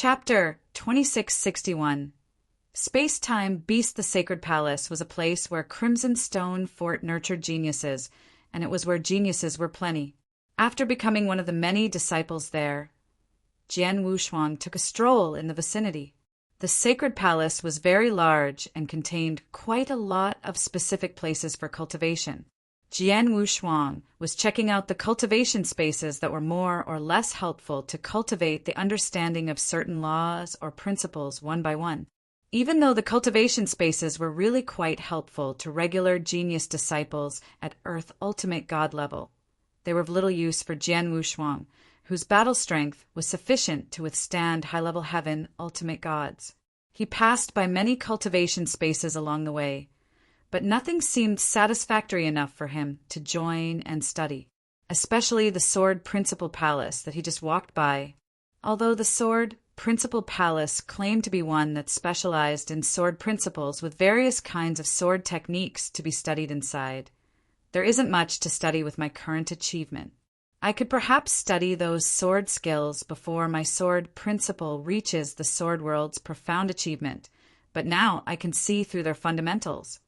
Chapter 2661. Space-Time Beast. The Sacred Palace was a place where Crimson Stone Fort nurtured geniuses, and it was where geniuses were plenty. After becoming one of the many disciples there, Jian Wushuang took a stroll in the vicinity. The Sacred Palace was very large and contained quite a lot of specific places for cultivation. Jian Wushuang was checking out the cultivation spaces that were more or less helpful to cultivate the understanding of certain laws or principles one by one. Even though the cultivation spaces were really quite helpful to regular genius disciples at Earth Ultimate God level, they were of little use for Jian Wushuang, whose battle strength was sufficient to withstand high-level heaven ultimate gods. He passed by many cultivation spaces along the way, but nothing seemed satisfactory enough for him to join and study, especially the Sword Principal Palace that he just walked by. Although the Sword Principal Palace claimed to be one that specialized in sword principles with various kinds of sword techniques to be studied inside, there isn't much to study with my current achievement. I could perhaps study those sword skills before my sword principle reaches the sword world's profound achievement, but now I can see through their fundamentals.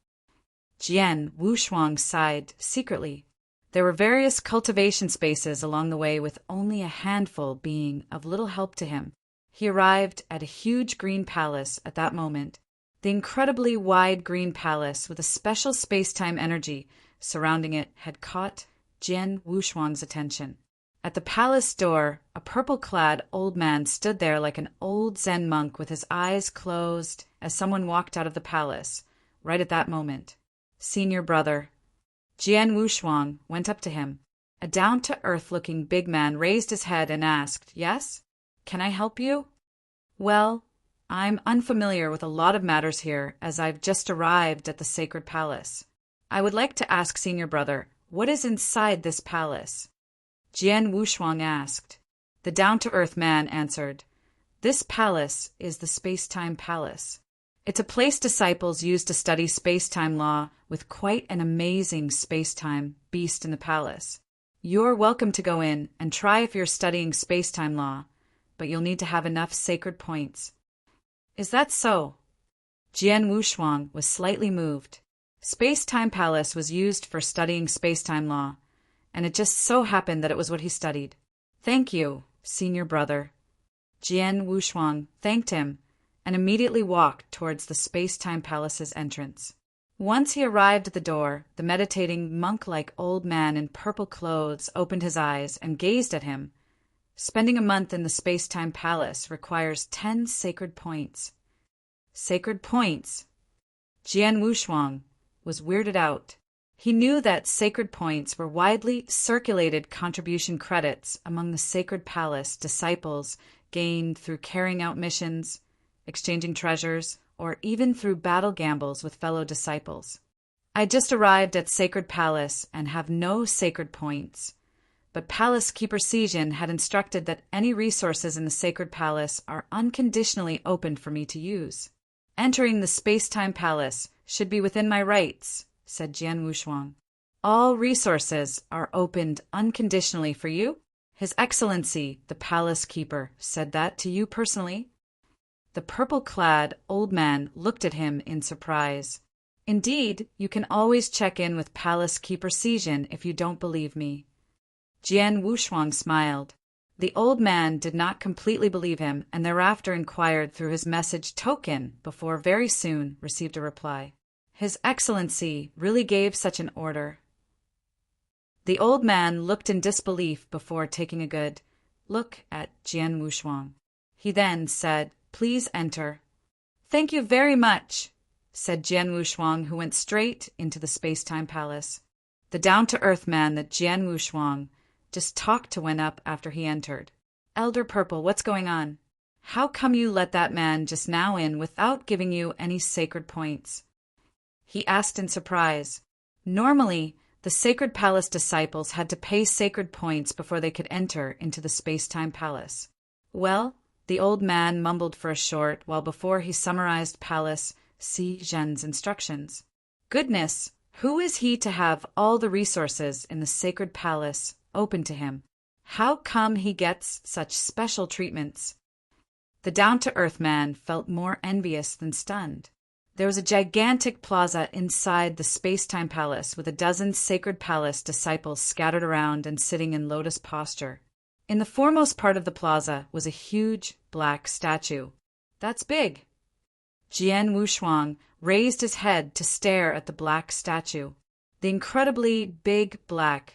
Jian Wushuang sighed secretly. There were various cultivation spaces along the way, with only a handful being of little help to him. He arrived at a huge green palace at that moment. The incredibly wide green palace with a special space-time energy surrounding it had caught Jian Wushuang's attention. At the palace door, a purple-clad old man stood there like an old Zen monk with his eyes closed as someone walked out of the palace. Right at that moment, "Senior brother." Jian Wushuang went up to him. A down-to-earth-looking big man raised his head and asked, "Yes? Can I help you?" "Well, I'm unfamiliar with a lot of matters here, as I've just arrived at the Sacred Palace. I would like to ask Senior Brother, what is inside this palace?" Jian Wushuang asked. The down-to-earth man answered, "This palace is the Space-Time Palace. It's a place disciples use to study space-time law, with quite an amazing space-time beast in the palace. You're welcome to go in and try if you're studying space-time law, but you'll need to have enough sacred points." "Is that so?" Jian Wushuang was slightly moved. Space-Time Palace was used for studying space-time law, and it just so happened that it was what he studied. "Thank you, Senior Brother." Jian Wushuang thanked him and immediately walked towards the Space-Time Palace's entrance. Once he arrived at the door, the meditating, monk-like old man in purple clothes opened his eyes and gazed at him. Spending a month in the Space-Time Palace requires 10 sacred points. Sacred points? Jian Wushuang was weirded out. He knew that sacred points were widely circulated contribution credits among the Sacred Palace disciples gained through carrying out missions, exchanging treasures, or even through battle gambles with fellow disciples. "I just arrived at Sacred Palace and have no sacred points, but Palace Keeper Sijin had instructed that any resources in the Sacred Palace are unconditionally open for me to use. Entering the Space-Time Palace should be within my rights," said Jian Wushuang. "All resources are opened unconditionally for you? His Excellency, the Palace Keeper, said that to you personally?" The purple-clad old man looked at him in surprise. "Indeed, you can always check in with Palace Keeper Sijin if you don't believe me." Jian Wushuang smiled. The old man did not completely believe him, and thereafter inquired through his message token before very soon received a reply. "His Excellency really gave such an order?" The old man looked in disbelief before taking a good look at Jian Wushuang. He then said, "Please enter." "Thank you very much," said Jian Wushuang, who went straight into the Space-Time Palace. The down-to-earth man that Jian Wushuang just talked to went up after he entered. "Elder Purple, what's going on? How come you let that man just now in without giving you any sacred points?" he asked in surprise. Normally, the Sacred Palace disciples had to pay sacred points before they could enter into the Space-Time Palace. "Well," the old man mumbled for a short while before he summarized Palace Sijin's instructions. "Goodness, who is he to have all the resources in the Sacred Palace open to him? How come he gets such special treatments?" The down-to-earth man felt more envious than stunned. There was a gigantic plaza inside the space-time palace with a dozen sacred palace disciples scattered around and sitting in lotus posture. In the foremost part of the plaza was a huge black statue. "That's big." Jian Wushuang raised his head to stare at the black statue. The incredibly big black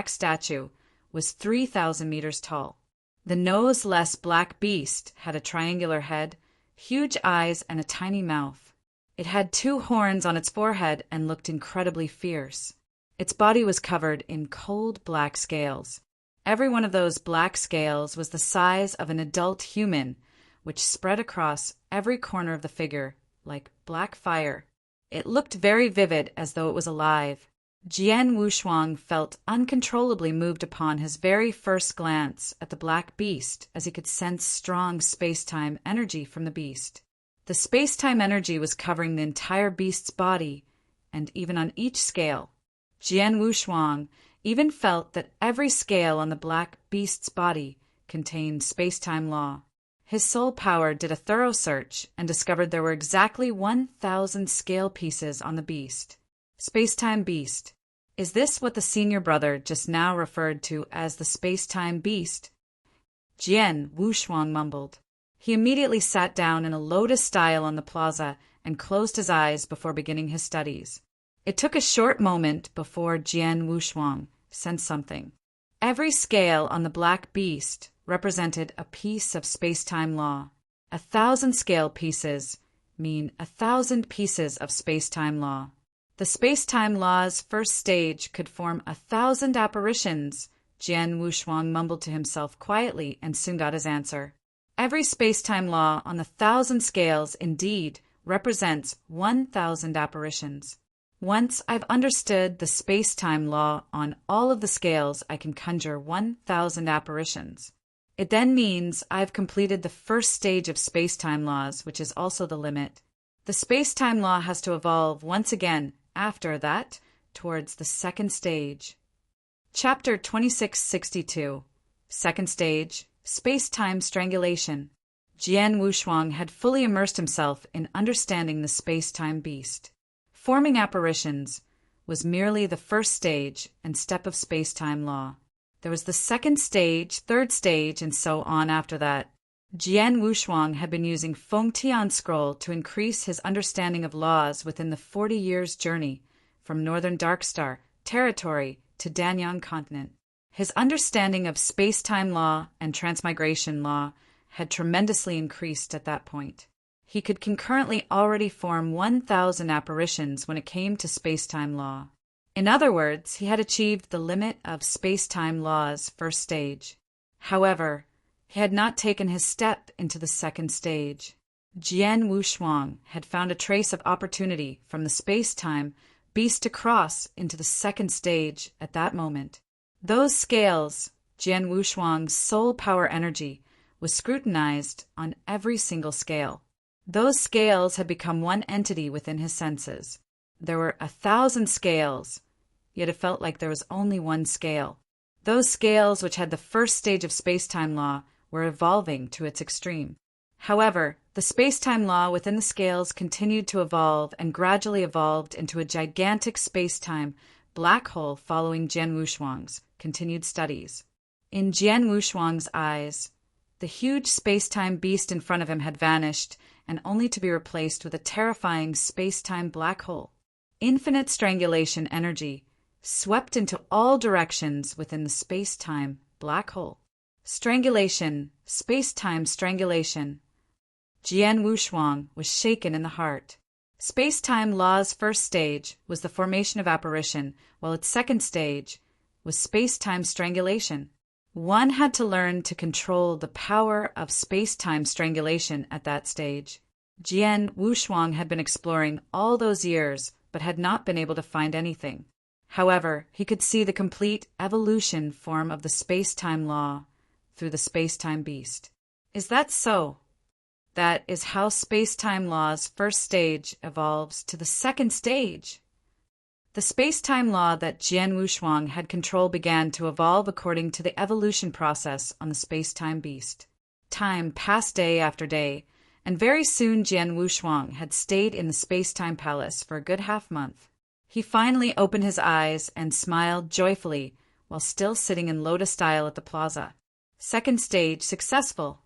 statue was 3,000 meters tall. The nose-less black beast had a triangular head, huge eyes, and a tiny mouth. It had 2 horns on its forehead and looked incredibly fierce. Its body was covered in cold black scales. Every one of those black scales was the size of an adult human, which spread across every corner of the figure like black fire. It looked very vivid, as though it was alive. Jian Wushuang felt uncontrollably moved upon his very first glance at the black beast, as he could sense strong space-time energy from the beast. The space-time energy was covering the entire beast's body, and even on each scale. Jian Wushuang even felt that every scale on the black beast's body contained space-time law. His soul power did a thorough search and discovered there were exactly 1,000 scale pieces on the beast. Space-time beast. Is this what the senior brother just now referred to as the space-time beast? Jian Wushuang mumbled. He immediately sat down in a lotus style on the plaza and closed his eyes before beginning his studies. It took a short moment before Jian Wushuang sensed something. Every scale on the black beast represented a piece of space-time law. 1,000 scale pieces mean 1,000 pieces of space-time law. The space-time law's first stage could form 1,000 apparitions. Jian Wushuang mumbled to himself quietly and soon got his answer. Every space-time law on the 1,000 scales indeed represents 1,000 apparitions. Once I've understood the space-time law on all of the scales, I can conjure 1,000 apparitions. It then means I've completed the first stage of space-time laws, which is also the limit. The space-time law has to evolve once again after that towards the second stage. Chapter 2662. Second stage, Space-Time Strangulation. Jian Wushuang had fully immersed himself in understanding the space-time beast. Forming apparitions was merely the first stage and step of space-time law. There was the second stage, third stage, and so on after that. Jian Wushuang had been using Feng Tian Scroll to increase his understanding of laws within the 40 years' journey from Northern Darkstar territory to Danyang continent. His understanding of space-time law and transmigration law had tremendously increased at that point. He could concurrently already form 1,000 apparitions when it came to space-time law. In other words, he had achieved the limit of space-time law's first stage. However, he had not taken his step into the second stage. Jian Wushuang had found a trace of opportunity from the space-time beast to cross into the second stage at that moment. Those scales, Jian Wushuang's soul power energy, was scrutinized on every single scale. Those scales had become one entity within his senses. There were 1,000 scales, yet it felt like there was only one scale. Those scales which had the first stage of space-time law were evolving to its extreme. However, the space-time law within the scales continued to evolve and gradually evolved into a gigantic space-time black hole following Jian Wushuang's continued studies. In Jian Wushuang's eyes, the huge space-time beast in front of him had vanished and only to be replaced with a terrifying space-time black hole. Infinite strangulation energy swept into all directions within the space-time black hole. Strangulation, space-time strangulation. Jian Wushuang was shaken in the heart. Space-time law's first stage was the formation of apparition, while its second stage was space-time strangulation. One had to learn to control the power of space-time strangulation at that stage. Jian Wushuang had been exploring all those years, but had not been able to find anything. However, he could see the complete evolution form of the space-time law through the space-time beast. Is that so? That is how space-time law's first stage evolves to the second stage. The space-time law that Jian Wushuang had control began to evolve according to the evolution process on the space-time beast. Time passed day after day, and very soon Jian Wushuang had stayed in the space-time palace for a good half-month. He finally opened his eyes and smiled joyfully while still sitting in lotus style at the plaza. Second stage successful.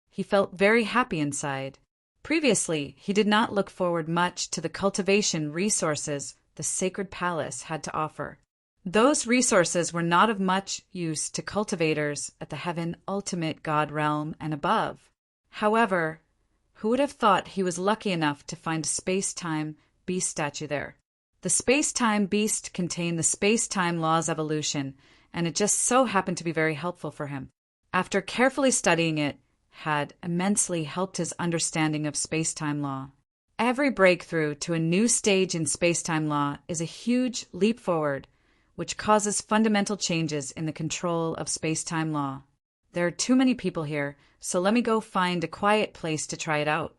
He felt very happy inside. Previously, he did not look forward much to the cultivation resources the sacred palace had to offer. Those resources were not of much use to cultivators at the heaven ultimate God realm and above. However, who would have thought he was lucky enough to find a space-time beast statue there? The space-time beast contained the space-time law's evolution, and it just so happened to be very helpful for him. After carefully studying it, had immensely helped his understanding of space-time law. Every breakthrough to a new stage in space-time law is a huge leap forward, which causes fundamental changes in the control of space-time law. There are too many people here, so let me go find a quiet place to try it out.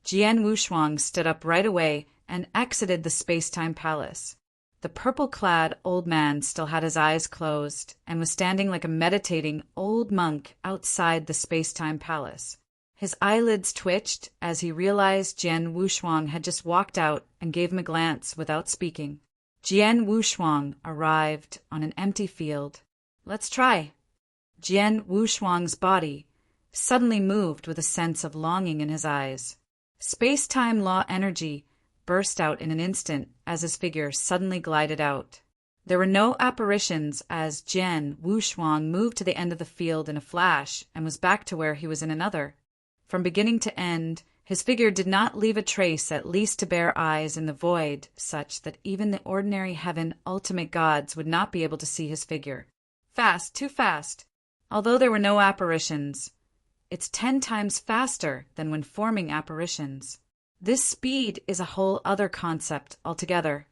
Jian Wushuang stood up right away and exited the space-time palace. The purple-clad old man still had his eyes closed and was standing like a meditating old monk outside the space-time palace. His eyelids twitched as he realized Jian Wushuang had just walked out and gave him a glance without speaking. Jian Wushuang arrived on an empty field. Let's try. Jian Wushuang's body suddenly moved with a sense of longing in his eyes. Space-time law energy burst out in an instant as his figure suddenly glided out. There were no apparitions as Jian Wushuang moved to the end of the field in a flash and was back to where he was in another. From beginning to end, his figure did not leave a trace, at least to bare eyes in the void, such that even the ordinary heaven ultimate gods would not be able to see his figure. Fast, too fast. Although there were no apparitions, it's 10 times faster than when forming apparitions. This speed is a whole other concept altogether.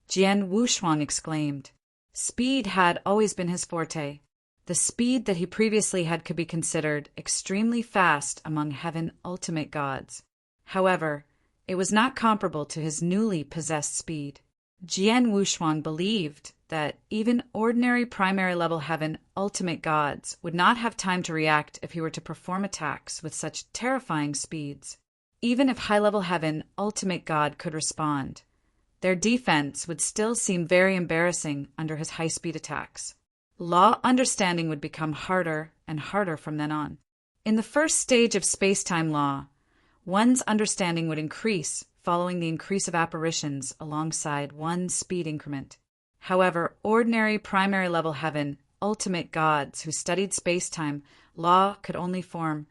Jian Wushuang exclaimed. Speed had always been his forte. The speed that he previously had could be considered extremely fast among heaven ultimate gods. However, it was not comparable to his newly possessed speed. Jian Wushuang believed that even ordinary primary level heaven ultimate gods would not have time to react if he were to perform attacks with such terrifying speeds. Even if high-level heaven ultimate god could respond, their defense would still seem very embarrassing under his high-speed attacks. Law understanding would become harder and harder from then on. In the first stage of space-time law, one's understanding would increase following the increase of apparitions alongside one speed increment. However, ordinary primary level heaven ultimate gods who studied space-time law could only form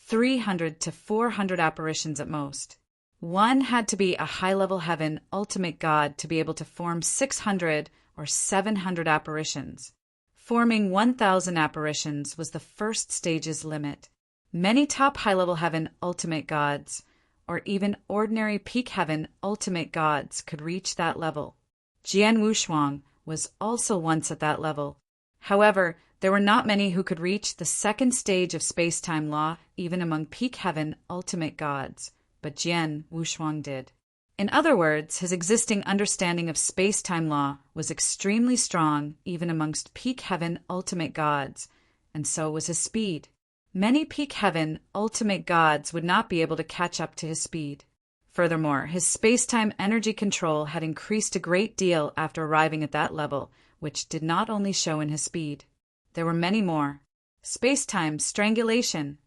300 to 400 apparitions at most. One had to be a high-level heaven ultimate god to be able to form 600 or 700 apparitions. Forming 1,000 apparitions was the first stage's limit. Many top high-level heaven ultimate gods, or even ordinary peak heaven ultimate gods, could reach that level. Jian Wushuang was also once at that level. However, there were not many who could reach the second stage of space-time law, even among peak heaven ultimate gods, but Jian Wushuang did. In other words, his existing understanding of space-time law was extremely strong even amongst peak heaven ultimate gods, and so was his speed. Many peak heaven ultimate gods would not be able to catch up to his speed. Furthermore, his space-time energy control had increased a great deal after arriving at that level, which did not only show in his speed. There were many more. Space-time strangulation.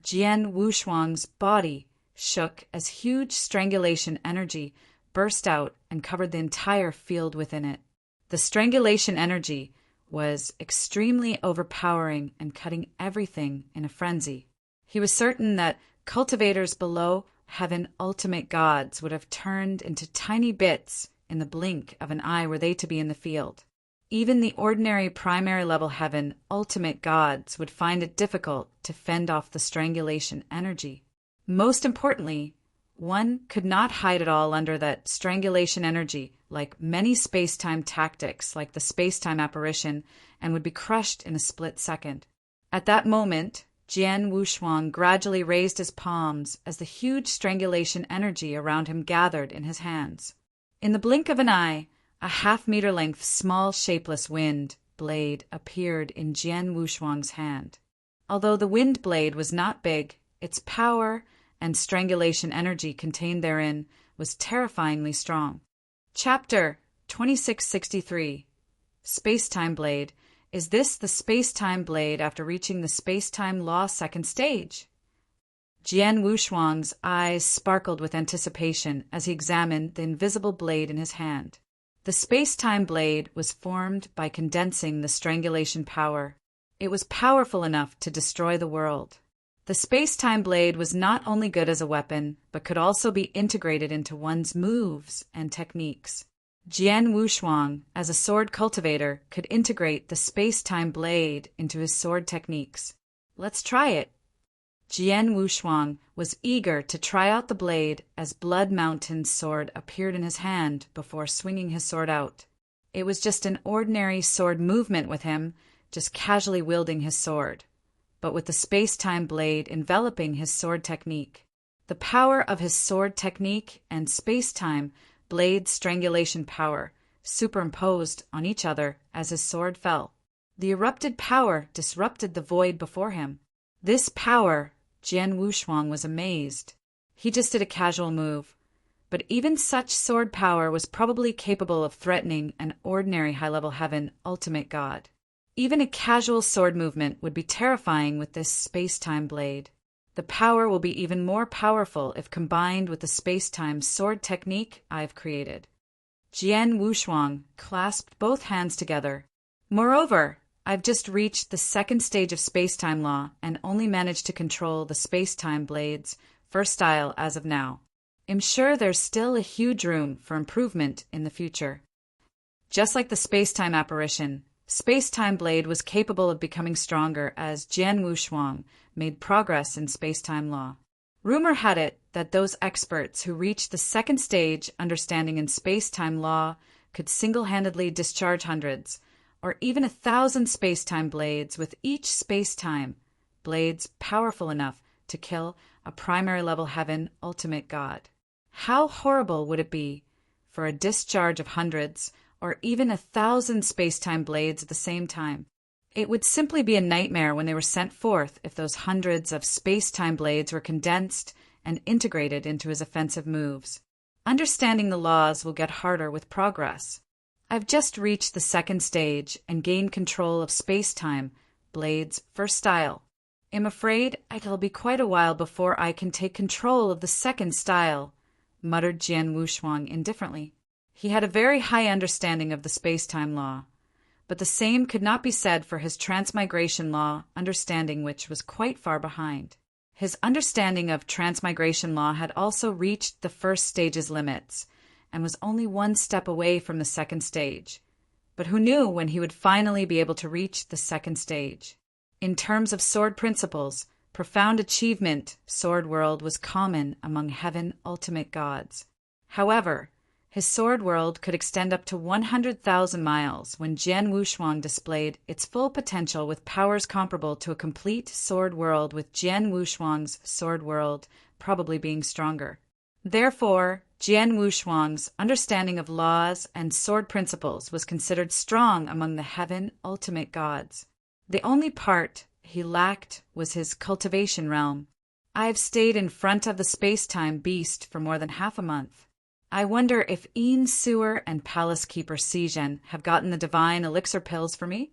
Jian Wushuang's body shook as huge strangulation energy burst out and covered the entire field within it. The strangulation energy was extremely overpowering and cutting everything in a frenzy. He was certain that cultivators below heaven ultimate gods would have turned into tiny bits in the blink of an eye were they to be in the field. Even the ordinary primary level heaven ultimate gods would find it difficult to fend off the strangulation energy. Most importantly, one could not hide it all under that strangulation energy like many space-time tactics like the space-time apparition and would be crushed in a split second. At that moment, Jian Wushuang gradually raised his palms as the huge strangulation energy around him gathered in his hands. In the blink of an eye, a half-meter-length small shapeless wind blade appeared in Jian Wushuang's hand. Although the wind blade was not big, its power and strangulation energy contained therein was terrifyingly strong. Chapter 2663 Space-Time Blade. Is this the space-time blade after reaching the space-time law second stage? Jian Wushuang's eyes sparkled with anticipation as he examined the invisible blade in his hand. The space-time blade was formed by condensing the strangulation power. It was powerful enough to destroy the world. The space-time blade was not only good as a weapon, but could also be integrated into one's moves and techniques. Jian Wushuang, as a sword cultivator, could integrate the space-time blade into his sword techniques. Let's try it. Jian Wushuang was eager to try out the blade as Blood Mountain's sword appeared in his hand before swinging his sword out. It was just an ordinary sword movement with him, just casually wielding his sword, but with the space-time blade enveloping his sword technique. The power of his sword technique and space-time blade strangulation power superimposed on each other as his sword fell. The erupted power disrupted the void before him. This power, Jian Wushuang was amazed. He just did a casual move, but even such sword power was probably capable of threatening an ordinary high-level heaven ultimate god. Even a casual sword movement would be terrifying with this space-time blade. The power will be even more powerful if combined with the space-time sword technique I've created. Jian Wushuang clasped both hands together. Moreover, I've just reached the second stage of space-time law and only managed to control the space-time blade's first style as of now. I'm sure there's still a huge room for improvement in the future. Just like the space-time apparition, space-time blade was capable of becoming stronger as Jian Wushuang made progress in space-time law. Rumor had it that those experts who reached the second stage understanding in space-time law could single-handedly discharge hundreds, or even 1,000 space-time blades with each space-time blades powerful enough to kill a primary-level heaven ultimate god. How horrible would it be for a discharge of hundreds or even 1,000 space-time blades at the same time? It would simply be a nightmare when they were sent forth if those hundreds of space-time blades were condensed and integrated into his offensive moves. Understanding the laws will get harder with progress. I've just reached the second stage and gained control of space-time blades first style. I'm afraid it'll be quite a while before I can take control of the second style, muttered Jian Wushuang indifferently. He had a very high understanding of the space-time law, but the same could not be said for his transmigration law, understanding which was quite far behind. His understanding of transmigration law had also reached the first stage's limits, and was only one step away from the second stage. But who knew when he would finally be able to reach the second stage? In terms of sword principles, profound achievement, sword world was common among heaven ultimate gods. However, his sword world could extend up to 100,000 miles when Jian Wushuang displayed its full potential with powers comparable to a complete sword world, with Jian Wushuang's sword world probably being stronger. Therefore, Jian Wushuang's understanding of laws and sword principles was considered strong among the heaven ultimate gods. The only part he lacked was his cultivation realm. I've stayed in front of the space-time beast for more than half a month. I wonder if Yin Sewer and Palace Keeper Sijin have gotten the divine elixir pills for me?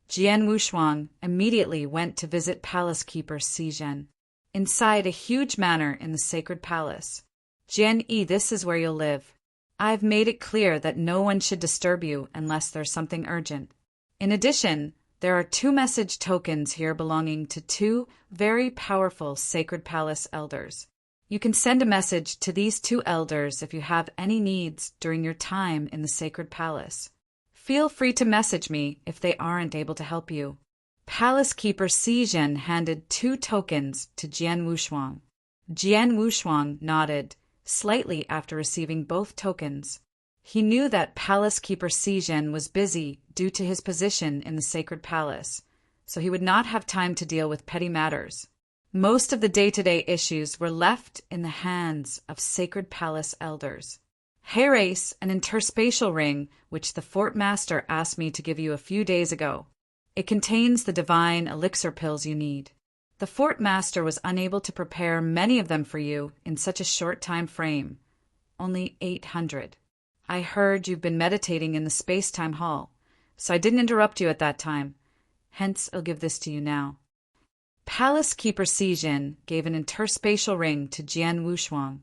Jian Wushuang immediately went to visit Palace Keeper Sijin. Inside a huge manor in the sacred palace. Jian Yi, this is where you'll live. I've made it clear that no one should disturb you unless there's something urgent. In addition, there are 2 message tokens here belonging to 2 very powerful sacred palace elders. You can send a message to these 2 elders if you have any needs during your time in the sacred palace. Feel free to message me if they aren't able to help you. Palace Keeper Sijin handed 2 tokens to Jian Wushuang. Jian Wushuang nodded slightly after receiving both tokens. He knew that Palace Keeper Sijin was busy due to his position in the sacred palace, so he would not have time to deal with petty matters. Most of the day-to-day issues were left in the hands of sacred palace elders. Herace, an interspatial ring which the fort master asked me to give you a few days ago. It contains the divine elixir pills you need. The Fort Master was unable to prepare many of them for you in such a short time frame. Only 800. I heard you've been meditating in the space-time hall, so I didn't interrupt you at that time. Hence, I'll give this to you now. Palace Keeper Sijin gave an interspatial ring to Jian Wushuang.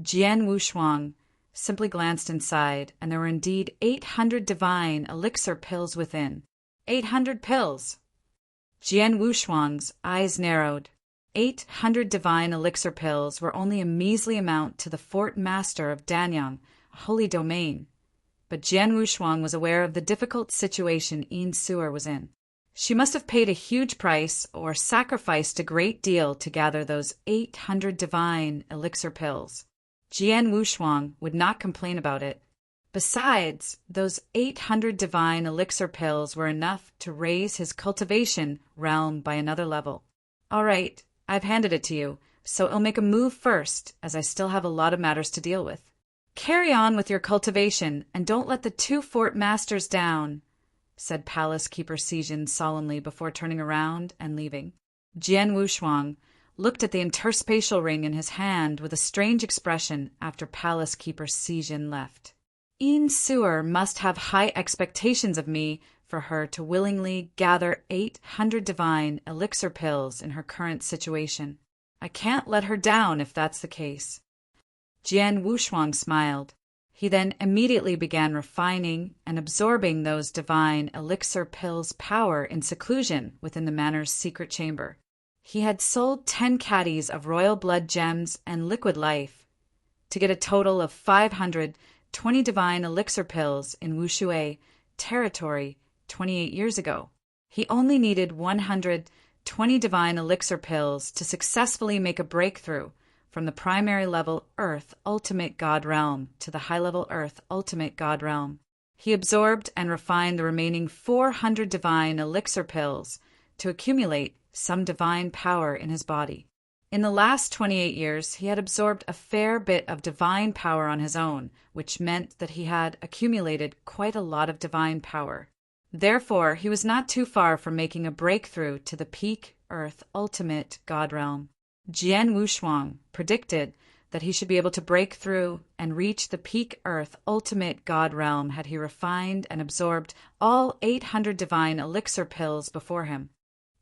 Jian Wushuang simply glanced inside, and there were indeed 800 divine elixir pills within. 800 pills! Jian Wushuang's eyes narrowed. 800 divine elixir pills were only a measly amount to the Fort Master of Danyang, a holy domain. But Jian Wushuang was aware of the difficult situation Yin Suer was in. She must have paid a huge price or sacrificed a great deal to gather those 800 divine elixir pills. Jian Wushuang would not complain about it. Besides, those 800 divine elixir pills were enough to raise his cultivation realm by another level. All right, I've handed it to you, so I'll make a move first, as I still have a lot of matters to deal with. Carry on with your cultivation, and don't let the two Fort Masters down, said Palace Keeper Sijin solemnly before turning around and leaving. Jian Wushuang looked at the interspatial ring in his hand with a strange expression after Palace Keeper Sijin left. Yin Suer must have high expectations of me for her to willingly gather 800 divine elixir pills in her current situation. I can't let her down if that's the case. Jian Wushuang smiled. He then immediately began refining and absorbing those divine elixir pills' power in seclusion within the manor's secret chamber. He had sold 10 caddies of royal blood gems and liquid life to get a total of 520 divine elixir pills in Wushuai territory 28 years ago. He only needed 120 divine elixir pills to successfully make a breakthrough from the primary level Earth Ultimate God Realm to the high-level Earth Ultimate God Realm. He absorbed and refined the remaining 400 divine elixir pills to accumulate some divine power in his body. In the last 28 years, he had absorbed a fair bit of divine power on his own, which meant that he had accumulated quite a lot of divine power. Therefore, he was not too far from making a breakthrough to the peak Earth Ultimate God Realm. Jian Wushuang predicted that he should be able to break through and reach the peak Earth Ultimate God Realm had he refined and absorbed all 800 divine elixir pills before him.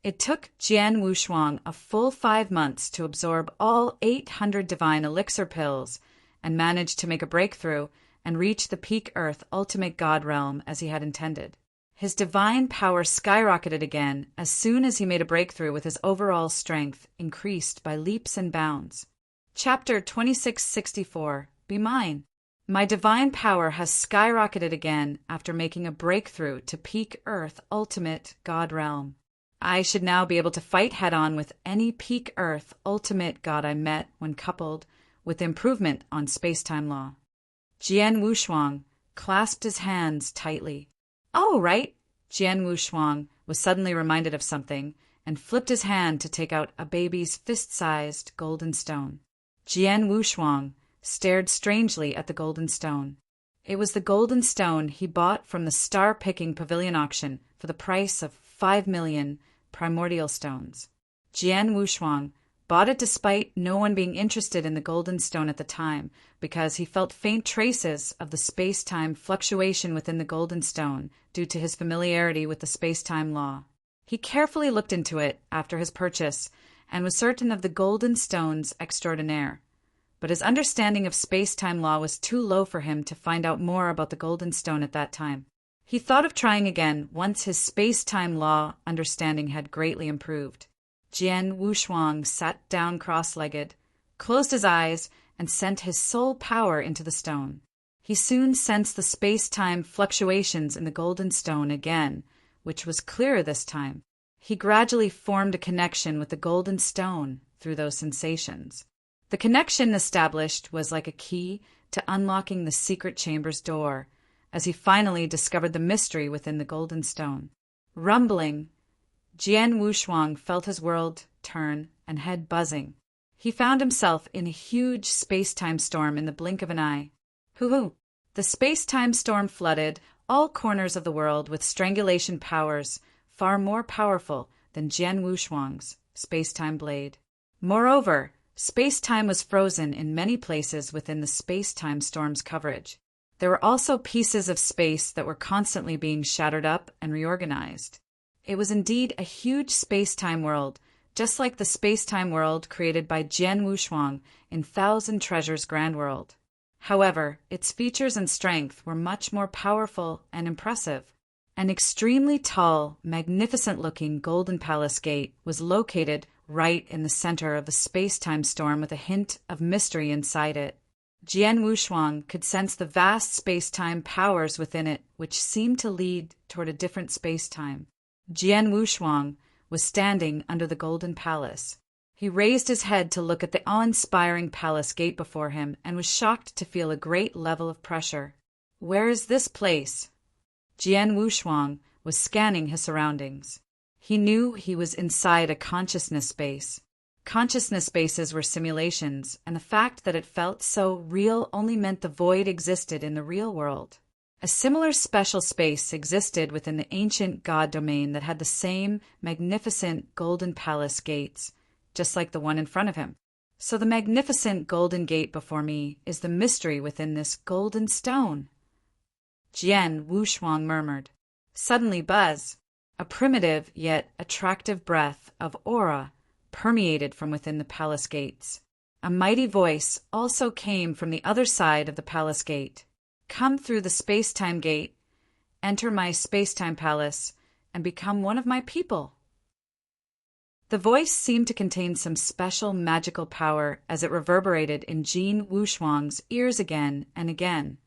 It took Jian Wushuang a full 5 months to absorb all 800 divine elixir pills and manage to make a breakthrough and reach the peak Earth Ultimate God Realm as he had intended. His divine power skyrocketed again as soon as he made a breakthrough, with his overall strength increased by leaps and bounds. Chapter 2664. Be mine. My divine power has skyrocketed again after making a breakthrough to peak Earth Ultimate God Realm. I should now be able to fight head-on with any peak Earth Ultimate God I met when coupled with improvement on space-time law. Jian Wushuang clasped his hands tightly. Oh, right! Jian Wushuang was suddenly reminded of something and flipped his hand to take out a baby's fist-sized golden stone. Jian Wushuang stared strangely at the golden stone. It was the golden stone he bought from the star-picking pavilion auction for the price of 5 million primordial stones. Jian Wushuang bought it despite no one being interested in the golden stone at the time, because he felt faint traces of the space-time fluctuation within the golden stone due to his familiarity with the space-time law. He carefully looked into it after his purchase and was certain of the golden stone's extraordinaire. But his understanding of space-time law was too low for him to find out more about the golden stone at that time. He thought of trying again once his space-time law understanding had greatly improved. Jian Wushuang sat down cross-legged, closed his eyes, and sent his soul power into the stone. He soon sensed the space-time fluctuations in the golden stone again, which was clearer this time. He gradually formed a connection with the golden stone through those sensations. The connection established was like a key to unlocking the secret chamber's door, as he finally discovered the mystery within the golden stone. Rumbling, Jian Wushuang felt his world turn and head buzzing. He found himself in a huge space-time storm in the blink of an eye. Hoo-hoo! The space-time storm flooded all corners of the world with strangulation powers far more powerful than Jian Wushuang's space-time blade. Moreover, space-time was frozen in many places within the space-time storm's coverage. There were also pieces of space that were constantly being shattered up and reorganized. It was indeed a huge space-time world, just like the space-time world created by Jian Wushuang in Thousand Treasures Grand World. However, its features and strength were much more powerful and impressive. An extremely tall, magnificent-looking golden palace gate was located right in the center of the space-time storm with a hint of mystery inside it. Jian Wushuang could sense the vast space-time powers within it, which seemed to lead toward a different space-time. Jian Wushuang was standing under the golden palace. He raised his head to look at the awe-inspiring palace gate before him and was shocked to feel a great level of pressure. Where is this place? Jian Wushuang was scanning his surroundings. He knew he was inside a consciousness space. Consciousness spaces were simulations, and the fact that it felt so real only meant the void existed in the real world. A similar special space existed within the ancient god domain that had the same magnificent golden palace gates, just like the one in front of him. So the magnificent golden gate before me is the mystery within this golden stone. Jian Wushuang murmured. Suddenly buzz, a primitive yet attractive breath of aura, permeated from within the palace gates. A mighty voice also came from the other side of the palace gate. Come through the space-time gate, enter my space-time palace, and become one of my people. The voice seemed to contain some special magical power as it reverberated in Jian Wushuang's ears again and again,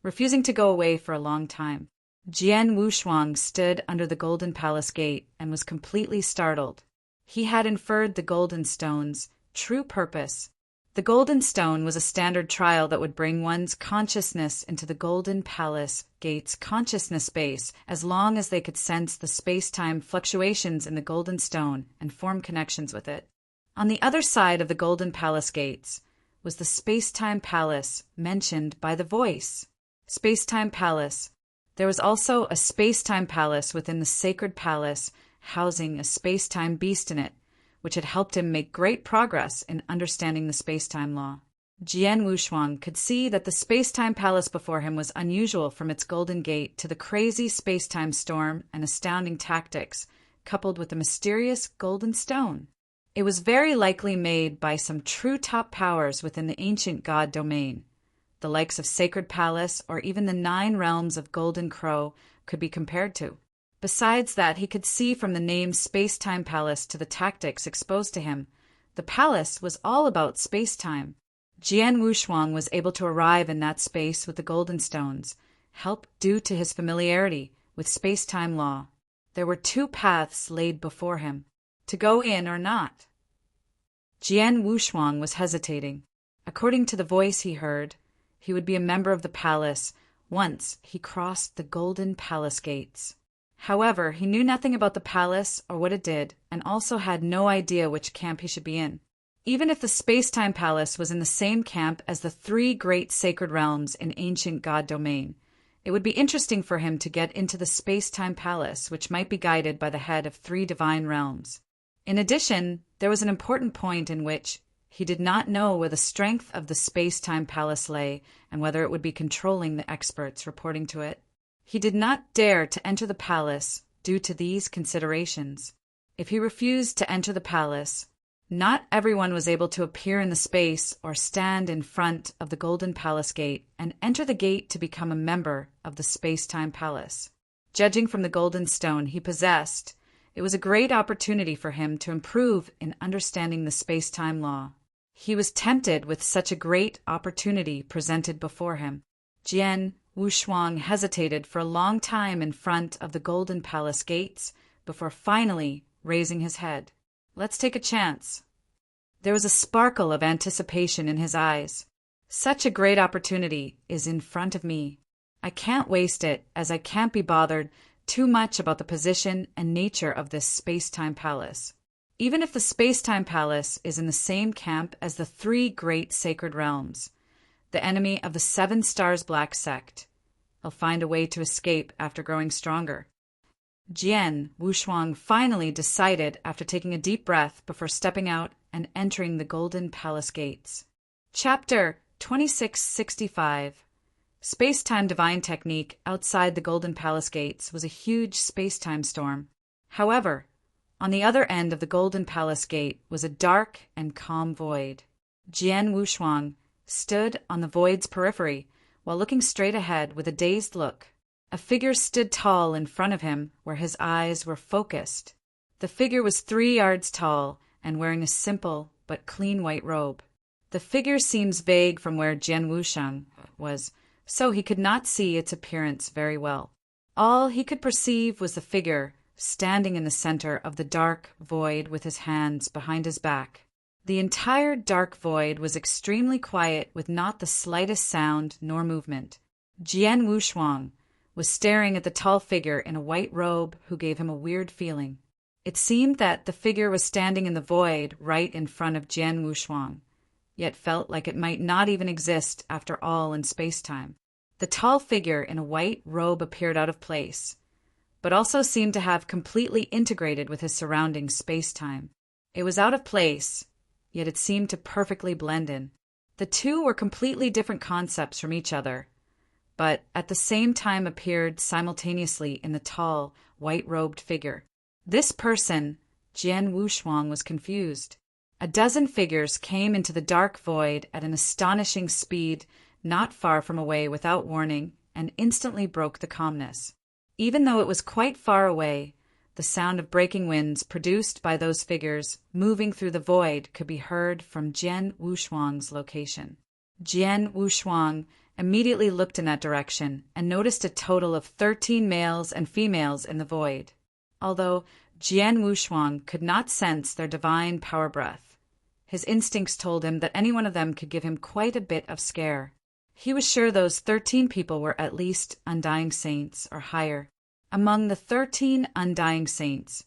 refusing to go away for a long time. Jian Wushuang stood under the golden palace gate and was completely startled. He had inferred the golden stone's true purpose. The golden stone was a standard trial that would bring one's consciousness into the golden palace gate's consciousness space as long as they could sense the space-time fluctuations in the golden stone and form connections with it. On the other side of the golden palace gates was the space-time palace mentioned by the voice. Space-time palace. There was also a space-time palace within the sacred palace housing a space-time beast in it, which had helped him make great progress in understanding the space-time law. Jian Wushuang could see that the space-time palace before him was unusual from its golden gate to the crazy space-time storm and astounding tactics, coupled with the mysterious golden stone. It was very likely made by some true top powers within the ancient god domain. The likes of Sacred Palace or even the 9 realms of Golden Crow could be compared to. Besides that, he could see from the name Space-Time Palace to the tactics exposed to him. The palace was all about space-time. Jian Wushuang was able to arrive in that space with the golden stones, helped due to his familiarity with space-time law. There were 2 paths laid before him, to go in or not. Jian Wushuang was hesitating. According to the voice he heard, he would be a member of the palace once he crossed the golden palace gates. However, he knew nothing about the palace or what it did, and also had no idea which camp he should be in. Even if the space-time palace was in the same camp as the 3 great sacred realms in ancient god domain, it would be interesting for him to get into the space-time palace, which might be guided by the head of 3 divine realms. In addition, there was an important point in which he did not know where the strength of the space-time palace lay and whether it would be controlling the experts reporting to it. He did not dare to enter the palace due to these considerations. If he refused to enter the palace, not everyone was able to appear in the space or stand in front of the Golden Palace Gate and enter the gate to become a member of the Space-Time Palace. Judging from the golden stone he possessed, it was a great opportunity for him to improve in understanding the space-time law. He was tempted with such a great opportunity presented before him. Jian Wushuang hesitated for a long time in front of the Golden Palace gates before finally raising his head. Let's take a chance. There was a sparkle of anticipation in his eyes. Such a great opportunity is in front of me. I can't waste it, as I can't be bothered too much about the position and nature of this space-time palace. Even if the space-time palace is in the same camp as the 3 great sacred realms, the enemy of the 7 Stars Black sect, I'll find a way to escape after growing stronger. Jian Wushuang finally decided after taking a deep breath before stepping out and entering the Golden Palace gates. Chapter 2665. Space-time divine technique outside the Golden Palace gates was a huge space-time storm. However, on the other end of the Golden Palace gate was a dark and calm void. Jian Wushuang stood on the void's periphery while looking straight ahead with a dazed look. A figure stood tall in front of him where his eyes were focused. The figure was 3 yards tall and wearing a simple but clean white robe. The figure seems vague from where Jian Wushuang was, so he could not see its appearance very well. All he could perceive was the figure standing in the center of the dark void with his hands behind his back. The entire dark void was extremely quiet with not the slightest sound nor movement. Jian Wushuang was staring at the tall figure in a white robe who gave him a weird feeling. It seemed that the figure was standing in the void right in front of Jian Wushuang, yet felt like it might not even exist after all in space-time. The tall figure in a white robe appeared out of place, but also seemed to have completely integrated with his surrounding space-time. It was out of place, yet it seemed to perfectly blend in. The two were completely different concepts from each other, but at the same time appeared simultaneously in the tall, white-robed figure. This person, Jian Wushuang, was confused. A dozen figures came into the dark void at an astonishing speed not far from away without warning and instantly broke the calmness. Even though it was quite far away, the sound of breaking winds produced by those figures moving through the void could be heard from Jian Wushuang's location. Jian Wushuang immediately looked in that direction and noticed a total of 13 males and females in the void. Although Jian Wushuang could not sense their divine power breath, his instincts told him that any one of them could give him quite a bit of scare. He was sure those 13 people were at least undying saints or higher. Among the 13 undying saints,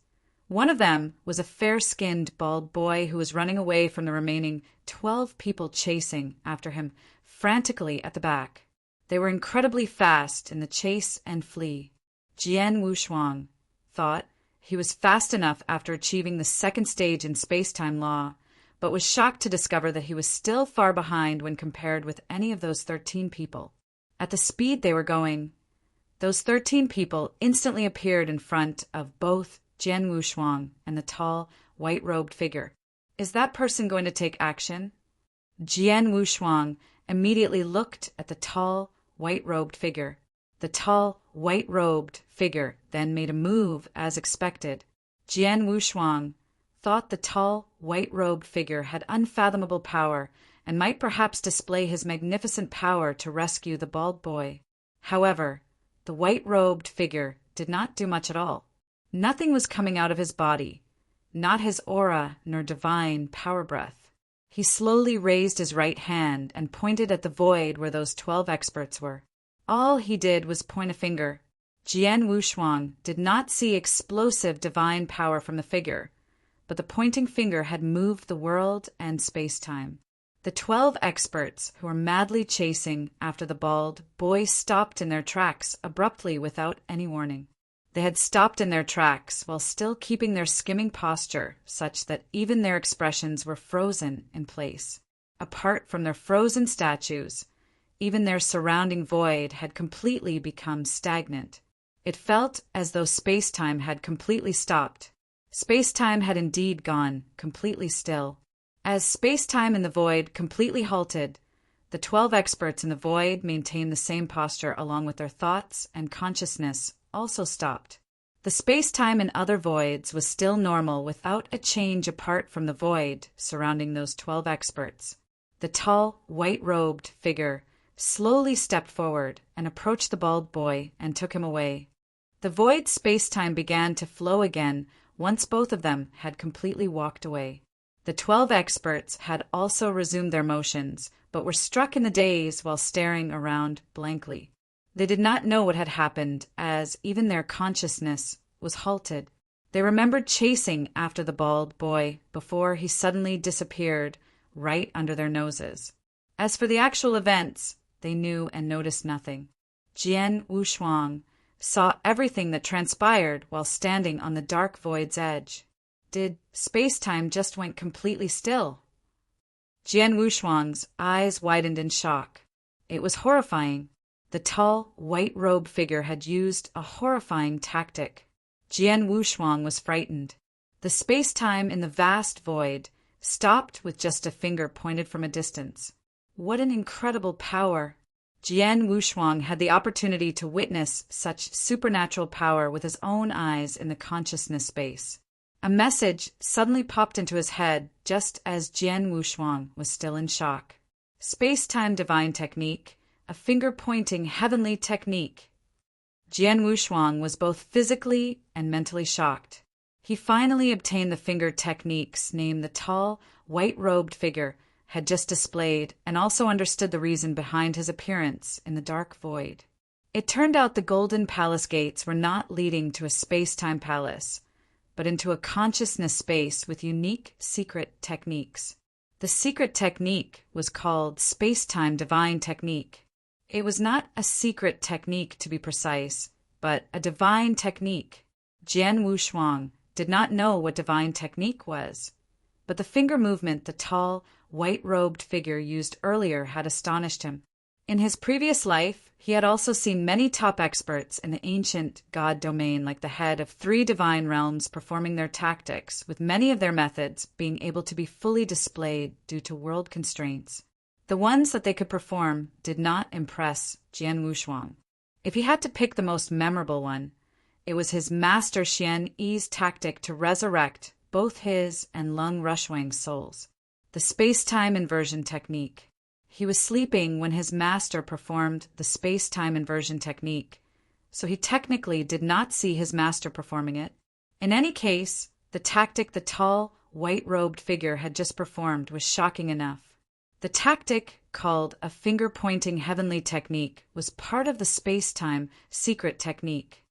one of them was a fair-skinned bald boy who was running away from the remaining 12 people chasing after him frantically at the back. They were incredibly fast in the chase and flee. Jian Wushuang thought he was fast enough after achieving the second stage in space-time law, but was shocked to discover that he was still far behind when compared with any of those 13 people. At the speed they were going, those 13 people instantly appeared in front of both Jian Wushuang and the tall, white-robed figure. Is that person going to take action? Jian Wushuang immediately looked at the tall, white-robed figure. The tall, white-robed figure then made a move as expected. Jian Wushuang thought the tall, white-robed figure had unfathomable power and might perhaps display his magnificent power to rescue the bald boy. However, the white-robed figure did not do much at all. Nothing was coming out of his body, not his aura nor divine power breath. He slowly raised his right hand and pointed at the void where those 12 experts were. All he did was point a finger. Jian Wushuang did not see explosive divine power from the figure, but the pointing finger had moved the world and space-time. The 12 experts who were madly chasing after the bald boy stopped in their tracks abruptly without any warning. They had stopped in their tracks while still keeping their skimming posture such that even their expressions were frozen in place. Apart from their frozen statues, even their surrounding void had completely become stagnant. It felt as though space-time had completely stopped. Space-time had indeed gone completely still. As space-time in the void completely halted, the 12 experts in the void maintained the same posture along with their thoughts and consciousness also stopped. The space-time in other voids was still normal without a change apart from the void surrounding those 12 experts. The tall, white-robed figure slowly stepped forward and approached the bald boy and took him away. The void space-time began to flow again once both of them had completely walked away. The 12 experts had also resumed their motions, but were struck in the daze while staring around blankly. They did not know what had happened, as even their consciousness was halted. They remembered chasing after the bald boy before he suddenly disappeared right under their noses. As for the actual events, they knew and noticed nothing. Jian Wushuang saw everything that transpired while standing on the dark void's edge. Did space-time just went completely still? Jian Wushuang's eyes widened in shock. It was horrifying. The tall, white-robed figure had used a horrifying tactic. Jian Wushuang was frightened. The space-time in the vast void stopped with just a finger pointed from a distance. What an incredible power! Jian Wushuang had the opportunity to witness such supernatural power with his own eyes in the consciousness space. A message suddenly popped into his head just as Jian Wushuang was still in shock. Space-time divine technique, a finger-pointing heavenly technique. Jian Wushuang was both physically and mentally shocked. He finally obtained the finger techniques named the tall, white-robed figure had just displayed and also understood the reason behind his appearance in the dark void. It turned out the Golden Palace gates were not leading to a space-time palace, but into a consciousness space with unique secret techniques. The secret technique was called space-time divine technique. It was not a secret technique, to be precise, but a divine technique. Jian Wushuang did not know what divine technique was, but the finger movement the tall, white-robed figure used earlier had astonished him. In his previous life, he had also seen many top experts in the ancient god domain like the head of 3 divine realms performing their tactics, with many of their methods being able to be fully displayed due to world constraints. The ones that they could perform did not impress Jian Wushuang. If he had to pick the most memorable one, it was his master Xian Yi's tactic to resurrect both his and Lung Rushwang's souls. The space-time inversion technique. He was sleeping when his master performed the space-time inversion technique, so he technically did not see his master performing it. In any case, the tactic the tall, white-robed figure had just performed was shocking enough. The tactic, called a finger-pointing heavenly technique, was part of the space-time secret technique.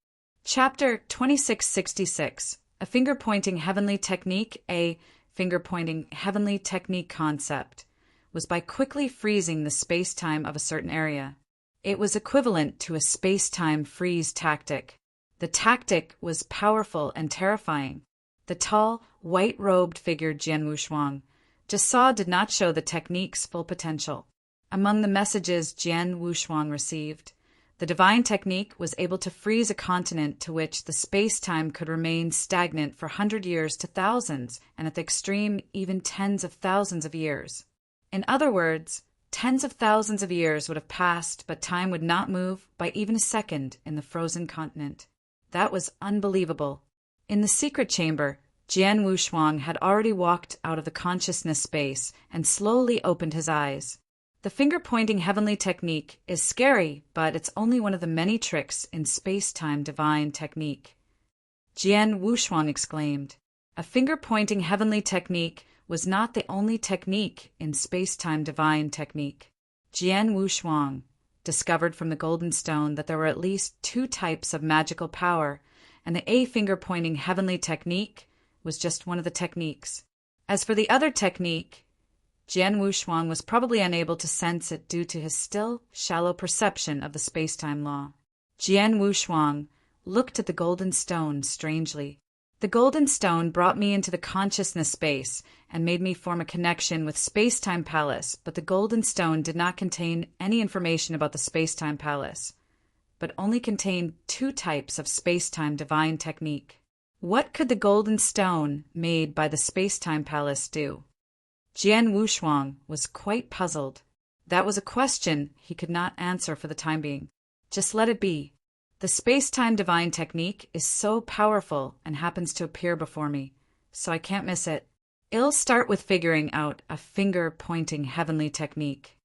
Chapter 2666, a finger-pointing heavenly technique, a finger-pointing heavenly technique concept, was by quickly freezing the space-time of a certain area. It was equivalent to a space-time freeze tactic. The tactic was powerful and terrifying. The tall, white-robed figure Jian Wushuang just saw did not show the technique's full potential. Among the messages Jian Wushuang received, the divine technique was able to freeze a continent to which the space-time could remain stagnant for 100 years to thousands, and at the extreme, even tens of thousands of years. In other words, tens of thousands of years would have passed, but time would not move by even a second in the frozen continent. That was unbelievable. In the secret chamber, Jian Wushuang had already walked out of the consciousness space and slowly opened his eyes. The finger-pointing heavenly technique is scary, but it's only one of the many tricks in space-time divine technique. Jian Wushuang exclaimed. A finger-pointing heavenly technique was not the only technique in space-time divine technique. Jian Wushuang discovered from the golden stone that there were at least 2 types of magical power, and the A finger-pointing heavenly technique was just one of the techniques. As for the other technique, Jian Wushuang was probably unable to sense it due to his still shallow perception of the space-time law. Jian Wushuang looked at the golden stone strangely. The golden stone brought me into the consciousness space and made me form a connection with Space-Time Palace, but the golden stone did not contain any information about the Space-Time Palace, but only contained 2 types of space-time divine technique. What could the golden stone made by the Space-Time Palace do? Jian Wushuang was quite puzzled. That was a question he could not answer for the time being. Just let it be. The space-time divine technique is so powerful and happens to appear before me, so I can't miss it. It'll start with figuring out a finger-pointing heavenly technique.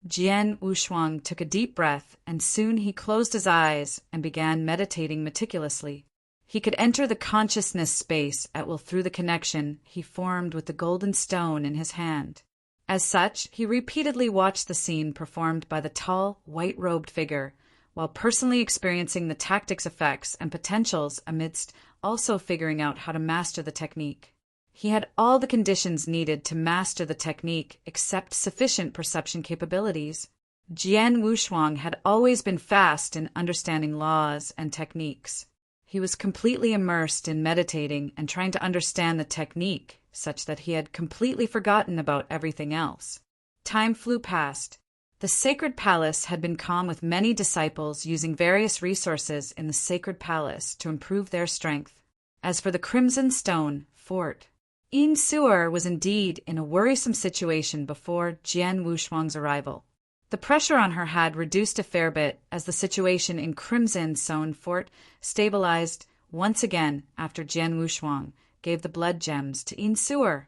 Jian Wushuang took a deep breath, and soon he closed his eyes and began meditating meticulously. He could enter the consciousness space at will through the connection he formed with the golden stone in his hand. As such, he repeatedly watched the scene performed by the tall, white-robed figure, while personally experiencing the tactic's effects and potentials amidst also figuring out how to master the technique. He had all the conditions needed to master the technique except sufficient perception capabilities. Jian Wushuang had always been fast in understanding laws and techniques. He was completely immersed in meditating and trying to understand the technique, such that he had completely forgotten about everything else. Time flew past. The sacred palace had been calm, with many disciples using various resources in the sacred palace to improve their strength. As for the Crimson Stone fort, Yin Suer was indeed in a worrisome situation before Jian Wushuang's arrival. The pressure on her had reduced a fair bit as the situation in Crimson Stone fort stabilized once again after Jian Wushuang gave the blood gems to Yin Suer.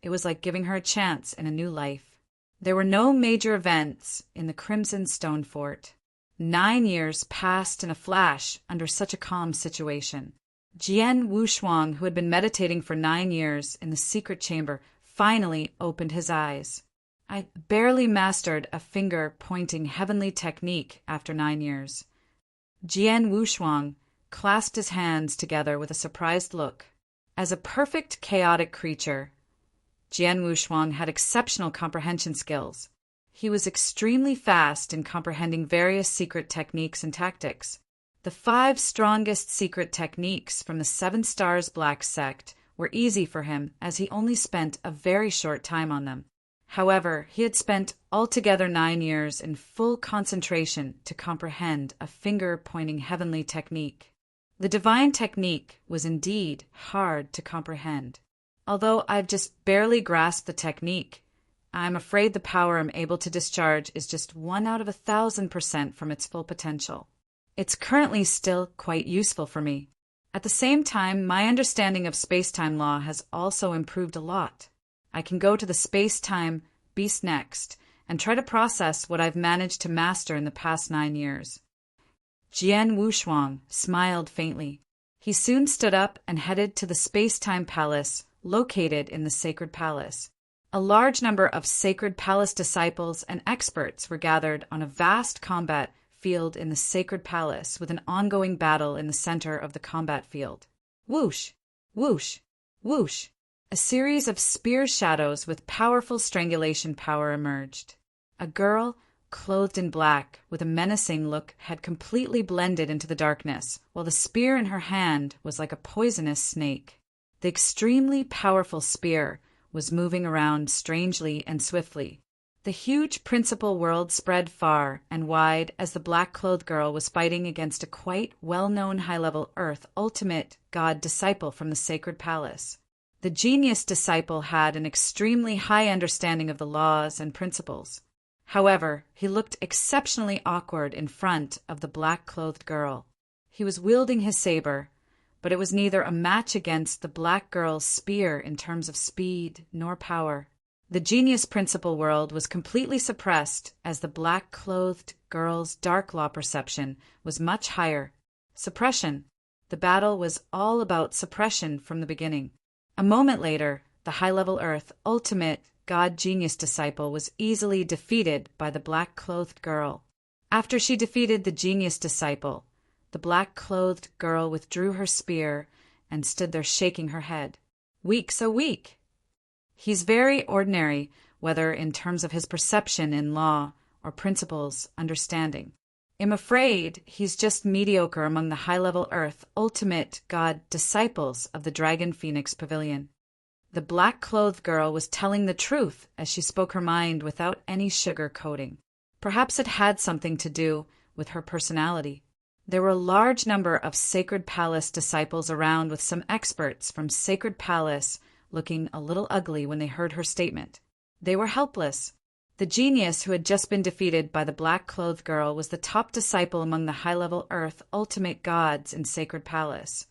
It was like giving her a chance in a new life. There were no major events in the Crimson Stone fort. 9 years passed in a flash under such a calm situation. Jian Wushuang, who had been meditating for 9 years in the secret chamber, finally opened his eyes. I barely mastered a finger-pointing heavenly technique after 9 years. Jian Wushuang clasped his hands together with a surprised look. As a perfect chaotic creature, Jian Wushuang had exceptional comprehension skills. He was extremely fast in comprehending various secret techniques and tactics. The 5 strongest secret techniques from the 7 Stars Black Sect were easy for him, as he only spent a very short time on them. However, he had spent altogether 9 years in full concentration to comprehend a finger-pointing heavenly technique. The divine technique was indeed hard to comprehend. Although I've just barely grasped the technique, I'm afraid the power I'm able to discharge is just 1 out of 1,000% from its full potential. It's currently still quite useful for me. At the same time, my understanding of space-time law has also improved a lot. I can go to the space-time beast next and try to process what I've managed to master in the past 9 years. Jian Wushuang smiled faintly. He soon stood up and headed to the space-time palace located in the sacred palace. A large number of sacred palace disciples and experts were gathered on a vast combat field in the sacred palace, with an ongoing battle in the center of the combat field. Whoosh! Whoosh! Whoosh! A series of spear shadows with powerful strangulation power emerged. A girl, clothed in black, with a menacing look, had completely blended into the darkness, while the spear in her hand was like a poisonous snake. The extremely powerful spear was moving around strangely and swiftly. The huge principal world spread far and wide as the black-clothed girl was fighting against a quite well-known high-level Earth ultimate god disciple from the sacred palace. The genius disciple had an extremely high understanding of the laws and principles. However, he looked exceptionally awkward in front of the black-clothed girl. He was wielding his saber, but it was neither a match against the black girl's spear in terms of speed nor power. The genius principle world was completely suppressed, as the black-clothed girl's dark law perception was much higher. Suppression. The battle was all about suppression from the beginning. A moment later, the high-level Earth ultimate god genius disciple was easily defeated by the black-clothed girl. After she defeated the genius disciple, the black-clothed girl withdrew her spear and stood there shaking her head. Weak, so weak. He's very ordinary, whether in terms of his perception in law or principles understanding. I'm afraid he's just mediocre among the high-level Earth ultimate god disciples of the Dragon Phoenix Pavilion. The black-clothed girl was telling the truth as she spoke her mind without any sugar-coating. Perhaps it had something to do with her personality. There were a large number of Sacred Palace disciples around, with some experts from Sacred Palace looking a little ugly when they heard her statement. They were helpless. The genius who had just been defeated by the black-clothed girl was the top disciple among the high-level Earth ultimate gods in Sacred Palace.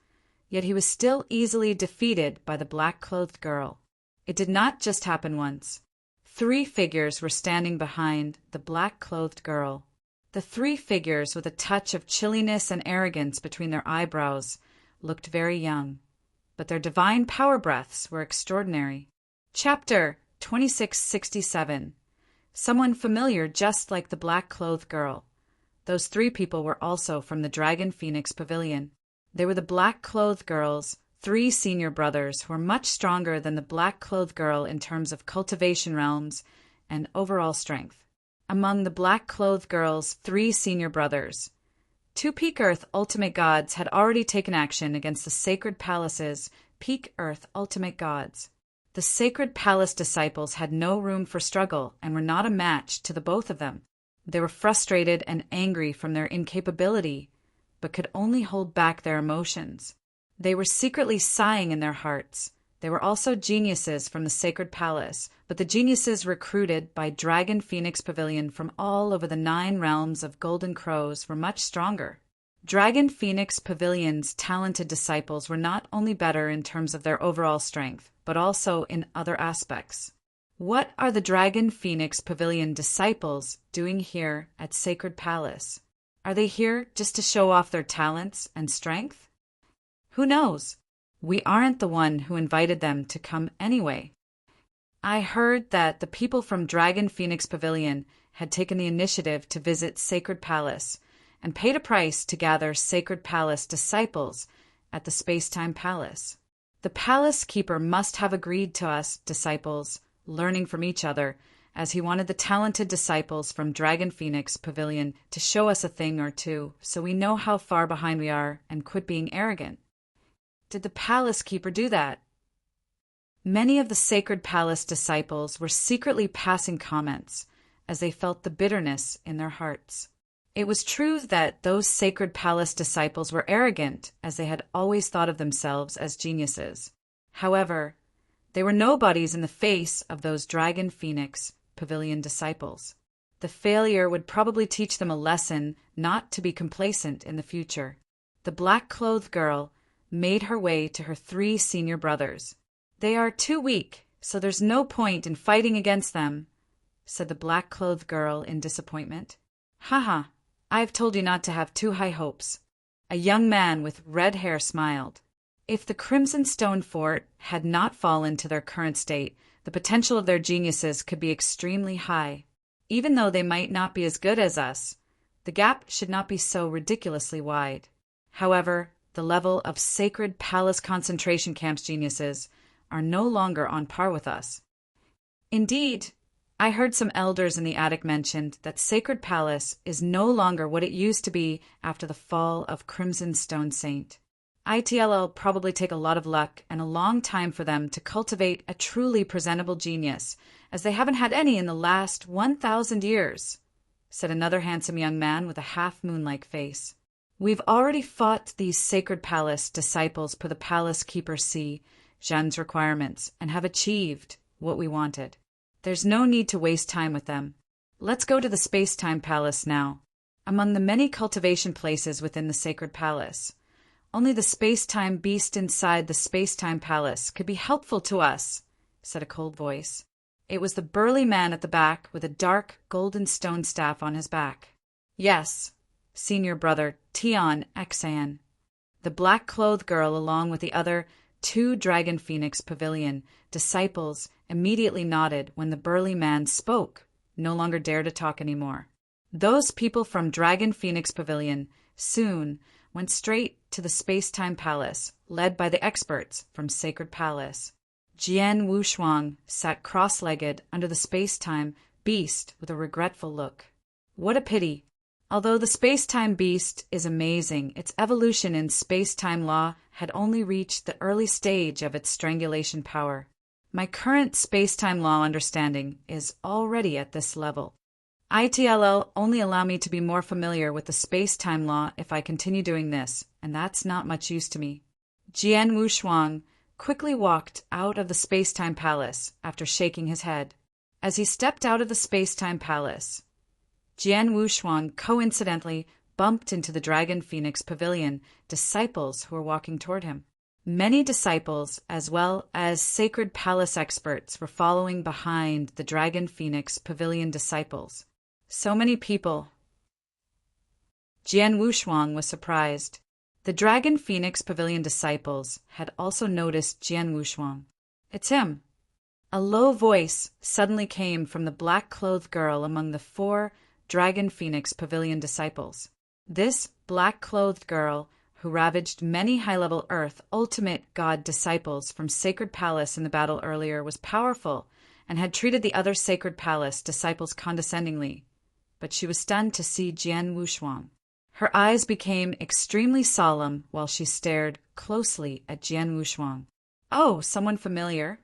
Yet he was still easily defeated by the black-clothed girl. It did not just happen once. 3 figures were standing behind the black-clothed girl. The 3 figures, with a touch of chilliness and arrogance between their eyebrows, looked very young, but their divine power breaths were extraordinary. Chapter 2667. Someone familiar, just like the black-clothed girl. Those 3 people were also from the Dragon Phoenix Pavilion. They were the black-clothed girl's 3 senior brothers, who were much stronger than the black-clothed girl in terms of cultivation realms and overall strength. among the black-clothed girl's 3 senior brothers. 2 Peak Earth ultimate gods had already taken action against the Sacred Palace's Peak Earth ultimate gods. The Sacred Palace disciples had no room for struggle and were not a match to the both of them. They were frustrated and angry from their incapability, but could only hold back their emotions. They were secretly sighing in their hearts. They were also geniuses from the Sacred Palace, but the geniuses recruited by Dragon Phoenix Pavilion from all over the 9 realms of Golden Crows were much stronger. Dragon Phoenix Pavilion's talented disciples were not only better in terms of their overall strength, but also in other aspects. What are the Dragon Phoenix Pavilion disciples doing here at Sacred Palace? Are they here just to show off their talents and strength? Who knows? We aren't the one who invited them to come anyway. I heard that the people from Dragon Phoenix Pavilion had taken the initiative to visit Sacred Palace and paid a price to gather Sacred Palace disciples at the Space-Time Palace. The Palace Keeper must have agreed to us disciples learning from each other, as he wanted the talented disciples from Dragon Phoenix Pavilion to show us a thing or two so we know how far behind we are and quit being arrogant. Did the Palace Keeper do that? Many of the Sacred Palace disciples were secretly passing comments as they felt the bitterness in their hearts. It was true that those Sacred Palace disciples were arrogant, as they had always thought of themselves as geniuses. However, they were nobodies in the face of those Dragon Phoenix Pavilion disciples. The failure would probably teach them a lesson not to be complacent in the future. The black-clothed girl made her way to her 3 senior brothers. "They are too weak, so there's no point in fighting against them," said the black-clothed girl in disappointment. "Haha, I've told you not to have too high hopes." A young man with red hair smiled. If the Crimson Stone Fort had not fallen to their current state, the potential of their geniuses could be extremely high. Even though they might not be as good as us, the gap should not be so ridiculously wide. However, the level of Sacred Palace concentration camps geniuses are no longer on par with us. Indeed, I heard some elders in the attic mentioned that Sacred Palace is no longer what it used to be after the fall of Crimson Stone Saint. ITL'll probably take a lot of luck and a long time for them to cultivate a truly presentable genius, as they haven't had any in the last 1,000 years, said another handsome young man with a half-moon-like face. "We've already fought these Sacred Palace disciples per the Palace Keeper C, Jeanne's requirements, and have achieved what we wanted. There's no need to waste time with them. Let's go to the Space-Time Palace now. Among the many cultivation places within the Sacred Palace, only the space-time beast inside the Space-Time Palace could be helpful to us," said a cold voice. It was the burly man at the back with a dark golden stone staff on his back. "Yes, senior brother Tion Xan." The black-clothed girl, along with the other 2 Dragon Phoenix Pavilion disciples, immediately nodded when the burly man spoke, no longer dare to talk anymore. Those people from Dragon Phoenix Pavilion soon went straight to the Space-Time Palace, led by the experts from Sacred Palace. Jian Wushuang sat cross-legged under the space-time beast with a regretful look. What a pity. Although the space-time beast is amazing, its evolution in space-time law had only reached the early stage of its strangulation power. My current space-time law understanding is already at this level. ITLL only allow me to be more familiar with the space-time law if I continue doing this, and that's not much use to me. Jian Wushuang quickly walked out of the Space-Time Palace after shaking his head. As he stepped out of the Space-Time Palace, Jian Wushuang coincidentally bumped into the Dragon Phoenix Pavilion disciples who were walking toward him. Many disciples, as well as Sacred Palace experts, were following behind the Dragon Phoenix Pavilion disciples. So many people. Jian Wushuang was surprised. The Dragon Phoenix Pavilion disciples had also noticed Jian Wushuang. "It's him." A low voice suddenly came from the black-clothed girl among the 4 Dragon Phoenix Pavilion disciples. This black-clothed girl, who ravaged many high-level Earth ultimate god disciples from Sacred Palace in the battle earlier, was powerful and had treated the other Sacred Palace disciples condescendingly. but she was stunned to see Jian Wushuang. Her eyes became extremely solemn while she stared closely at Jian Wushuang. "Oh, someone familiar?"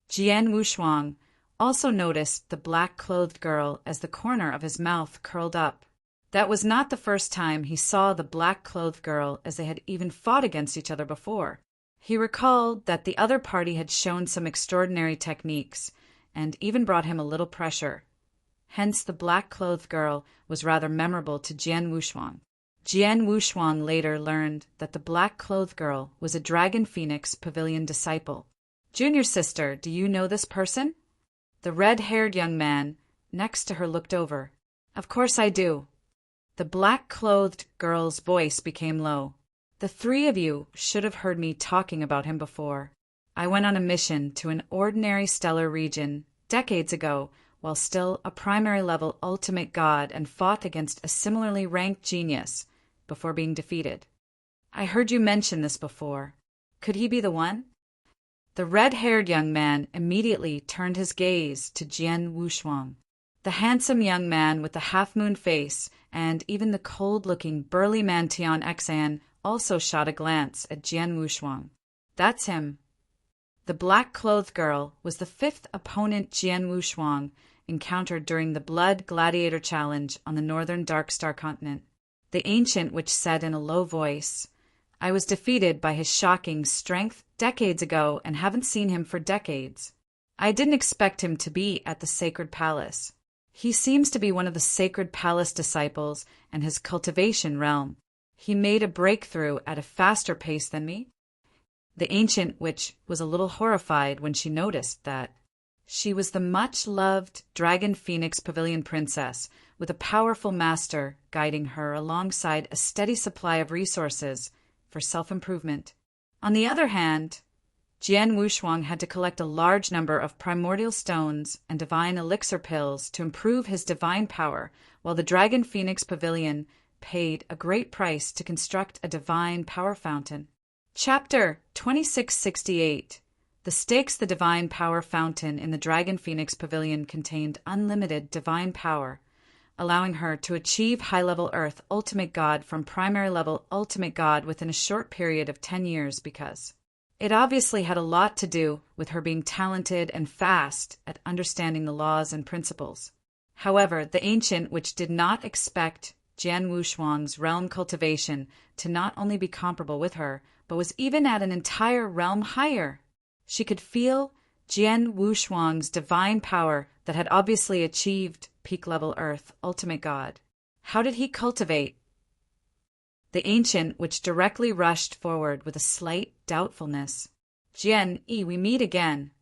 Jian Wushuang also noticed the black-clothed girl as the corner of his mouth curled up. That was not the first time he saw the black-clothed girl, as they had even fought against each other before. He recalled that the other party had shown some extraordinary techniques, and even brought him a little pressure. Hence the black-clothed girl was rather memorable to Jian Wushuang. Jian Wushuang later learned that the black-clothed girl was a Dragon Phoenix Pavilion disciple. "Junior sister, do you know this person?" The red-haired young man next to her looked over. "Of course I do." The black-clothed girl's voice became low. "The three of you should have heard me talking about him before. I went on a mission to an ordinary stellar region decades ago while still a primary-level ultimate god and fought against a similarly ranked genius before being defeated. I heard you mention this before. Could he be the one?" The red-haired young man immediately turned his gaze to Jian Wushuang. The handsome young man with the half-moon face and even the cold-looking burly man Tian Xan also shot a glance at Jian Wushuang. "That's him." The black-clothed girl was the fifth opponent Jian Wushuang encountered during the Blood Gladiator Challenge on the northern Darkstar continent. The ancient witch said in a low voice, "I was defeated by his shocking strength decades ago and haven't seen him for decades. I didn't expect him to be at the Sacred Palace. He seems to be one of the Sacred Palace disciples and his cultivation realm. He made a breakthrough at a faster pace than me." The ancient witch was a little horrified when she noticed that she was the much-loved Dragon Phoenix Pavilion princess, with a powerful master guiding her alongside a steady supply of resources for self-improvement. On the other hand, Jian Wushuang had to collect a large number of primordial stones and divine elixir pills to improve his divine power, while the Dragon Phoenix Pavilion paid a great price to construct a divine power fountain. Chapter 2668. The stakes. The divine power fountain in the Dragon Phoenix Pavilion contained unlimited divine power, allowing her to achieve high-level Earth Ultimate God from primary-level Ultimate God within a short period of 10 years because it obviously had a lot to do with her being talented and fast at understanding the laws and principles. However, the ancient witch did not expect Jian Wushuang's realm cultivation to not only be comparable with her, but was even at an entire realm higher. She could feel Jian Wushuang's divine power that had obviously achieved peak-level Earth Ultimate God. How did he cultivate? The ancient witch directly rushed forward with a slight doubtfulness. "Jian Yi, we meet again."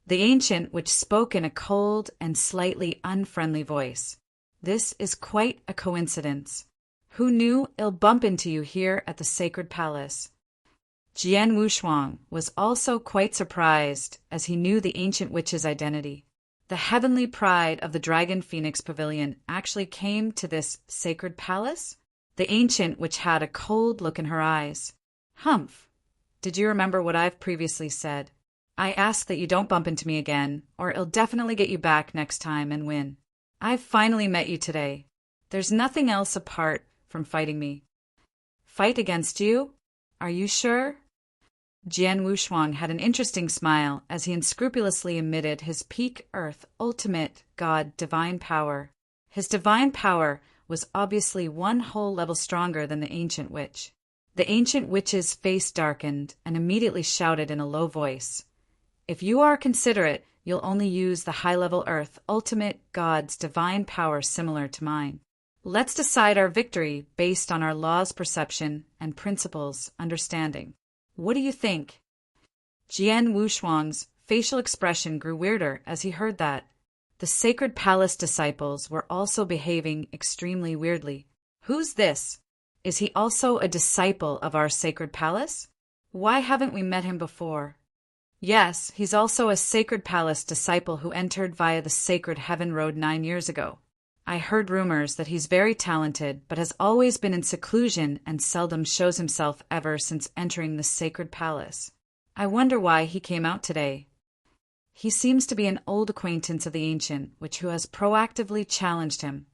The ancient witch spoke in a cold and slightly unfriendly voice. "This is quite a coincidence. Who knew I'll bump into you here at the Sacred Palace?" Jian Wushuang was also quite surprised as he knew the ancient witch's identity. The heavenly pride of the Dragon Phoenix Pavilion actually came to this Sacred Palace? The ancient witch had a cold look in her eyes. "Humph. Did you remember what I've previously said? I ask that you don't bump into me again, or it'll definitely get you back next time and win. I've finally met you today. There's nothing else apart from fighting me." "Fight against you? Are you sure?" Jian Wushuang had an interesting smile as he unscrupulously emitted his peak Earth Ultimate God divine power. His divine power was obviously one whole level stronger than the ancient witch. The ancient witch's face darkened and immediately shouted in a low voice, "If you are considerate, you'll only use the high-level Earth Ultimate God's divine power similar to mine. Let's decide our victory based on our laws perception and principles understanding. What do you think?" Jian Wushuang's facial expression grew weirder as he heard that. The Sacred Palace disciples were also behaving extremely weirdly. "Who's this? Is he also a disciple of our Sacred Palace? Why haven't we met him before?" "Yes, he's also a Sacred Palace disciple who entered via the Sacred Heaven Road 9 years ago. I heard rumors that he's very talented, but has always been in seclusion and seldom shows himself ever since entering the Sacred Palace. I wonder why he came out today. He seems to be an old acquaintance of the ancient, who has proactively challenged him.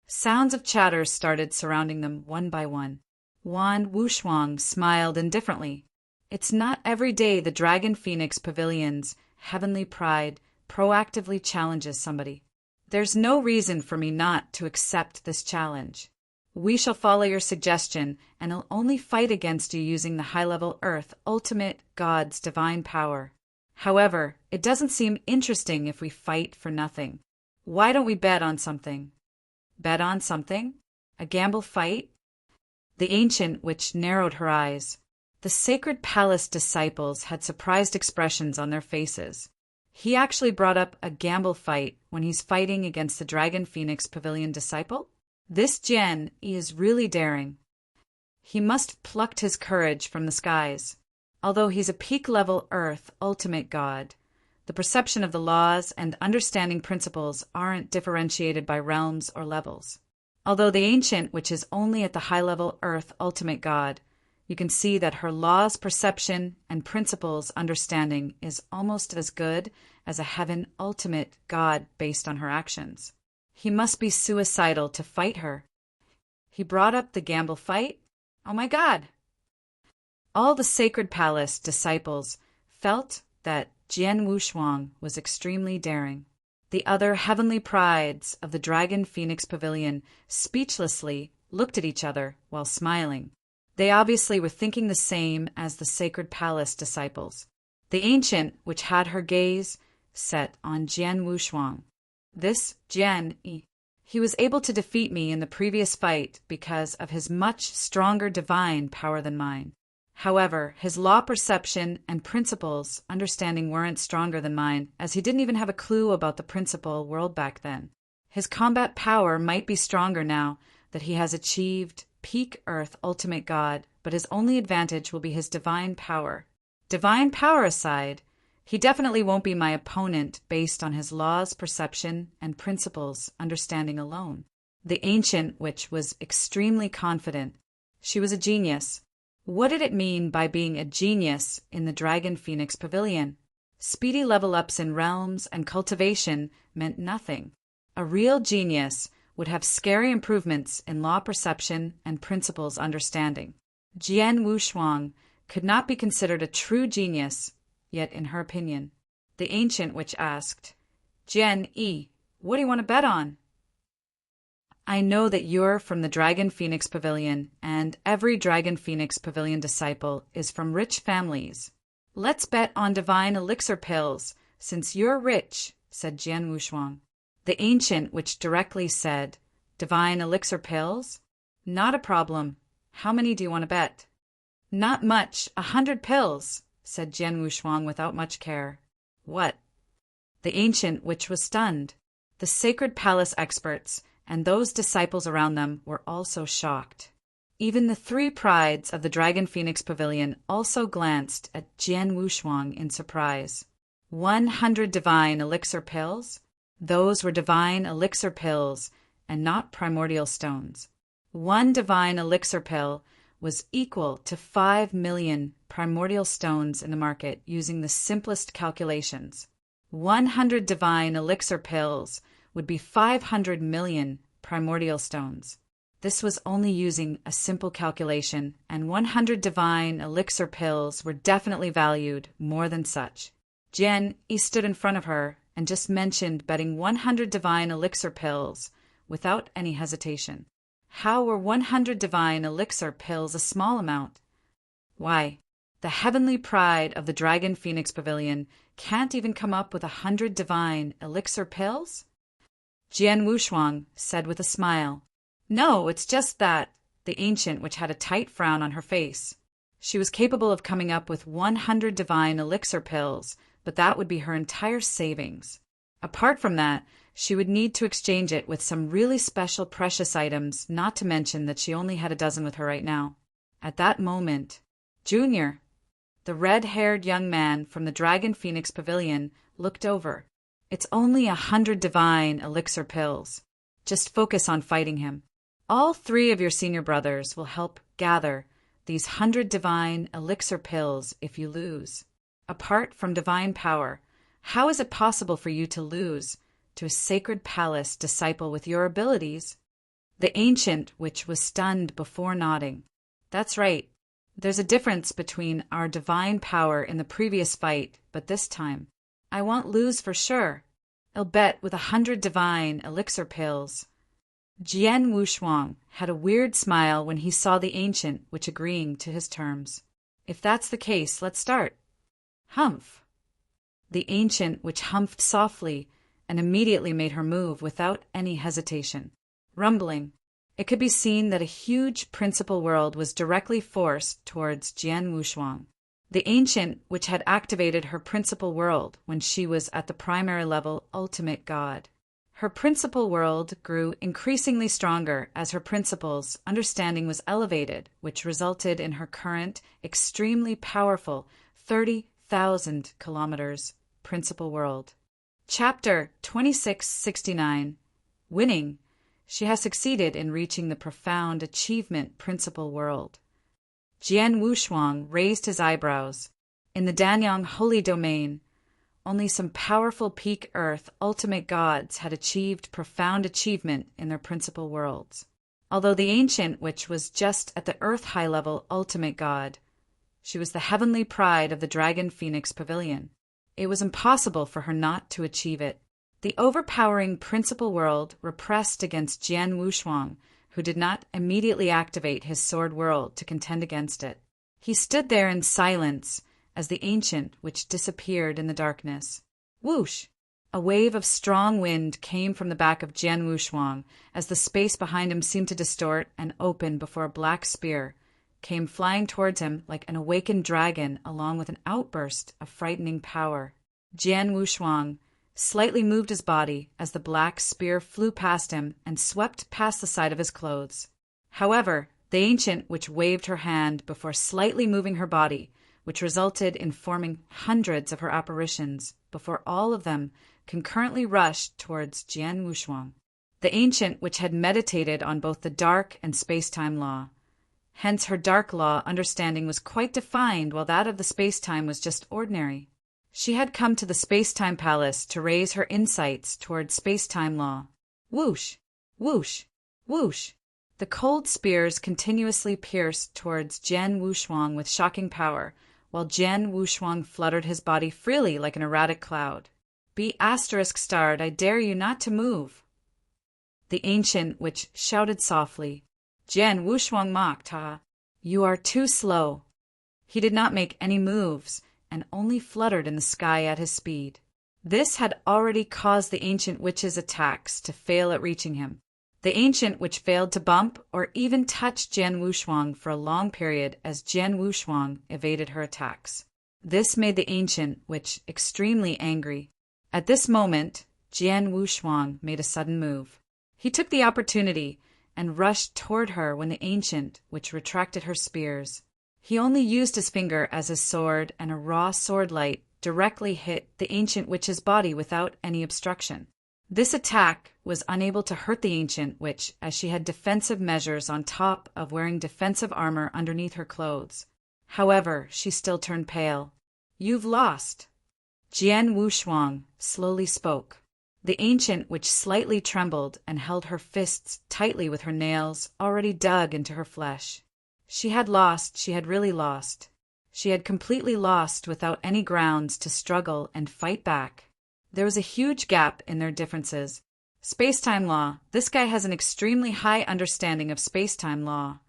Sounds of chatter started surrounding them one by one. Wan Wushuang smiled indifferently. It's not every day the Dragon Phoenix Pavilion's heavenly pride proactively challenges somebody. There's no reason for me not to accept this challenge. We shall follow your suggestion, and I'll only fight against you using the high-level Earth Ultimate God's divine power. However, it doesn't seem interesting if we fight for nothing. Why don't we bet on something? Bet on something? A gamble fight? The ancient witch narrowed her eyes. The Sacred Palace disciples had surprised expressions on their faces. He actually brought up a gamble fight when he's fighting against the Dragon Phoenix Pavilion disciple? This Jian is really daring. He must have plucked his courage from the skies. Although he's a peak-level Earth ultimate god, the perception of the laws and understanding principles aren't differentiated by realms or levels. Although the ancient, which is only at the high-level Earth ultimate god, you can see that her laws perception and principles understanding is almost as good as a heaven ultimate god based on her actions. He must be suicidal to fight her. He brought up the gamble fight? Oh my God! All the Sacred Palace disciples felt that Jian Wushuang was extremely daring. The other heavenly prides of the Dragon Phoenix Pavilion speechlessly looked at each other while smiling. They obviously were thinking the same as the Sacred Palace disciples. The ancient, which had her gaze set on Jian Wushuang. This Jian, he was able to defeat me in the previous fight because of his much stronger divine power than mine. However, his law perception and principles understanding weren't stronger than mine, as he didn't even have a clue about the principal world back then. His combat power might be stronger now that he has achieved peak Earth ultimate god, but his only advantage will be his divine power. Divine power aside, he definitely won't be my opponent based on his laws, perception, and principles understanding alone. The ancient witch was extremely confident. She was a genius. What did it mean by being a genius in the Dragon Phoenix Pavilion? Speedy level-ups in realms and cultivation meant nothing. A real genius would have scary improvements in law perception and principles understanding. Jian Wushuang could not be considered a true genius, yet in her opinion. The ancient witch asked, Jian Yi, what do you want to bet on? I know that you're from the Dragon Phoenix Pavilion, and every Dragon Phoenix Pavilion disciple is from rich families. Let's bet on divine elixir pills, since you're rich, said Jian Wushuang. The ancient witch directly said, Divine elixir pills? Not a problem. How many do you want to bet? Not much, 100 pills, said Jian Wushuang without much care. What? The ancient witch was stunned. The Sacred Palace experts and those disciples around them were also shocked. Even the three prides of the Dragon Phoenix Pavilion also glanced at Jian Wushuang in surprise. 100 divine elixir pills? Those were divine elixir pills and not primordial stones. One divine elixir pill was equal to 5 million primordial stones in the market using the simplest calculations. 100 divine elixir pills would be 500 million primordial stones. This was only using a simple calculation, and 100 divine elixir pills were definitely valued more than such. Jian Yi stood in front of her and just mentioned betting 100 divine elixir pills without any hesitation. How were 100 divine elixir pills a small amount? Why, the heavenly pride of the Dragon Phoenix Pavilion can't even come up with 100 divine elixir pills? Jian Wushuang said with a smile. No, it's just that, the ancient witch had a tight frown on her face. She was capable of coming up with 100 divine elixir pills, but that would be her entire savings. Apart from that, she would need to exchange it with some really special precious items, not to mention that she only had a dozen with her right now. At that moment, Junior, the red-haired young man from the Dragon Phoenix Pavilion, looked over. It's only 100 divine elixir pills. Just focus on fighting him. All 3 of your senior brothers will help gather these 100 divine elixir pills if you lose. Apart from divine power, how is it possible for you to lose to a Sacred Palace disciple with your abilities? The ancient witch was stunned before nodding. That's right. There's a difference between our divine power in the previous fight, but this time, I won't lose for sure. I'll bet with 100 divine elixir pills. Jian Wushuang had a weird smile when he saw the ancient witch agreeing to his terms. If that's the case, let's start. Humph. The ancient witch humphed softly and immediately made her move without any hesitation. Rumbling, it could be seen that a huge principal world was directly forced towards Jian Wushuang. The ancient which had activated her principal world when she was at the primary level ultimate god. Her principal world grew increasingly stronger as her principal's understanding was elevated, which resulted in her current, extremely powerful 30,000 kilometers principal world. Chapter 2669. Winning. She has succeeded in reaching the profound achievement principal world. Jian Wushuang raised his eyebrows. In the Danyang holy domain, only some powerful peak Earth ultimate gods had achieved profound achievement in their principal worlds. Although the ancient witch was just at the Earth high level ultimate god, she was the heavenly pride of the Dragon Phoenix Pavilion. It was impossible for her not to achieve it. The overpowering principal world repressed against Jian Wushuang, who did not immediately activate his sword world to contend against it. He stood there in silence as the ancient witch disappeared in the darkness. Whoosh! A wave of strong wind came from the back of Jian Wushuang as the space behind him seemed to distort and open before a black spear came flying towards him like an awakened dragon along with an outburst of frightening power. Jian Wushuang slightly moved his body as the black spear flew past him and swept past the side of his clothes. However, the ancient witch waved her hand before slightly moving her body, which resulted in forming hundreds of her apparitions before all of them concurrently rushed towards Jian Wushuang. The ancient witch had meditated on both the dark and space-time law. Hence her dark law understanding was quite defined while that of the space-time was just ordinary. She had come to the space-time palace to raise her insights towards space-time law. Whoosh! Whoosh! Whoosh! The cold spears continuously pierced towards Jian Wushuang with shocking power, while Jian Wushuang fluttered his body freely like an erratic cloud. Be *starred, I dare you not to move. The ancient witch shouted softly. Jian Wushuang mocked, "Ha! You are too slow." He did not make any moves, and only fluttered in the sky at his speed. This had already caused the ancient witch's attacks to fail at reaching him. The ancient witch failed to bump or even touch Jian Wushuang for a long period as Jian Wushuang evaded her attacks. This made the ancient witch extremely angry. At this moment, Jian Wushuang made a sudden move. He took the opportunity and rushed toward her when the ancient witch retracted her spears. He only used his finger as his sword, and a raw sword light directly hit the ancient witch's body without any obstruction. This attack was unable to hurt the ancient witch, as she had defensive measures on top of wearing defensive armor underneath her clothes. However, she still turned pale. "You've lost." Jian Wushuang slowly spoke. The ancient witch slightly trembled and held her fists tightly with her nails already dug into her flesh. She had lost, she had really lost. She had completely lost without any grounds to struggle and fight back. There was a huge gap in their differences. Space-time law. This guy has an extremely high understanding of space-time law.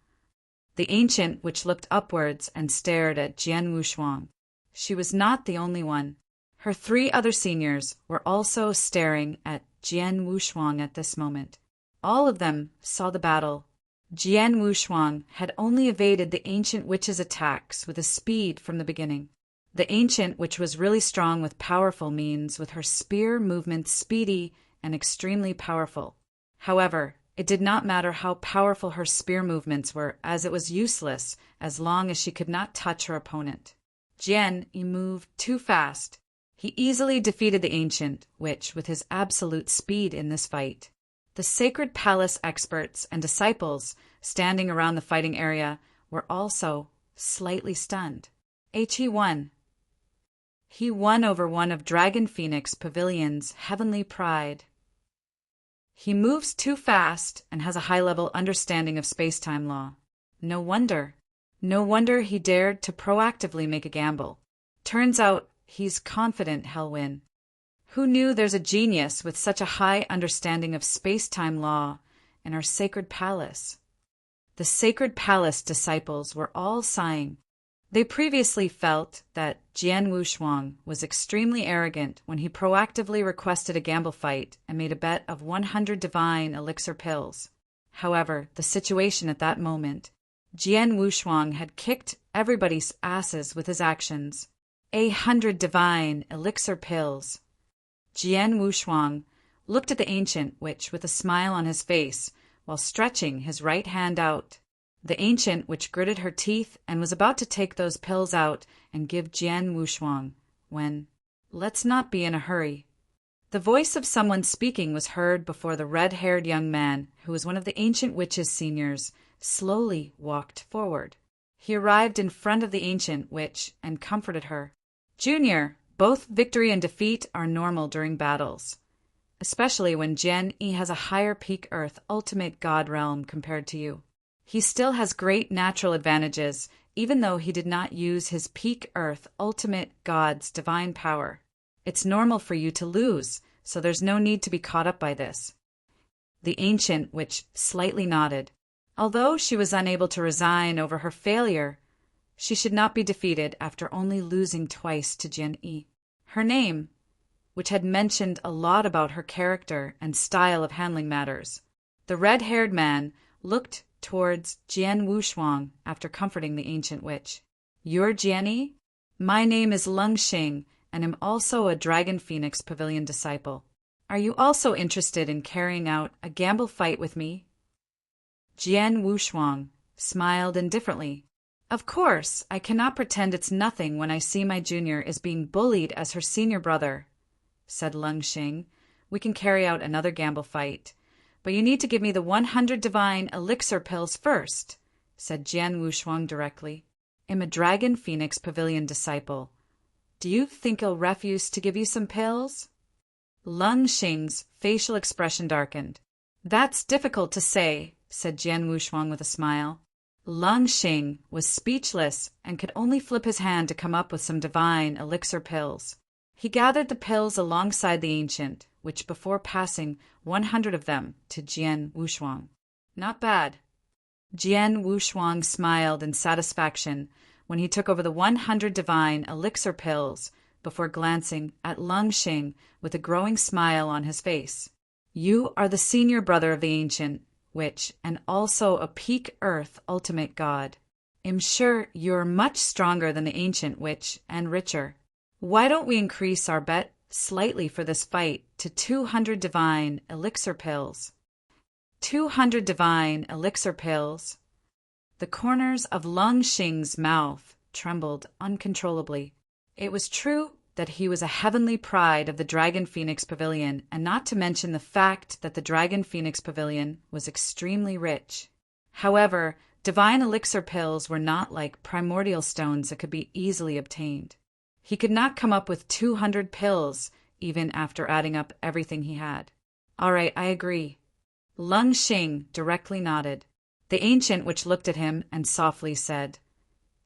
The ancient witch looked upwards and stared at Jian Wushuang. She was not the only one. Her 3 other seniors were also staring at Jian Wushuang at this moment. All of them saw the battle. Jian Wushuang had only evaded the ancient witch's attacks with a speed from the beginning. The ancient witch was really strong with powerful means, with her spear movements speedy and extremely powerful. However, it did not matter how powerful her spear movements were, as it was useless as long as she could not touch her opponent. Jian, he moved too fast. He easily defeated the ancient witch with his absolute speed in this fight. The Sacred Palace experts and disciples standing around the fighting area were also slightly stunned. He won. He won over one of Dragon Phoenix Pavilion's heavenly pride. He moves too fast and has a high-level understanding of space-time law. No wonder. No wonder he dared to proactively make a gamble. Turns out he's confident he'll win. Who knew there's a genius with such a high understanding of space-time law in our sacred palace? The sacred palace disciples were all sighing. They previously felt that Jian Wushuang was extremely arrogant when he proactively requested a gamble fight and made a bet of 100 divine elixir pills. However, the situation at that moment, Jian Wushuang had kicked everybody's asses with his actions. 100 divine elixir pills. Jian Wushuang looked at the ancient witch with a smile on his face while stretching his right hand out. The ancient witch gritted her teeth and was about to take those pills out and give Jian Wushuang when, let's not be in a hurry. The voice of someone speaking was heard before the red-haired young man, who was one of the ancient witch's seniors, slowly walked forward. He arrived in front of the ancient witch and comforted her. Junior, both victory and defeat are normal during battles, especially when Jian Yi has a higher peak Earth ultimate god realm compared to you. He still has great natural advantages, even though he did not use his peak Earth ultimate god's divine power. It's normal for you to lose, so there's no need to be caught up by this. The ancient witch slightly nodded. Although she was unable to resign over her failure, she should not be defeated after only losing twice to Jian Yi. Her name, which had mentioned a lot about her character and style of handling matters. The red-haired man looked towards Jian Wushuang after comforting the ancient witch. You're Jian Yi? My name is Lung Xing, and am also a Dragon Phoenix Pavilion disciple. Are you also interested in carrying out a gamble fight with me? Jian Wushuang smiled indifferently. Of course, I cannot pretend it's nothing when I see my junior is being bullied as her senior brother, said Lung Xing. We can carry out another gamble fight, but you need to give me the 100 divine elixir pills first, said Jian Wushuang directly. I'm a Dragon Phoenix Pavilion disciple. Do you think I'll refuse to give you some pills? Lung Xing's facial expression darkened. That's difficult to say, said Jian Wushuang with a smile. Lung Xing was speechless and could only flip his hand to come up with some divine elixir pills. He gathered the pills alongside the ancient, which before passing 100 of them to Jian Wushuang. Not bad. Jian Wushuang smiled in satisfaction when he took over the 100 divine elixir pills before glancing at Lung Xing with a growing smile on his face. You are the senior brother of the ancient witch, and also a peak Earth ultimate god. I'm sure you're much stronger than the ancient witch and richer. Why don't we increase our bet slightly for this fight to 200 divine elixir pills? 200 divine elixir pills? The corners of Lung Xing's mouth trembled uncontrollably. It was true that he was a heavenly pride of the Dragon Phoenix Pavilion, and not to mention the fact that the Dragon Phoenix Pavilion was extremely rich. However, divine elixir pills were not like primordial stones that could be easily obtained. He could not come up with 200 pills, even after adding up everything he had. All right, I agree. Lung Xing directly nodded. The ancient witch looked at him and softly said,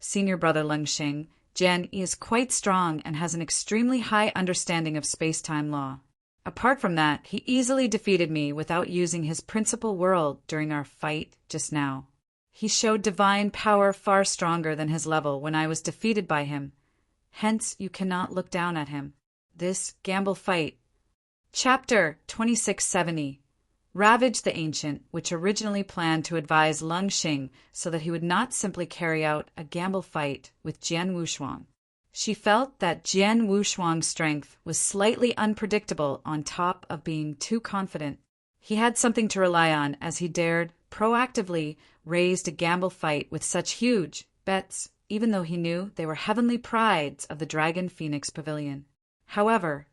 Senior brother Lung Xing, Jian is quite strong and has an extremely high understanding of space-time law. Apart from that, he easily defeated me without using his principal world during our fight just now. He showed divine power far stronger than his level when I was defeated by him. Hence, you cannot look down at him. This gamble fight. Chapter 2670. Ravage the Ancient, which originally planned to advise Lung Xing so that he would not simply carry out a gamble fight with Jian Wushuang. She felt that Jian Wushuang's strength was slightly unpredictable on top of being too confident. He had something to rely on as he dared proactively raise a gamble fight with such huge bets, even though he knew they were heavenly prides of the Dragon Phoenix Pavilion. However,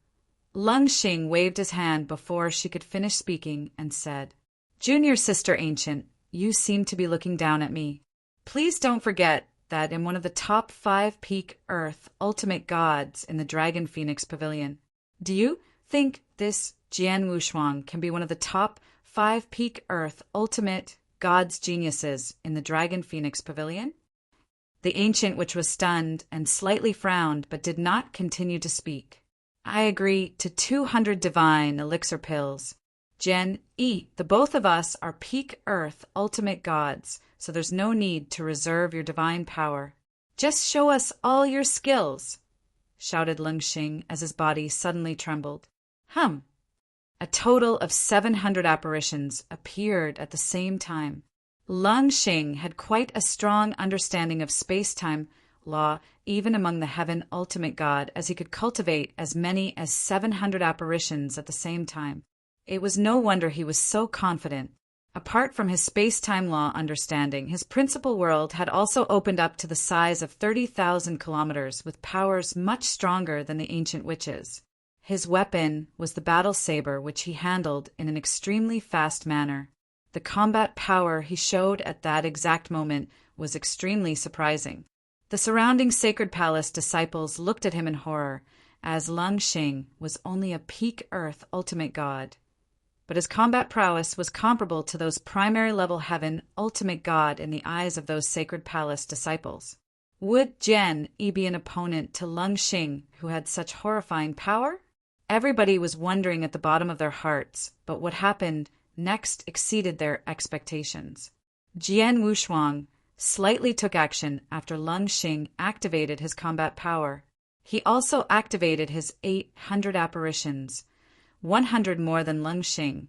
Lung Xing waved his hand before she could finish speaking and said, Junior sister Ancient, you seem to be looking down at me. Please don't forget that I'm one of the top 5 peak Earth ultimate gods in the Dragon Phoenix Pavilion. Do you think this Jian Wushuang can be one of the top 5 peak Earth ultimate God's geniuses in the Dragon Phoenix Pavilion? The ancient witch was stunned and slightly frowned, but did not continue to speak. I agree to 200 divine elixir pills. Jen, eat. The both of us are peak Earth ultimate gods, so there's no need to reserve your divine power. Just show us all your skills, shouted Lung Xing as his body suddenly trembled. A total of 700 apparitions appeared at the same time. Lung Xing had quite a strong understanding of space-time law, even among the heaven ultimate god, as he could cultivate as many as 700 apparitions at the same time. It was no wonder he was so confident. Apart from his space-time law understanding, his principal world had also opened up to the size of 30,000 kilometers with powers much stronger than the ancient witches. His weapon was the battle saber, which he handled in an extremely fast manner. The combat power he showed at that exact moment was extremely surprising. The surrounding Sacred Palace disciples looked at him in horror, as Lung Xing was only a peak Earth ultimate god. But his combat prowess was comparable to those primary-level heaven ultimate god in the eyes of those Sacred Palace disciples. Would Jian Yi be an opponent to Lung Xing, who had such horrifying power? Everybody was wondering at the bottom of their hearts, but what happened next exceeded their expectations. Jian Wushuang slightly took action after Lung Xing activated his combat power. He also activated his 800 apparitions, 100 more than Lung Xing,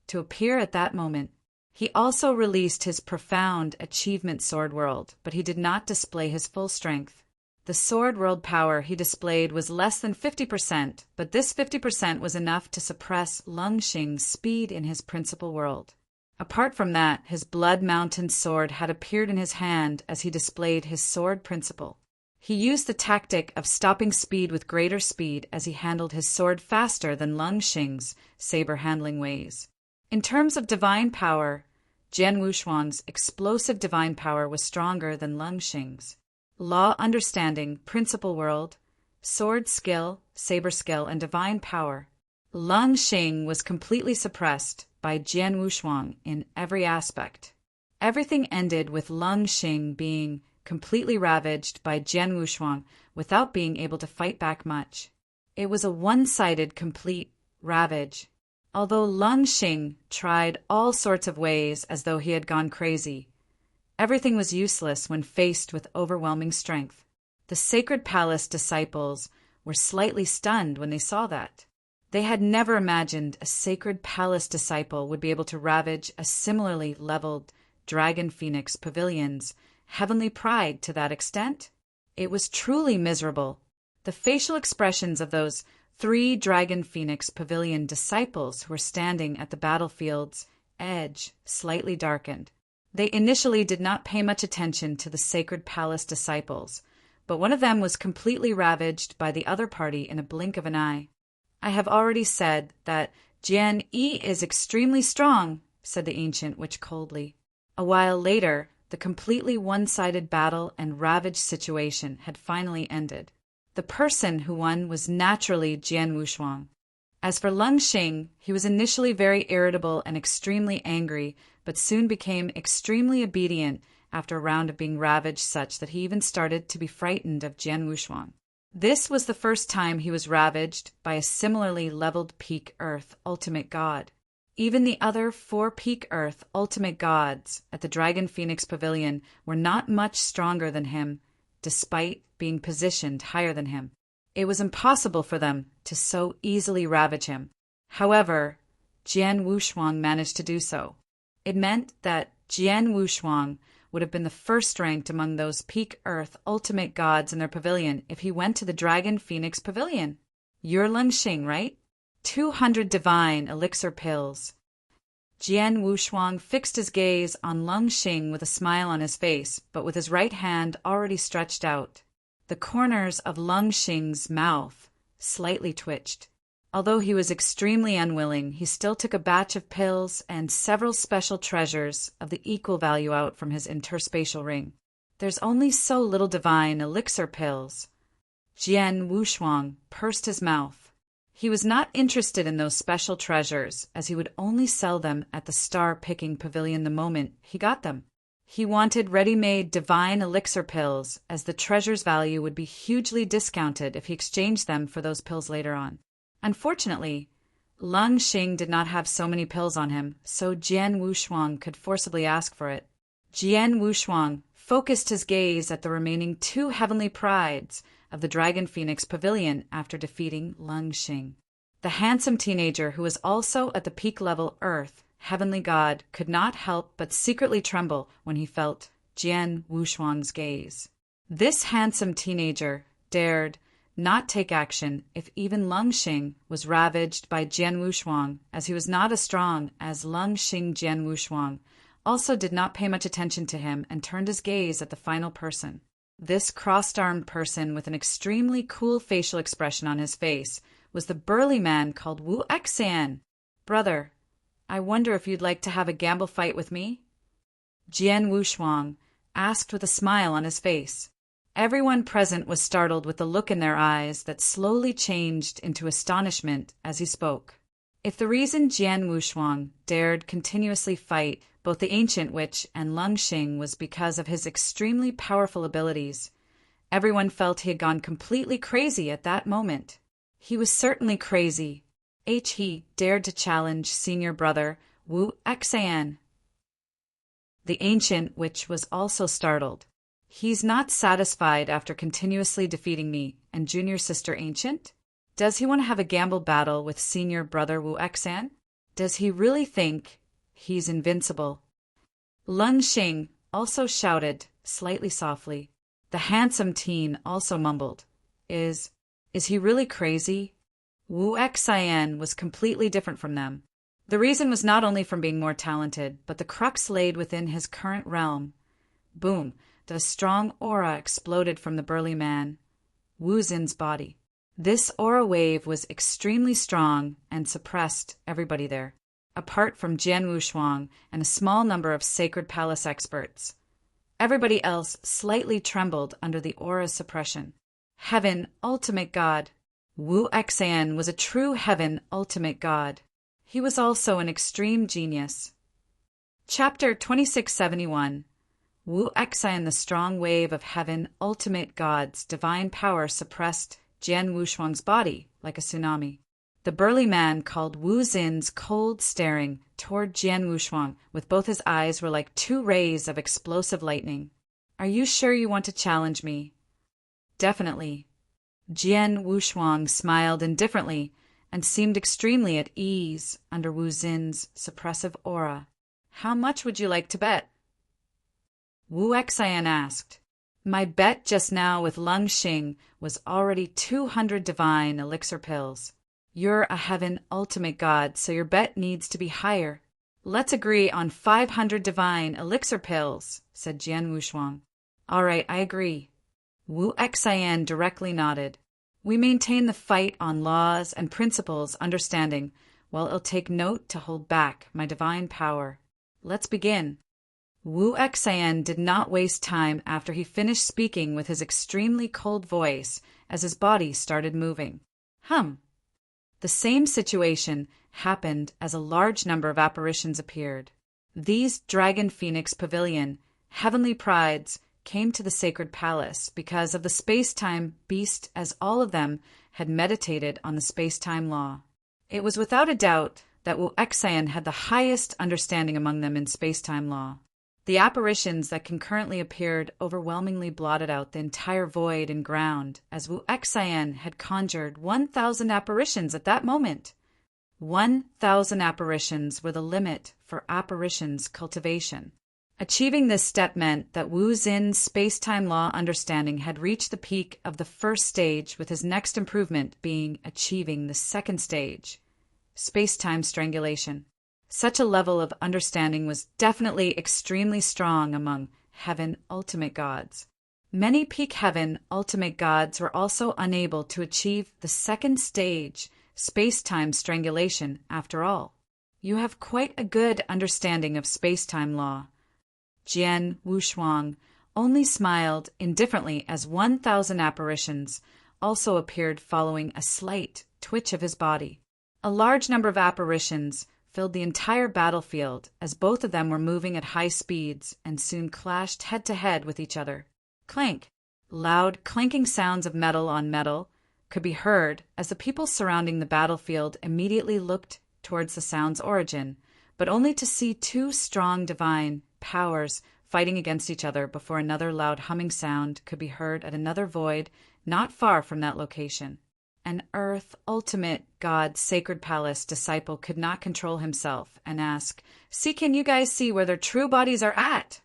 to appear at that moment. He also released his profound achievement Sword World, but he did not display his full strength. The Sword World power he displayed was less than 50%, but this 50% was enough to suppress Lung Xing's speed in his principal world. Apart from that, his Blood Mountain sword had appeared in his hand as he displayed his sword principle. He used the tactic of stopping speed with greater speed as he handled his sword faster than Lung Xing's saber-handling ways. In terms of divine power, Jian Wushuang's explosive divine power was stronger than Lung Xing's. Law understanding, principal world, sword skill, saber skill, and divine power. Lung Xing was completely suppressed by Jian Wushuang in every aspect. Everything ended with Lung Xing being completely ravaged by Jian Wushuang without being able to fight back much. It was a one-sided complete ravage. Although Lung Xing tried all sorts of ways as though he had gone crazy, everything was useless when faced with overwhelming strength. The Sacred Palace disciples were slightly stunned when they saw that. They had never imagined a Sacred Palace disciple would be able to ravage a similarly leveled Dragon Phoenix Pavilion's heavenly pride to that extent. It was truly miserable. The facial expressions of those 3 Dragon Phoenix Pavilion disciples who were standing at the battlefield's edge slightly darkened. They initially did not pay much attention to the Sacred Palace disciples, but one of them was completely ravaged by the other party in a blink of an eye. I have already said that Jian Yi is extremely strong, said the ancient witch coldly. A while later, the completely one-sided battle and ravaged situation had finally ended. The person who won was naturally Jian Wushuang. As for Lung Xing, he was initially very irritable and extremely angry, but soon became extremely obedient after a round of being ravaged such that he even started to be frightened of Jian Wushuang. This was the first time he was ravaged by a similarly leveled peak Earth ultimate god. Even the other 4 peak Earth ultimate gods at the Dragon Phoenix Pavilion were not much stronger than him, despite being positioned higher than him. It was impossible for them to so easily ravage him. However, Jian Wushuang managed to do so. It meant that Jian Wushuang would have been the first ranked among those peak Earth ultimate gods in their pavilion if he went to the Dragon Phoenix Pavilion. You're Lung Xing, right? 200 divine elixir pills. Jian Wushuang fixed his gaze on Lung Xing with a smile on his face, but with his right hand already stretched out. The corners of Lung Xing's mouth slightly twitched. Although he was extremely unwilling, he still took a batch of pills and several special treasures of the equal value out from his interspatial ring. There's only so little divine elixir pills. Jian Wushuang pursed his mouth. He was not interested in those special treasures, as he would only sell them at the star-picking pavilion the moment he got them. He wanted ready-made divine elixir pills, as the treasure's value would be hugely discounted if he exchanged them for those pills later on. Unfortunately, Lung Xing did not have so many pills on him, so Jian Wushuang could forcibly ask for it. Jian Wushuang focused his gaze at the remaining 2 heavenly prides of the Dragon Phoenix Pavilion after defeating Lung Xing. The handsome teenager who was also at the peak level Earth, heavenly god, could not help but secretly tremble when he felt Jian Wushuang's gaze. This handsome teenager dared not take action if even Lung Xing was ravaged by Jian Wushuang, as he was not as strong as Lung Xing. Jian Wushuang also did not pay much attention to him and turned his gaze at the final person. This crossed-armed person with an extremely cool facial expression on his face was the burly man called Wu Exan. "Brother, I wonder if you'd like to have a gamble fight with me?" Jian Wushuang asked with a smile on his face. Everyone present was startled with the look in their eyes that slowly changed into astonishment as he spoke. If the reason Jian Wushuang dared continuously fight both the ancient witch and Lung Xing was because of his extremely powerful abilities, everyone felt he had gone completely crazy at that moment. He was certainly crazy. He dared to challenge senior brother Wu Exan. The ancient witch was also startled. "He's not satisfied after continuously defeating me and junior sister Ancient? Does he want to have a gamble battle with senior brother Wu Exan? Does he really think he's invincible?" Lung Xing also shouted, slightly softly. The handsome teen also mumbled, Is he really crazy?" Wu Exan was completely different from them. The reason was not only from being more talented, but the crux laid within his current realm. Boom! The strong aura exploded from the burly man, Wu Xin's body. This aura wave was extremely strong and suppressed everybody there, apart from Jian Wushuang and a small number of Sacred Palace experts. Everybody else slightly trembled under the aura's suppression. Heaven, ultimate god. Wu Exan was a true heaven, ultimate god. He was also an extreme genius. Chapter 2671. Wu Exan, the strong wave of heaven, ultimate god's divine power suppressed Jian Wushuang's body like a tsunami. The burly man called Wu Xin's cold staring toward Jian Wushuang with both his eyes were like 2 rays of explosive lightning. "Are you sure you want to challenge me?" "Definitely." Jian Wushuang smiled indifferently and seemed extremely at ease under Wu Xin's suppressive aura. "How much would you like to bet?" Wu Exan asked. "My bet just now with Lung Xing was already 200 divine elixir pills. You're a heaven ultimate god, so your bet needs to be higher." "Let's agree on 500 divine elixir pills," said Jian Wushuang. "All right, I agree." Wu Exan directly nodded. "We maintain the fight on laws and principles understanding, while it'll take note to hold back my divine power. Let's begin." Wu Exan did not waste time after he finished speaking with his extremely cold voice as his body started moving. The same situation happened as a large number of apparitions appeared. These Dragon Phoenix Pavilion, heavenly prides, came to the Sacred Palace because of the space-time beast, as all of them had meditated on the space-time law. It was without a doubt that Wu Exan had the highest understanding among them in space-time law. The apparitions that concurrently appeared overwhelmingly blotted out the entire void and ground, as Wu Exan had conjured 1,000 apparitions at that moment. 1,000 apparitions were the limit for apparitions cultivation. Achieving this step meant that Wu Xin's space-time law understanding had reached the peak of the first stage, with his next improvement being achieving the second stage, space-time strangulation. Such a level of understanding was definitely extremely strong among heaven ultimate gods. Many peak heaven ultimate gods were also unable to achieve the second stage, space-time strangulation, after all. "You have quite a good understanding of space-time law." Jian Wushuang only smiled indifferently as 1,000 apparitions also appeared following a slight twitch of his body. A large number of apparitions filled the entire battlefield as both of them were moving at high speeds and soon clashed head-to-head with each other. Clank! Loud, clanking sounds of metal on metal could be heard as the people surrounding the battlefield immediately looked towards the sound's origin, but only to see two strong divine powers fighting against each other before another loud humming sound could be heard at another void not far from that location. An Earth Ultimate God Sacred Palace disciple could not control himself and ask, "See, can you guys see where their true bodies are at?"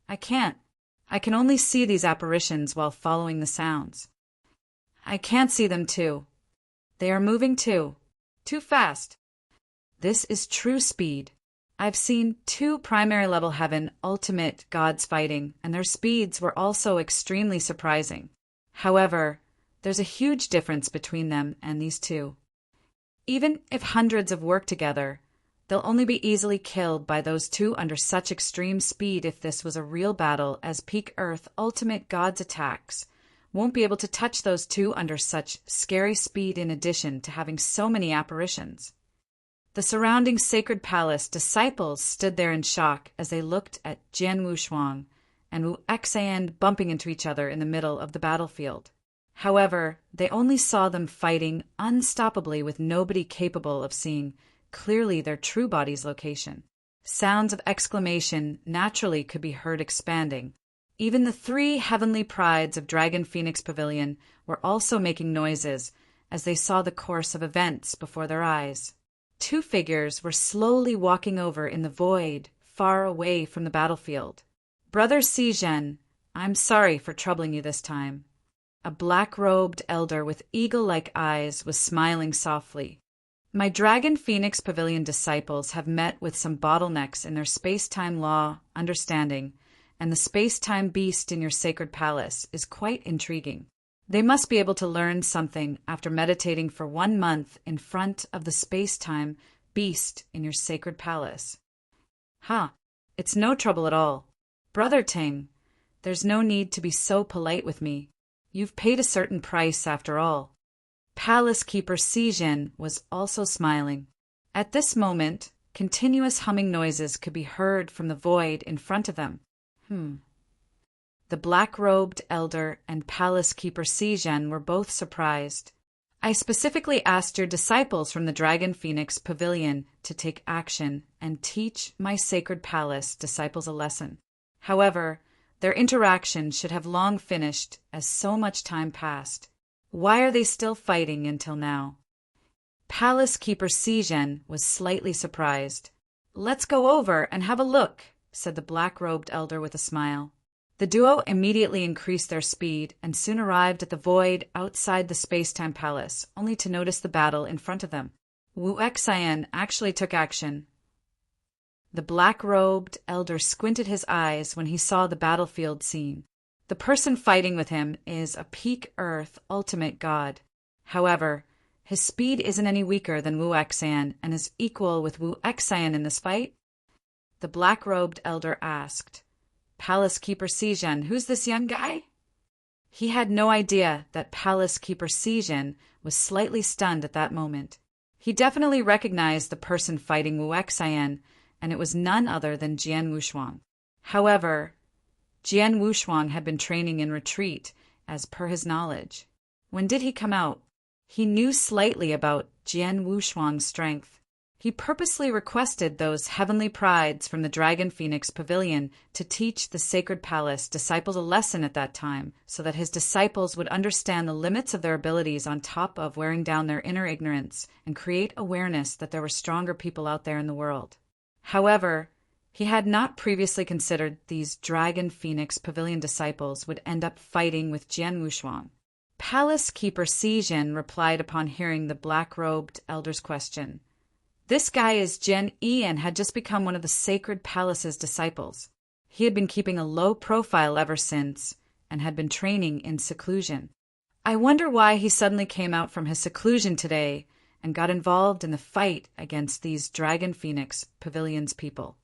"I can't. I can only see these apparitions while following the sounds." "I can't see them too. They are moving too fast." This is true speed. I've seen two primary level heaven ultimate gods fighting, and their speeds were also extremely surprising. However, there's a huge difference between them and these two. Even if hundreds have worked together, they'll only be easily killed by those two under such extreme speed. If this was a real battle, as peak Earth ultimate gods attacks won't be able to touch those two under such scary speed, in addition to having so many apparitions. The surrounding sacred palace disciples stood there in shock as they looked at Jian Wushuang and Wu Xan bumping into each other in the middle of the battlefield. However, they only saw them fighting unstoppably with nobody capable of seeing clearly their true body's location. Sounds of exclamation naturally could be heard expanding. Even the three heavenly prides of Dragon Phoenix Pavilion were also making noises as they saw the course of events before their eyes. Two figures were slowly walking over in the void, far away from the battlefield. "Brother Sizhen, I'm sorry for troubling you this time." A black-robed elder with eagle-like eyes was smiling softly. "My Dragon Phoenix Pavilion disciples have met with some bottlenecks in their space-time law understanding, and the space-time beast in your sacred palace is quite intriguing. They must be able to learn something after meditating for 1 month in front of the space-time beast in your sacred palace." It's no trouble at all. Brother Ting, there's no need to be so polite with me. You've paid a certain price after all. Palace Keeper Sizhen was also smiling. At this moment, continuous humming noises could be heard from the void in front of them. The black-robed elder and Palace Keeper Sizhen were both surprised. "I specifically asked your disciples from the Dragon Phoenix Pavilion to take action and teach my sacred palace disciples a lesson. However, their interaction should have long finished as so much time passed. Why are they still fighting until now?" Palace Keeper Sizhen was slightly surprised. "Let's go over and have a look," said the black-robed elder with a smile. The duo immediately increased their speed and soon arrived at the void outside the space-time palace, only to notice the battle in front of them. Wu Xan actually took action. The black-robed elder squinted his eyes when he saw the battlefield scene. The person fighting with him is a peak Earth ultimate god. However, his speed isn't any weaker than Wu Xan and is equal with Wu Xan in this fight. The black-robed elder asked, "Palace Keeper Sizhen, who's this young guy?" He had no idea that Palace Keeper Sizhen was slightly stunned at that moment. He definitely recognized the person fighting Wu Xan, and it was none other than Jian Wushuang. However, Jian Wushuang had been training in retreat, as per his knowledge. When did he come out? He knew slightly about Jian Wushuang's strength. He purposely requested those heavenly prides from the Dragon Phoenix Pavilion to teach the Sacred Palace disciples a lesson at that time, so that his disciples would understand the limits of their abilities on top of wearing down their inner ignorance and create awareness that there were stronger people out there in the world. However, he had not previously considered these Dragon Phoenix Pavilion disciples would end up fighting with Jian Wushuang. Palace Keeper Sizhen replied upon hearing the black-robed elder's question. This guy is Jian Yi and had just become one of the Sacred Palace's disciples. He had been keeping a low profile ever since and had been training in seclusion. I wonder why he suddenly came out from his seclusion today and got involved in the fight against these Dragon Phoenix Pavilion's people.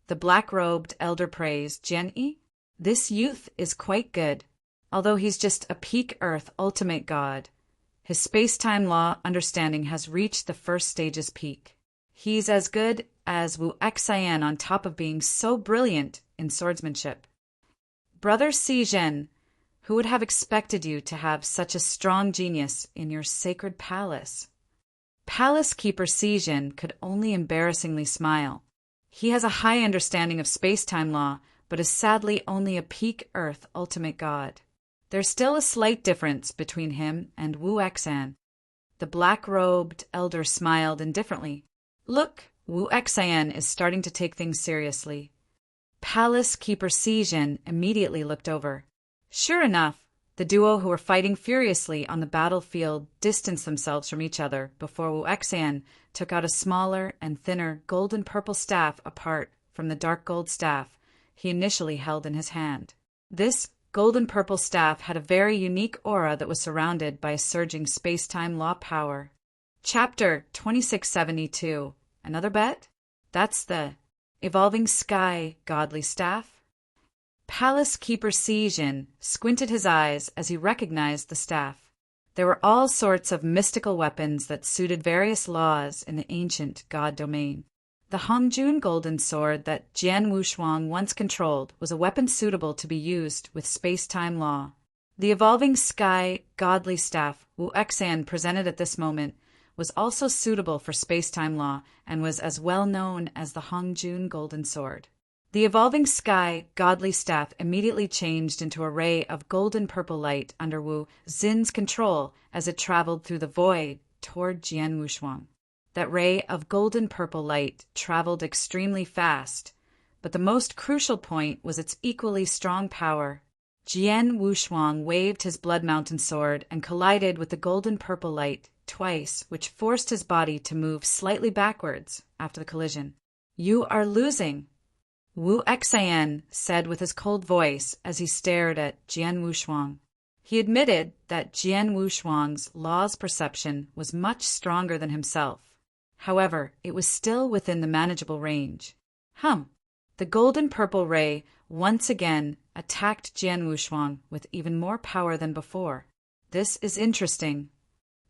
The black-robed elder praised Jian Yi. This youth is quite good. Although he's just a peak Earth ultimate god, His space-time law understanding has reached the first stage's peak. He's as good as Wu Xian on top of being so brilliant in swordsmanship. Brother Si Zhen, who would have expected you to have such a strong genius in your sacred palace? Palace Keeper Si Zhen could only embarrassingly smile. He has a high understanding of space-time law, but is sadly only a peak Earth ultimate god. There's still a slight difference between him and Wu Xian. The black-robed elder smiled indifferently. Look, Wu Xian is starting to take things seriously. Palace Keeper Si Zhen immediately looked over. Sure enough, the duo who were fighting furiously on the battlefield distanced themselves from each other before Wu Xian took out a smaller and thinner golden-purple staff apart from the dark gold staff he initially held in his hand. This golden-purple staff had a very unique aura that was surrounded by a surging space-time law power. Chapter 2672. Another bet? That's the Evolving Sky Godly Staff? Palace Keeper Si Zhen squinted his eyes as he recognized the staff. There were all sorts of mystical weapons that suited various laws in the ancient god domain. The Hongjun golden sword that Jian Wushuang once controlled was a weapon suitable to be used with space-time law. The Evolving Sky Godly Staff Wu Xian presented at this moment was also suitable for space-time law and was as well known as the Hongjun golden sword. The Evolving Sky Godly Staff immediately changed into a ray of golden-purple light under Wu Xin's control as it traveled through the void toward Jian Wushuang. That ray of golden-purple light traveled extremely fast, but the most crucial point was its equally strong power. Jian Wushuang waved his Blood Mountain sword and collided with the golden-purple light twice, which forced his body to move slightly backwards after the collision. You are losing, Wu Xian said with his cold voice as he stared at Jian Wushuang. He admitted that Jian Wushuang's law's perception was much stronger than himself. However, it was still within the manageable range. The golden-purple ray once again attacked Jian Wushuang with even more power than before. This is interesting.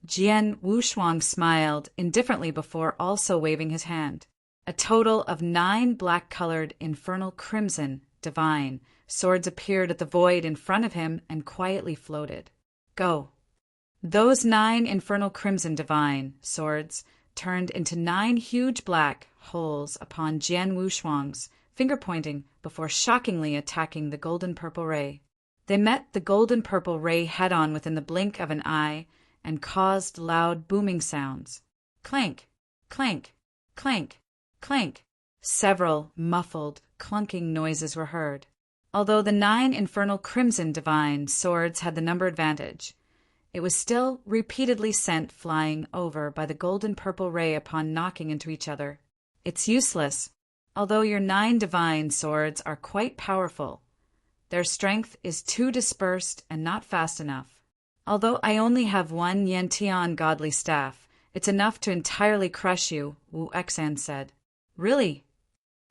Jian Wushuang smiled indifferently before also waving his hand. A total of 9 black-colored infernal crimson, divine, swords appeared at the void in front of him and quietly floated. Go. Those 9 infernal crimson divine swords turned into 9 huge black holes upon Jian Wushuang's finger-pointing before shockingly attacking the golden-purple ray. They met the golden-purple ray head-on within the blink of an eye and caused loud booming sounds. Clank, clank, clank, clank. Several muffled, clunking noises were heard. Although the 9 infernal crimson divine swords had the number advantage, it was still repeatedly sent flying over by the golden-purple ray upon knocking into each other. It's useless. Although your 9 divine swords are quite powerful, their strength is too dispersed and not fast enough. Although I only have 1 Yantian godly staff, it's enough to entirely crush you, Wu Xian said. Really?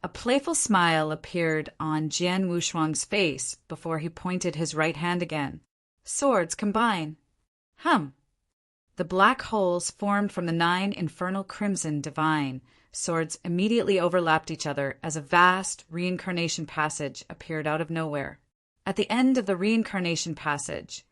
A playful smile appeared on Jian Wushuang's face before he pointed his right hand again. Swords combine. The black holes formed from the 9 infernal crimson divine swords immediately overlapped each other as a vast reincarnation passage appeared out of nowhere. At the end of the reincarnation passage,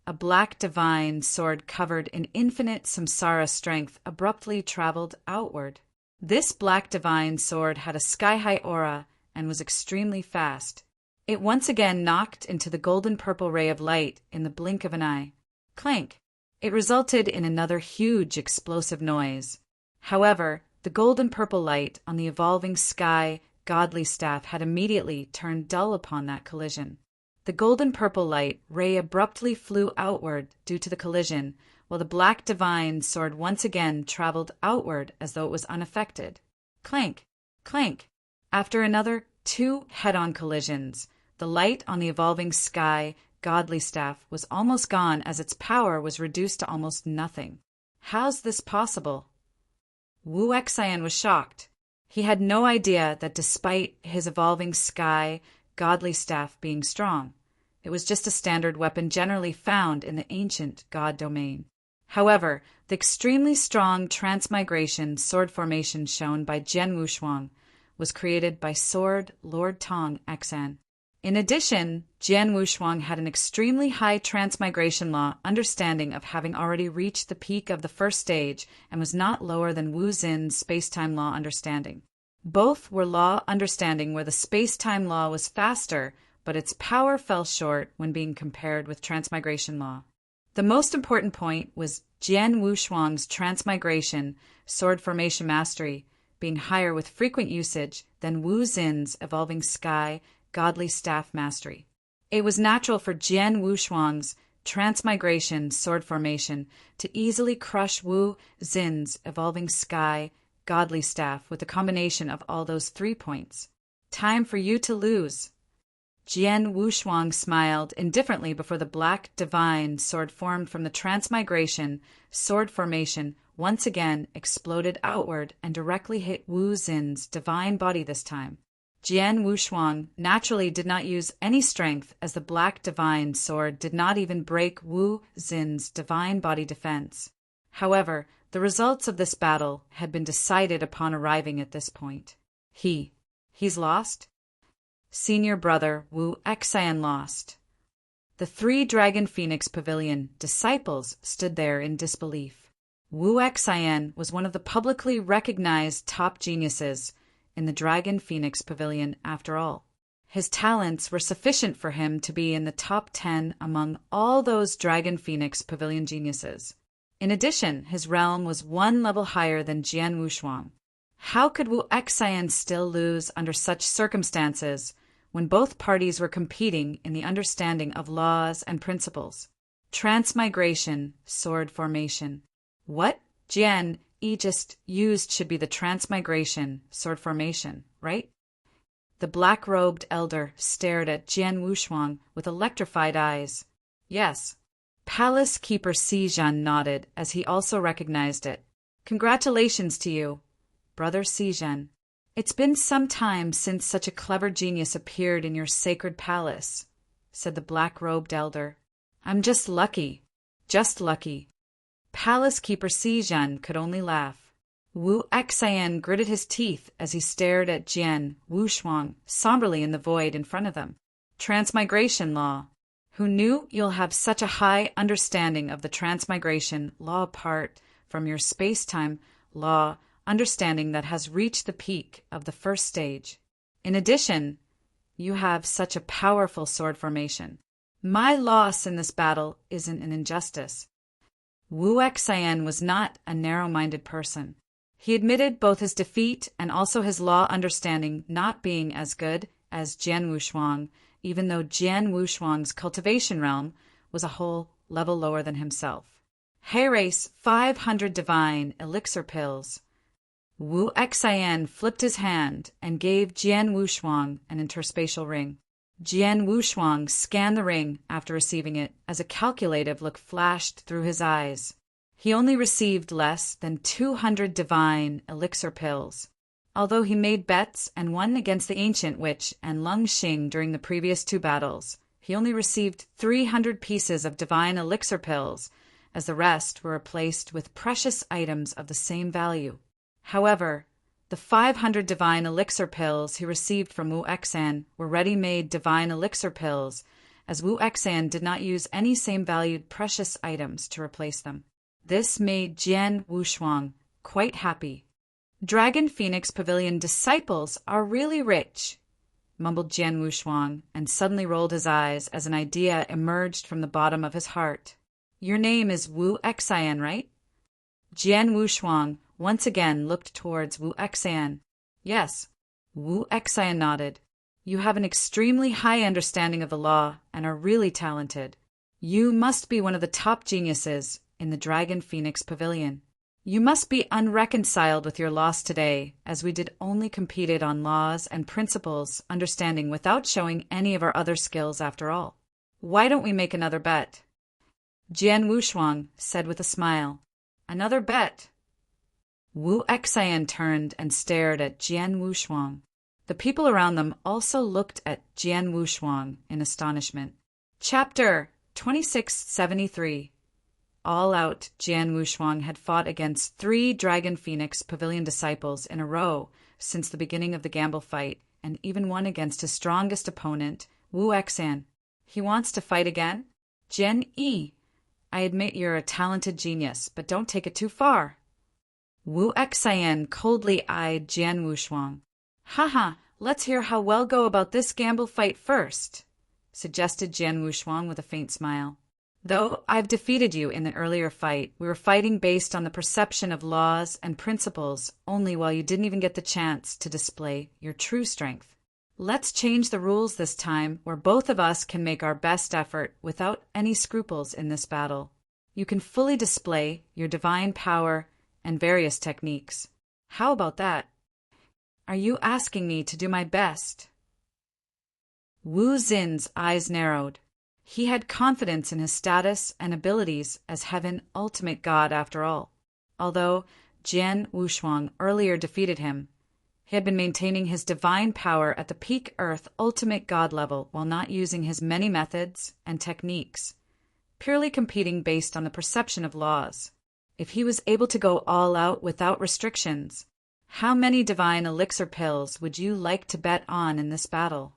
a black divine sword covered in infinite samsara strength abruptly traveled outward. This black divine sword had a sky-high aura and was extremely fast. It once again knocked into the golden-purple ray of light in the blink of an eye. Clank! It resulted in another huge explosive noise. However, the golden-purple light on the evolving sky godly staff had immediately turned dull upon that collision. The golden-purple light ray abruptly flew outward due to the collision, while the black divine sword once again traveled outward as though it was unaffected. Clank! Clank! After another 2 head-on collisions, the light on the evolving sky godly staff was almost gone as its power was reduced to almost nothing. How's this possible? Wu Xian was shocked. He had no idea that despite his evolving sky godly staff being strong, it was just a standard weapon generally found in the ancient god domain. However, the extremely strong transmigration sword formation shown by Jian Wushuang was created by Sword Lord Tong Xan. In addition, Jian Wushuang had an extremely high transmigration law understanding of having already reached the peak of the first stage and was not lower than Wu Xin's space-time law understanding. Both were law understanding where the space-time law was faster, but its power fell short when being compared with transmigration law. The most important point was Jian Wushuang's transmigration sword formation mastery being higher with frequent usage than Wu Xin's evolving sky godly staff mastery. It was natural for Jian Wushuang's transmigration sword formation to easily crush Wu Xin's evolving sky godly staff with a combination of all those 3 points. Time for you to lose. Jian Wushuang smiled indifferently before the black divine sword formed from the transmigration sword formation once again exploded outward and directly hit Wu Xin's divine body this time. Jian Wushuang naturally did not use any strength as the black divine sword did not even break Wu Xin's divine body defense. However, the results of this battle had been decided upon arriving at this point. He's lost? Senior brother Wu Xian lost. The 3 Dragon Phoenix Pavilion disciples stood there in disbelief. Wu Xian was one of the publicly recognized top geniuses in the Dragon Phoenix Pavilion after all. His talents were sufficient for him to be in the top 10 among all those Dragon Phoenix Pavilion geniuses. In addition, his realm was 1 level higher than Jian Wushuang. How could Wu Xian still lose under such circumstances when both parties were competing in the understanding of laws and principles? Transmigration, sword formation. What Jian just used should be the transmigration, sword formation, right? The black-robed elder stared at Jian Wushuang with electrified eyes. Yes. Palace Keeper Xizhan nodded as he also recognized it. Congratulations to you, Brother Xizhan. It's been some time since such a clever genius appeared in your sacred palace, said the black-robed elder. I'm just lucky. Just lucky. Palace Keeper Xizhan could only laugh. Wu Xian gritted his teeth as he stared at Jian Wushuang somberly in the void in front of them. Transmigration law. Who knew you'll have such a high understanding of the transmigration law apart from your space-time law understanding that has reached the peak of the first stage? In addition, you have such a powerful sword formation. My loss in this battle isn't an injustice. Wu Xian was not a narrow-minded person. He admitted both his defeat and also his law understanding not being as good as Jian Wushuang, even though Jian Wushuang's cultivation realm was a whole level lower than himself. Race 500 divine elixir pills. Wu Xian flipped his hand and gave Jian Wushuang an interspatial ring. Jian Wushuang scanned the ring after receiving it as a calculative look flashed through his eyes. He only received less than 200 divine elixir pills. Although he made bets and won against the Ancient Witch and Lung Xing during the previous 2 battles, he only received 300 pieces of divine elixir pills, as the rest were replaced with precious items of the same value. However, the 500 divine elixir pills he received from Wu Xian were ready-made divine elixir pills, as Wu Xian did not use any same-valued precious items to replace them. This made Jian Wushuang quite happy. Dragon Phoenix Pavilion disciples are really rich, mumbled Jian Wushuang, and suddenly rolled his eyes as an idea emerged from the bottom of his heart. Your name is Wu Xian, right? Jian Wushuang once again looked towards Wu Xian. Yes. Wu Xian nodded. You have an extremely high understanding of the law and are really talented. You must be one of the top geniuses in the Dragon Phoenix Pavilion. You must be unreconciled with your loss today, as we did only competed on laws and principles understanding without showing any of our other skills after all. Why don't we make another bet? Jian Wushuang said with a smile. Another bet? Wu Xian turned and stared at Jian Wushuang. The people around them also looked at Jian Wushuang in astonishment. Chapter 2673. all-out Jian Wushuang had fought against 3 Dragon Phoenix Pavilion disciples in a row since the beginning of the gamble fight, and even won against his strongest opponent, Wu Exan. He wants to fight again? Jian Yi, I admit you're a talented genius, but don't take it too far. Wu Exan coldly eyed Jian Wushuang. Haha, let's hear how well go about this gamble fight first, suggested Jian Wushuang with a faint smile. Though I've defeated you in the earlier fight, we were fighting based on the perception of laws and principles only while you didn't even get the chance to display your true strength. Let's change the rules this time where both of us can make our best effort without any scruples in this battle. You can fully display your divine power and various techniques. How about that? Are you asking me to do my best? Wu Xin's eyes narrowed. He had confidence in his status and abilities as Heaven Ultimate God after all. Although Jian Wushuang earlier defeated him, he had been maintaining his divine power at the peak Earth Ultimate God level while not using his many methods and techniques, purely competing based on the perception of laws. If he was able to go all out without restrictions, how many divine elixir pills would you like to bet on in this battle?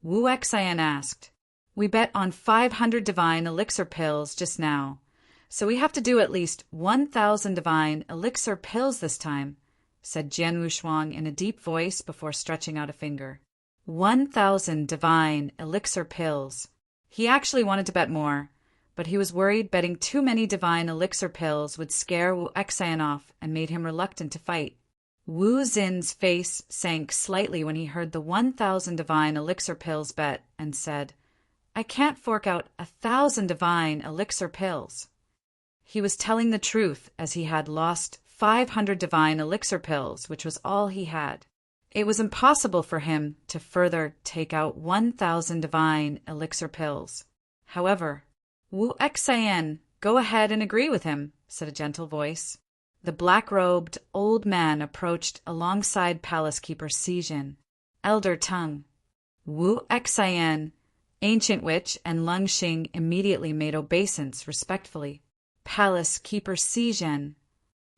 Wu Exan asked. We bet on 500 divine elixir pills just now, so we have to do at least 1,000 divine elixir pills this time, said Jian Wushuang in a deep voice before stretching out a finger. 1,000 divine elixir pills. He actually wanted to bet more, but he was worried betting too many divine elixir pills would scare Wu Exan off and made him reluctant to fight. Wu Xin's face sank slightly when he heard the 1,000 divine elixir pills bet and said, I can't fork out 1,000 divine elixir pills. He was telling the truth as he had lost 500 divine elixir pills, which was all he had. It was impossible for him to further take out 1,000 divine elixir pills. However, Wu Exan, go ahead and agree with him, said a gentle voice. The black-robed old man approached alongside Palace Keeper Xijin, Elder Tongue. Wu Exan, Ancient Witch, and Lung Xing immediately made obeisance respectfully. Palace Keeper Xijin.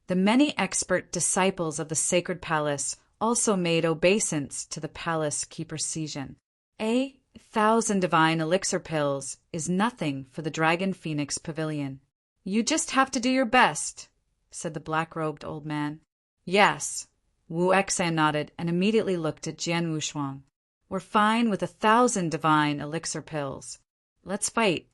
The many expert disciples of the Sacred Palace also made obeisance to the Palace Keeper Xijin. 1,000 divine elixir pills is nothing for the Dragon Phoenix Pavilion. You just have to do your best, said the black-robed old man. Yes, Wu Exan nodded and immediately looked at Jian Wushuang. We're fine with 1,000 divine elixir pills. Let's fight.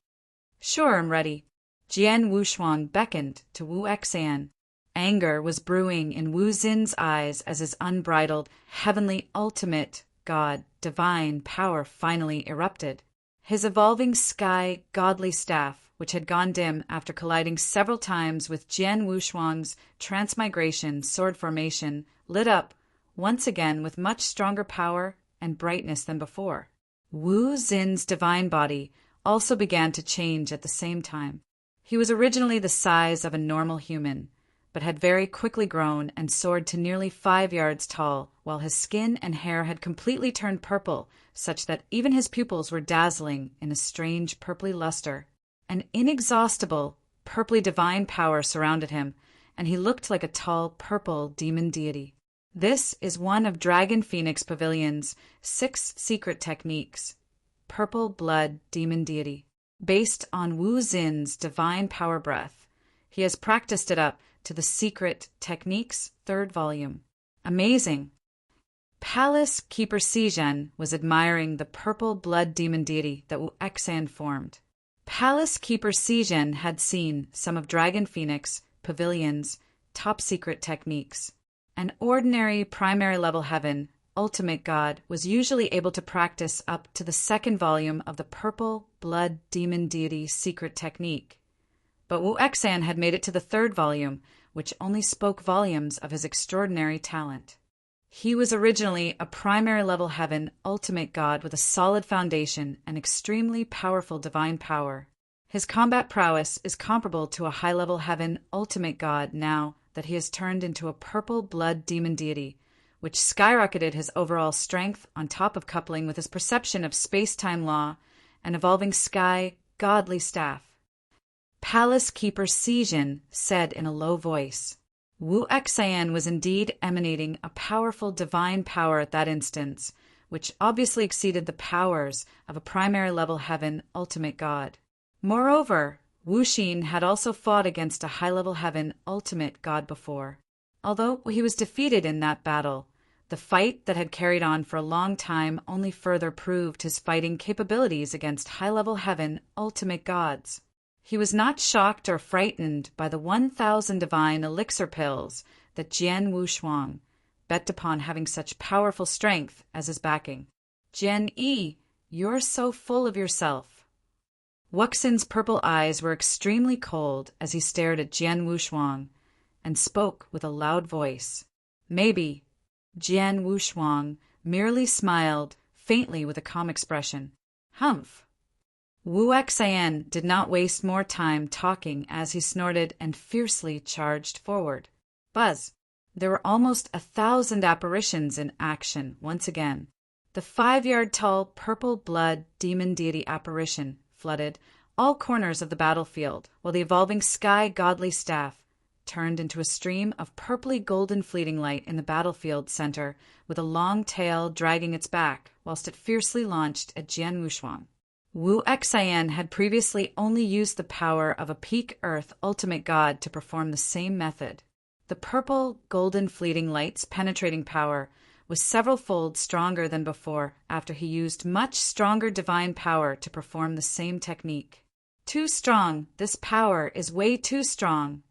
Sure, I'm ready. Jian Wushuang beckoned to Wu Exan. Anger was brewing in Wu Xin's eyes as his unbridled, heavenly ultimate God, divine power finally erupted. His evolving sky godly staff, which had gone dim after colliding several times with Jian Wushuang's transmigration sword formation, lit up once again with much stronger power and brightness than before. Wu Xin's divine body also began to change at the same time. He was originally the size of a normal human, but had very quickly grown and soared to nearly 5 yards tall, while his skin and hair had completely turned purple, such that even his pupils were dazzling in a strange purply luster. An inexhaustible, purply divine power surrounded him, and he looked like a tall purple demon deity. This is one of Dragon Phoenix Pavilion's 6 secret techniques, Purple Blood Demon Deity. Based on Wu Xin's divine power breath, he has practiced it up to the Secret Techniques 3rd volume. Amazing! Palace Keeper Xijin was admiring the purple blood demon deity that Wu Exan formed. Palace Keeper Xijin had seen some of Dragon Phoenix Pavilion's top secret techniques. An ordinary primary level heaven, ultimate God, was usually able to practice up to the 2nd volume of the Purple Blood Demon Deity secret technique. But Wu Exan had made it to the 3rd volume, which only spoke volumes of his extraordinary talent. He was originally a primary level heaven, ultimate God with a solid foundation and extremely powerful divine power. His combat prowess is comparable to a high-level heaven, ultimate God now that he has turned into a purple blood demon deity, which skyrocketed his overall strength on top of coupling with his perception of space-time law and evolving sky godly staff. Palace Keeper Sijin said in a low voice. Wu Xan was indeed emanating a powerful divine power at that instance, which obviously exceeded the powers of a primary-level heaven ultimate god. Moreover, Wu Xin had also fought against a high-level heaven ultimate god before. Although he was defeated in that battle, the fight that had carried on for a long time only further proved his fighting capabilities against high-level heaven ultimate gods. He was not shocked or frightened by the 1,000 divine elixir pills that Jian Wushuang bet upon having such powerful strength as his backing. Jian Yi, you're so full of yourself. Wuxin's purple eyes were extremely cold as he stared at Jian Wushuang and spoke with a loud voice. Maybe. Jian Wushuang merely smiled faintly with a calm expression. Humph. Wu Xan did not waste more time talking as he snorted and fiercely charged forward. Buzz. There were almost 1,000 apparitions in action once again. The 5-yard-tall purple blood demon deity apparition flooded all corners of the battlefield, while the evolving sky godly staff turned into a stream of purply golden fleeting light in the battlefield center, with a long tail dragging its back, whilst it fiercely launched at Jian Wushuang. Wu Xan had previously only used the power of a peak earth ultimate god to perform the same method. The purple golden fleeting light's penetrating power was several-fold stronger than before after he used much stronger divine power to perform the same technique. Too strong. This power is way too strong.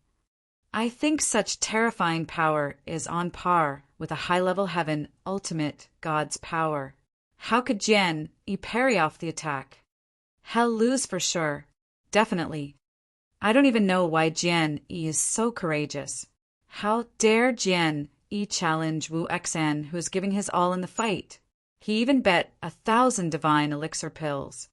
I think such terrifying power is on par with a high-level heaven ultimate god's power. How could Jian Yi parry off the attack? He'll lose for sure. Definitely. I don't even know why Jian Yi is so courageous. How dare Jian Yi challenge Wu Xan, who is giving his all in the fight? He even bet 1,000 divine elixir pills.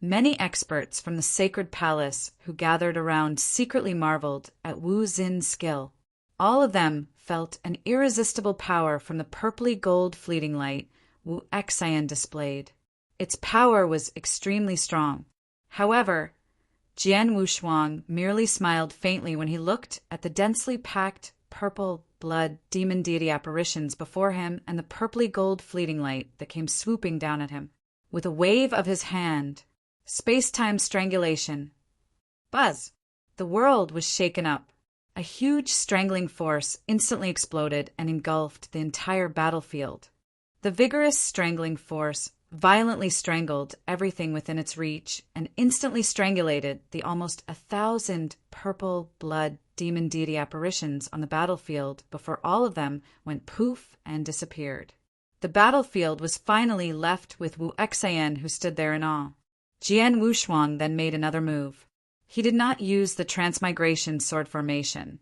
Many experts from the sacred palace who gathered around secretly marveled at Wu Xin's skill. All of them felt an irresistible power from the purply gold fleeting light Wu Xan displayed. Its power was extremely strong. However, Jian Wushuang merely smiled faintly when he looked at the densely packed purple blood demon deity apparitions before him and the purply gold fleeting light that came swooping down at him. With a wave of his hand, space-time strangulation. Buzz! The world was shaken up. A huge strangling force instantly exploded and engulfed the entire battlefield. The vigorous strangling force violently strangled everything within its reach and instantly strangulated the almost 1,000 purple blood demon deity apparitions on the battlefield before all of them went poof and disappeared. The battlefield was finally left with Wu Xan, who stood there in awe. Jian Wushuang then made another move. He did not use the transmigration sword formation,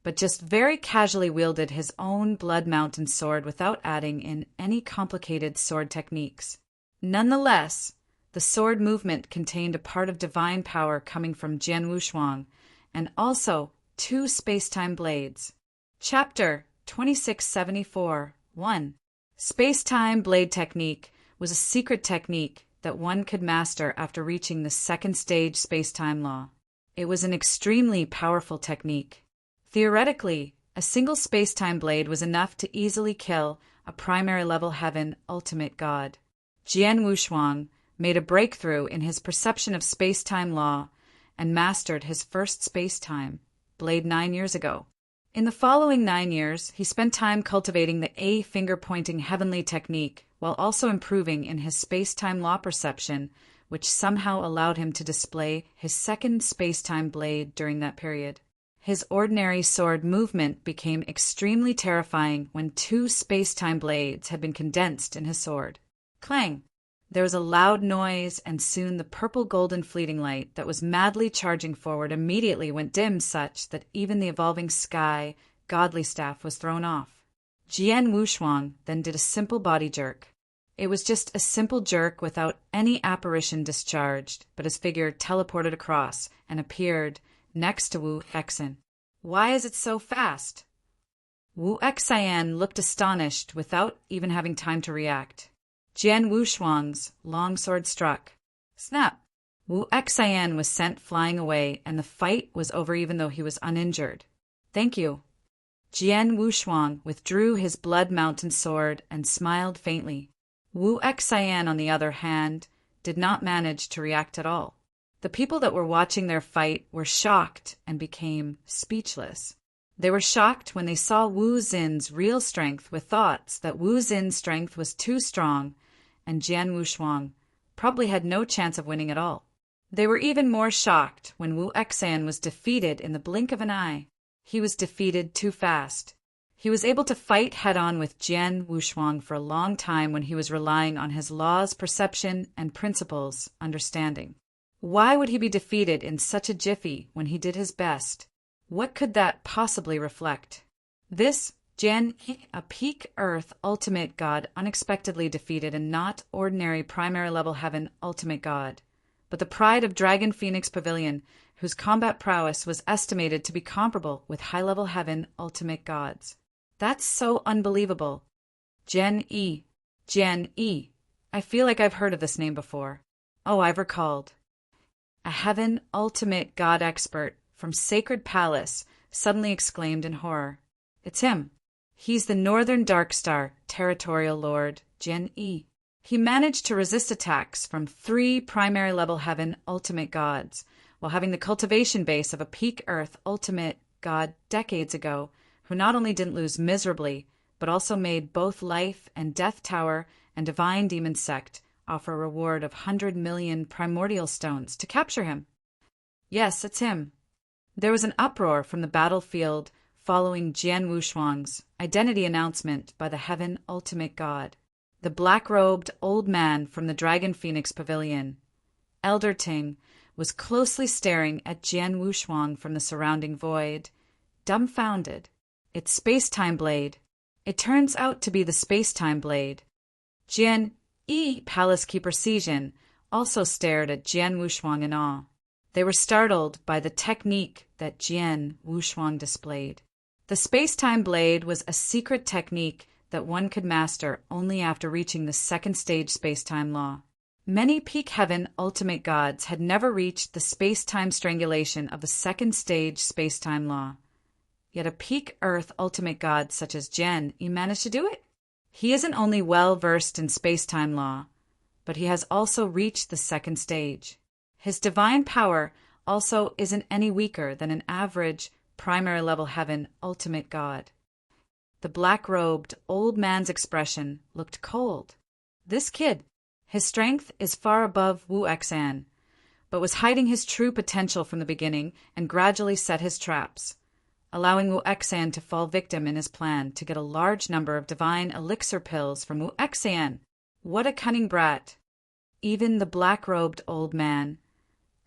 but just very casually wielded his own Blood Mountain sword without adding in any complicated sword techniques. Nonetheless, the sword movement contained a part of divine power coming from Jian Wushuang, and also 2 space-time blades. Chapter 2674 1. Space-time blade technique was a secret technique that one could master after reaching the second stage space-time law. It was an extremely powerful technique. Theoretically, a single space-time blade was enough to easily kill a primary-level heaven ultimate god. Jian Wushuang made a breakthrough in his perception of space-time law and mastered his first space-time blade 9 years ago. In the following 9 years, he spent time cultivating the A finger-pointing heavenly technique while also improving in his space-time law perception, which somehow allowed him to display his second space-time blade during that period. His ordinary sword movement became extremely terrifying when 2 space-time blades had been condensed in his sword. Clang! There was a loud noise, and soon the purple golden fleeting light that was madly charging forward immediately went dim such that even the evolving sky godly staff was thrown off. Jian Wushuang then did a simple body jerk. It was just a simple jerk without any apparition discharged, but his figure teleported across and appeared next to Wu Xan. Why is it so fast? Wu Xan looked astonished without even having time to react. Jian Wushuang's long sword struck. Snap! Wu Xian was sent flying away, and the fight was over even though he was uninjured. Thank you. Jian Wushuang withdrew his blood-mountain sword and smiled faintly. Wu Xian, on the other hand, did not manage to react at all. The people that were watching their fight were shocked and became speechless. They were shocked when they saw Wu Xin's real strength with thoughts that Wu Xin's strength was too strong and Jian Wushuang probably had no chance of winning at all. They were even more shocked when Wu Xian was defeated in the blink of an eye. He was defeated too fast. He was able to fight head-on with Jian Wushuang for a long time when he was relying on his laws, perception, and principles, understanding. Why would he be defeated in such a jiffy when he did his best? What could that possibly reflect? This Jian, a peak Earth ultimate god, unexpectedly defeated a not ordinary primary level heaven ultimate god, but the pride of Dragon Phoenix Pavilion, whose combat prowess was estimated to be comparable with high-level heaven ultimate gods. That's so unbelievable. Jian E. I feel like I've heard of this name before. Oh, I've recalled. A heaven ultimate god expert from Sacred Palace suddenly exclaimed in horror. It's him. He's the Northern Darkstar Territorial Lord, Jian E. He managed to resist attacks from 3 primary level heaven ultimate gods, while having the cultivation base of a peak Earth ultimate god decades ago, who not only didn't lose miserably, but also made both Life and Death Tower and Divine Demon Sect offer a reward of 100 million primordial stones to capture him. Yes, it's him. There was an uproar from the battlefield following Jian Wushuang's identity announcement by the Heaven Ultimate God. The black-robed old man from the Dragon Phoenix Pavilion, Elder Ting, was closely staring at Jian Wushuang from the surrounding void, dumbfounded. It's Space-Time Blade. It turns out to be the Space-Time Blade. Jian E. Palace Keeper Sijin also stared at Jian Wushuang in awe. They were startled by the technique that Jian Wushuang displayed. The Space-Time Blade was a secret technique that one could master only after reaching the second stage space-time law. Many peak heaven ultimate gods had never reached the space-time strangulation of the second stage space-time law. Yet a peak Earth ultimate god such as Jian managed to do it. He isn't only well-versed in space-time law, but he has also reached the second stage. His divine power also isn't any weaker than an average primary level heaven ultimate god. The black-robed old man's expression looked cold. This kid, his strength is far above Wu Xian, but was hiding his true potential from the beginning and gradually set his traps, allowing Wu Xian to fall victim in his plan to get a large number of divine elixir pills from Wu Xian. What a cunning brat! Even the black-robed old man,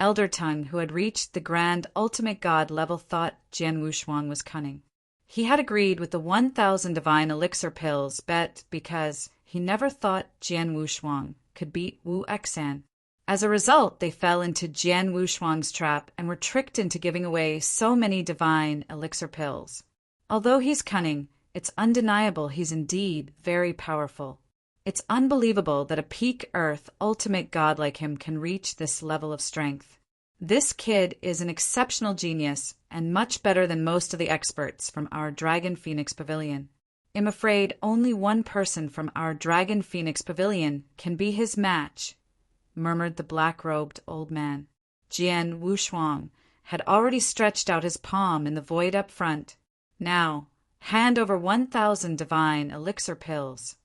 Elder Tongue, who had reached the grand ultimate god level, thought Jian Wushuang was cunning. He had agreed with the 1,000 divine elixir pills bet because he never thought Jian Wushuang could beat Wu Xian. As a result, they fell into Jian Wushuang's trap and were tricked into giving away so many divine elixir pills. Although he's cunning, it's undeniable he's indeed very powerful. It's unbelievable that a peak Earth ultimate god like him can reach this level of strength. This kid is an exceptional genius and much better than most of the experts from our Dragon Phoenix Pavilion. I'm afraid only one person from our Dragon Phoenix Pavilion can be his match, murmured the black-robed old man. Jian Wushuang had already stretched out his palm in the void up front. Now, hand over 1,000 divine elixir pills.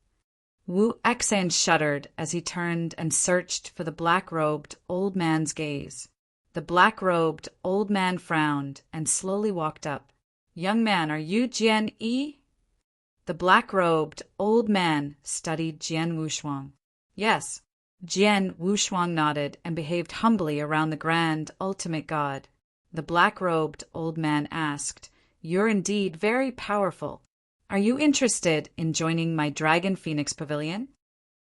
Wu Xian shuddered as he turned and searched for the black-robed old man's gaze. The black-robed old man frowned and slowly walked up. Young man, are you Jian E? The black-robed old man studied Jian Wushuang. Yes. Jian Wushuang nodded and behaved humbly around the grand ultimate god. The black-robed old man asked, You're indeed very powerful. Are you interested in joining my Dragon Phoenix Pavilion?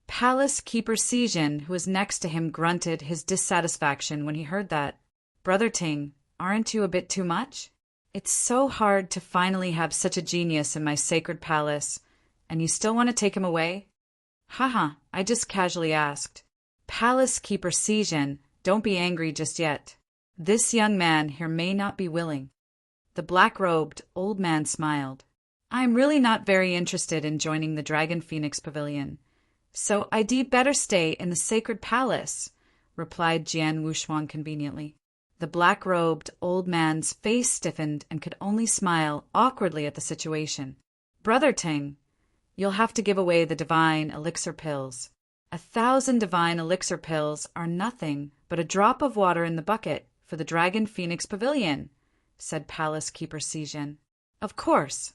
Palace Keeper Sijin, who was next to him, grunted his dissatisfaction when he heard that. Brother Ting, aren't you a bit too much? It's so hard to finally have such a genius in my sacred palace, and you still want to take him away? Haha, I just casually asked. Palace Keeper Sijin Don't be angry just yet. This young man here may not be willing. The black-robed old man smiled. I'm really not very interested in joining the Dragon Phoenix Pavilion, so I'd better stay in the Sacred Palace, replied Jian Wushuang conveniently. The black-robed old man's face stiffened and could only smile awkwardly at the situation. Brother Ting, you'll have to give away the divine elixir pills. 1,000 divine elixir pills are nothing but a drop of water in the bucket for the Dragon Phoenix Pavilion, said Palace Keeper Sijin. Of course.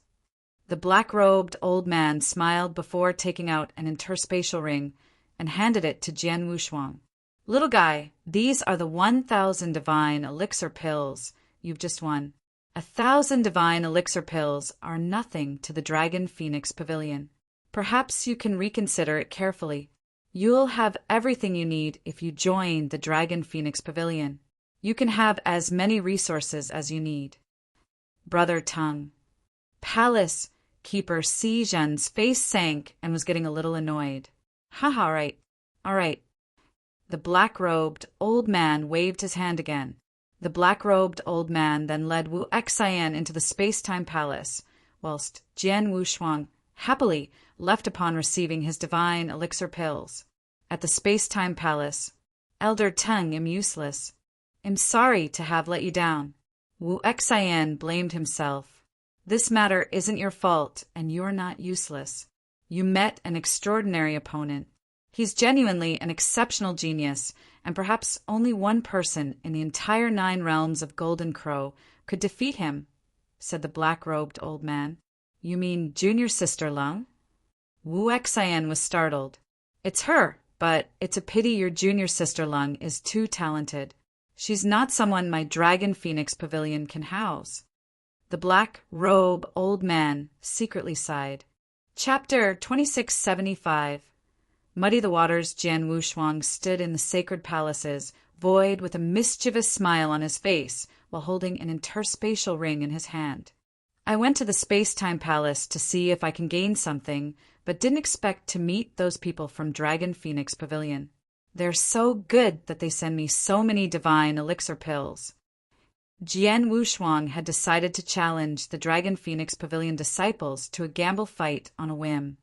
The black-robed old man smiled before taking out an interspatial ring and handed it to Jian Wushuang. Little guy, these are the 1,000 divine elixir pills you've just won. 1,000 divine elixir pills are nothing to the Dragon Phoenix Pavilion. Perhaps you can reconsider it carefully. You'll have everything you need if you join the Dragon Phoenix Pavilion. You can have as many resources as you need. Brother Tung. Palace Keeper Si Zhen's face sank and was getting a little annoyed. All right. The black-robed old man waved his hand again. The black-robed old man then led Wu Xian into the space-time palace, whilst Jian Wushuang happily left upon receiving his divine elixir pills. At the space-time palace, Elder Teng am useless. I'm sorry to have let you down. Wu Xian blamed himself. This matter isn't your fault, and you're not useless. You met an extraordinary opponent. He's genuinely an exceptional genius, and perhaps only one person in the entire 9 realms of Golden Crow could defeat him, said the black-robed old man. You mean junior sister Lung? Wu Xian was startled. It's her, but it's a pity your junior sister Lung is too talented. She's not someone my Dragon Phoenix Pavilion can house. The black-robe old man secretly sighed. Chapter 2675. Muddy the Waters Jian Wushuang stood in the sacred palaces, void with a mischievous smile on his face, while holding an interspatial ring in his hand. I went to the space-time palace to see if I can gain something, but didn't expect to meet those people from Dragon Phoenix Pavilion. They're so good that they send me so many divine elixir pills. Jian Wushuang had decided to challenge the Dragon Phoenix Pavilion disciples to a gamble fight on a whim.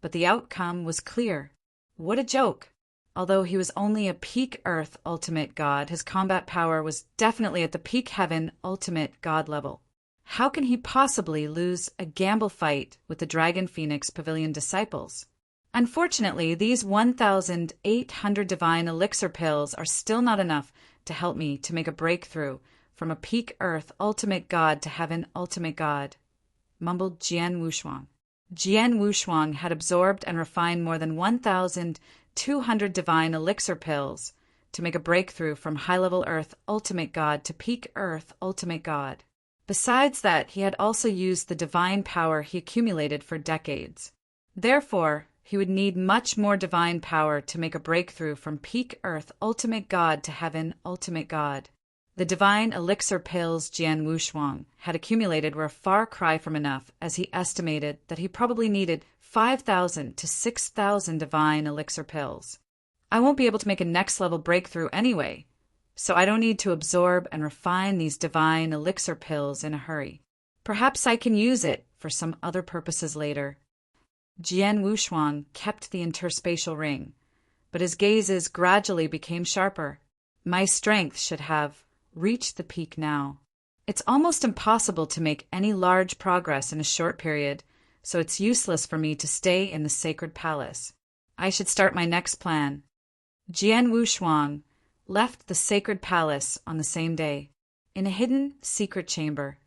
But the outcome was clear. What a joke! Although he was only a peak Earth ultimate god, his combat power was definitely at the peak Heaven ultimate god level. How can he possibly lose a gamble fight with the Dragon Phoenix Pavilion disciples? Unfortunately, these 1,800 divine elixir pills are still not enough to help me to make a breakthrough from a peak Earth ultimate god to Heaven ultimate god, mumbled Jian Wushuang. Jian Wushuang had absorbed and refined more than 1,200 divine elixir pills to make a breakthrough from high-level Earth ultimate god to peak Earth ultimate god. Besides that, he had also used the divine power he accumulated for decades. Therefore, he would need much more divine power to make a breakthrough from peak Earth ultimate god to Heaven ultimate god. The divine elixir pills Jian Wushuang had accumulated were a far cry from enough, as he estimated that he probably needed 5,000 to 6,000 divine elixir pills. I won't be able to make a next-level breakthrough anyway, so I don't need to absorb and refine these divine elixir pills in a hurry. Perhaps I can use it for some other purposes later. Jian Wushuang kept the interspatial ring, but his gazes gradually became sharper. My strength should have reached the peak now. It's almost impossible to make any large progress in a short period, so it's useless for me to stay in the sacred palace. I should start my next plan. Jian Wushuang left the sacred palace on the same day. In a hidden secret chamber,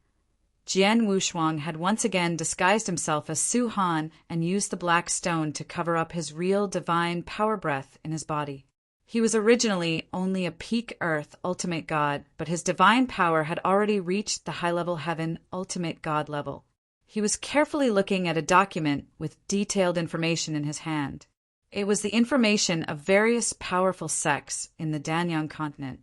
Jian Wushuang had once again disguised himself as Su Han and used the black stone to cover up his real divine power breath in his body. He was originally only a peak Earth ultimate god, but his divine power had already reached the high-level Heaven ultimate god level. He was carefully looking at a document with detailed information in his hand. It was the information of various powerful sects in the Danyang continent.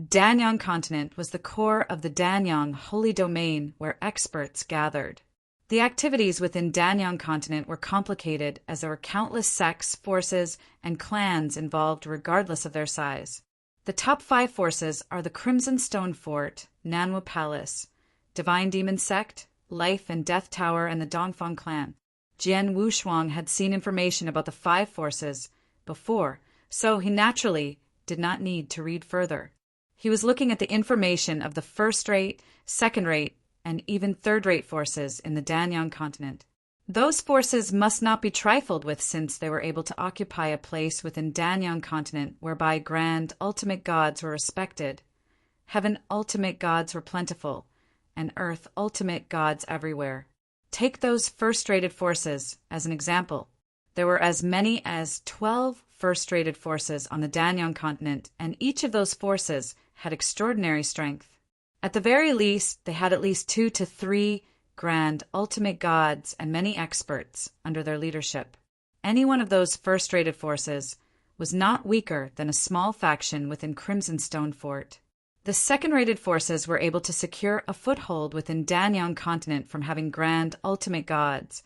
Danyang continent was the core of the Danyang holy domain where experts gathered. The activities within Danyang continent were complicated as there were countless sects, forces, and clans involved regardless of their size. The top 5 forces are the Crimson Stone Fort, Nanwa Palace, Divine Demon Sect, Life and Death Tower, and the Dongfang clan. Jian Wushuang had seen information about the 5 forces before, so he naturally did not need to read further. He was looking at the information of the first-rate, second-rate, and even third-rate forces in the Danyang continent. Those forces must not be trifled with, since they were able to occupy a place within Danyang continent whereby grand ultimate gods were respected. Heaven ultimate gods were plentiful, and earth ultimate gods everywhere. Take those first-rated forces as an example. There were as many as 12 first-rated forces on the Danyang continent, and each of those forces had extraordinary strength. At the very least, they had at least 2 to 3 grand ultimate gods and many experts under their leadership. Any one of those first-rated forces was not weaker than a small faction within Crimson Stone Fort. The second-rated forces were able to secure a foothold within Danyang continent from having grand ultimate gods,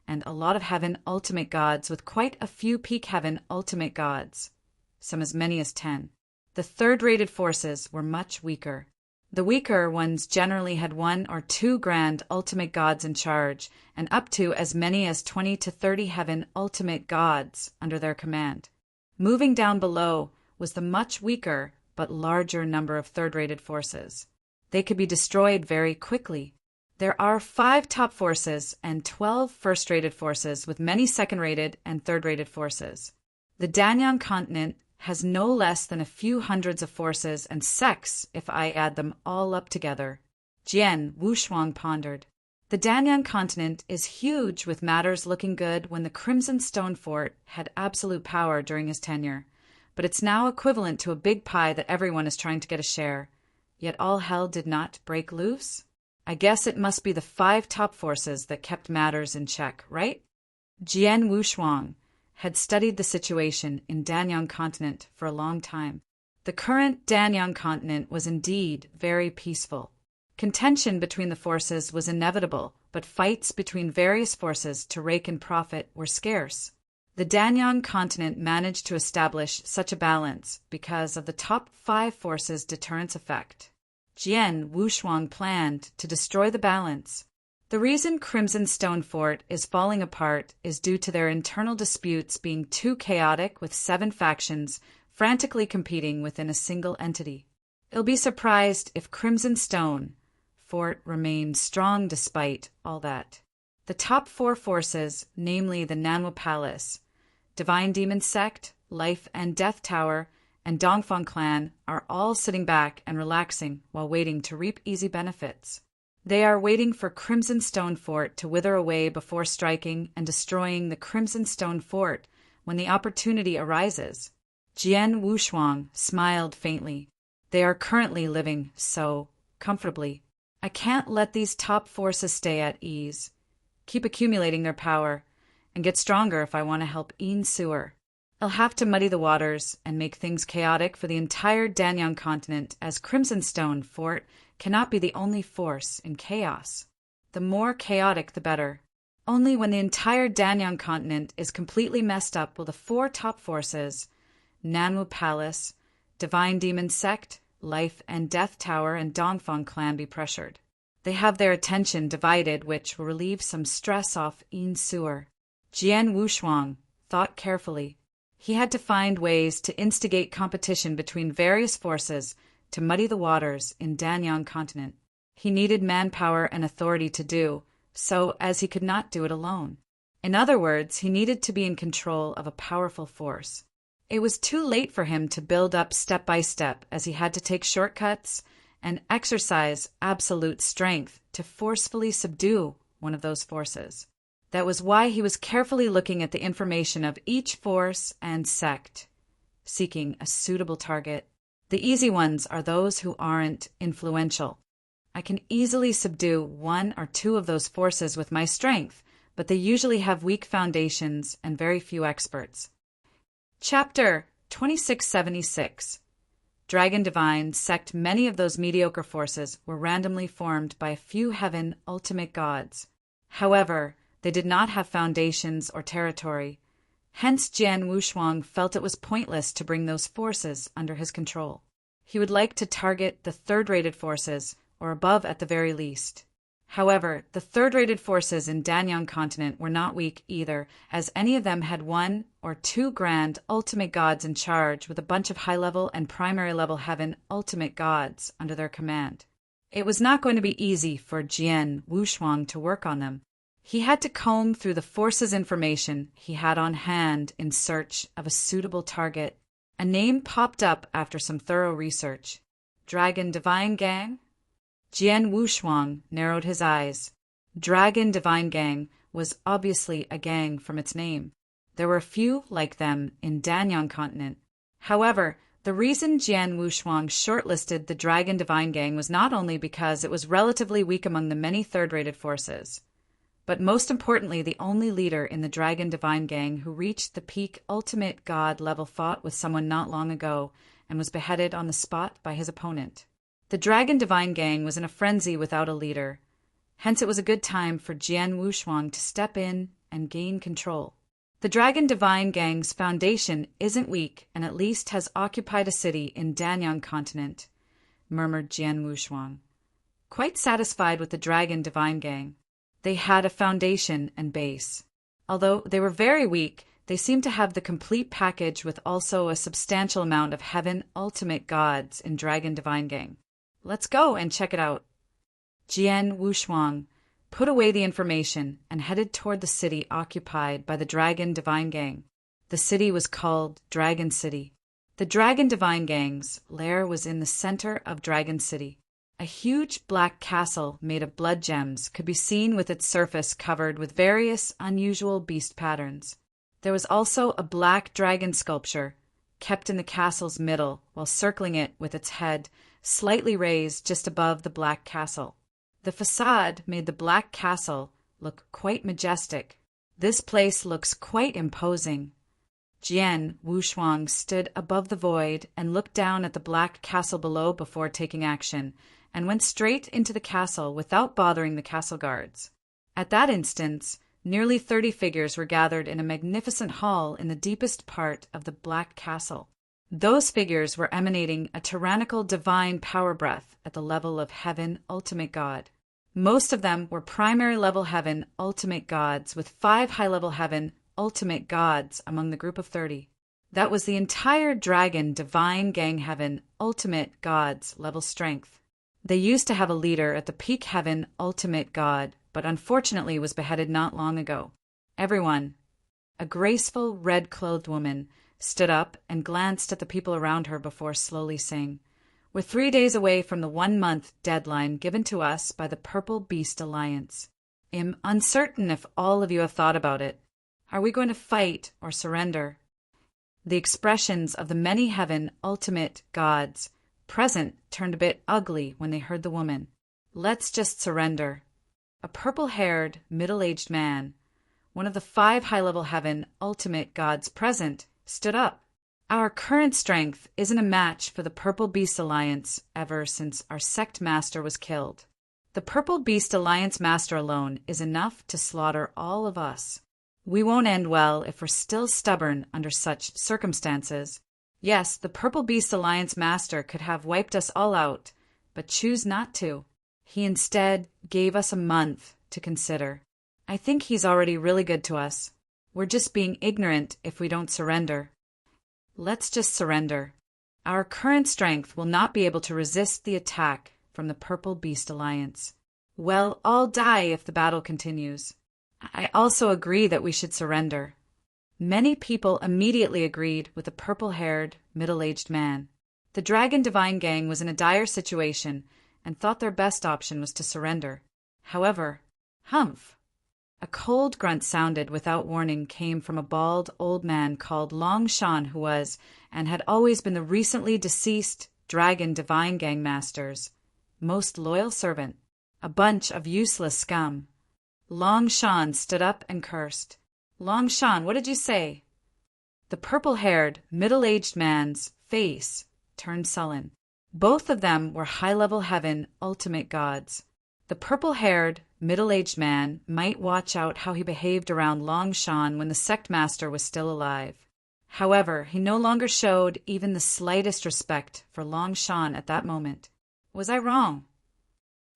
and a lot of heaven ultimate gods with quite a few peak heaven ultimate gods, some as many as 10. The third-rated forces were much weaker. The weaker ones generally had 1 or 2 grand ultimate gods in charge, and up to as many as 20 to 30 heaven ultimate gods under their command. Moving down below was the much weaker but larger number of third-rated forces. They could be destroyed very quickly. There are 5 top forces and 12 first-rated forces with many second-rated and third-rated forces. The Danyang continent has no less than a few hundreds of forces and sects if I add them all up together. Jian Wushuang pondered. The Danyang continent is huge, with matters looking good when the Crimson Stone Fort had absolute power during his tenure, but it's now equivalent to a big pie that everyone is trying to get a share. Yet all hell did not break loose? I guess it must be the 5 top forces that kept matters in check, right? Jian Wushuang had studied the situation in Danyang continent for a long time. The current Danyang continent was indeed very peaceful. Contention between the forces was inevitable, but fights between various forces to rake in profit were scarce. The Danyang continent managed to establish such a balance because of the top 5 forces' deterrence effect. Jian Wushuang planned to destroy the balance. The reason Crimson Stone Fort is falling apart is due to their internal disputes being too chaotic, with 7 factions frantically competing within a single entity. You'll be surprised if Crimson Stone Fort remains strong despite all that. The top 4 forces, namely the Nanwa Palace, Divine Demon Sect, Life and Death Tower, and Dongfang clan, are all sitting back and relaxing while waiting to reap easy benefits. They are waiting for Crimson Stone Fort to wither away before striking and destroying the Crimson Stone Fort when the opportunity arises. Jian Wushuang smiled faintly. They are currently living so comfortably. I can't let these top forces stay at ease. Keep accumulating their power, and get stronger if I want to help Yin Sewer. I'll have to muddy the waters and make things chaotic for the entire Danyang continent, as Crimson Stone Fort cannot be the only force in chaos. The more chaotic, the better. Only when the entire Danyang continent is completely messed up will the 4 top forces, Nanwu Palace, Divine Demon Sect, Life and Death Tower, and Dongfang clan be pressured. They have their attention divided, which will relieve some stress off Yin Sewer. Jian Wushuang thought carefully. He had to find ways to instigate competition between various forces to muddy the waters in Danyang continent. He needed manpower and authority to do so, as he could not do it alone. In other words, he needed to be in control of a powerful force. It was too late for him to build up step by step, as he had to take shortcuts and exercise absolute strength to forcefully subdue one of those forces. That was why he was carefully looking at the information of each force and sect, seeking a suitable target. The easy ones are those who aren't influential. I can easily subdue 1 or 2 of those forces with my strength, but they usually have weak foundations and very few experts. Chapter 2676. Dragon Divine Sect. Many of those mediocre forces were randomly formed by a few heaven ultimate gods. However, they did not have foundations or territory. Hence Jian Wushuang felt it was pointless to bring those forces under his control. He would like to target the third-rated forces, or above at the very least. However, the third-rated forces in Danyang continent were not weak either, as any of them had one or two grand ultimate gods in charge with a bunch of high-level and primary-level heaven ultimate gods under their command. It was not going to be easy for Jian Wushuang to work on them. He had to comb through the forces information he had on hand in search of a suitable target. A name popped up after some thorough research. Dragon Divine Gang? Jian Wushuang narrowed his eyes. Dragon Divine Gang was obviously a gang from its name. There were a few like them in Danyang continent. However, the reason Jian Wushuang shortlisted the Dragon Divine Gang was not only because it was relatively weak among the many third-rated forces, but most importantly, the only leader in the Dragon Divine Gang who reached the peak ultimate god level fought with someone not long ago and was beheaded on the spot by his opponent. The Dragon Divine Gang was in a frenzy without a leader. Hence it was a good time for Jian Wushuang to step in and gain control. The Dragon Divine Gang's foundation isn't weak and at least has occupied a city in Danyang continent, murmured Jian Wushuang. Quite satisfied with the Dragon Divine Gang. They had a foundation and base. Although they were very weak, they seemed to have the complete package with also a substantial amount of heaven ultimate gods in Dragon Divine Gang. Let's go and check it out. Jian Wushuang put away the information and headed toward the city occupied by the Dragon Divine Gang. The city was called Dragon City. The Dragon Divine Gang's lair was in the center of Dragon City. A huge black castle made of blood gems could be seen with its surface covered with various unusual beast patterns. There was also a black dragon sculpture kept in the castle's middle while circling it with its head slightly raised just above the black castle. The facade made the black castle look quite majestic. This place looks quite imposing. Jian Wushuang stood above the void and looked down at the black castle below before taking action, and went straight into the castle without bothering the castle guards. At that instant, nearly 30 figures were gathered in a magnificent hall in the deepest part of the black castle. Those figures were emanating a tyrannical divine power breath at the level of heaven ultimate god. Most of them were primary level heaven ultimate gods with 5 high-level heaven ultimate gods among the group of 30. That was the entire Dragon Divine Gang heaven ultimate gods level strength. They used to have a leader at the peak heaven ultimate god, but unfortunately was beheaded not long ago. Everyone, a graceful red-clothed woman, stood up and glanced at the people around her before slowly saying, "We're 3 days away from the 1-month deadline given to us by the Purple Beast Alliance. I'm uncertain if all of you have thought about it. Are we going to fight or surrender?" The expressions of the many heaven ultimate gods present turned a bit ugly when they heard the woman. "Let's just surrender." A purple-haired, middle-aged man, one of the 5 high-level heaven ultimate gods present, stood up. "Our current strength isn't a match for the Purple Beast Alliance ever since our sect master was killed. The Purple Beast Alliance master alone is enough to slaughter all of us. We won't end well if we're still stubborn under such circumstances. Yes, the Purple Beast Alliance master could have wiped us all out, but choose not to. He instead gave us a month to consider. I think he's already really good to us. We're just being ignorant if we don't surrender. Let's just surrender. Our current strength will not be able to resist the attack from the Purple Beast Alliance. We'll all die if the battle continues. I also agree that we should surrender." Many people immediately agreed with the purple-haired, middle-aged man. The Dragon Divine Gang was in a dire situation and thought their best option was to surrender. However, humph! A cold grunt sounded without warning came from a bald old man called Long Shan who was, and had always been the recently deceased Dragon Divine Gang master's most loyal servant. A bunch of useless scum. Long Shan stood up and cursed. "Long Shan, what did you say?" The purple-haired, middle-aged man's face turned sullen. Both of them were high-level heaven ultimate gods. The purple-haired, middle-aged man might watch out how he behaved around Long Shan when the sect master was still alive. However, he no longer showed even the slightest respect for Long Shan at that moment. Was I wrong?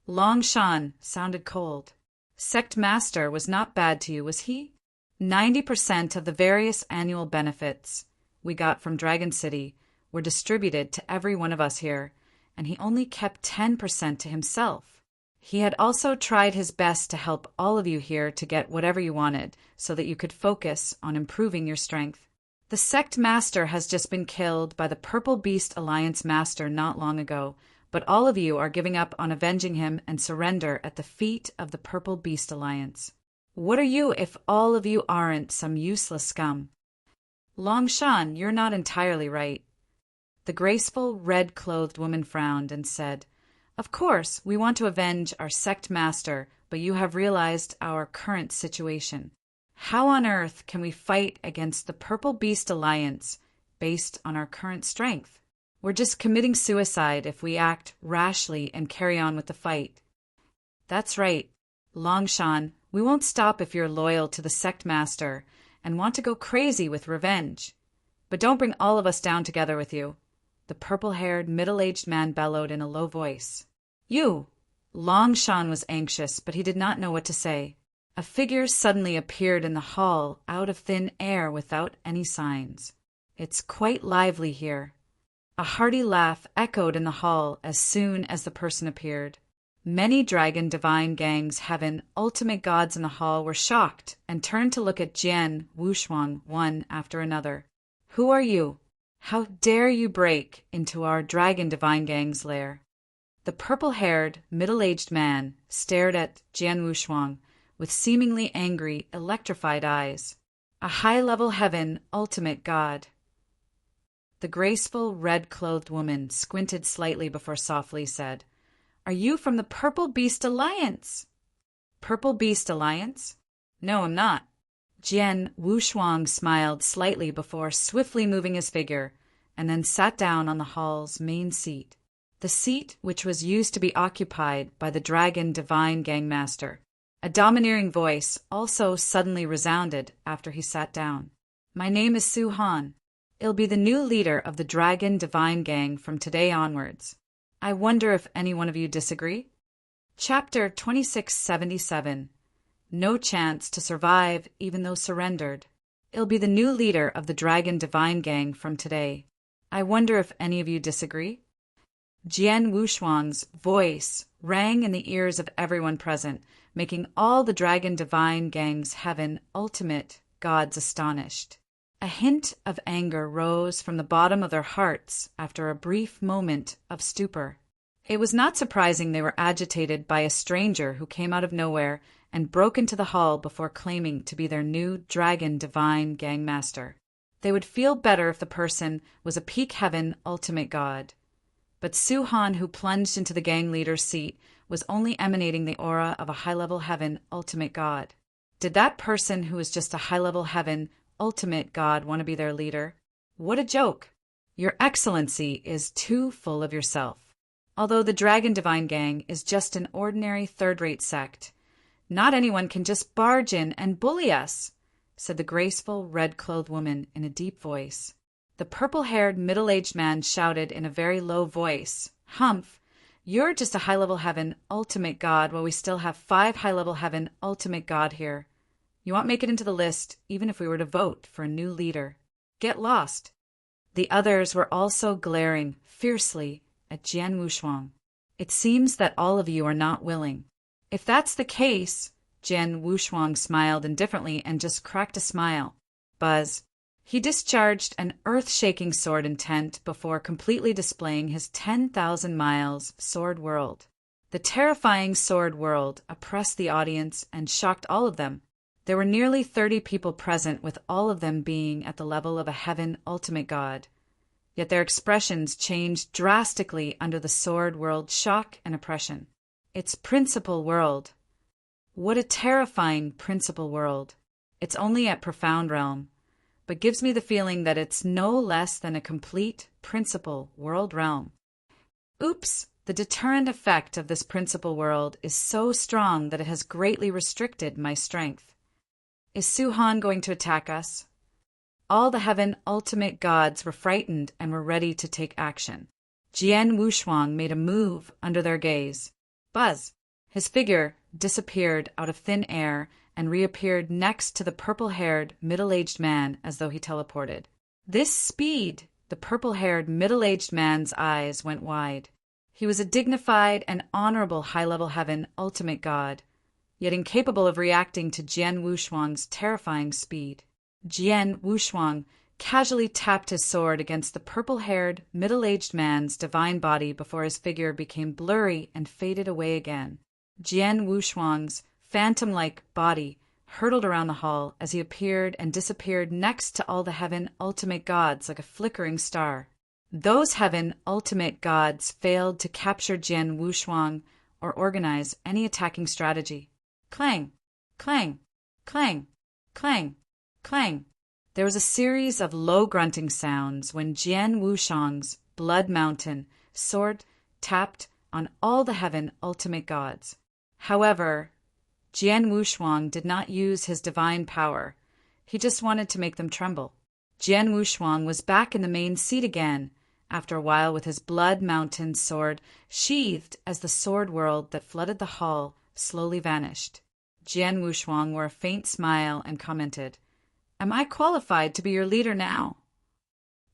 Long Shan sounded cold. Sect Master was not bad to you, was he? 90% of the various annual benefits we got from Dragon City were distributed to every one of us here, and he only kept 10% to himself. He had also tried his best to help all of you here to get whatever you wanted, so that you could focus on improving your strength. The Sect Master has just been killed by the Purple Beast Alliance Master not long ago, but all of you are giving up on avenging him and surrender at the feet of the Purple Beast Alliance. What are you if all of you aren't some useless scum? Long Shan, you're not entirely right. The graceful, red-clothed woman frowned and said, Of course, we want to avenge our Sect Master, but you have realized our current situation. How on earth can we fight against the Purple Beast Alliance based on our current strength? We're just committing suicide if we act rashly and carry on with the fight. That's right, Long Shan, we won't stop if you're loyal to the Sect Master and want to go crazy with revenge. But don't bring all of us down together with you. The purple-haired, middle-aged man bellowed in a low voice. You! Long Shan was anxious, but he did not know what to say. A figure suddenly appeared in the hall out of thin air without any signs. It's quite lively here. A hearty laugh echoed in the hall as soon as the person appeared. Many Dragon Divine Gang's Heaven Ultimate Gods in the hall were shocked and turned to look at Jian Wushuang one after another. Who are you? How dare you break into our Dragon Divine Gang's lair? The purple-haired, middle-aged man stared at Jian Wushuang with seemingly angry, electrified eyes. A high-level Heaven Ultimate God. The graceful, red-clothed woman squinted slightly before softly said, Are you from the Purple Beast Alliance? Purple Beast Alliance? No, I'm not. Jian Wushuang smiled slightly before swiftly moving his figure, and then sat down on the hall's main seat, the seat which was used to be occupied by the Dragon Divine Gang Master. A domineering voice also suddenly resounded after he sat down. My name is Su Han. I'll be the new leader of the Dragon Divine Gang from today onwards. I wonder if any one of you disagree? Chapter 2677. No chance to survive even though surrendered. I'll be the new leader of the Dragon Divine Gang from today. I wonder if any of you disagree? Jian Wushuang's voice rang in the ears of everyone present, making all the Dragon Divine Gang's Heaven Ultimate Gods astonished. A hint of anger rose from the bottom of their hearts after a brief moment of stupor. It was not surprising they were agitated by a stranger who came out of nowhere and broke into the hall before claiming to be their new Dragon Divine Gang Master. They would feel better if the person was a Peak Heaven Ultimate God. But Su Han, who plunged into the gang leader's seat, was only emanating the aura of a high-level Heaven Ultimate God. Did that person who was just a high-level Heaven Ultimate God want to be their leader? What a joke! Your Excellency is too full of yourself. Although the Dragon Divine Gang is just an ordinary third-rate sect, not anyone can just barge in and bully us, said the graceful, red-clothed woman in a deep voice. The purple-haired, middle-aged man shouted in a very low voice, Humph, you're just a high-level Heaven Ultimate God while we still have 5 high-level Heaven Ultimate God here. You won't make it into the list, even if we were to vote for a new leader. Get lost. The others were also glaring fiercely at Jian Wushuang. It seems that all of you are not willing. If that's the case, Jian Wushuang smiled indifferently and just cracked a smile. Buzz. He discharged an earth-shaking sword intent before completely displaying his 10,000 miles sword world. The terrifying sword world oppressed the audience and shocked all of them. There were nearly 30 people present, with all of them being at the level of a Heaven Ultimate God. Yet their expressions changed drastically under the sword world's shock and oppression. Its principal world. What a terrifying principal world. It's only at Profound Realm, but gives me the feeling that it's no less than a complete principal world realm. Oops! The deterrent effect of this principal world is so strong that it has greatly restricted my strength. Is Su Han going to attack us? All the heaven ultimate gods were frightened and were ready to take action. Jian Wushuang made a move under their gaze. Buzz! His figure disappeared out of thin air and reappeared next to the purple-haired, middle-aged man as though he teleported. This speed! The purple-haired, middle-aged man's eyes went wide. He was a dignified and honorable high-level heaven ultimate god, yet incapable of reacting to Jian Wushuang's terrifying speed. Jian Wushuang casually tapped his sword against the purple-haired, middle-aged man's divine body before his figure became blurry and faded away again. Jian Wushuang's phantom-like body hurtled around the hall as he appeared and disappeared next to all the heaven ultimate gods like a flickering star. Those heaven ultimate gods failed to capture Jian Wushuang or organize any attacking strategy. Clang! Clang! Clang! Clang! Clang! There was a series of low grunting sounds when Jian Wushuang's blood mountain sword tapped on all the heaven ultimate gods. However, Jian Wushuang did not use his divine power. He just wanted to make them tremble. Jian Wushuang was back in the main seat again, after a while with his blood mountain sword sheathed as the sword world that flooded the hall slowly vanished. Jian Wushuang wore a faint smile and commented, "Am I qualified to be your leader now?"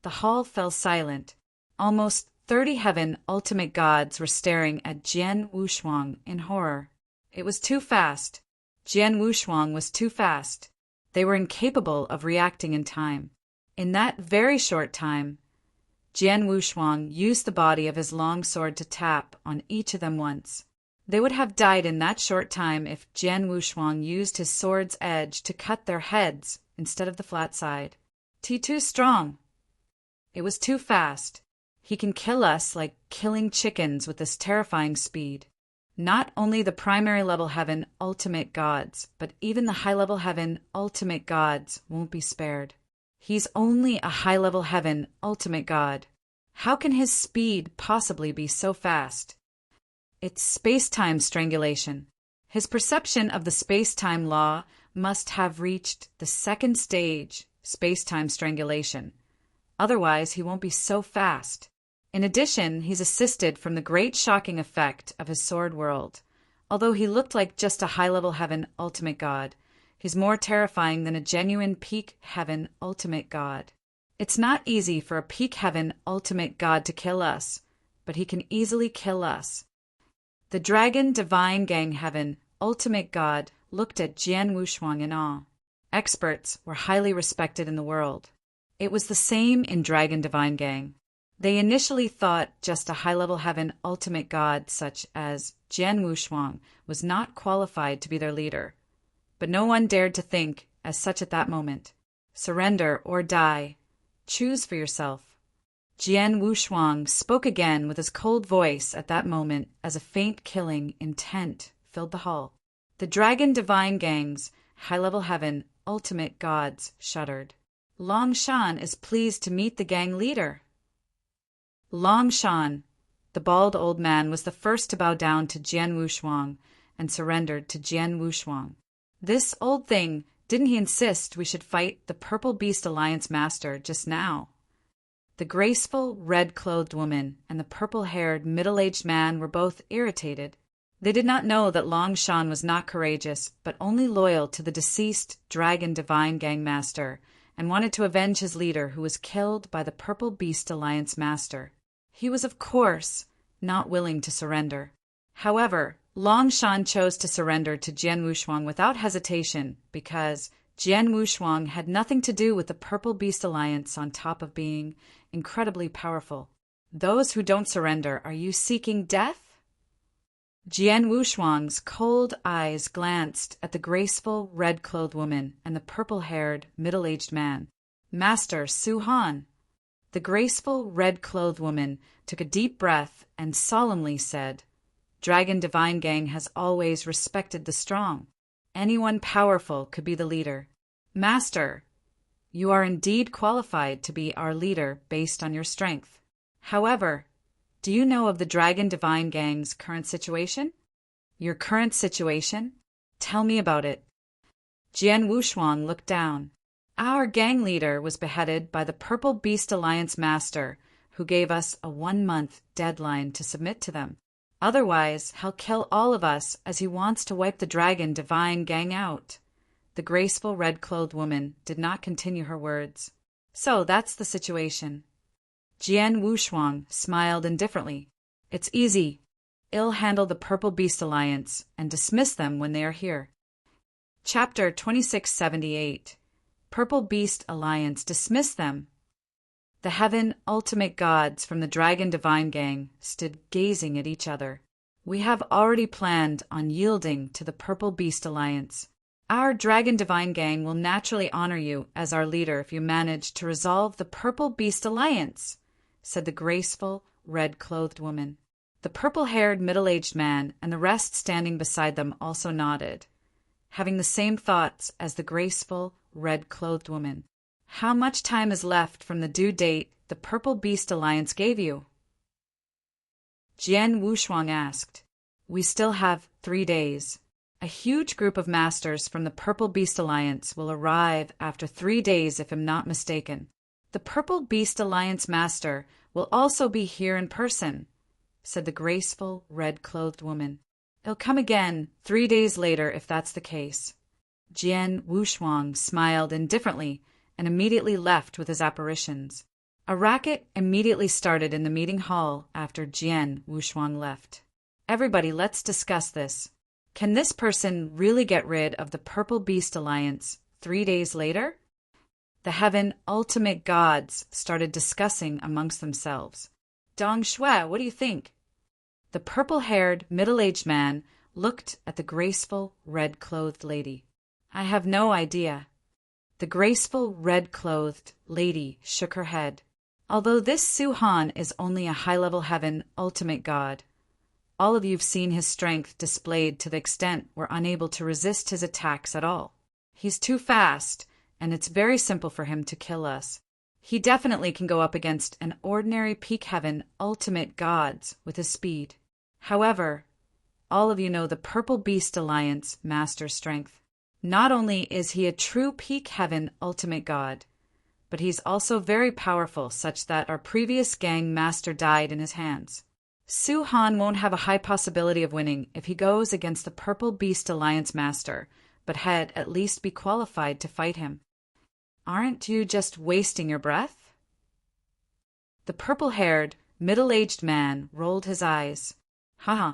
The hall fell silent. Almost 30 heaven ultimate gods were staring at Jian Wushuang in horror. It was too fast. Jian Wushuang was too fast. They were incapable of reacting in time. In that very short time, Jian Wushuang used the body of his long sword to tap on each of them once. They would have died in that short time if Jian Wushuang used his sword's edge to cut their heads instead of the flat side. Too strong. It was too fast. He can kill us like killing chickens with this terrifying speed. Not only the primary level heaven ultimate gods, but even the high level heaven ultimate gods won't be spared. He's only a high level heaven ultimate god. How can his speed possibly be so fast? It's space-time strangulation. His perception of the space-time law must have reached the second stage, space-time strangulation. Otherwise, he won't be so fast. In addition, he's assisted from the great shocking effect of his sword world. Although he looked like just a high-level heaven ultimate god, he's more terrifying than a genuine peak heaven ultimate god. It's not easy for a peak heaven ultimate god to kill us, but he can easily kill us. The Dragon Divine Gang Heaven ultimate god looked at Jian Wushuang in awe. Experts were highly respected in the world. It was the same in Dragon Divine Gang. They initially thought just a high-level heaven ultimate god such as Jian Wushuang was not qualified to be their leader. But no one dared to think as such at that moment. Surrender or die. Choose for yourself. Jian Wushuang spoke again with his cold voice at that moment as a faint killing intent filled the hall. The Dragon Divine Gang's high-level heaven ultimate gods shuddered. Long Shan is pleased to meet the gang leader. Long Shan, the bald old man, was the first to bow down to Jian Wushuang and surrendered to Jian Wushuang. This old thing, didn't he insist we should fight the Purple Beast Alliance master just now? The graceful, red-clothed woman and the purple-haired, middle-aged man were both irritated. They did not know that Long Shan was not courageous, but only loyal to the deceased Dragon Divine Gang master, and wanted to avenge his leader who was killed by the Purple Beast Alliance master. He was, of course, not willing to surrender. However, Long Shan chose to surrender to Jian Wushuang without hesitation because Jian Wushuang had nothing to do with the Purple Beast Alliance on top of being incredibly powerful. Those who don't surrender, are you seeking death? Jian Wushuang's cold eyes glanced at the graceful, red-clothed woman and the purple-haired, middle-aged man. Master Su Han. The graceful, red-clothed woman took a deep breath and solemnly said, Dragon Divine Gang has always respected the strong. Anyone powerful could be the leader. Master, you are indeed qualified to be our leader based on your strength. However, do you know of the Dragon Divine Gang's current situation? Your current situation? Tell me about it. Jian Wushuang looked down. Our gang leader was beheaded by the Purple Beast Alliance master, who gave us a 1-month deadline to submit to them. Otherwise, he'll kill all of us as he wants to wipe the Dragon Divine gang out. The graceful red-clothed woman did not continue her words. So that's the situation. Jian Wushuang smiled indifferently. It's easy. I'll handle the Purple Beast Alliance and dismiss them when they are here. Chapter 2678. Purple Beast Alliance dismiss them. The Heaven Ultimate Gods from the Dragon Divine Gang stood gazing at each other. We have already planned on yielding to the Purple Beast Alliance. Our Dragon Divine Gang will naturally honor you as our leader if you manage to resolve the Purple Beast Alliance, said the graceful, red-clothed woman. The purple-haired middle-aged man and the rest standing beside them also nodded, having the same thoughts as the graceful, red-clothed woman. How much time is left from the due date the Purple Beast Alliance gave you? Jian Wushuang asked. We still have 3 days. A huge group of masters from the Purple Beast Alliance will arrive after 3 days if I'm not mistaken. The Purple Beast Alliance master will also be here in person, said the graceful, red-clothed woman. He'll come again 3 days later if that's the case. Jian Wushuang smiled indifferently and immediately left with his apparitions. A racket immediately started in the meeting hall after Jian Wushuang left. Everybody, let's discuss this. Can this person really get rid of the Purple Beast Alliance 3 days later? The Heaven Ultimate Gods started discussing amongst themselves. Dong Shui, what do you think? The purple-haired, middle-aged man looked at the graceful, red-clothed lady. I have no idea. The graceful, red-clothed lady shook her head. Although this Su Han is only a high-level Heaven Ultimate God, all of you've seen his strength displayed to the extent we're unable to resist his attacks at all. He's too fast, and it's very simple for him to kill us. He definitely can go up against an ordinary peak Heaven Ultimate Gods with his speed. However, all of you know the Purple Beast Alliance Master's strength. Not only is he a true peak Heaven Ultimate God, but he's also very powerful such that our previous gang master died in his hands. Su Han won't have a high possibility of winning if he goes against the Purple Beast Alliance master, but had at least be qualified to fight him. Aren't you just wasting your breath? The purple-haired, middle-aged man rolled his eyes. Haha,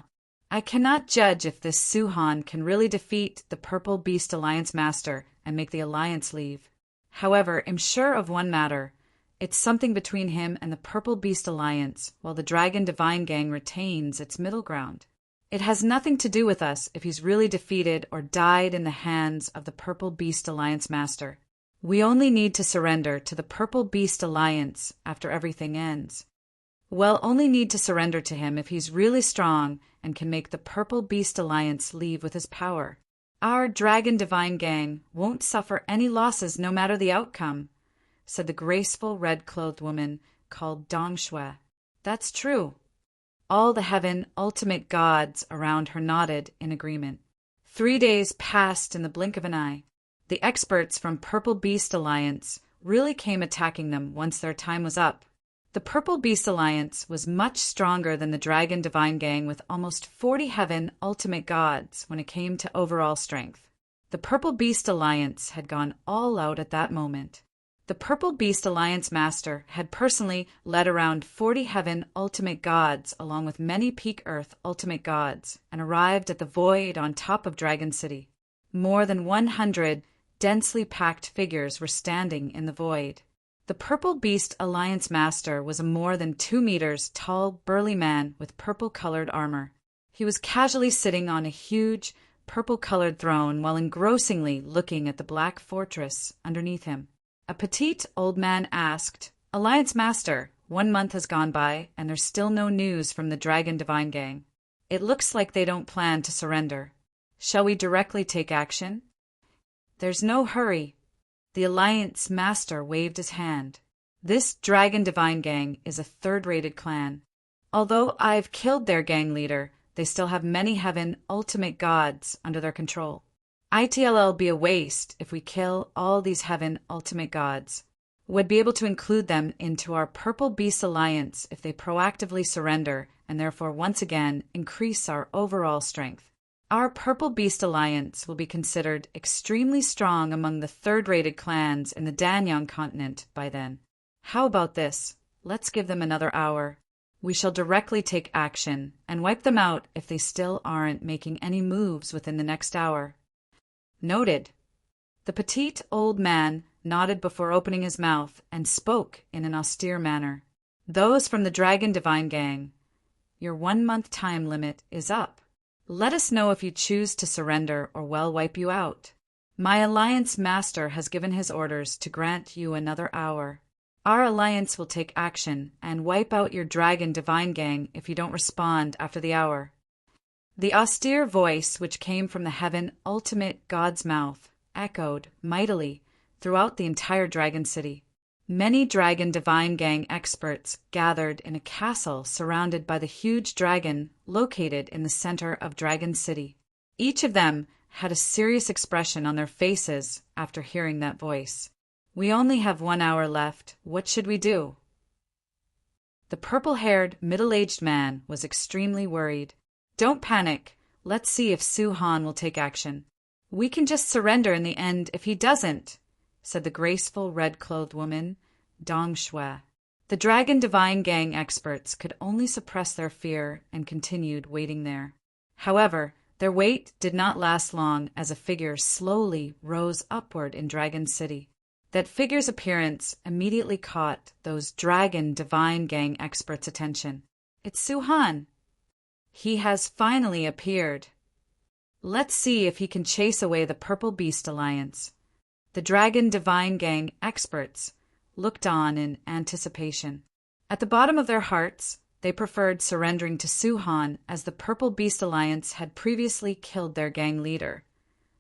I cannot judge if this Su Han can really defeat the Purple Beast Alliance master and make the alliance leave. However, I'm sure of one matter. It's something between him and the Purple Beast Alliance, while the Dragon Divine Gang retains its middle ground. It has nothing to do with us if he's really defeated or died in the hands of the Purple Beast Alliance master. We only need to surrender to the Purple Beast Alliance after everything ends. We'll only need to surrender to him if he's really strong and can make the Purple Beast Alliance leave with his power. Our Dragon Divine Gang won't suffer any losses no matter the outcome, said the graceful red-clothed woman called Dong Shui. That's true. All the Heaven Ultimate Gods around her nodded in agreement. 3 days passed in the blink of an eye. The experts from Purple Beast Alliance really came attacking them once their time was up. The Purple Beast Alliance was much stronger than the Dragon Divine Gang with almost 40 Heaven Ultimate Gods when it came to overall strength. The Purple Beast Alliance had gone all out at that moment. The Purple Beast Alliance Master had personally led around 40 Heaven Ultimate Gods along with many Peak Earth Ultimate Gods and arrived at the void on top of Dragon City. More than 100 densely packed figures were standing in the void. The Purple Beast Alliance Master was a more than 2 meters tall, burly man with purple-colored armor. He was casually sitting on a huge, purple-colored throne while engrossingly looking at the black fortress underneath him. A petite old man asked, Alliance Master, 1 month has gone by, and there's still no news from the Dragon Divine Gang. It looks like they don't plan to surrender. Shall we directly take action? There's no hurry. The Alliance Master waved his hand. This Dragon Divine Gang is a third-rated clan. Although I've killed their gang leader, they still have many Heaven Ultimate Gods under their control. It'll be a waste if we kill all these heaven ultimate gods. We'd be able to include them into our Purple Beast Alliance if they proactively surrender and therefore once again increase our overall strength. Our Purple Beast Alliance will be considered extremely strong among the third-rated clans in the Danyang continent by then. How about this? Let's give them another hour. We shall directly take action and wipe them out if they still aren't making any moves within the next hour. Noted. The petite old man nodded before opening his mouth and spoke in an austere manner. Those from the Dragon Divine Gang, your 1-month time limit is up. Let us know if you choose to surrender or we'll wipe you out. My Alliance Master has given his orders to grant you another hour. Our Alliance will take action and wipe out your Dragon Divine Gang if you don't respond after the hour. The austere voice which came from the Heaven Ultimate God's mouth echoed mightily throughout the entire Dragon City. Many Dragon Divine Gang experts gathered in a castle surrounded by the huge dragon located in the center of Dragon City. Each of them had a serious expression on their faces after hearing that voice. We only have 1 hour left. What should we do? The purple-haired, middle-aged man was extremely worried. Don't panic. Let's see if Su-Han will take action. We can just surrender in the end if he doesn't, said the graceful red-clothed woman, Dong Shui. The Dragon Divine Gang experts could only suppress their fear and continued waiting there. However, their wait did not last long as a figure slowly rose upward in Dragon City. That figure's appearance immediately caught those Dragon Divine Gang experts' attention. It's Su-Han. He has finally appeared. Let's see if he can chase away the Purple Beast Alliance. The Dragon Divine Gang experts looked on in anticipation. At the bottom of their hearts, they preferred surrendering to Su-Han as the Purple Beast Alliance had previously killed their gang leader,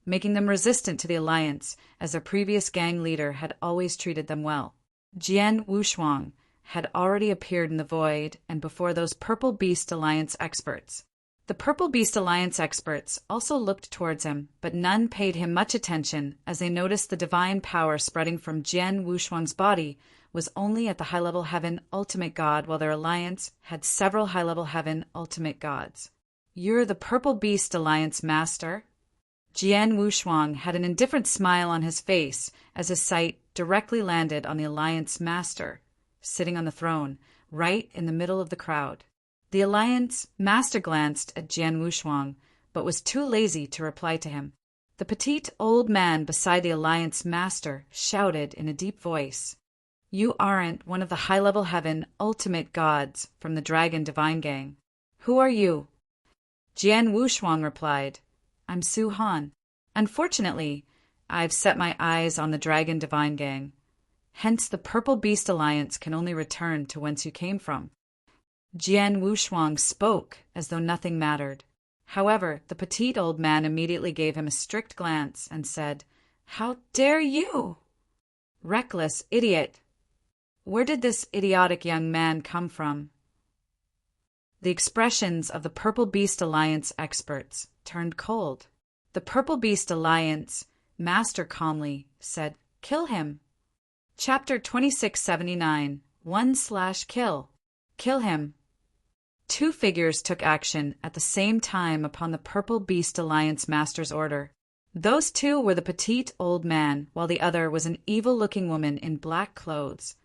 making them resistant to the alliance as their previous gang leader had always treated them well. Jian Wushuang had already appeared in the void and before those Purple Beast Alliance experts. The Purple Beast Alliance experts also looked towards him, but none paid him much attention as they noticed the divine power spreading from Jian Wushuang's body was only at the high-level Heaven Ultimate God, while their alliance had several high-level Heaven Ultimate Gods. You're the Purple Beast Alliance Master? Jian Wushuang had an indifferent smile on his face as his sight directly landed on the Alliance Master, sitting on the throne, right in the middle of the crowd. The Alliance Master glanced at Jian Wushuang, but was too lazy to reply to him. The petite old man beside the Alliance Master shouted in a deep voice, "You aren't one of the high-level Heaven Ultimate Gods from the Dragon Divine Gang. Who are you?" Jian Wushuang replied, "I'm Su-Han. Unfortunately, I've set my eyes on the Dragon Divine Gang. Hence the Purple Beast Alliance can only return to whence you came from." Jian Wushuang spoke as though nothing mattered. However, the petite old man immediately gave him a strict glance and said, "How dare you? Reckless idiot! Where did this idiotic young man come from?" The expressions of the Purple Beast Alliance experts turned cold. The Purple Beast Alliance Master calmly said, "Kill him." Chapter 2679, 1/Kill. Kill him. Two figures took action at the same time upon the Purple Beast Alliance Master's order. Those two were the petite old man, while the other was an evil-looking woman in black clothes,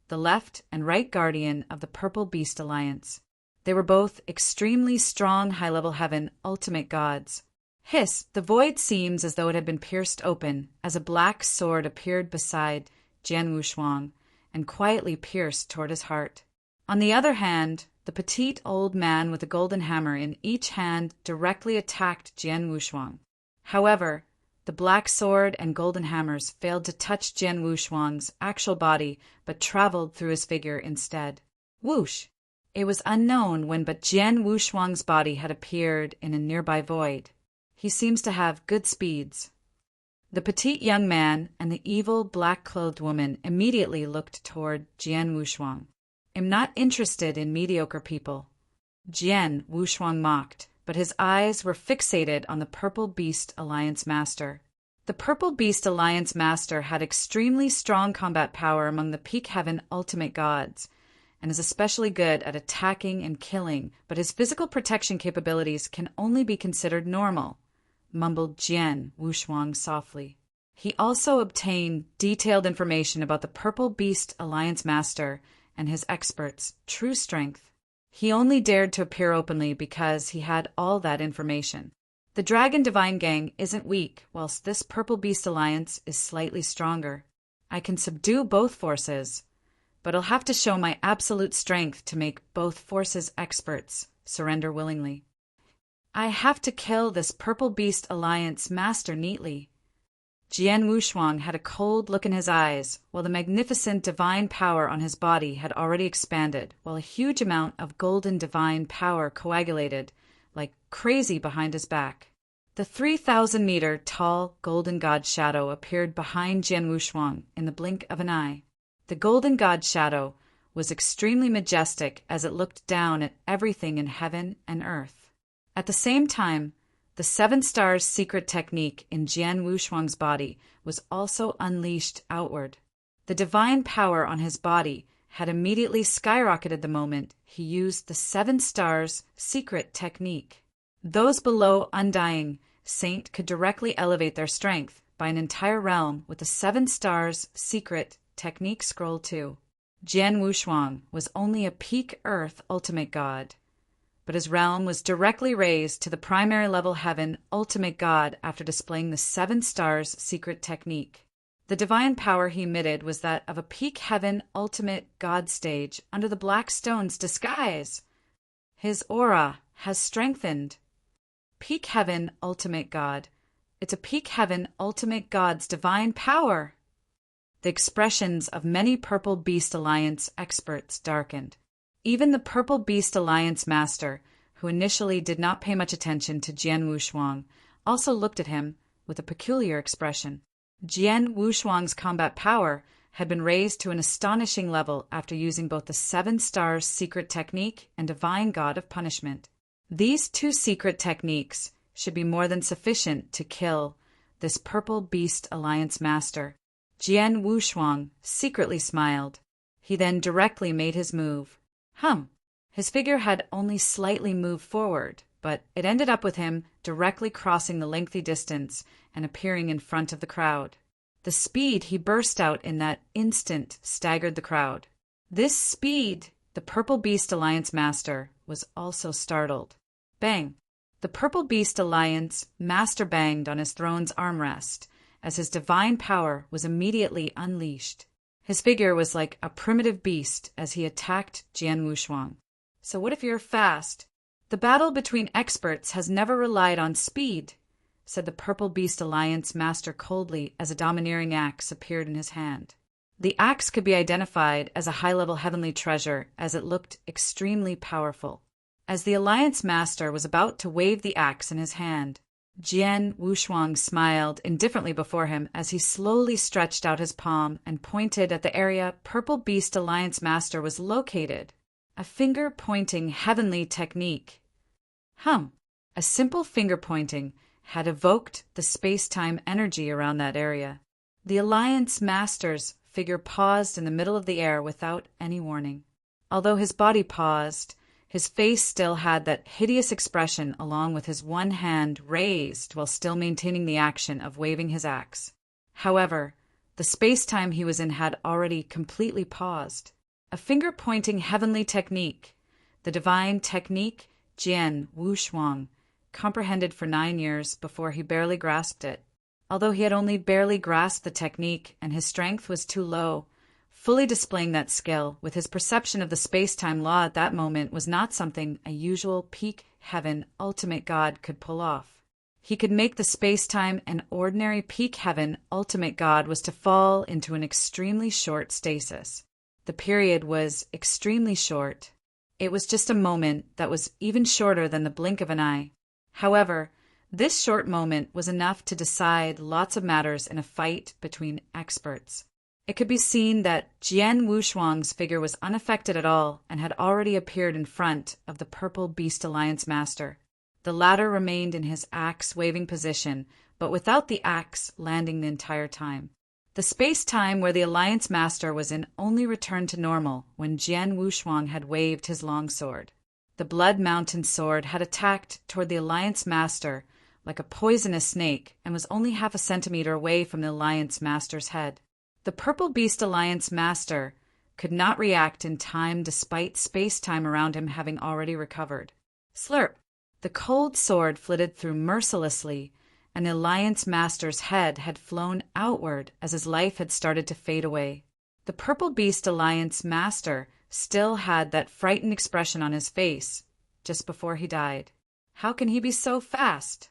the left and right guardian of the Purple Beast Alliance. They were both extremely strong high-level Heaven Ultimate Gods. Hiss, the void seems as though it had been pierced open, as a black sword appeared beside Jian Wushuang and quietly pierced toward his heart. On the other hand, the petite old man with a golden hammer in each hand directly attacked Jian Wushuang. However, the black sword and golden hammers failed to touch Jian Wushuang's actual body, but traveled through his figure instead. Whoosh! It was unknown when but Jian Wushuang's body had appeared in a nearby void. He seems to have good speeds. The petite young man and the evil black-clothed woman immediately looked toward Jian Wushuang. "I'm not interested in mediocre people," Jian Wushuang mocked, but but his eyes were fixated on the Purple Beast Alliance Master. The Purple Beast Alliance Master had extremely strong combat power among the Peak Heaven Ultimate Gods, and is especially good at attacking and killing, but his physical protection capabilities can only be considered normal, mumbled Jian Wushuang softly. He also obtained detailed information about the Purple Beast Alliance Master and his experts' true strength. He only dared to appear openly because he had all that information. The Dragon Divine Gang isn't weak, whilst this Purple Beast Alliance is slightly stronger. I can subdue both forces, but I'll have to show my absolute strength to make both forces' experts surrender willingly. I have to kill this Purple Beast Alliance Master neatly. Jian Wushuang had a cold look in his eyes, while the magnificent divine power on his body had already expanded, while a huge amount of golden divine power coagulated like crazy behind his back. The 3,000-meter tall golden god shadow appeared behind Jian Wushuang in the blink of an eye. The golden god shadow was extremely majestic as it looked down at everything in heaven and earth. At the same time, the 7 Stars secret technique in Jian Wushuang's body was also unleashed outward. The divine power on his body had immediately skyrocketed the moment he used the 7 Stars secret technique. Those below Undying Saint could directly elevate their strength by an entire realm with the 7 Stars secret technique scroll too. Jian Wushuang was only a peak Earth ultimate god, but his realm was directly raised to the primary level heaven ultimate god after displaying the 7 Stars secret technique. The divine power he emitted was that of a peak heaven ultimate god stage under the black stone's disguise. His aura has strengthened. Peak heaven ultimate god. It's a peak heaven ultimate god's divine power. The expressions of many Purple Beast Alliance experts darkened. Even the Purple Beast Alliance Master, who initially did not pay much attention to Jian Wushuang, also looked at him with a peculiar expression. Jian Wushuang's combat power had been raised to an astonishing level after using both the 7 Stars secret technique and Divine God of Punishment. These 2 secret techniques should be more than sufficient to kill this Purple Beast Alliance Master. Jian Wushuang secretly smiled. He then directly made his move. His figure had only slightly moved forward, but it ended up with him directly crossing the lengthy distance and appearing in front of the crowd. The speed he burst out in that instant staggered the crowd. This speed, the Purple Beast Alliance Master was also startled. Bang! The Purple Beast Alliance Master banged on his throne's armrest as his divine power was immediately unleashed. His figure was like a primitive beast as he attacked Jian Wushuang. So what if you're fast? The battle between experts has never relied on speed, said the Purple Beast Alliance Master coldly as a domineering axe appeared in his hand. The axe could be identified as a high-level heavenly treasure as it looked extremely powerful. As the Alliance Master was about to wave the axe in his hand, Jian Wushuang smiled indifferently before him as he slowly stretched out his palm and pointed at the area Purple Beast Alliance Master was located. A finger-pointing heavenly technique. A simple finger-pointing had evoked the space-time energy around that area. The Alliance Master's figure paused in the middle of the air without any warning. Although his body paused, his face still had that hideous expression along with his one hand raised while still maintaining the action of waving his axe. However, the space-time he was in had already completely paused. A finger-pointing heavenly technique, the divine technique Jian Wushuang comprehended for 9 years before he barely grasped it. Although he had only barely grasped the technique and his strength was too low, fully displaying that skill with his perception of the space-time law at that moment was not something a usual peak heaven ultimate god could pull off. He could make the space-time an ordinary peak heaven ultimate god was to fall into an extremely short stasis. The period was extremely short. It was just a moment that was even shorter than the blink of an eye. However, this short moment was enough to decide lots of matters in a fight between experts. It could be seen that Jian Wushuang's figure was unaffected at all and had already appeared in front of the Purple Beast Alliance Master. The latter remained in his axe-waving position, but without the axe landing the entire time. The space-time where the Alliance Master was in only returned to normal when Jian Wushuang had waved his longsword. The Blood Mountain sword had attacked toward the Alliance Master like a poisonous snake and was only half a centimeter away from the Alliance Master's head. The Purple Beast Alliance Master could not react in time despite space-time around him having already recovered. Slurp! The cold sword flitted through mercilessly, and the Alliance Master's head had flown outward as his life had started to fade away. The Purple Beast Alliance Master still had that frightened expression on his face just before he died. How can he be so fast?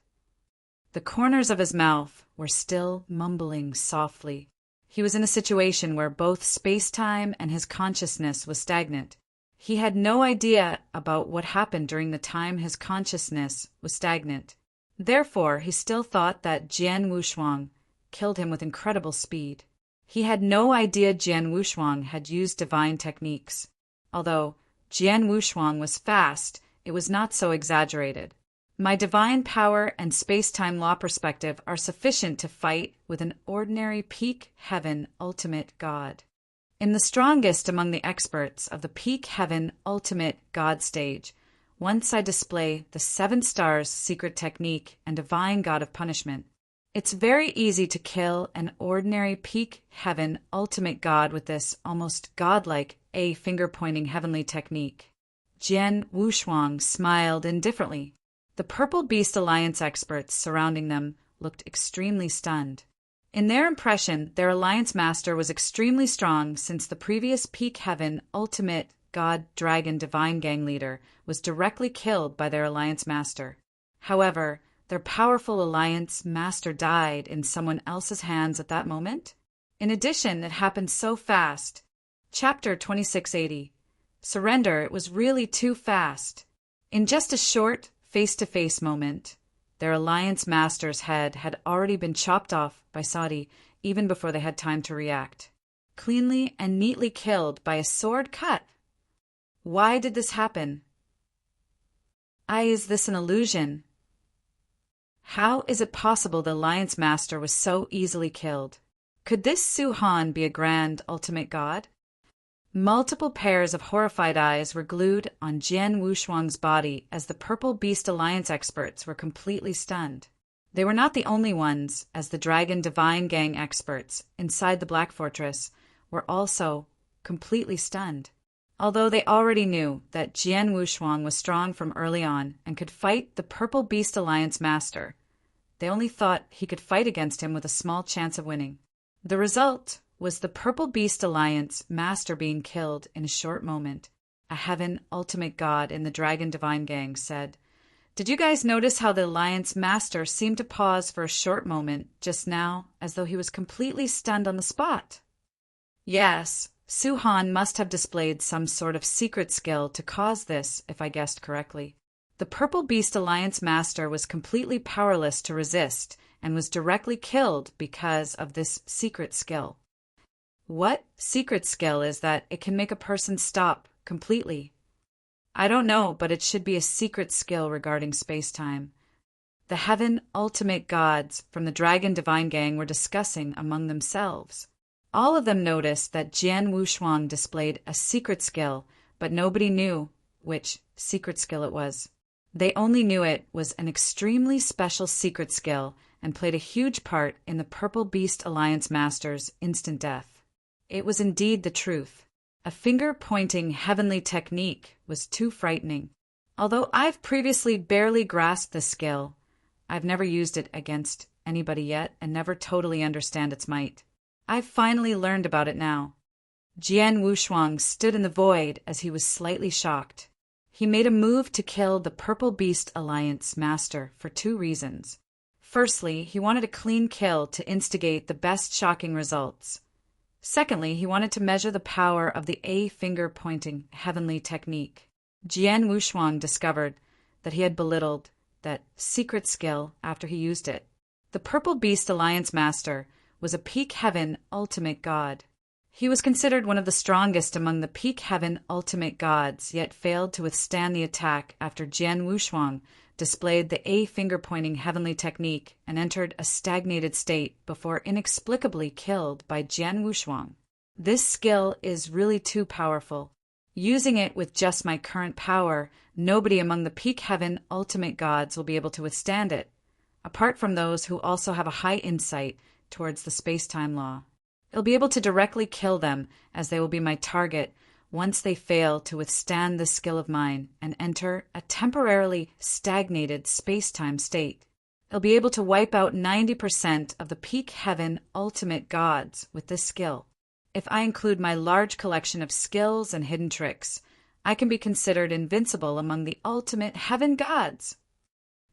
The corners of his mouth were still mumbling softly. He was in a situation where both space-time and his consciousness was stagnant. He had no idea about what happened during the time his consciousness was stagnant. Therefore, he still thought that Jian Wushuang killed him with incredible speed. He had no idea Jian Wushuang had used divine techniques. Although Jian Wushuang was fast, it was not so exaggerated. My divine power and space-time law perspective are sufficient to fight with an ordinary peak heaven ultimate God. In the strongest among the experts of the peak heaven ultimate God stage, once I display the 7 stars secret technique and divine God of punishment. It's very easy to kill an ordinary peak heaven ultimate God with this almost godlike finger-pointing heavenly technique. Jian Wushuang smiled indifferently. The Purple Beast Alliance experts surrounding them looked extremely stunned. In their impression, their Alliance Master was extremely strong since the previous peak heaven ultimate God Dragon Divine Gang leader was directly killed by their Alliance Master. However, their powerful Alliance Master died in someone else's hands at that moment. In addition, it happened so fast. Chapter 2680. Surrender, it was really too fast. In just a short, face-to-face moment, their Alliance Master's head had already been chopped off by Saudi even before they had time to react. Cleanly and neatly killed by a sword cut. Why did this happen? Is this an illusion? How is it possible the Alliance Master was so easily killed? Could this Su Han be a grand ultimate god? Multiple pairs of horrified eyes were glued on Jian Wushuang's body as the Purple Beast Alliance experts were completely stunned. They were not the only ones, as the Dragon Divine Gang experts inside the Black Fortress were also completely stunned. Although they already knew that Jian Wushuang was strong from early on and could fight the Purple Beast Alliance Master, they only thought he could fight against him with a small chance of winning. The result was the Purple Beast Alliance Master being killed in a short moment. A heaven ultimate god in the Dragon Divine Gang said, "Did you guys notice how the Alliance Master seemed to pause for a short moment just now, as though he was completely stunned on the spot?" Yes, Su Han must have displayed some sort of secret skill to cause this, if I guessed correctly. The Purple Beast Alliance Master was completely powerless to resist and was directly killed because of this secret skill. What secret skill is that it can make a person stop completely? I don't know, but it should be a secret skill regarding space-time. The Heaven Ultimate Gods from the Dragon Divine Gang were discussing among themselves. All of them noticed that Jian Wushuang displayed a secret skill, but nobody knew which secret skill it was. They only knew it was an extremely special secret skill and played a huge part in the Purple Beast Alliance Master's instant death. It was indeed the truth. A finger-pointing heavenly technique was too frightening. Although I've previously barely grasped the skill, I've never used it against anybody yet and never totally understand its might. I've finally learned about it now. Jian Wushuang stood in the void as he was slightly shocked. He made a move to kill the Purple Beast Alliance Master for 2 reasons. Firstly, he wanted a clean kill to instigate the best shocking results. Secondly, he wanted to measure the power of the finger-pointing heavenly technique. Jian Wushuang discovered that he had belittled that secret skill after he used it. The Purple Beast Alliance Master was a peak heaven ultimate god. He was considered one of the strongest among the peak heaven ultimate gods, yet failed to withstand the attack after Jian Wushuang displayed the A finger-pointing heavenly technique and entered a stagnated state before inexplicably killed by Jian Wushuang. This skill is really too powerful. Using it with just my current power, nobody among the peak heaven ultimate gods will be able to withstand it, apart from those who also have a high insight towards the space-time law. It'll be able to directly kill them, as they will be my target once they fail to withstand this skill of mine and enter a temporarily stagnated space-time state. It'll be able to wipe out 90% of the peak heaven ultimate gods with this skill. If I include my large collection of skills and hidden tricks, I can be considered invincible among the ultimate heaven gods.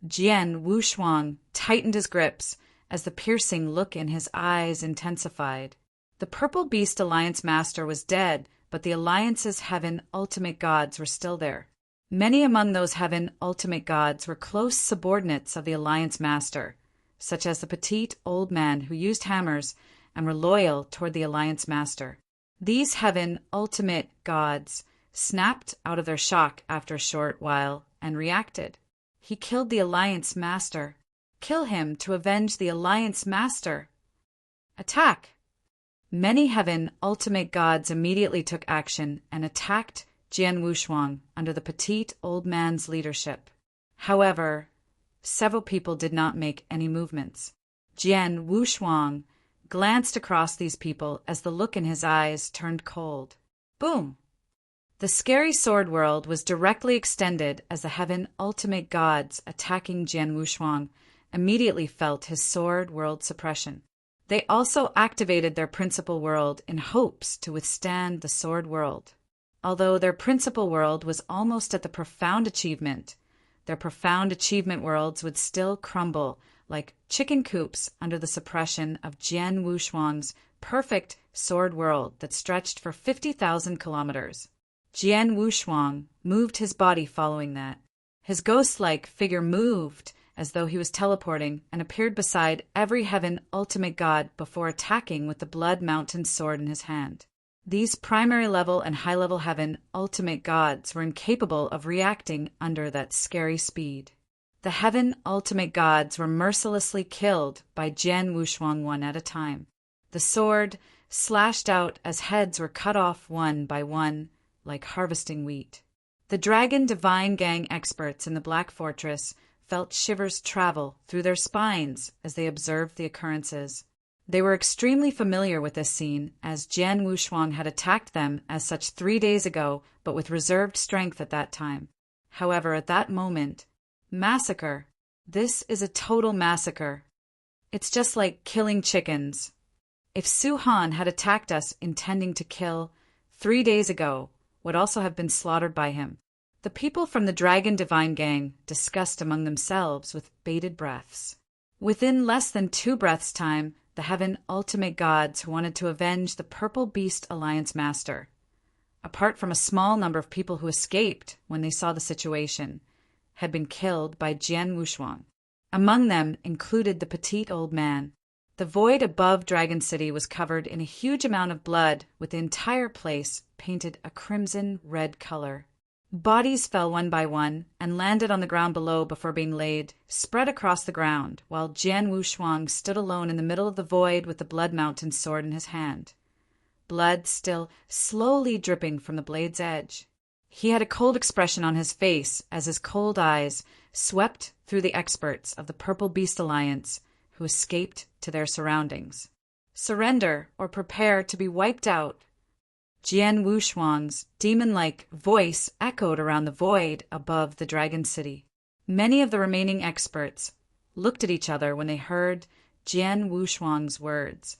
Jian Wushuang tightened his grips as the piercing look in his eyes intensified. The Purple Beast Alliance Master was dead, but the Alliance's heaven ultimate gods were still there. Many among those heaven ultimate gods were close subordinates of the Alliance Master, such as the petite old man who used hammers and were loyal toward the Alliance Master. These heaven ultimate gods snapped out of their shock after a short while and reacted. He killed the Alliance Master. Kill him to avenge the Alliance Master. Attack! Many heaven ultimate gods immediately took action and attacked Jian Wushuang under the petite old man's leadership. However, several people did not make any movements. Jian Wushuang glanced across these people as the look in his eyes turned cold. Boom! The scary sword world was directly extended as the heaven ultimate gods attacking Jian Wushuang immediately felt his sword world suppression. They also activated their principal world in hopes to withstand the sword world. Although their principal world was almost at the profound achievement, their profound achievement worlds would still crumble like chicken coops under the suppression of Jian Wushuang's perfect sword world that stretched for 50,000 kilometers. Jian Wushuang moved his body following that. His ghost-like figure moved as though he was teleporting and appeared beside every heaven ultimate god before attacking with the Blood Mountain sword in his hand. These primary level and high level heaven ultimate gods were incapable of reacting under that scary speed. The heaven ultimate gods were mercilessly killed by Jian Wushuang one at a time. The sword slashed out as heads were cut off one by one like harvesting wheat. The Dragon Divine Gang experts in the Black Fortress felt shivers travel through their spines as they observed the occurrences. They were extremely familiar with this scene, as Jian Wushuang had attacked them as such 3 days ago, but with reserved strength at that time. However, at that moment, massacre. This is a total massacre. It's just like killing chickens. If Su Han had attacked us intending to kill 3 days ago, would also have been slaughtered by him. The people from the Dragon Divine Gang discussed among themselves with bated breaths. Within less than 2 breaths' time, the heaven ultimate gods who wanted to avenge the Purple Beast Alliance Master, apart from a small number of people who escaped when they saw the situation, had been killed by Jian Wushuang. Among them included the petite old man. The void above Dragon City was covered in a huge amount of blood, with the entire place painted a crimson red color. Bodies fell one by one and landed on the ground below before being laid, spread across the ground, while Jian Wushuang stood alone in the middle of the void with the Blood Mountain sword in his hand. Blood still slowly dripping from the blade's edge. He had a cold expression on his face as his cold eyes swept through the experts of the Purple Beast Alliance who escaped to their surroundings. Surrender or prepare to be wiped out. Jian Wushuang's demon-like voice echoed around the void above the Dragon City. Many of the remaining experts looked at each other when they heard Jian Wushuang's words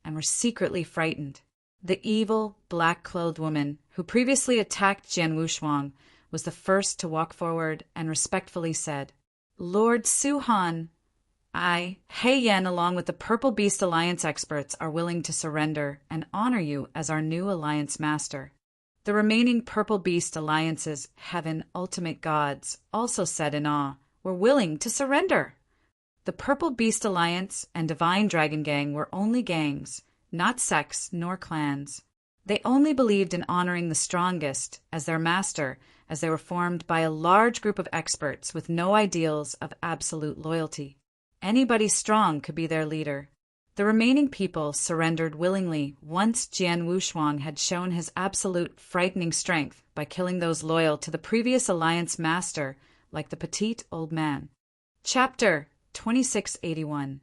and were secretly frightened. The evil, black-clothed woman who previously attacked Jian Wushuang was the first to walk forward and respectfully said, "Lord Su Han, I, Hei Yan, along with the Purple Beast Alliance experts, are willing to surrender and honor you as our new Alliance Master." The remaining Purple Beast Alliance's heaven ultimate gods also said in awe, "We're willing to surrender." The Purple Beast Alliance and Divine Dragon Gang were only gangs, not sects nor clans. They only believed in honoring the strongest as their master, as they were formed by a large group of experts with no ideals of absolute loyalty. Anybody strong could be their leader. The remaining people surrendered willingly once Jian Wushuang had shown his absolute frightening strength by killing those loyal to the previous alliance master, like the petite old man. Chapter 2681.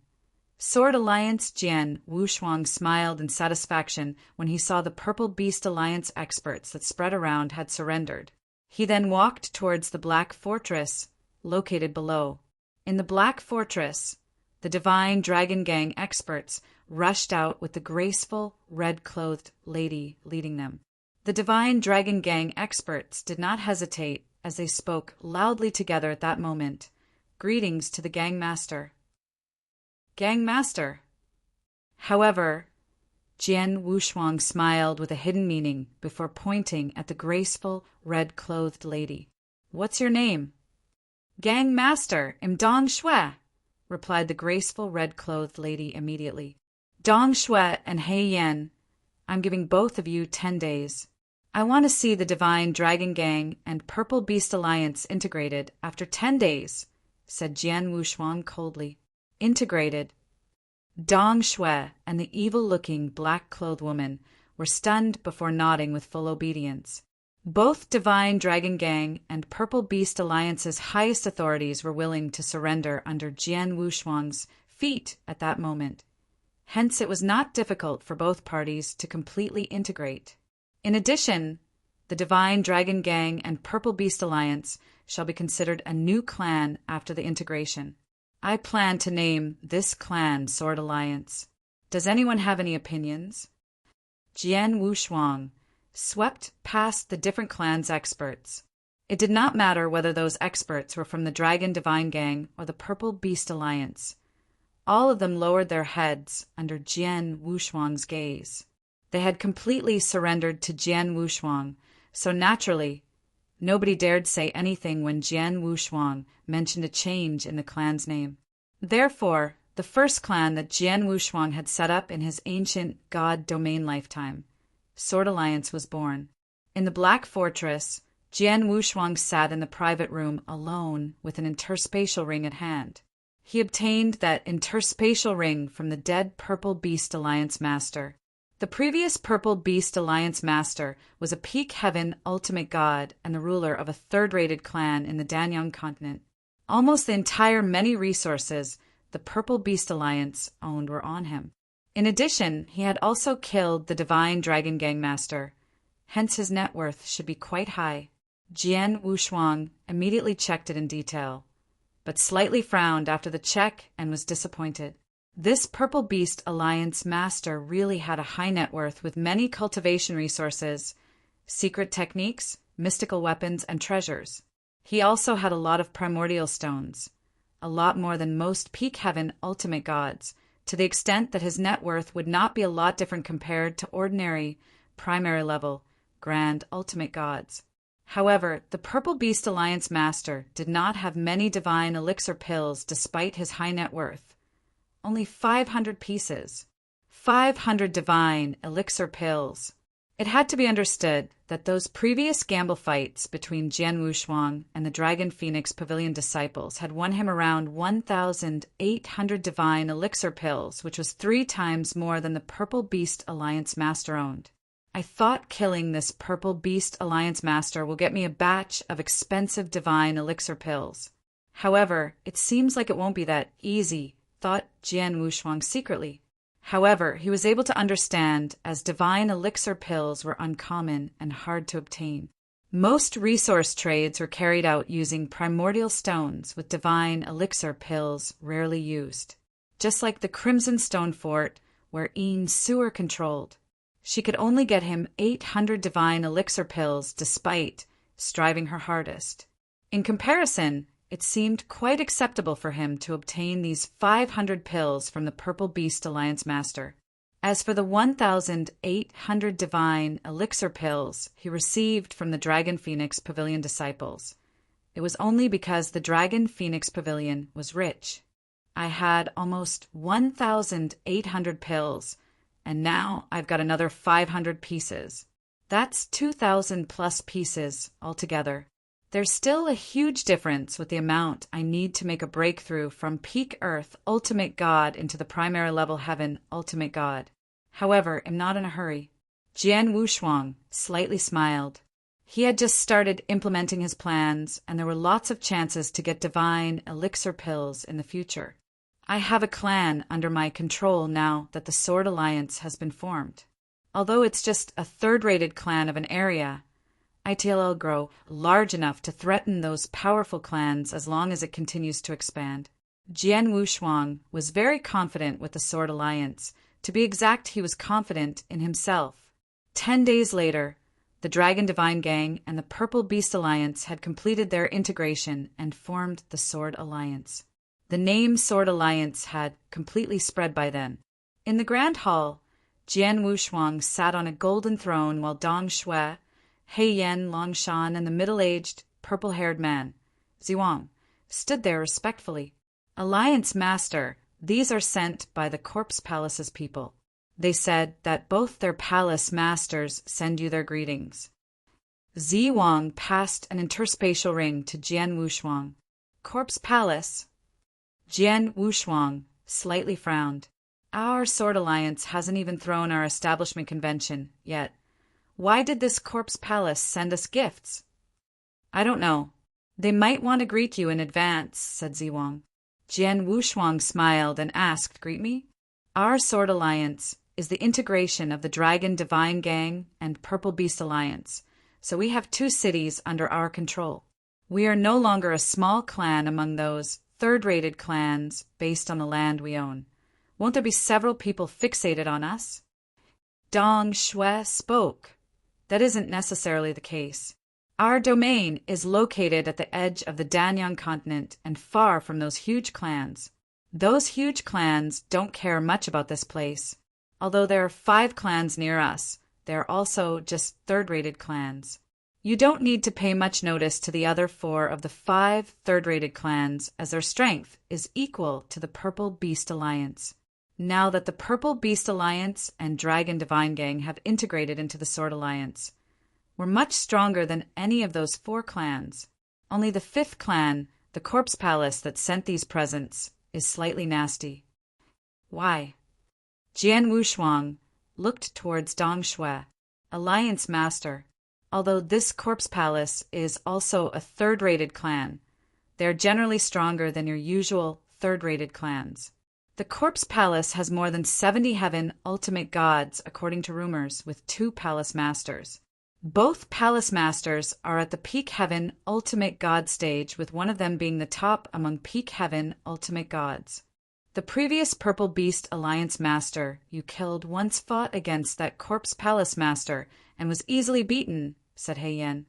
Sword Alliance. Jian Wushuang smiled in satisfaction when he saw the Purple Beast Alliance experts that spread around had surrendered. He then walked towards the Black Fortress, located below. In the Black Fortress, the Divine Dragon Gang experts rushed out with the graceful, red-clothed lady leading them. The Divine Dragon Gang experts did not hesitate as they spoke loudly together at that moment. Greetings to the Gang Master. Gang Master. However, Jian Wushuang smiled with a hidden meaning before pointing at the graceful, red-clothed lady. What's your name? Gang Master, I'm Dong Shui, replied the graceful, red-clothed lady immediately. Dong Shui and Hei Yan, I'm giving both of you 10 days. I want to see the Divine Dragon Gang and Purple Beast Alliance integrated after 10 days, said Jian Wushuang coldly. Integrated. Dong Shui and the evil-looking black-clothed woman were stunned before nodding with full obedience. Both Divine Dragon Gang and Purple Beast Alliance's highest authorities were willing to surrender under Jian Wushuang's feet at that moment. Hence it was not difficult for both parties to completely integrate. In addition, the Divine Dragon Gang and Purple Beast Alliance shall be considered a new clan after the integration. I plan to name this clan Sword Alliance. Does anyone have any opinions? Jian Wushuang swept past the different clans' experts. It did not matter whether those experts were from the Dragon Divine Gang or the Purple Beast Alliance. All of them lowered their heads under Jian Wushuang's gaze. They had completely surrendered to Jian Wushuang, so naturally, nobody dared say anything when Jian Wushuang mentioned a change in the clan's name. Therefore, the first clan that Jian Wushuang had set up in his ancient god domain lifetime, Sword Alliance, was born. In the Black Fortress, Jian Wushuang sat in the private room alone with an interspatial ring at hand. He obtained that interspatial ring from the dead Purple Beast Alliance master. The previous Purple Beast Alliance master was a peak heaven ultimate god and the ruler of a third-rated clan in the Danyang continent. Almost the entire many resources the Purple Beast Alliance owned were on him. In addition, he had also killed the Divine Dragon Gang master. Hence his net worth should be quite high. Jian Wushuang immediately checked it in detail, but slightly frowned after the check and was disappointed. This Purple Beast Alliance master really had a high net worth with many cultivation resources, secret techniques, mystical weapons, and treasures. He also had a lot of primordial stones, a lot more than most peak heaven ultimate gods, to the extent that his net worth would not be a lot different compared to ordinary, primary level, grand ultimate gods. However, the Purple Beast Alliance master did not have many divine elixir pills despite his high net worth. Only 500 pieces. 500 divine elixir pills. It had to be understood that those previous gamble fights between Jian Wushuang and the Dragon Phoenix Pavilion disciples had won him around 1,800 divine elixir pills, which was 3 times more than the Purple Beast Alliance master owned. I thought killing this Purple Beast Alliance master will get me a batch of expensive divine elixir pills. However, it seems like it won't be that easy, thought Jian Wushuang secretly. However, he was able to understand as divine elixir pills were uncommon and hard to obtain. Most resource trades were carried out using primordial stones, with divine elixir pills rarely used. Just like the Crimson Stone Fort, where Een Sewer controlled. She could only get him 800 divine elixir pills despite striving her hardest. In comparison, it seemed quite acceptable for him to obtain these 500 pills from the Purple Beast Alliance master. As for the 1,800 divine elixir pills he received from the Dragon Phoenix Pavilion disciples, it was only because the Dragon Phoenix Pavilion was rich. I had almost 1,800 pills, and now I've got another 500 pieces. That's 2,000 plus pieces altogether. There's still a huge difference with the amount I need to make a breakthrough from peak Earth ultimate God into the primary level heaven ultimate God. However, I'm not in a hurry. Jian Wushuang slightly smiled. He had just started implementing his plans, and there were lots of chances to get divine elixir pills in the future. I have a clan under my control now that the Sword Alliance has been formed. Although it's just a third-rated clan of an area, it'll grow large enough to threaten those powerful clans as long as it continues to expand. Jian Wushuang was very confident with the Sword Alliance. To be exact, he was confident in himself. 10 days later, the Dragon Divine Gang and the Purple Beast Alliance had completed their integration and formed the Sword Alliance. The name Sword Alliance had completely spread by then. In the Grand Hall, Jian Wushuang sat on a golden throne while Dong Shui, He Yan Longshan, and the middle-aged, purple-haired man, Ziwang, stood there respectfully. Alliance Master, these are sent by the Corpse Palace's people. They said that both their palace masters send you their greetings. Ziwang passed an interspatial ring to Jian Wushuang. Corpse Palace? Jian Wushuang slightly frowned. Our Sword Alliance hasn't even thrown our establishment convention yet. Why did this Corpse Palace send us gifts? I don't know. They might want to greet you in advance, said Ziwang. Jian Wushuang smiled and asked, Greet me? Our Sword Alliance is the integration of the Dragon Divine Gang and Purple Beast Alliance, so we have 2 cities under our control. We are no longer a small clan among those third-rated clans based on the land we own. Won't there be several people fixated on us? Dong Shui spoke. That isn't necessarily the case. Our domain is located at the edge of the Danyang continent and far from those huge clans. Those huge clans don't care much about this place. Although there are 5 clans near us, they are also just third-rated clans. You don't need to pay much notice to the other 4 of the 5 third-rated clans, as their strength is equal to the Purple Beast Alliance. Now that the Purple Beast Alliance and Dragon Divine Gang have integrated into the Sword Alliance, we're much stronger than any of those 4 clans. Only the 5th clan, the Corpse Palace that sent these presents, is slightly nasty. Why? Jian Wushuang looked towards Dong Shui, Alliance Master. Although this Corpse Palace is also a third-rated clan, they are generally stronger than your usual third-rated clans. The Corpse Palace has more than 70 heaven ultimate gods, according to rumors, with 2 palace masters. Both palace masters are at the peak heaven ultimate god stage, with one of them being the top among peak heaven ultimate gods. The previous Purple Beast Alliance Master you killed once fought against that Corpse Palace Master and was easily beaten, said He Yan.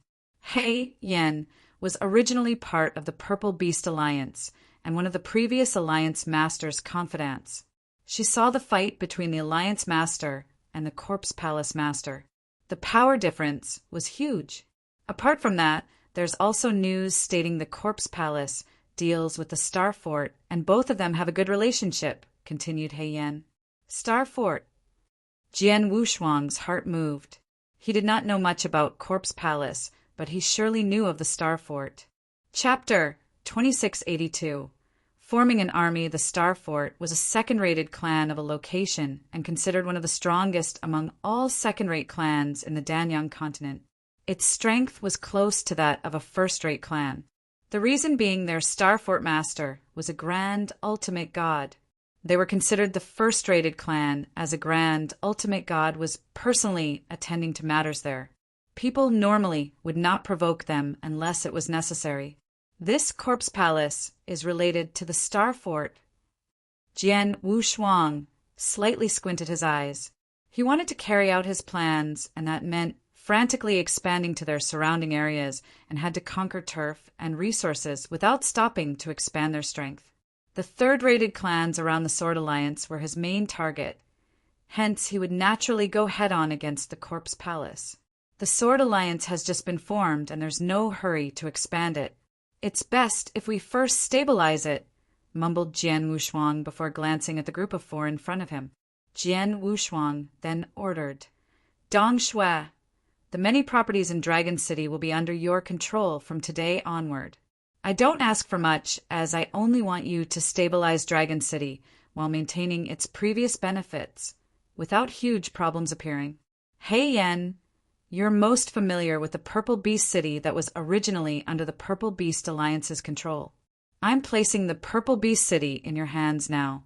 He Yan was originally part of the Purple Beast Alliance and one of the previous Alliance Master's confidants. She saw the fight between the Alliance Master and the Corpse Palace Master. The power difference was huge. Apart from that, there's also news stating the Corpse Palace deals with the Star Fort, and both of them have a good relationship, continued He Yan. Star Fort. Jian Wushuang's heart moved. He did not know much about Corpse Palace, but he surely knew of the Star Fort. Chapter 2682. Forming an army, the Star Fort was a second-rated clan of a location and considered one of the strongest among all second-rate clans in the Danyang continent. Its strength was close to that of a first-rate clan. The reason being their Star Fort master was a grand ultimate god. They were considered the first-rated clan, as a grand ultimate god was personally attending to matters there. People normally would not provoke them unless it was necessary. This Corpse Palace is related to the Star Fort. Jian Wushuang slightly squinted his eyes. He wanted to carry out his plans, and that meant frantically expanding to their surrounding areas, and had to conquer turf and resources without stopping to expand their strength. The third-rated clans around the Sword Alliance were his main target. Hence, he would naturally go head-on against the Corpse Palace. The Sword Alliance has just been formed, and there's no hurry to expand it. It's best if we first stabilize it, mumbled Jian Wushuang before glancing at the group of 4 in front of him. Jian Wushuang then ordered, Dong Shui, the many properties in Dragon City will be under your control from today onward. I don't ask for much, as I only want you to stabilize Dragon City while maintaining its previous benefits, without huge problems appearing. Hei Yan, you're most familiar with the Purple Beast City that was originally under the Purple Beast Alliance's control. I'm placing the Purple Beast City in your hands now.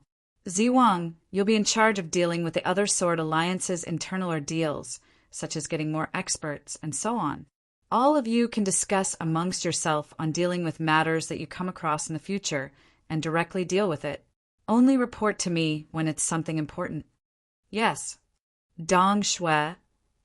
Ziwang, you'll be in charge of dealing with the other Sword Alliance's internal ordeals, such as getting more experts and so on. All of you can discuss amongst yourself on dealing with matters that you come across in the future and directly deal with it. Only report to me when it's something important. Yes. Dong Shui,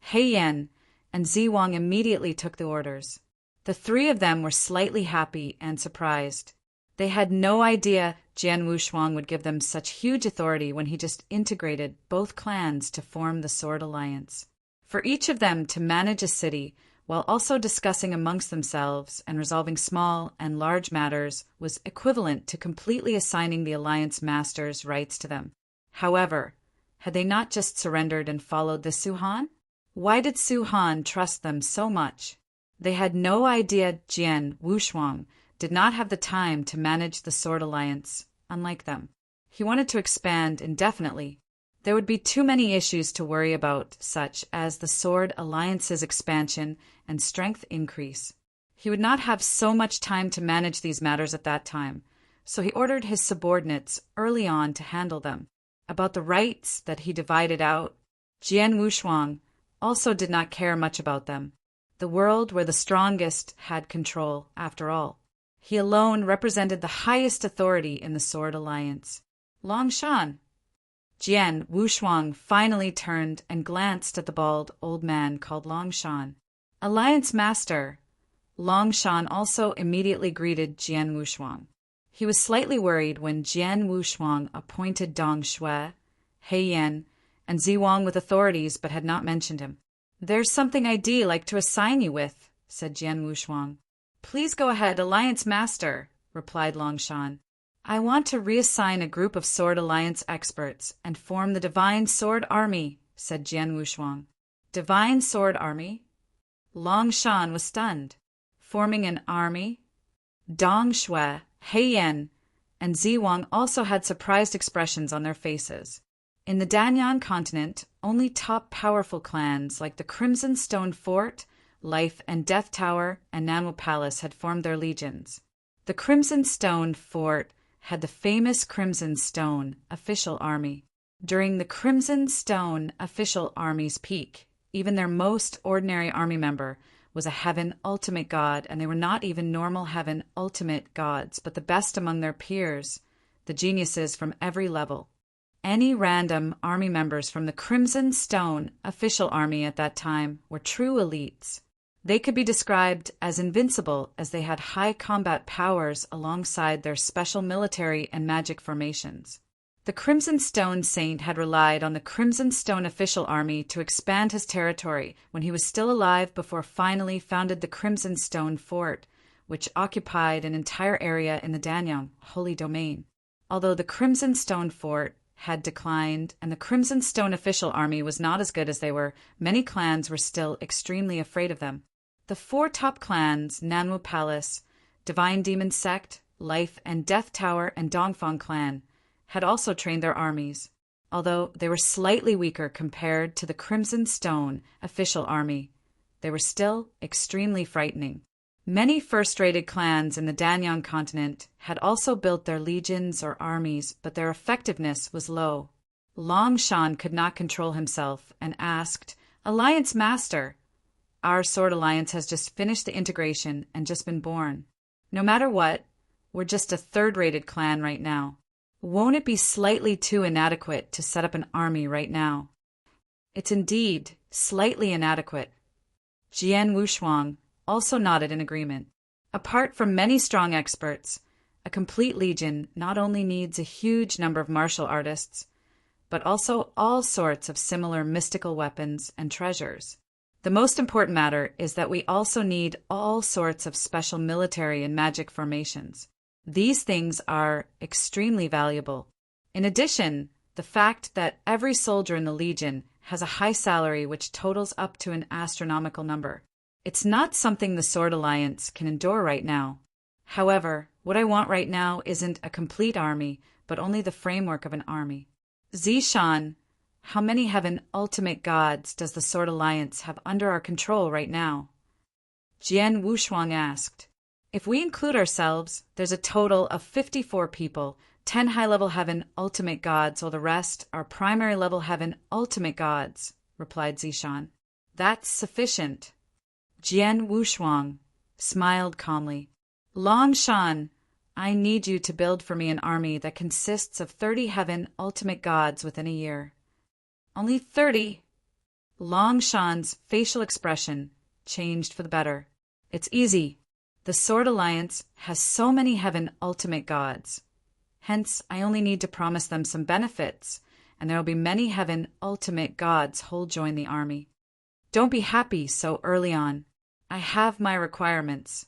Hei Yan, and Ziwang immediately took the orders. The three of them were slightly happy and surprised. They had no idea Jian Wushuang would give them such huge authority when he just integrated both clans to form the Sword Alliance. For each of them to manage a city while also discussing amongst themselves and resolving small and large matters was equivalent to completely assigning the Alliance Masters rights to them. However, had they not just surrendered and followed the Suhan? Why did Suhan trust them so much? They had no idea Jian Wushuang did not have the time to manage the Sword Alliance, unlike them. He wanted to expand indefinitely. There would be too many issues to worry about, such as the Sword Alliance's expansion and strength increase. He would not have so much time to manage these matters at that time, so he ordered his subordinates early on to handle them. About the rights that he divided out, Jian Wushuang also did not care much about them. The world where the strongest had control, after all. He alone represented the highest authority in the Sword Alliance. Longshan. Jian Wushuang finally turned and glanced at the bald old man called Longshan. Alliance Master. Longshan also immediately greeted Jian Wushuang. He was slightly worried when Jian Wushuang appointed Dong Shui, Hei Yan, and Ziwang with authorities but had not mentioned him. There's something I'd like to assign you with, said Jian Wushuang. Please go ahead, Alliance Master, replied Longshan. I want to reassign a group of Sword Alliance experts and form the Divine Sword Army, said Jian Wushuang. Divine Sword Army? Longshan was stunned. Forming an army? Dong Shui, Hei Yan, and Ziwang also had surprised expressions on their faces. In the Danyan continent, only top powerful clans like the Crimson Stone Fort, Life and Death Tower, and Nanwu Palace had formed their legions. The Crimson Stone Fort had the famous Crimson Stone official army. During the Crimson Stone official army's peak, even their most ordinary army member was a Heaven Ultimate God, and they were not even normal Heaven Ultimate gods, but the best among their peers, the geniuses from every level. Any random army members from the Crimson Stone official army at that time were true elites. They could be described as invincible as they had high combat powers alongside their special military and magic formations. The Crimson Stone Saint had relied on the Crimson Stone official army to expand his territory when he was still alive before finally founded the Crimson Stone Fort, which occupied an entire area in the Danyang Holy Domain. Although the Crimson Stone Fort had declined and the Crimson Stone official army was not as good as they were, many clans were still extremely afraid of them. The four top clans, Nanwu Palace, Divine Demon Sect, Life and Death Tower, and Dongfang Clan, had also trained their armies, although they were slightly weaker compared to the Crimson Stone official army. They were still extremely frightening. Many first-rated clans in the Danyang continent had also built their legions or armies, but their effectiveness was low. Longshan could not control himself and asked, Alliance Master, our Sword Alliance has just finished the integration and just been born. No matter what, we're just a third-rated clan right now. Won't it be slightly too inadequate to set up an army right now? It's indeed slightly inadequate. Jian Wushuang also nodded in agreement. Apart from many strong experts, a complete legion not only needs a huge number of martial artists, but also all sorts of similar mystical weapons and treasures. The most important matter is that we also need all sorts of special military and magic formations. These things are extremely valuable. In addition, The fact that every soldier in the Legion has a high salary which totals up to an astronomical number. It's not something the Sword Alliance can endure right now. However, what I want right now isn't a complete army, but only the framework of an army. Zishan, how many heaven ultimate gods does the Sword Alliance have under our control right now? Jian Wushuang asked. If we include ourselves, there's a total of 54 people, 10 high-level heaven ultimate gods, while the rest are primary-level heaven ultimate gods, replied Zishan. That's sufficient. Jian Wushuang smiled calmly. Longshan, I need you to build for me an army that consists of 30 heaven ultimate gods within a year. Only 30? Longshan's facial expression changed for the better. It's easy. The Sword Alliance has so many heaven ultimate gods. Hence, I only need to promise them some benefits, and there will be many heaven ultimate gods who'll join the army. Don't be happy so early on. I have my requirements.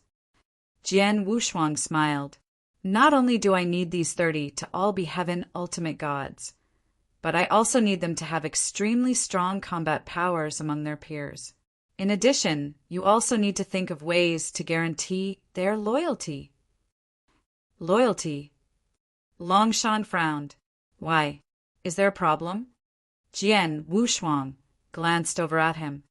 Jian Wushuang smiled. Not only do I need these 30 to all be heaven ultimate gods, but I also need them to have extremely strong combat powers among their peers. In addition, you also need to think of ways to guarantee their loyalty. Loyalty? Longshan frowned. Why? Is there a problem? Jian Wushuang glanced over at him.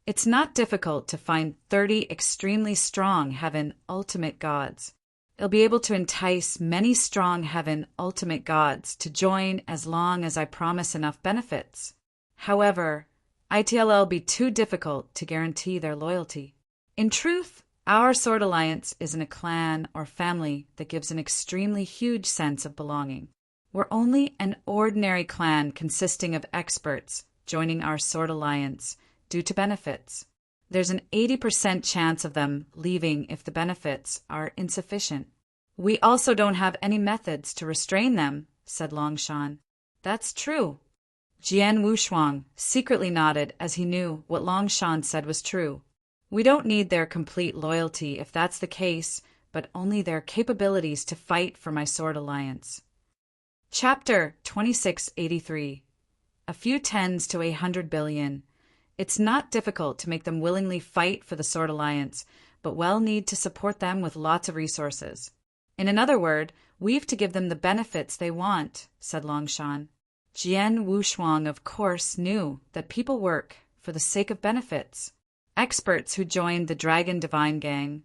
It's not difficult to find 30 extremely strong heaven ultimate gods. It'll be able to entice many strong heaven ultimate gods to join as long as I promise enough benefits. However, it'll be too difficult to guarantee their loyalty. In truth, our Sword Alliance isn't a clan or family that gives an extremely huge sense of belonging. We're only an ordinary clan consisting of experts joining our Sword Alliance due to benefits. There's an 80% chance of them leaving if the benefits are insufficient. We also don't have any methods to restrain them, said Longshan. That's true. Jian Wushuang secretly nodded as he knew what Longshan said was true. We don't need their complete loyalty if that's the case, but only their capabilities to fight for my Sword Alliance. Chapter 2683. A few tens to 100 billion. It's not difficult to make them willingly fight for the Sword Alliance, but we'll need to support them with lots of resources. In another word, we've to give them the benefits they want, said Longshan. Jian Wushuang, of course, knew that people work for the sake of benefits. Experts who joined the Dragon Divine Gang,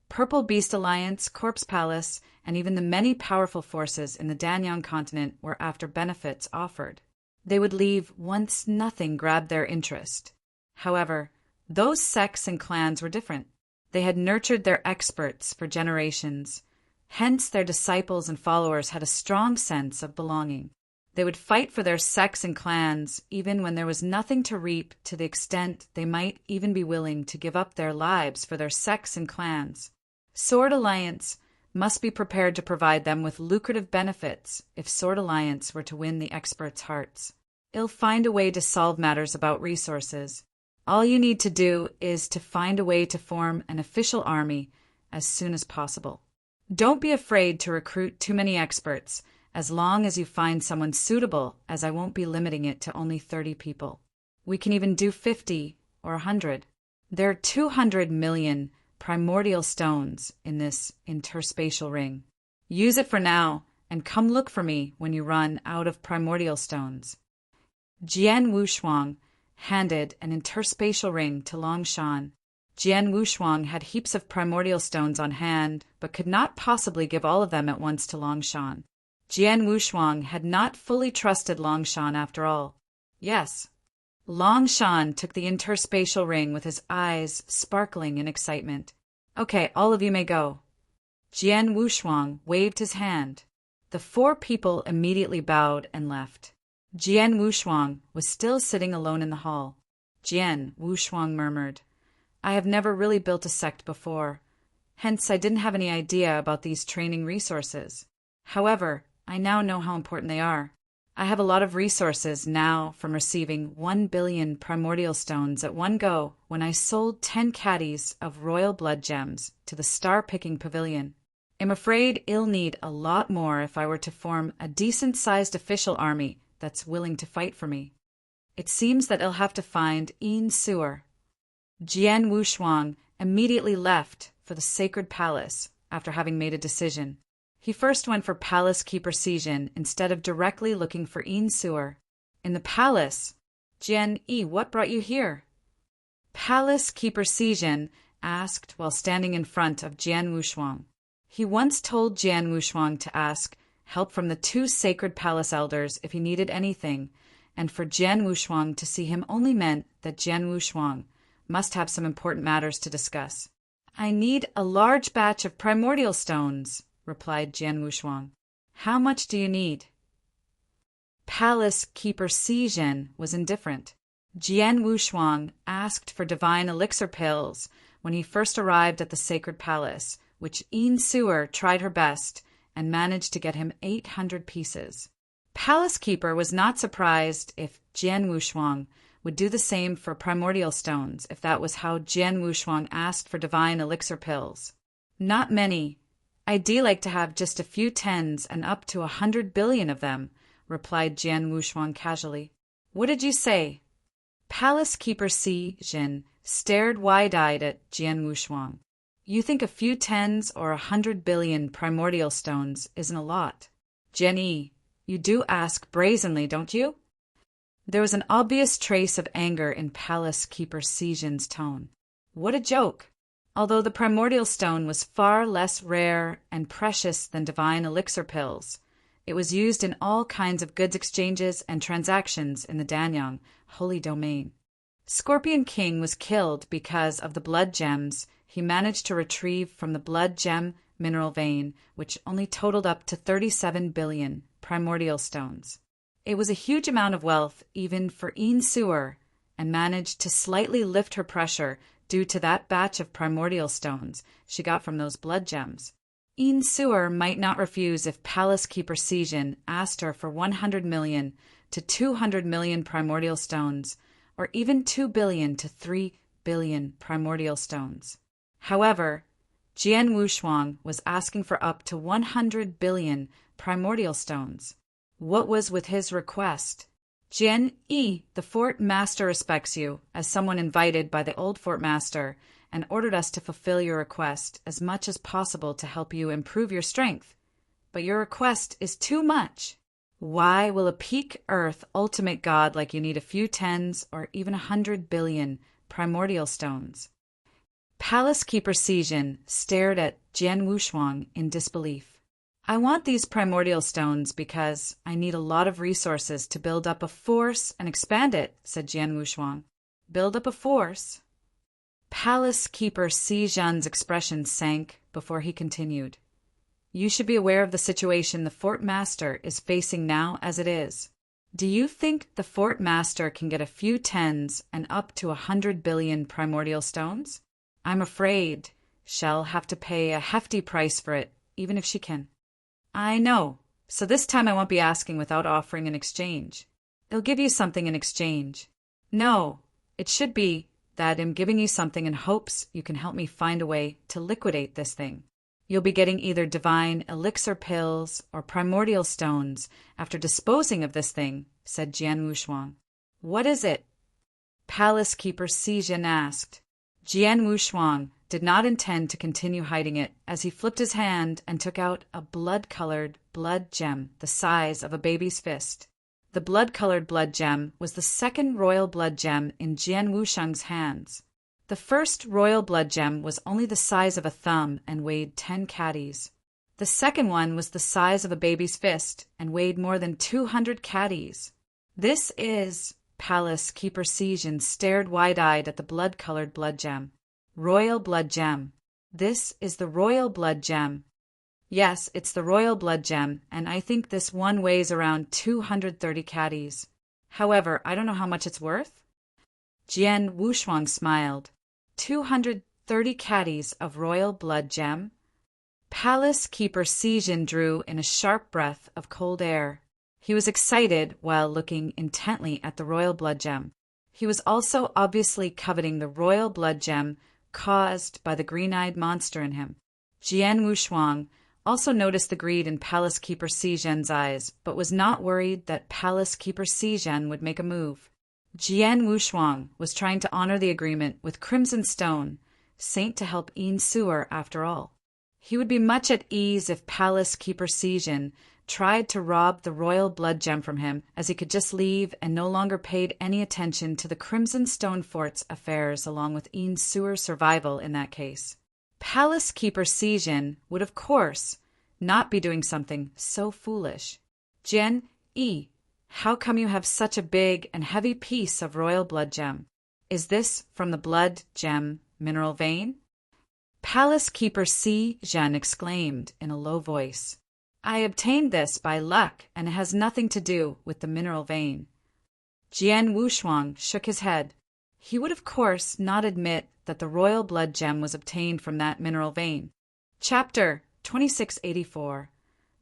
Purple Beast Alliance, Corpse Palace, and even the many powerful forces in the Danyang continent were after benefits offered. They would leave once nothing grabbed their interest. However, those sects and clans were different. They had nurtured their experts for generations. Hence, their disciples and followers had a strong sense of belonging. They would fight for their sects and clans even when there was nothing to reap, to the extent they might even be willing to give up their lives for their sects and clans. Sword Alliance must be prepared to provide them with lucrative benefits if Sword Alliance were to win the experts' hearts. It'll find a way to solve matters about resources. All you need to do is to find a way to form an official army as soon as possible. Don't be afraid to recruit too many experts, as long as you find someone suitable, as I won't be limiting it to only 30 people. We can even do 50 or 100. There are 200 million primordial stones in this interspatial ring. Use it for now, and come look for me when you run out of primordial stones. Jian Wushuang handed an interspatial ring to Longshan. Jian Wushuang had heaps of primordial stones on hand, but could not possibly give all of them at once to Longshan. Jian Wushuang had not fully trusted Longshan after all. Yes. Longshan took the interspatial ring with his eyes sparkling in excitement. Okay, all of you may go. Jian Wushuang waved his hand. The 4 people immediately bowed and left. Jian Wushuang was still sitting alone in the hall. Jian Wushuang murmured, I have never really built a sect before. Hence, I didn't have any idea about these training resources. However, I now know how important they are. I have a lot of resources now from receiving 1 billion primordial stones at one go when I sold 10 caddies of royal blood gems to the star-picking pavilion. I'm afraid I'll need a lot more if I were to form a decent-sized official army that's willing to fight for me. It seems that I'll have to find Yin Suer." Jian Wushuang immediately left for the sacred palace after having made a decision. He first went for Palace Keeper Sijin instead of directly looking for Yin Suer. In the palace, "Jian Yi, what brought you here?" Palace Keeper Sijin asked while standing in front of Jian Wushuang. He once told Jian Wushuang to ask help from the 2 sacred palace elders if he needed anything, and for Jian Wushuang to see him only meant that Jian Wushuang must have some important matters to discuss. "I need a large batch of primordial stones," replied Jian Wushuang. "How much do you need?" Palace Keeper Sijin was indifferent. Jian Wushuang asked for divine elixir pills when he first arrived at the sacred palace, which Yin Suer tried her best and managed to get him 800 pieces. Palace Keeper was not surprised if Jian Wushuang would do the same for primordial stones if that was how Jian Wushuang asked for divine elixir pills. "Not many. I'd like to have just a few tens and up to 100 billion of them," replied Jian Wushuang casually. "What did you say?" Palace Keeper Sijin stared wide-eyed at Jian Wushuang. "You think a few tens or 100 billion primordial stones isn't a lot. Jian Yi, you do ask brazenly, don't you?" There was an obvious trace of anger in Palace Keeper Sijin's tone. What a joke! Although the primordial stone was far less rare and precious than divine elixir pills, it was used in all kinds of goods exchanges and transactions in the Danyang holy domain. Scorpion King was killed because of the blood gems he managed to retrieve from the blood gem mineral vein, which only totaled up to 37 billion primordial stones. It was a huge amount of wealth even for Yin Suer, and managed to slightly lift her pressure due to that batch of primordial stones she got from those blood gems. Yin Suer might not refuse if Palace Keeper Sijin asked her for 100 million to 200 million primordial stones, or even 2 billion to 3 billion primordial stones. However, Jian Wushuang was asking for up to 100 billion primordial stones. What was with his request? "Jian Yi, the fort master respects you as someone invited by the old fort master and ordered us to fulfill your request as much as possible to help you improve your strength. But your request is too much. Why will a peak earth ultimate god like you need a few tens or even 100 billion primordial stones?" Palace Keeper Sijin stared at Jian Wushuang in disbelief. "I want these primordial stones because I need a lot of resources to build up a force and expand it," said Jian Wushuang. "Build up a force?" Palace Keeper Sijin's expression sank before he continued. "You should be aware of the situation the fort master is facing now as it is. Do you think the fort master can get a few tens and up to 100 billion primordial stones? I'm afraid she'll have to pay a hefty price for it, even if she can." "I know, so this time I won't be asking without offering an exchange. They'll give you something in exchange." "No, it should be that I'm giving you something in hopes you can help me find a way to liquidate this thing. You'll be getting either divine elixir pills or primordial stones after disposing of this thing," said Jian Wushuang. "What is it?" Palace Keeper Sijin asked. Jian Wushuang did not intend to continue hiding it as he flipped his hand and took out a blood-colored blood gem the size of a baby's fist. The blood-colored blood gem was the second royal blood gem in Jian Wushuang's hands. The first royal blood gem was only the size of a thumb and weighed 10 caddies. The second one was the size of a baby's fist and weighed more than 200 caddies. "This is..." Palace Keeper Sijin stared wide-eyed at the blood-colored blood gem. "Royal blood gem. This is the royal blood gem." "Yes, it's the royal blood gem, and I think this one weighs around 230 caddies. However, I don't know how much it's worth." Jian Wushuang smiled. 230 caddies of royal blood gem? Palace Keeper Sijin drew in a sharp breath of cold air. He was excited while looking intently at the royal blood gem. He was also obviously coveting the royal blood gem caused by the green-eyed monster in him. Jian Wushuang also noticed the greed in Palace Keeper Si Zhen's eyes, but was not worried that Palace Keeper Si Zhen would make a move. Jian Wushuang was trying to honor the agreement with Crimson Stone, sent to help Yin Suer after all. He would be much at ease if Palace Keeper Si Zhen tried to rob the royal blood gem from him, as he could just leave and no longer paid any attention to the Crimson Stone Fort's affairs along with Yin Suer's survival in that case. Palace Keeper Si Zhen would, of course, not be doing something so foolish. Jian Yi, how come you have such a big and heavy piece of royal blood gem? Is this from the blood gem mineral vein? Palace Keeper Si Zhen exclaimed in a low voice. I obtained this by luck, and it has nothing to do with the mineral vein. Jian Wushuang shook his head. He would, of course, not admit that the royal blood gem was obtained from that mineral vein. Chapter 2684.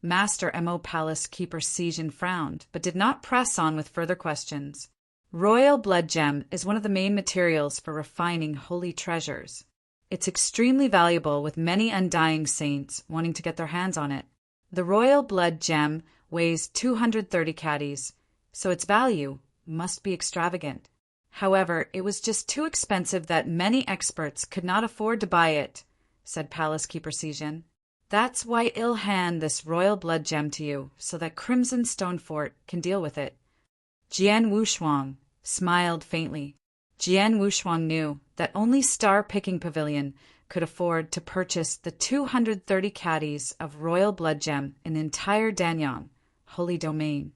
Master Mo Palace Keeper Si Zhen frowned, but did not press on with further questions. Royal blood gem is one of the main materials for refining holy treasures. It's extremely valuable, with many undying saints wanting to get their hands on it. The royal blood gem weighs 230 caddies, so its value must be extravagant. However, it was just too expensive that many experts could not afford to buy it, said Palace Keeper Si Zhen. That's why I'll hand this royal blood gem to you, so that Crimson Stone Fort can deal with it. Jian Wushuang smiled faintly. Jian Wushuang knew that only Star Picking Pavilion could afford to purchase the 230 caddies of royal blood gem in the entire Danyang, holy domain.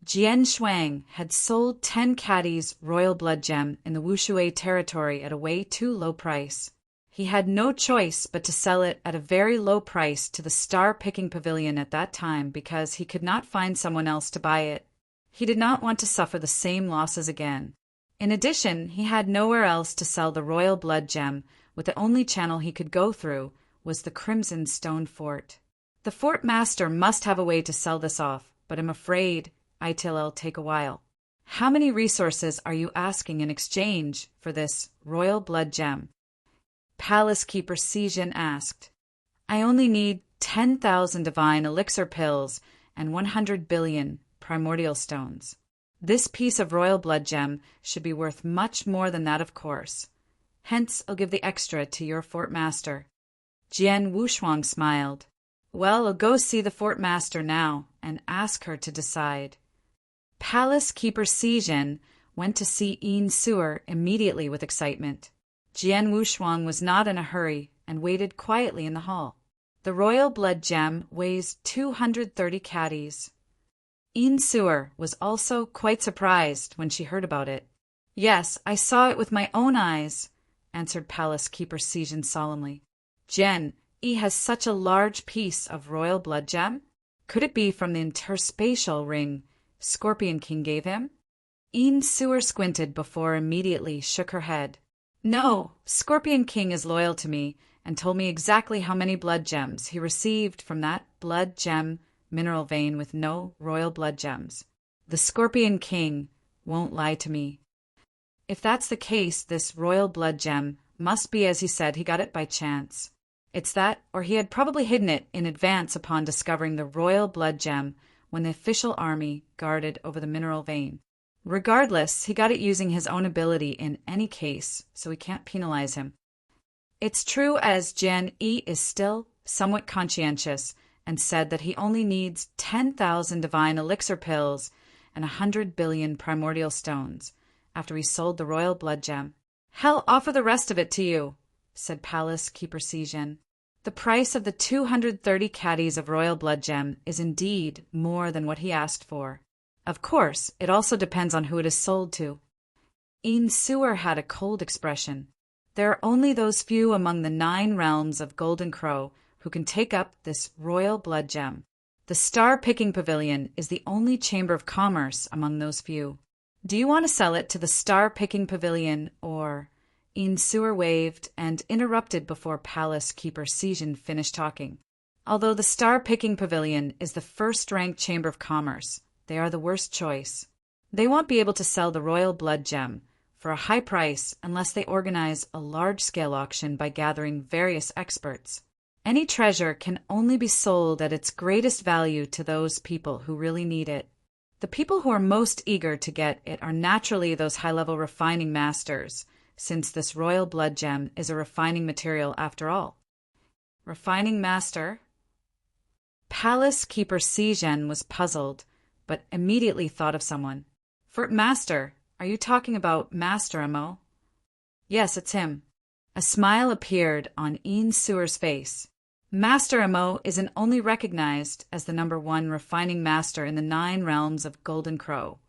Jian Shuang had sold 10 caddies royal blood gem in the Wushui territory at a way too low price. He had no choice but to sell it at a very low price to the Star Picking Pavilion at that time, because he could not find someone else to buy it. He did not want to suffer the same losses again. In addition, he had nowhere else to sell the royal blood gem, with the only channel he could go through was the Crimson Stone Fort. The fort master must have a way to sell this off, but I'm afraid it'll take a while. How many resources are you asking in exchange for this royal blood gem? Palace Keeper Si Zhen asked. I only need 10,000 divine elixir pills and 100 billion primordial stones. This piece of royal blood gem should be worth much more than that, of course. Hence, I'll give the extra to your fort master. Jian Wushuang smiled. Well, I'll go see the fort master now and ask her to decide. Palace Keeper Si Zhen went to see Yin Suer immediately with excitement. Jian Wushuang was not in a hurry and waited quietly in the hall. The royal blood gem weighs 230 caddies. Yin Suer was also quite surprised when she heard about it. Yes, I saw it with my own eyes, answered Palace Keeper Si Zhen solemnly. Jian Yi has such a large piece of royal blood gem? Could it be from the interspatial ring Scorpion King gave him? Yin Suer squinted before immediately shook her head. No, Scorpion King is loyal to me and told me exactly how many blood gems he received from that blood gem mineral vein with no royal blood gems. The Scorpion King won't lie to me. If that's the case, this royal blood gem must be, as he said, he got it by chance. It's that, or he had probably hidden it in advance upon discovering the royal blood gem when the official army guarded over the mineral vein. Regardless, he got it using his own ability in any case, so we can't penalize him. It's true, as Jian Yi is still somewhat conscientious and said that he only needs 10,000 divine elixir pills and 100 billion primordial stones after he sold the royal blood gem. Hell, offer the rest of it to you, said Palace Keeper Si Zhen. The price of the 230 caddies of royal blood gem is indeed more than what he asked for. Of course, it also depends on who it is sold to. Yin Suer had a cold expression. There are only those few among the 9 realms of Golden Crow who can take up this royal blood gem. The Star Picking Pavilion is the only chamber of commerce among those few. Do you want to sell it to the Star Picking Pavilion, or... Yin Suer waved and interrupted before Palace Keeper Si Zhen finished talking. Although the Star Picking Pavilion is the first-ranked chamber of commerce, they are the worst choice. They won't be able to sell the royal blood gem for a high price unless they organize a large-scale auction by gathering various experts. Any treasure can only be sold at its greatest value to those people who really need it. The people who are most eager to get it are naturally those high-level refining masters, since this royal blood gem is a refining material after all. Refining master? Palace Keeper Sijen was puzzled, but immediately thought of someone. Fort Master, are you talking about Master Emo? Yes, it's him. A smile appeared on Ian Sewer's face. Master Emo isn't only recognized as the #1 refining master in the 9 realms of Golden Crow,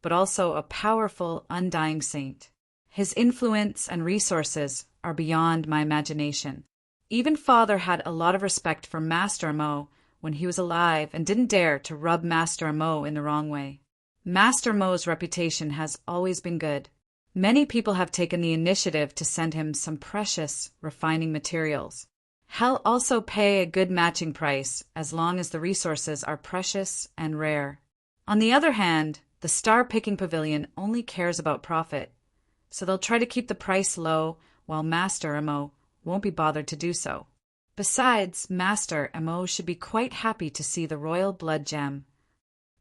but also a powerful, undying saint. His influence and resources are beyond my imagination. Even Father had a lot of respect for Master Emo when he was alive and didn't dare to rub Master Emo in the wrong way. Master Mo's reputation has always been good. Many people have taken the initiative to send him some precious refining materials. He'll also pay a good matching price as long as the resources are precious and rare. On the other hand, the Star-Picking Pavilion only cares about profit, so they'll try to keep the price low while Master Emo won't be bothered to do so. Besides, Master Emo should be quite happy to see the royal blood gem.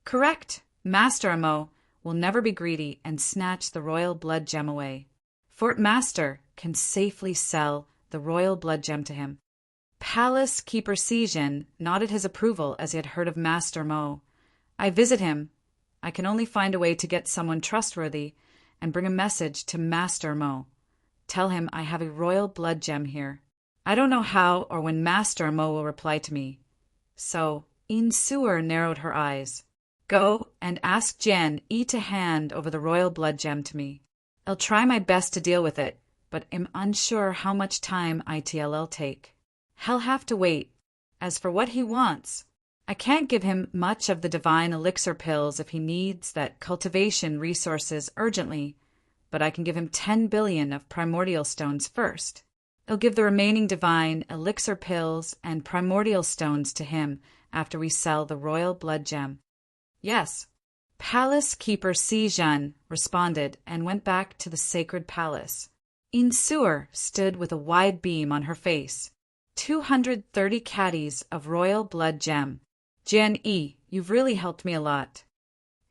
Correct, Master Emo will never be greedy and snatch the royal blood gem away. Fort Master can safely sell the royal blood gem to him. Palace Keeper Sijen nodded his approval as he had heard of Master Mo. I visit him. I can only find a way to get someone trustworthy and bring a message to Master Mo. Tell him I have a royal blood gem here. I don't know how or when Master Mo will reply to me. So, Ian Sewer narrowed her eyes. Go and ask Jen E to hand over the royal blood gem to me. I'll try my best to deal with it, but am unsure how much time it'll take. He'll have to wait. As for what he wants, I can't give him much of the divine elixir pills if he needs that cultivation resources urgently, but I can give him 10 billion of primordial stones first. I'll give the remaining divine elixir pills and primordial stones to him after we sell the royal blood gem. Yes. Palace Keeper Sijan responded and went back to the sacred palace. Ian Sewer stood with a wide beam on her face. 230 caddies of royal blood gem. Jen E, you've really helped me a lot.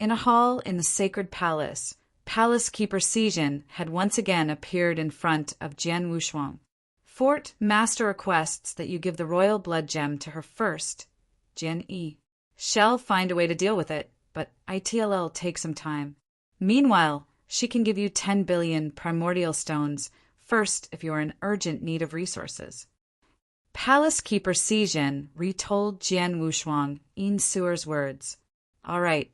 In a hall in the sacred palace, Palace Keeper Sijan had once again appeared in front of Jian Wushuang. Fort Master requests that you give the royal blood gem to her first. Jian E. Shall find a way to deal with it, but it'll take some time. Meanwhile, she can give you 10 billion primordial stones first if you are in urgent need of resources. Palace Keeper Sijan retold Jian Wushuang Ian Sewer's words. All right.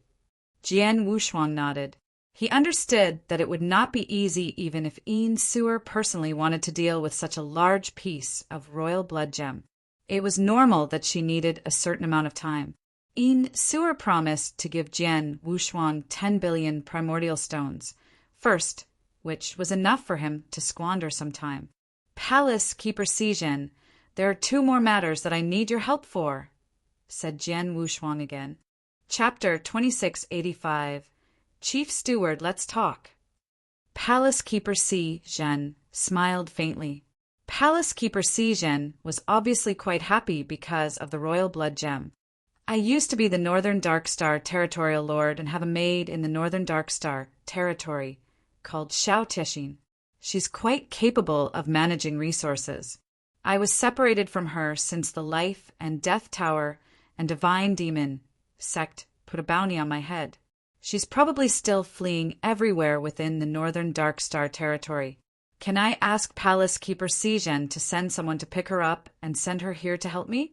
Jian Wushuang nodded. He understood that it would not be easy even if Ian Sewer personally wanted to deal with such a large piece of royal blood gem. It was normal that she needed a certain amount of time. Ian Sewer promised to give Jian Wushuang 10 billion primordial stones first, which was enough for him to squander some time. Palace Keeper Sijan, there are 2 more matters that I need your help for, said Jian Wushuang again. Chapter 2685. Chief Steward, let's talk. Palace Keeper Sijan smiled faintly. Palace Keeper Sijan was obviously quite happy because of the royal blood gem. I used to be the Northern Dark Star Territorial Lord and have a maid in the Northern Dark Star Territory called Xiao Tixin. She's quite capable of managing resources. I was separated from her since the Life and Death Tower and Divine Demon sect put a bounty on my head. She's probably still fleeing everywhere within the Northern Dark Star Territory. Can I ask Palace Keeper Sijan to send someone to pick her up and send her here to help me?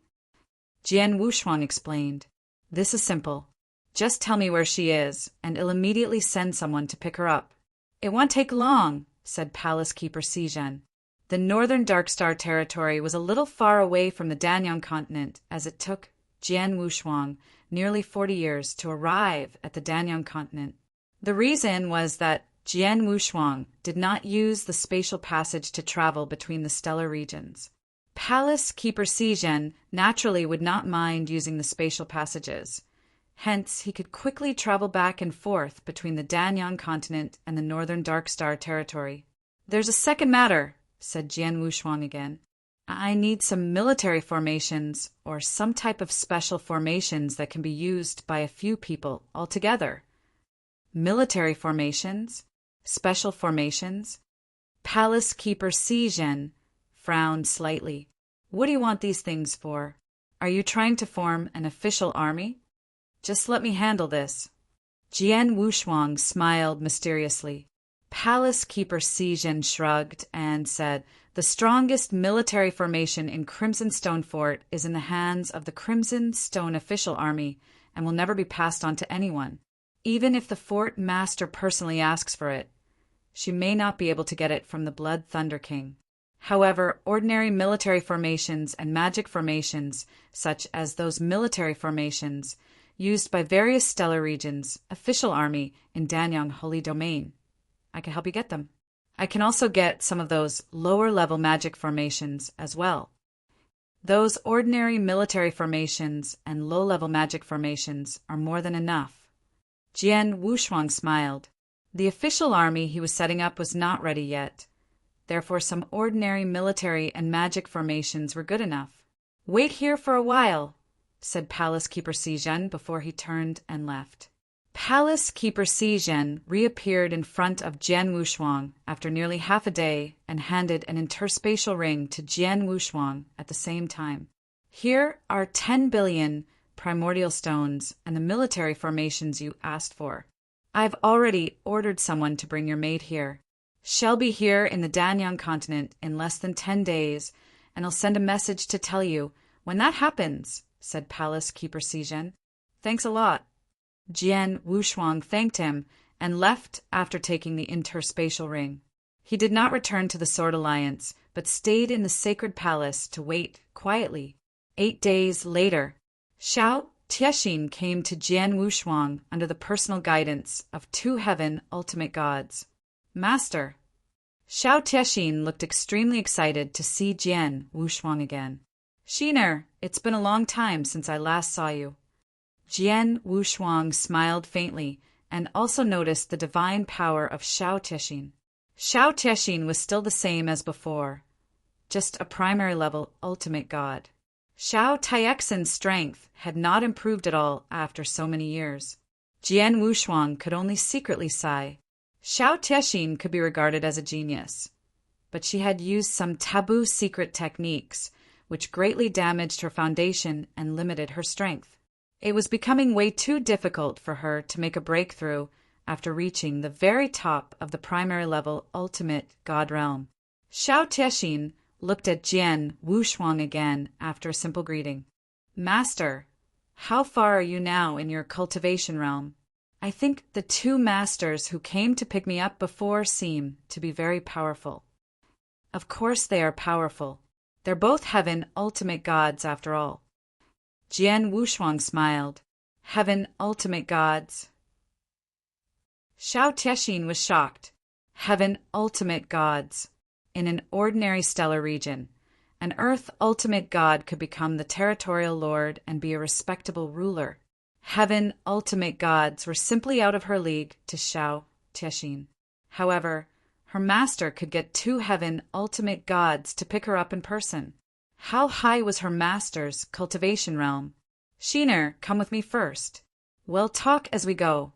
Jian Wushuang explained. This is simple. Just tell me where she is, and I'll immediately send someone to pick her up. It won't take long, said Palace Keeper Sijan. The Northern Dark Star Territory was a little far away from the Danyang continent, as it took Jian Wushuang nearly 40 years to arrive at the Danyang continent. The reason was that Jian Wushuang did not use the spatial passage to travel between the stellar regions. Palace Keeper Sijan naturally would not mind using the spatial passages. Hence, he could quickly travel back and forth between the Danyang continent and the Northern Dark Star Territory. There's a second matter, said Jian Wushuang again. I need some military formations or some type of special formations that can be used by a few people altogether. Military formations? Special formations? Palace Keeper Zhen frowned slightly. What do you want these things for? Are you trying to form an official army? Just let me handle this. Jian Wushuang smiled mysteriously. Palace Keeper Zhen shrugged and said, "The strongest military formation in Crimson Stone Fort is in the hands of the Crimson Stone official army and will never be passed on to anyone, even if the fort master personally asks for it. She may not be able to get it from the Blood Thunder King. However, ordinary military formations and magic formations, such as those military formations used by various stellar regions, official army in Danyang Holy Domain, I can help you get them. I can also get some of those lower-level magic formations as well. Those ordinary military formations and low-level magic formations are more than enough." Jian Wushuang smiled. The official army he was setting up was not ready yet. Therefore, some ordinary military and magic formations were good enough. "Wait here for a while," said Palace Keeper Zhen before he turned and left. Palace Keeper Zhen reappeared in front of Jian Wushuang after nearly half a day and handed an interspatial ring to Jian Wushuang at the same time. "Here are 10 billion primordial stones and the military formations you asked for. I've already ordered someone to bring your maid here. She'll be here in the Danyang continent in less than 10 days, and I'll send a message to tell you when that happens," said Palace Keeper Zhen. "Thanks a lot." Jian Wushuang thanked him and left after taking the interspatial ring. He did not return to the Sword Alliance, but stayed in the sacred palace to wait quietly. 8 days later, Xiao Tiexin came to Jian Wushuang under the personal guidance of 2 heaven ultimate gods. "Master." Xiao Tiexin looked extremely excited to see Jian Wushuang again. "Shiner, it's been a long time since I last saw you." Jian Wushuang smiled faintly and also noticed the divine power of Xiao Tiexin. Xiao Tiexin was still the same as before, just a primary level ultimate god. Xiao Tiexin's strength had not improved at all after so many years. Jian Wushuang could only secretly sigh. Xiao Tiexin could be regarded as a genius, but she had used some taboo secret techniques, which greatly damaged her foundation and limited her strength. It was becoming way too difficult for her to make a breakthrough after reaching the very top of the primary level ultimate god realm. Xiao Tiexin looked at Jian Wushuang again after a simple greeting. "Master, how far are you now in your cultivation realm? I think the 2 masters who came to pick me up before seem to be very powerful." "Of course they are powerful. They're both heaven ultimate gods after all." Jian Wushuang smiled. "Heaven ultimate gods." Xiao Tiexin was shocked. Heaven ultimate gods. In an ordinary stellar region, an earth ultimate god could become the territorial lord and be a respectable ruler. Heaven ultimate gods were simply out of her league to Xiao Tiexin. However, her master could get 2 heaven ultimate gods to pick her up in person. How high was her master's cultivation realm? "Shiner, come with me first. We'll talk as we go."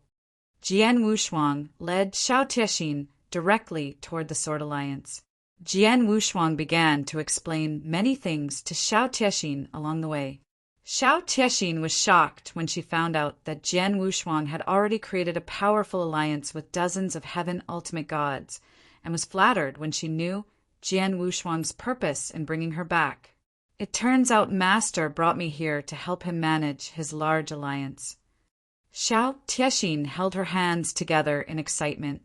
Jian Wushuang led Xiao Tiexin directly toward the Sword Alliance. Jian Wushuang began to explain many things to Xiao Tiexin along the way. Xiao Tiexin was shocked when she found out that Jian Wushuang had already created a powerful alliance with dozens of heaven ultimate gods, and was flattered when she knew Jian Wushuang's purpose in bringing her back. "It turns out Master brought me here to help him manage his large alliance." Xiao Tiexin held her hands together in excitement.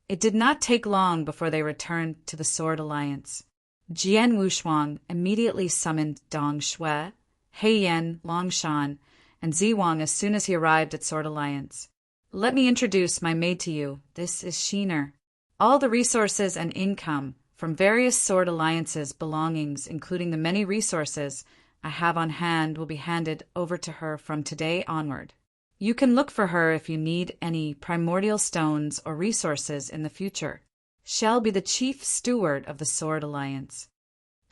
It did not take long before they returned to the Sword Alliance. Jian Wushuang immediately summoned Dong Shui, Heiyan Longshan, and Ziwang as soon as he arrived at Sword Alliance. "Let me introduce my maid to you. This is Shiner. All the resources and income from various Sword Alliances belongings, including the many resources I have on hand, will be handed over to her from today onward. You can look for her if you need any primordial stones or resources in the future. She'll be the chief steward of the Sword Alliance."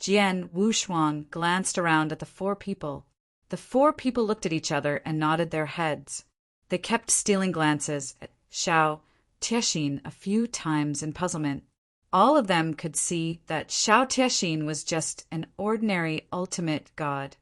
Jian Wushuang glanced around at the four people. The four people looked at each other and nodded their heads. They kept stealing glances at Xiao Tiexin a few times in puzzlement. All of them could see that Xiao Tiexin was just an ordinary ultimate god,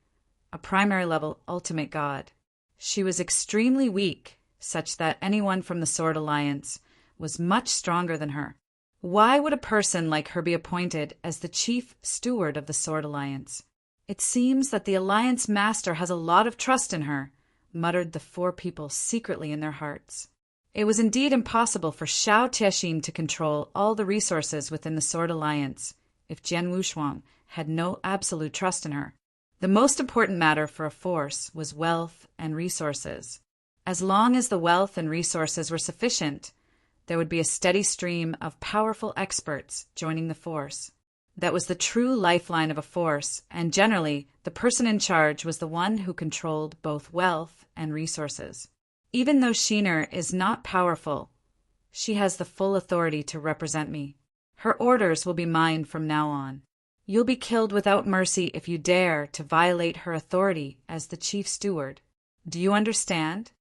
a primary level ultimate god. She was extremely weak, such that anyone from the Sword Alliance was much stronger than her. Why would a person like her be appointed as the chief steward of the Sword Alliance? It seems that the Alliance Master has a lot of trust in her, muttered the four people secretly in their hearts. It was indeed impossible for Xiao Tiexin to control all the resources within the Sword Alliance if Jian Wushuang had no absolute trust in her. The most important matter for a force was wealth and resources. As long as the wealth and resources were sufficient, there would be a steady stream of powerful experts joining the force. That was the true lifeline of a force, and generally, the person in charge was the one who controlled both wealth and resources. Even though Shiner is not powerful, she has the full authority to represent me. Her orders will be mine from now on. You'll be killed without mercy if you dare to violate her authority as the chief steward. Do you understand?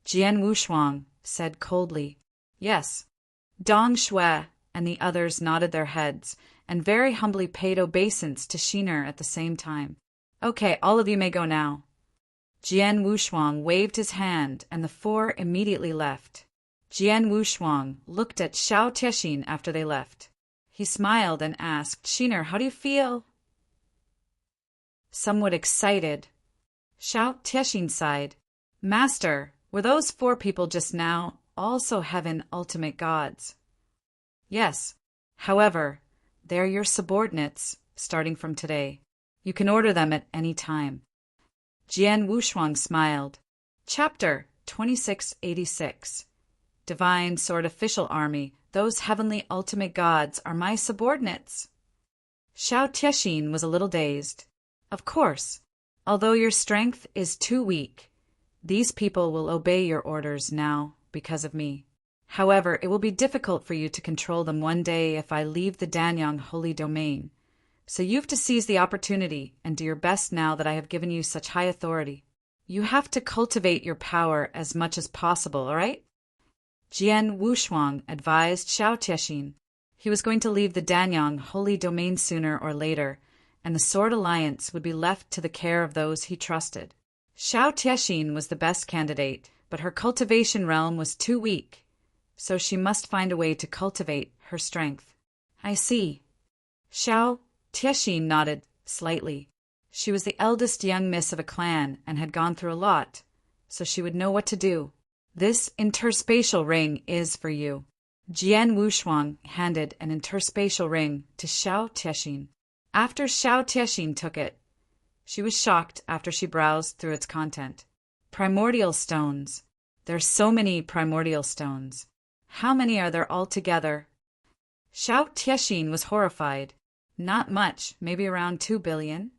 Jian Wushuang said coldly, Yes. Dong Shui and the others nodded their heads and very humbly paid obeisance to Shiner at the same time. Okay, all of you may go now. Jian Wushuang waved his hand and the four immediately left. Jian Wushuang looked at Xiao Tiexin after they left. He smiled and asked, Shiner, how do you feel? Somewhat excited. Xiao Tiexin sighed. Master, were those four people just now also heaven ultimate gods? Yes. However, they're your subordinates starting from today. You can order them at any time. Jian Wushuang smiled. Chapter 2686. Divine Sword Official Army, those heavenly ultimate gods are my subordinates. Xiao Tiexin was a little dazed. Of course, although your strength is too weak, these people will obey your orders now because of me. However, it will be difficult for you to control them one day if I leave the Danyang Holy Domain. So you've to seize the opportunity and do your best now that I have given you such high authority. You have to cultivate your power as much as possible, all right? Jian Wushuang advised Xiao Tiexin. He was going to leave the Danyang Holy Domain sooner or later, and the Sword Alliance would be left to the care of those he trusted. Xiao Tiexin was the best candidate, but her cultivation realm was too weak, so she must find a way to cultivate her strength. I see. Xiao Tiexin nodded slightly. She was the eldest young miss of a clan and had gone through a lot, so she would know what to do. This interspatial ring is for you. Jian Wushuang handed an interspatial ring to Xiao Tiexin. After Xiao Tiexin took it, she was shocked after she browsed through its content. Primordial stones. There are so many primordial stones. How many are there altogether? Xiao Tiexin was horrified. Not much, maybe around 2 billion.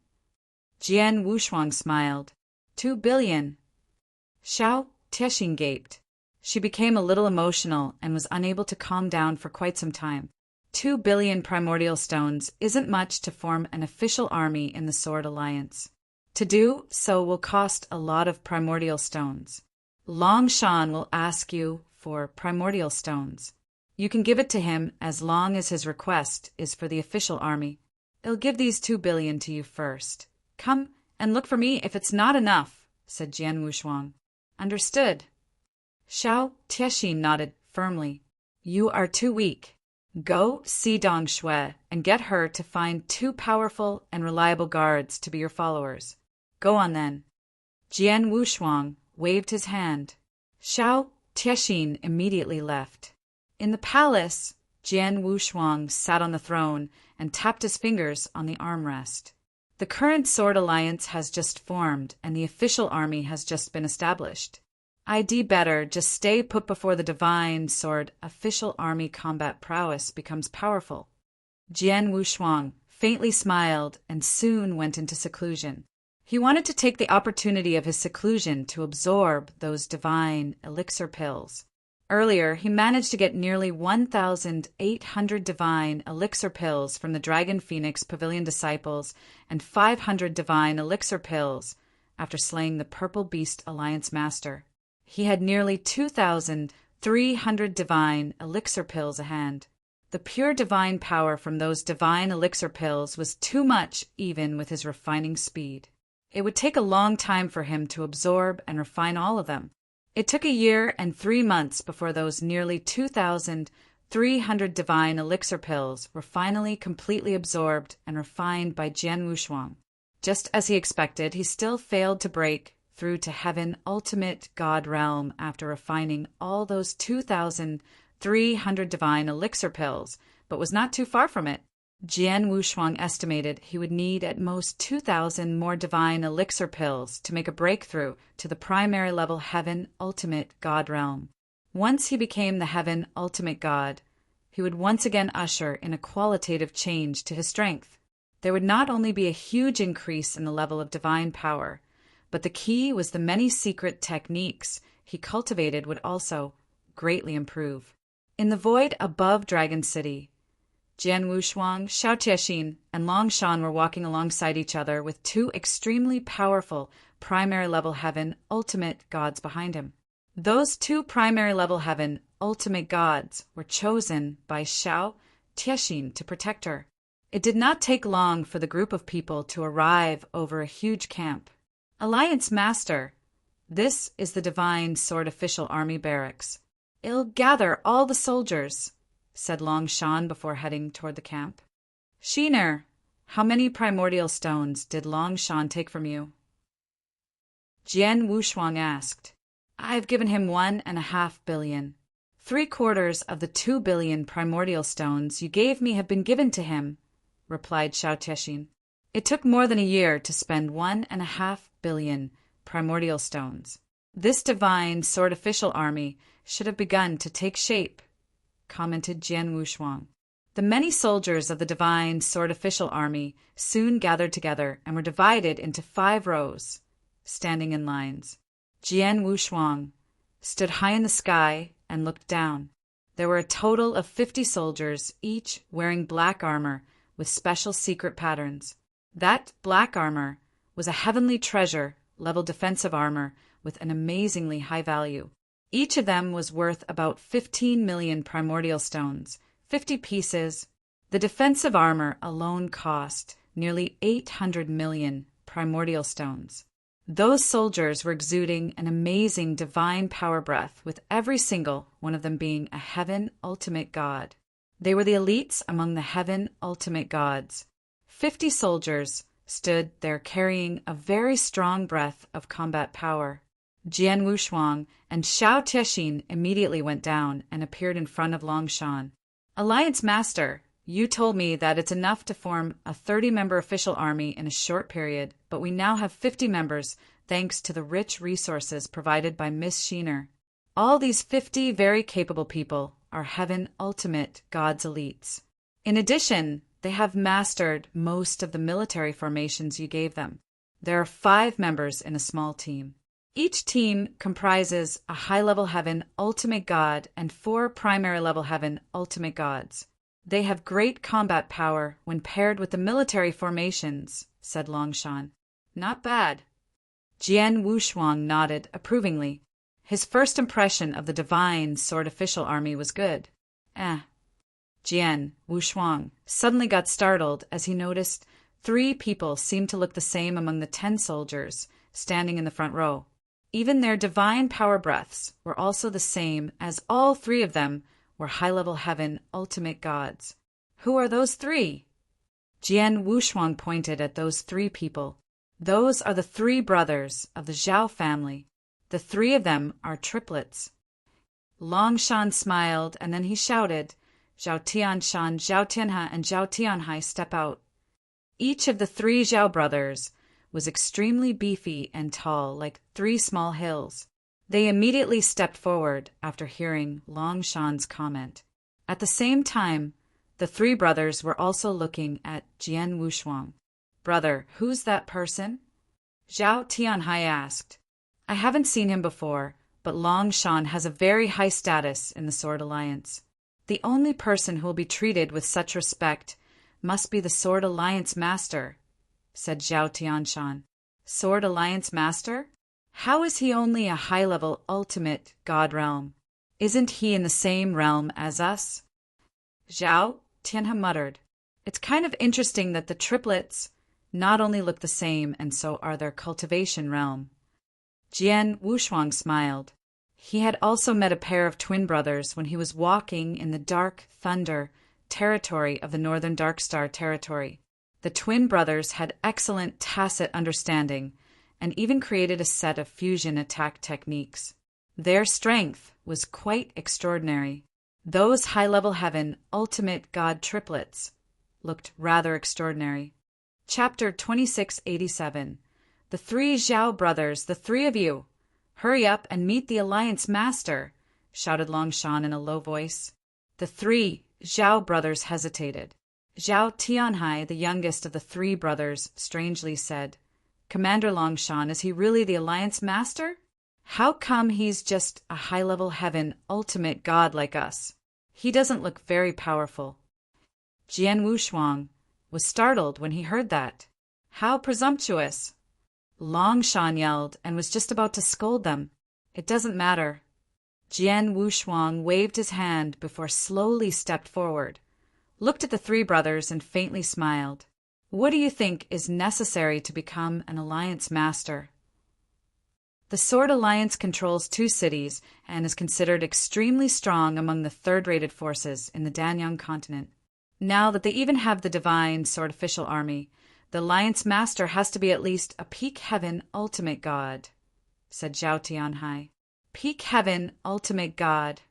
Jian Wushuang smiled. 2 billion. Xiao Tiexin gaped. She became a little emotional and was unable to calm down for quite some time. 2 billion primordial stones isn't much to form an official army in the Sword Alliance. To do so will cost a lot of primordial stones. Long Shan will ask you for primordial stones. You can give it to him as long as his request is for the official army. I'll give these 2 billion to you first. Come and look for me if it's not enough, said Jian Wushuang. Understood. Xiao Tiexin nodded firmly. You are too weak. Go see Dong Shui and get her to find 2 powerful and reliable guards to be your followers. Go on then. Jian Wushuang waved his hand. Xiao Tiexin immediately left. In the palace, Jian Wushuang sat on the throne and tapped his fingers on the armrest. The current Sword Alliance has just formed and the official army has just been established. I'd better just stay put before the divine sword official army combat prowess becomes powerful. Jian Wushuang faintly smiled and soon went into seclusion. He wanted to take the opportunity of his seclusion to absorb those divine elixir pills. Earlier, he managed to get nearly 1,800 divine elixir pills from the Dragon Phoenix Pavilion disciples and 500 divine elixir pills after slaying the Purple Beast Alliance Master. He had nearly 2,300 divine elixir pills a hand. The pure divine power from those divine elixir pills was too much even with his refining speed. It would take a long time for him to absorb and refine all of them. It took a year and 3 months before those nearly 2,300 divine elixir pills were finally completely absorbed and refined by Jian Wushuang. Just as he expected, he still failed to break through to heaven ultimate God realm after refining all those 2,300 divine elixir pills, but was not too far from it. Jian Wushuang estimated he would need at most 2,000 more divine elixir pills to make a breakthrough to the primary level heaven ultimate God realm. Once he became the heaven ultimate God, he would once again usher in a qualitative change to his strength. There would not only be a huge increase in the level of divine power, but the key was the many secret techniques he cultivated would also greatly improve. In the void above Dragon City, Jian Wushuang, Xiao Tiexin, and Long Shan were walking alongside each other with 2 extremely powerful primary-level heaven ultimate gods behind him. Those 2 primary-level heaven ultimate gods were chosen by Xiao Tiexin to protect her. It did not take long for the group of people to arrive over a huge camp. Alliance Master, this is the Divine Sword Official Army Barracks. It'll gather all the soldiers, said Long Shan before heading toward the camp. Shiner, how many primordial stones did Long Shan take from you? Jian Wushuang asked. I've given him 1.5 billion. 3/4 of the 2 billion primordial stones you gave me have been given to him, replied Xiao Tiexin. It took more than a year to spend 1.5 billion primordial stones. This divine sword official army should have begun to take shape, commented Jian Wushuang. The many soldiers of the divine sword official army soon gathered together and were divided into 5 rows, standing in lines. Jian Wushuang stood high in the sky and looked down. There were a total of 50 soldiers, each wearing black armor with special secret patterns. That black armor was a heavenly treasure level defensive armor with an amazingly high value. Each of them was worth about 15 million primordial stones, 50 pieces. The defensive armor alone cost nearly 800 million primordial stones. Those soldiers were exuding an amazing divine power breath, with every single one of them being a heaven ultimate god. They were the elites among the heaven ultimate gods. 50 soldiers stood there carrying a very strong breath of combat power. Jian Wushuang and Xiao Tiexin immediately went down and appeared in front of Long Shan. Alliance Master, you told me that it's enough to form a 30-member official army in a short period, but we now have 50 members thanks to the rich resources provided by Miss Shiner. All these 50 very capable people are heaven ultimate gods elites. In addition, they have mastered most of the military formations you gave them. There are 5 members in a small team. Each team comprises a high-level heaven ultimate god and 4 primary-level heaven ultimate gods. They have great combat power when paired with the military formations, said Long Shan. Not bad. Jian Wushuang nodded approvingly. His first impression of the divine sword official army was good. Jian Wushuang suddenly got startled as he noticed 3 people seemed to look the same among the 10 soldiers standing in the front row. Even their divine power breaths were also the same, as all 3 of them were high-level heaven ultimate gods. Who are those 3? Jian Wushuang pointed at those 3 people. Those are the 3 brothers of the Zhao family. The 3 of them are triplets. Long Shan smiled, and then he shouted, Zhao Tianshan, Zhao Tianhe, and Zhao Tianhai, step out. Each of the 3 Zhao brothers was extremely beefy and tall, like 3 small hills. They immediately stepped forward after hearing Long Shan's comment. At the same time, the 3 brothers were also looking at Jian Wushuang. Brother, who's that person? Zhao Tianhai asked. I haven't seen him before, but Long Shan has a very high status in the Sword Alliance. The only person who will be treated with such respect must be the Sword Alliance Master, said Zhao Tianshan. Sword Alliance Master? How is he only a high-level ultimate god realm? Isn't he in the same realm as us? Zhao Tianhe muttered. It's kind of interesting that the triplets not only look the same, and so are their cultivation realm. Jian Wushuang smiled. He had also met a pair of twin brothers when he was walking in the Dark Thunder territory of the Northern Darkstar territory. The twin brothers had excellent tacit understanding and even created a set of fusion attack techniques. Their strength was quite extraordinary. Those high-level heaven ultimate god triplets looked rather extraordinary. Chapter 2687. The three Zhao brothers, the three of you! Hurry up and meet the Alliance Master, shouted Long Shan in a low voice. The three Zhao brothers hesitated. Zhao Tianhe, the youngest of the three brothers, strangely said, Commander Long Shan, is he really the Alliance Master? How come he's just a high-level heaven ultimate god like us? He doesn't look very powerful. Jian Wushuang was startled when he heard that. How presumptuous! Long Shan yelled and was just about to scold them. It doesn't matter. Jian Wushuang waved his hand before slowly stepped forward, looked at the three brothers and faintly smiled. What do you think is necessary to become an Alliance Master? The Sword Alliance controls 2 cities and is considered extremely strong among the third-rated forces in the Danyang continent. Now that they even have the divine Sword Official Army, the Alliance Master has to be at least a peak heaven ultimate god, said Zhao Tianhe. Peak heaven ultimate god.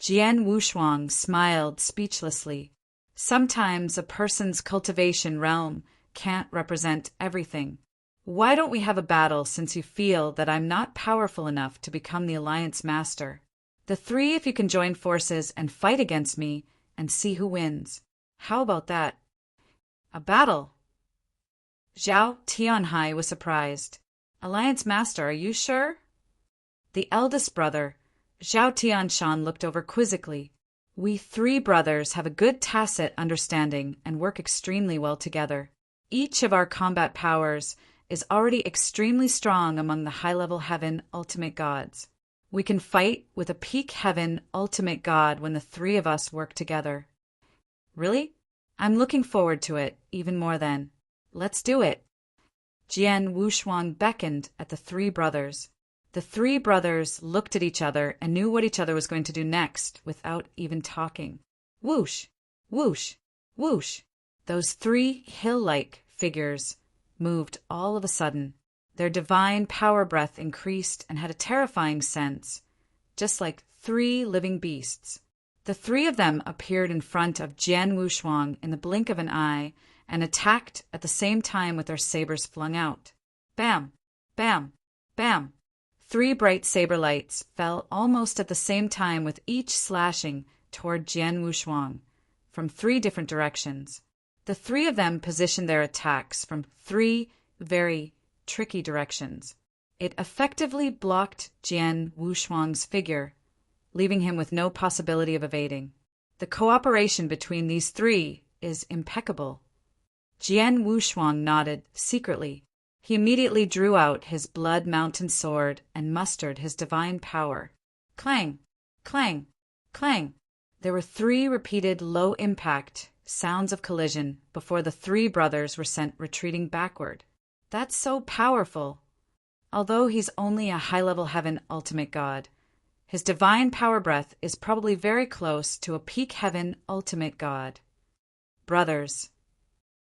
Jian Wushuang smiled speechlessly. Sometimes a person's cultivation realm can't represent everything. Why don't we have a battle, since you feel that I'm not powerful enough to become the Alliance Master? The three of you can join forces and fight against me and see who wins. How about that? A battle? Zhao Tianhe was surprised. Alliance Master, are you sure? The eldest brother, Zhao Tianshan, looked over quizzically. We 3 brothers have a good tacit understanding and work extremely well together. Each of our combat powers is already extremely strong among the high-level heaven ultimate gods. We can fight with a peak heaven ultimate god when the 3 of us work together. Really? I'm looking forward to it even more then. Let's do it. Jian Wushuang beckoned at the 3 brothers. The 3 brothers looked at each other and knew what each other was going to do next without even talking. Whoosh! Whoosh! Whoosh! Those 3 hill-like figures moved all of a sudden. Their divine power breath increased and had a terrifying sense, just like 3 living beasts. The 3 of them appeared in front of Jian Wushuang in the blink of an eye and attacked at the same time with their sabers flung out. Bam! Bam! Bam! 3 bright saber lights fell almost at the same time, with each slashing toward Jian Wushuang from 3 different directions. The 3 of them positioned their attacks from 3 very tricky directions. It effectively blocked Jian Wushuang's figure, leaving him with no possibility of evading. The cooperation between these 3 is impeccable. Jian Wushuang nodded secretly. He immediately drew out his blood mountain sword and mustered his divine power. Clang! Clang! Clang! There were 3 repeated low-impact sounds of collision before the 3 brothers were sent retreating backward. That's so powerful. Although he's only a high-level heaven ultimate god, his divine power breath is probably very close to a peak heaven ultimate god. Brothers.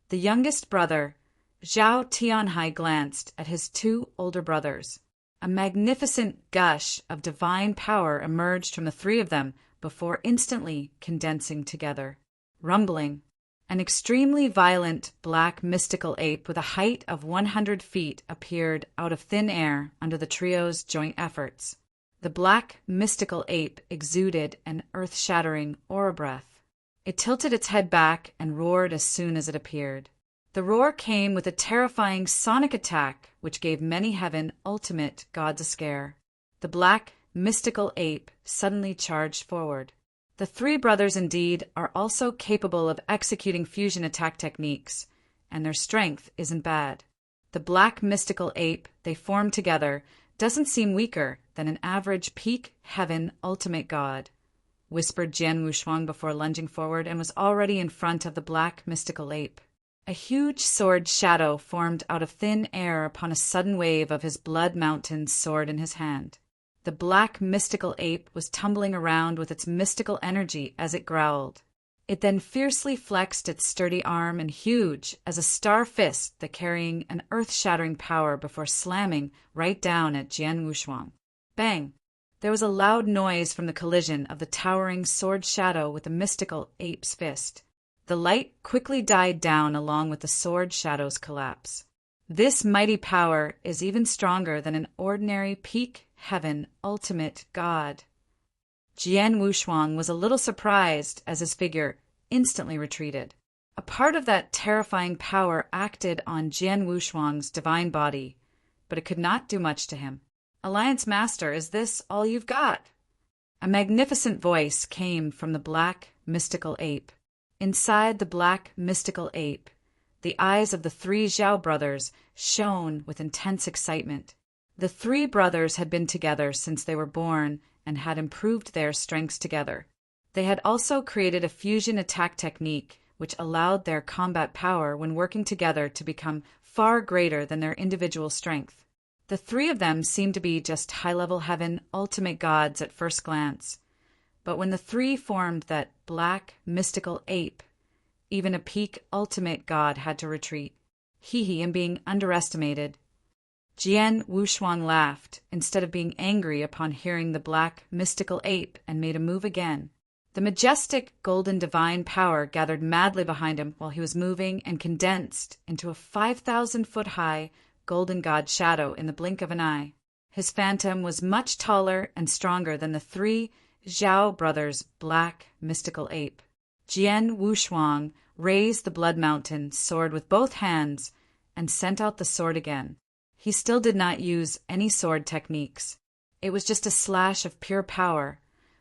The youngest brother, Zhao Tianhe, glanced at his 2 older brothers. A magnificent gush of divine power emerged from the 3 of them before instantly condensing together. Rumbling. An extremely violent black mystical ape with a height of 100 feet appeared out of thin air under the trio's joint efforts. The black mystical ape exuded an earth-shattering aura breath. It tilted its head back and roared as soon as it appeared. The roar came with a terrifying sonic attack which gave many heaven ultimate gods a scare. The the black, mystical ape suddenly charged forward. The three brothers indeed are also capable of executing fusion attack techniques, and their strength isn't bad. The black mystical ape they formed together doesn't seem weaker than an average peak heaven ultimate god, whispered Jian Wushuang before lunging forward and was already in front of the black mystical ape. A huge sword shadow formed out of thin air upon a sudden wave of his blood mountain sword in his hand. The black mystical ape was tumbling around with its mystical energy as it growled. It then fiercely flexed its sturdy arm and huge as a star fist that carrying an earth-shattering power before slamming right down at Jian Wushuang. Bang! There was a loud noise from the collision of the towering sword shadow with the mystical ape's fist. The light quickly died down along with the sword shadow's collapse. This mighty power is even stronger than an ordinary peak heaven ultimate god. Jian Wushuang was a little surprised as his figure instantly retreated. A part of that terrifying power acted on Jian Wushuang's divine body, but it could not do much to him. "Alliance Master, is this all you've got?" A magnificent voice came from the black mystical ape. Inside the black mystical ape, the eyes of the three Zhao brothers shone with intense excitement. The three brothers had been together since they were born and had improved their strengths together. They had also created a fusion attack technique which allowed their combat power when working together to become far greater than their individual strength. The three of them seemed to be just high-level heaven ultimate gods at first glance, but when the three formed that black mystical ape, even a peak ultimate god had to retreat. He and being underestimated. Jian Wushuang laughed instead of being angry upon hearing the black mystical ape and made a move again. The majestic golden divine power gathered madly behind him while he was moving and condensed into a 5,000-foot-high golden god shadow in the blink of an eye. His phantom was much taller and stronger than the three Zhao brothers' black mystical ape. Jian Wushuang raised the blood mountain sword with both hands and sent out the sword again. He still did not use any sword techniques. It was just a slash of pure power,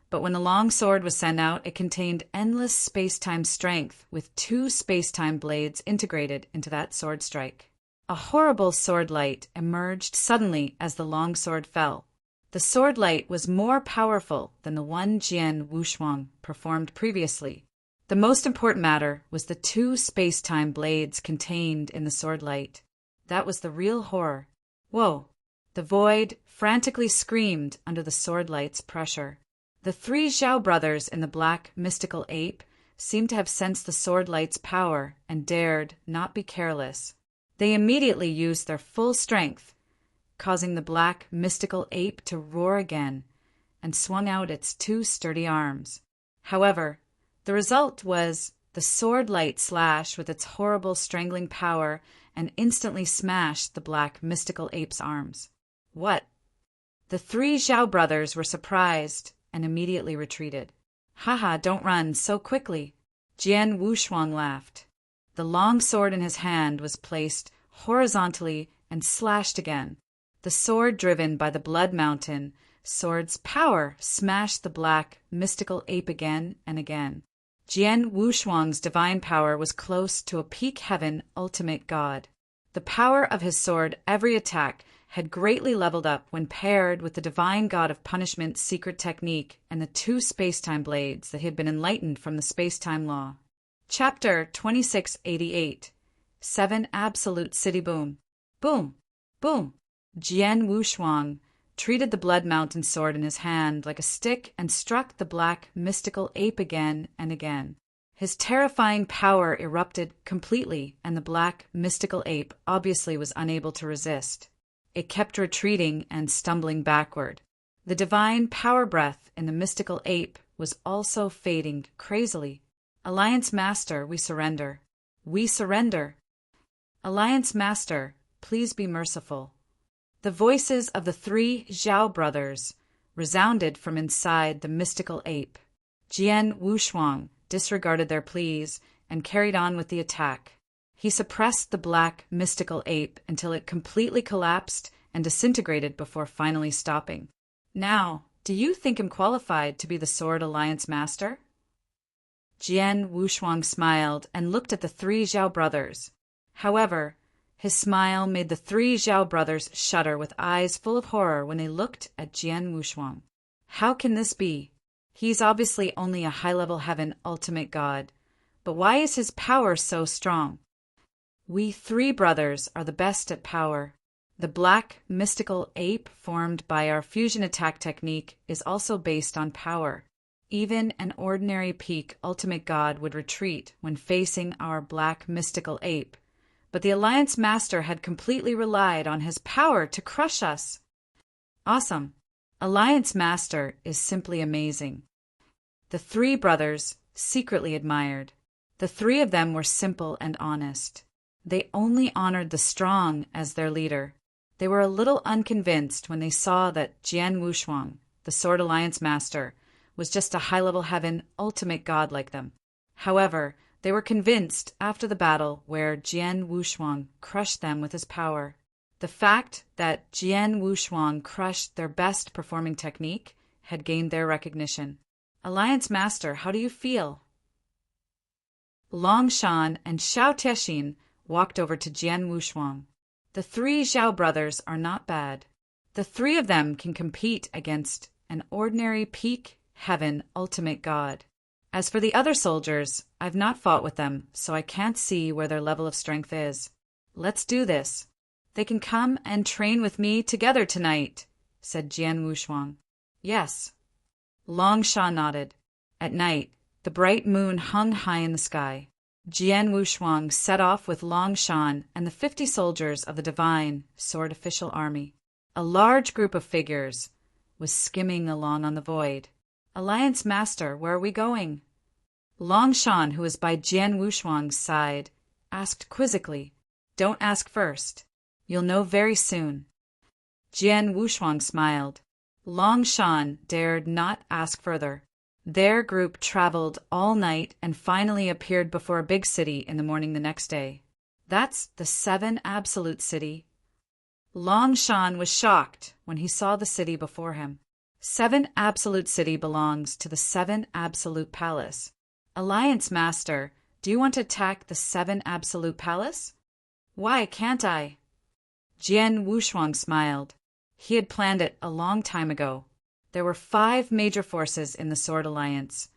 but when the long sword was sent out, it contained endless space-time strength with 2 space-time blades integrated into that sword strike. A horrible sword light emerged suddenly as the long sword fell. The sword light was more powerful than the one Jian Wushuang performed previously. The most important matter was the 2 space-time blades contained in the sword light. That was the real horror. Whoa! The void frantically screamed under the sword light's pressure. The 3 Zhao brothers in the black mystical ape seemed to have sensed the sword light's power and dared not be careless. They immediately used their full strength, causing the black mystical ape to roar again, and swung out its 2 sturdy arms. However, the result was the sword light slashed with its horrible strangling power and instantly smashed the black mystical ape's arms. What? The 3 Zhao brothers were surprised and immediately retreated. "Haha, don't run so quickly." Jian Wushuang laughed. The long sword in his hand was placed horizontally and slashed again. The sword driven by the blood mountain sword's power smashed the black mystical ape again and again. Jian Wushuang's divine power was close to a peak heaven ultimate god. The power of his sword every attack had greatly leveled up when paired with the divine god of punishment's secret technique and the 2 space-time blades that had been enlightened from the space-time law. Chapter 2688. 7 Absolute City Boom. Boom! Boom! Jian Wushuang treated the blood mountain sword in his hand like a stick and struck the black mystical ape again and again. His terrifying power erupted completely, and the black mystical ape obviously was unable to resist. It kept retreating and stumbling backward. The divine power breath in the mystical ape was also fading crazily. "Alliance Master, we surrender. We surrender. Alliance Master, please be merciful." The voices of the 3 Zhao brothers resounded from inside the mystical ape. Jian Wushuang disregarded their pleas and carried on with the attack. He suppressed the black mystical ape until it completely collapsed and disintegrated before finally stopping. Now, do you think him qualified to be the Sword Alliance Master? Jian Wushuang smiled and looked at the three Zhao brothers. However, his smile made the three Zhao brothers shudder with eyes full of horror when they looked at Jian Wushuang. How can this be? He's obviously only a high-level heaven ultimate god. But why is his power so strong? We three brothers are the best at power. The black, mystical ape formed by our fusion attack technique is also based on power. Even an ordinary peak ultimate god would retreat when facing our black, mystical ape. But the Alliance Master had completely relied on his power to crush us. Awesome. Alliance Master is simply amazing. The three brothers secretly admired. The three of them were simple and honest. They only honored the strong as their leader. They were a little unconvinced when they saw that Jian Wushuang, the Sword Alliance Master, was just a high-level heaven ultimate god like them. However, they were convinced after the battle where Jian Wushuang crushed them with his power. The fact that Jian Wushuang crushed their best performing technique had gained their recognition. Alliance Master, how do you feel? Long Shan and Xiao Teixin walked over to Jian Wushuang. The three Zhao brothers are not bad. The three of them can compete against an ordinary peak heaven ultimate god. As for the other soldiers, I've not fought with them, so I can't see where their level of strength is. Let's do this. They can come and train with me together tonight, said Jian Wushuang. Yes. Long Sha nodded. At night, the bright moon hung high in the sky. Jian Wushuang set off with Long Shan and the 50 soldiers of the divine Sword Official Army. A large group of figures was skimming along on the void. Alliance Master, where are we going? Long Shan, who was by Jian Wushuang's side, asked quizzically. Don't ask first. You'll know very soon. Jian Wushuang smiled. Long Shan dared not ask further. Their group traveled all night and finally appeared before a big city in the morning the next day. That's the 7 Absolute City. Long Shan was shocked when he saw the city before him. 7 Absolute City belongs to the 7 Absolute Palace. Alliance Master, do you want to attack the 7 Absolute Palace? Why can't I? Jian Wushuang smiled. He had planned it a long time ago. There were 5 major forces in the Sword Alliance,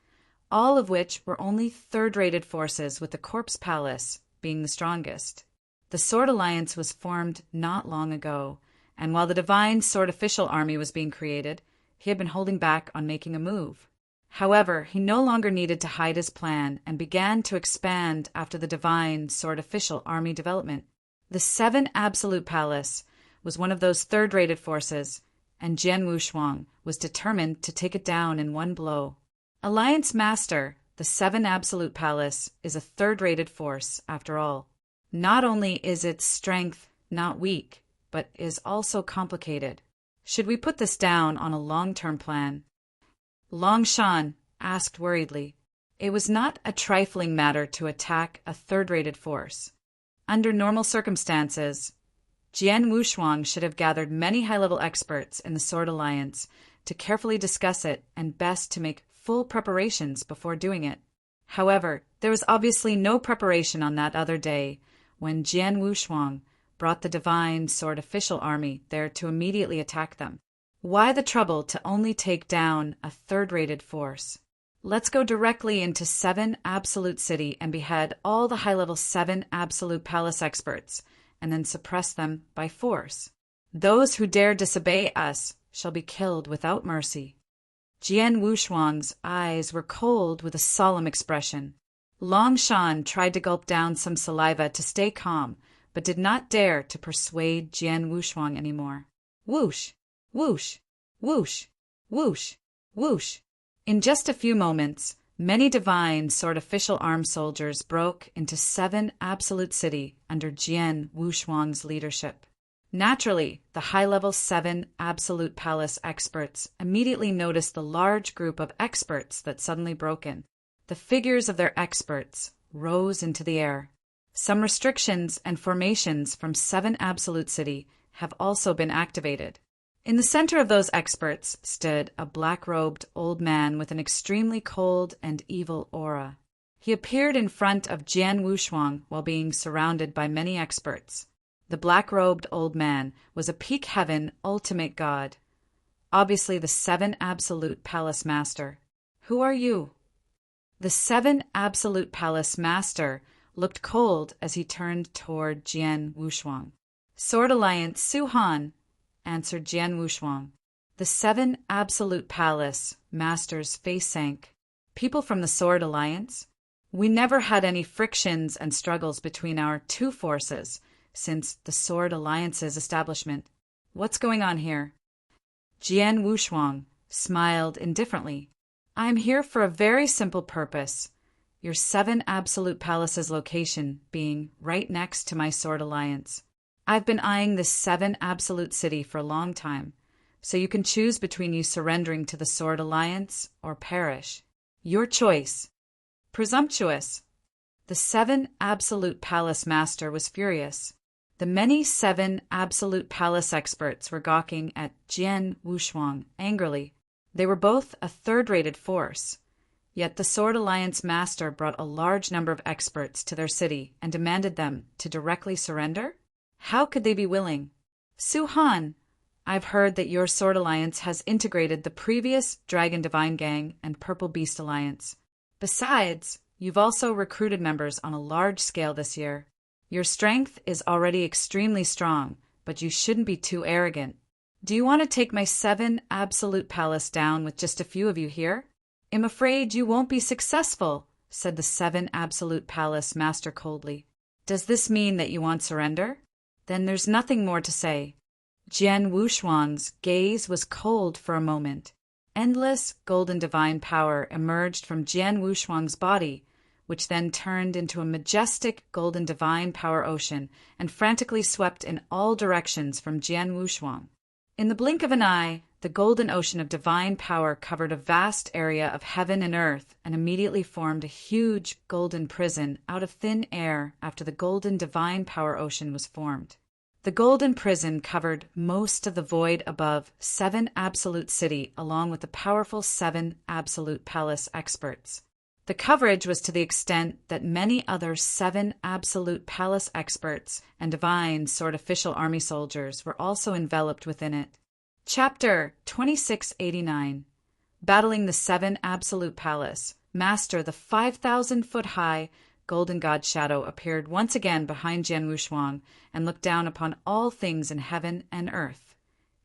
all of which were only third-rated forces, with the Corpse Palace being the strongest. The Sword Alliance was formed not long ago, and while the Divine Sword Official Army was being created, he had been holding back on making a move. However, he no longer needed to hide his plan and began to expand after the Divine Sword Official Army development. The 7 Absolute Palace was one of those third-rated forces, and Jian Wushuang was determined to take it down in one blow. Alliance Master, the 7 Absolute Palace is a third-rated force, after all. Not only is its strength not weak, but is also complicated. Should we put this down on a long-term plan? Long Shan asked worriedly. It was not a trifling matter to attack a third-rated force. Under normal circumstances, Jian Wushuang should have gathered many high-level experts in the Sword Alliance to carefully discuss it and best to make full preparations before doing it. However, there was obviously no preparation on that other day when Jian Wushuang brought the Divine Sword Official Army there to immediately attack them. Why the trouble to only take down a third-rated force? Let's go directly into 7 Absolute City and behead all the high-level 7 Absolute Palace experts, and then suppress them by force. Those who dare disobey us shall be killed without mercy. Jian Wushuang's eyes were cold with a solemn expression. Long Shan tried to gulp down some saliva to stay calm, but did not dare to persuade Jian Wushuang anymore. Whoosh, whoosh, whoosh, whoosh, whoosh. In just a few moments, many Divine Sword Official Armed soldiers broke into 7 Absolute City under Jian Wushuang's leadership. Naturally, the high-level 7 Absolute Palace experts immediately noticed the large group of experts that suddenly broke in. The figures of their experts rose into the air. Some restrictions and formations from 7 Absolute City have also been activated. In the center of those experts stood a black-robed old man with an extremely cold and evil aura. He appeared in front of Jian Wushuang while being surrounded by many experts. The black-robed old man was a peak heaven ultimate god, obviously the 7 Absolute Palace Master. Who are you? The 7 Absolute Palace Master looked cold as he turned toward Jian Wushuang. Sword Alliance Su Han, answered Jian Wushuang. The 7 Absolute Palace Master's face sank. People from the Sword Alliance? We never had any frictions and struggles between our two forces since the Sword Alliance's establishment. What's going on here? Jian Wushuang smiled indifferently. I'm here for a very simple purpose. Your 7 Absolute Palace's location being right next to my Sword Alliance. I've been eyeing this 7 Absolute City for a long time, so you can choose between you surrendering to the Sword Alliance or perish. Your choice. Presumptuous. The 7 Absolute Palace Master was furious. The many 7 Absolute Palace experts were gawking at Jian Wushuang angrily. They were both a third-rated force. Yet the Sword Alliance Master brought a large number of experts to their city and demanded them to directly surrender? How could they be willing? Su Han, I've heard that your Sword Alliance has integrated the previous Dragon Divine Gang and Purple Beast Alliance. Besides, you've also recruited members on a large scale this year. Your strength is already extremely strong, but you shouldn't be too arrogant. Do you want to take my 7 Absolute Palace down with just a few of you here? I'm afraid you won't be successful, said the 7 Absolute Palace Master coldly. Does this mean that you want surrender? Then there's nothing more to say. Jian Wushuang's gaze was cold for a moment. Endless golden divine power emerged from Jian Wushuang's body, which then turned into a majestic golden divine power ocean and frantically swept in all directions from Jian Wushuang. In the blink of an eye, the golden ocean of divine power covered a vast area of heaven and earth and immediately formed a huge golden prison out of thin air after the golden divine power ocean was formed. The golden prison covered most of the void above 7 Absolute City along with the powerful 7 Absolute Palace experts. The coverage was to the extent that many other 7 Absolute Palace experts and divine sword official army soldiers were also enveloped within it. Chapter 2689. Battling the 7 Absolute Palace, Master the 5,000-foot-high Golden God Shadow appeared once again behind Jian Wushuang and looked down upon all things in heaven and earth,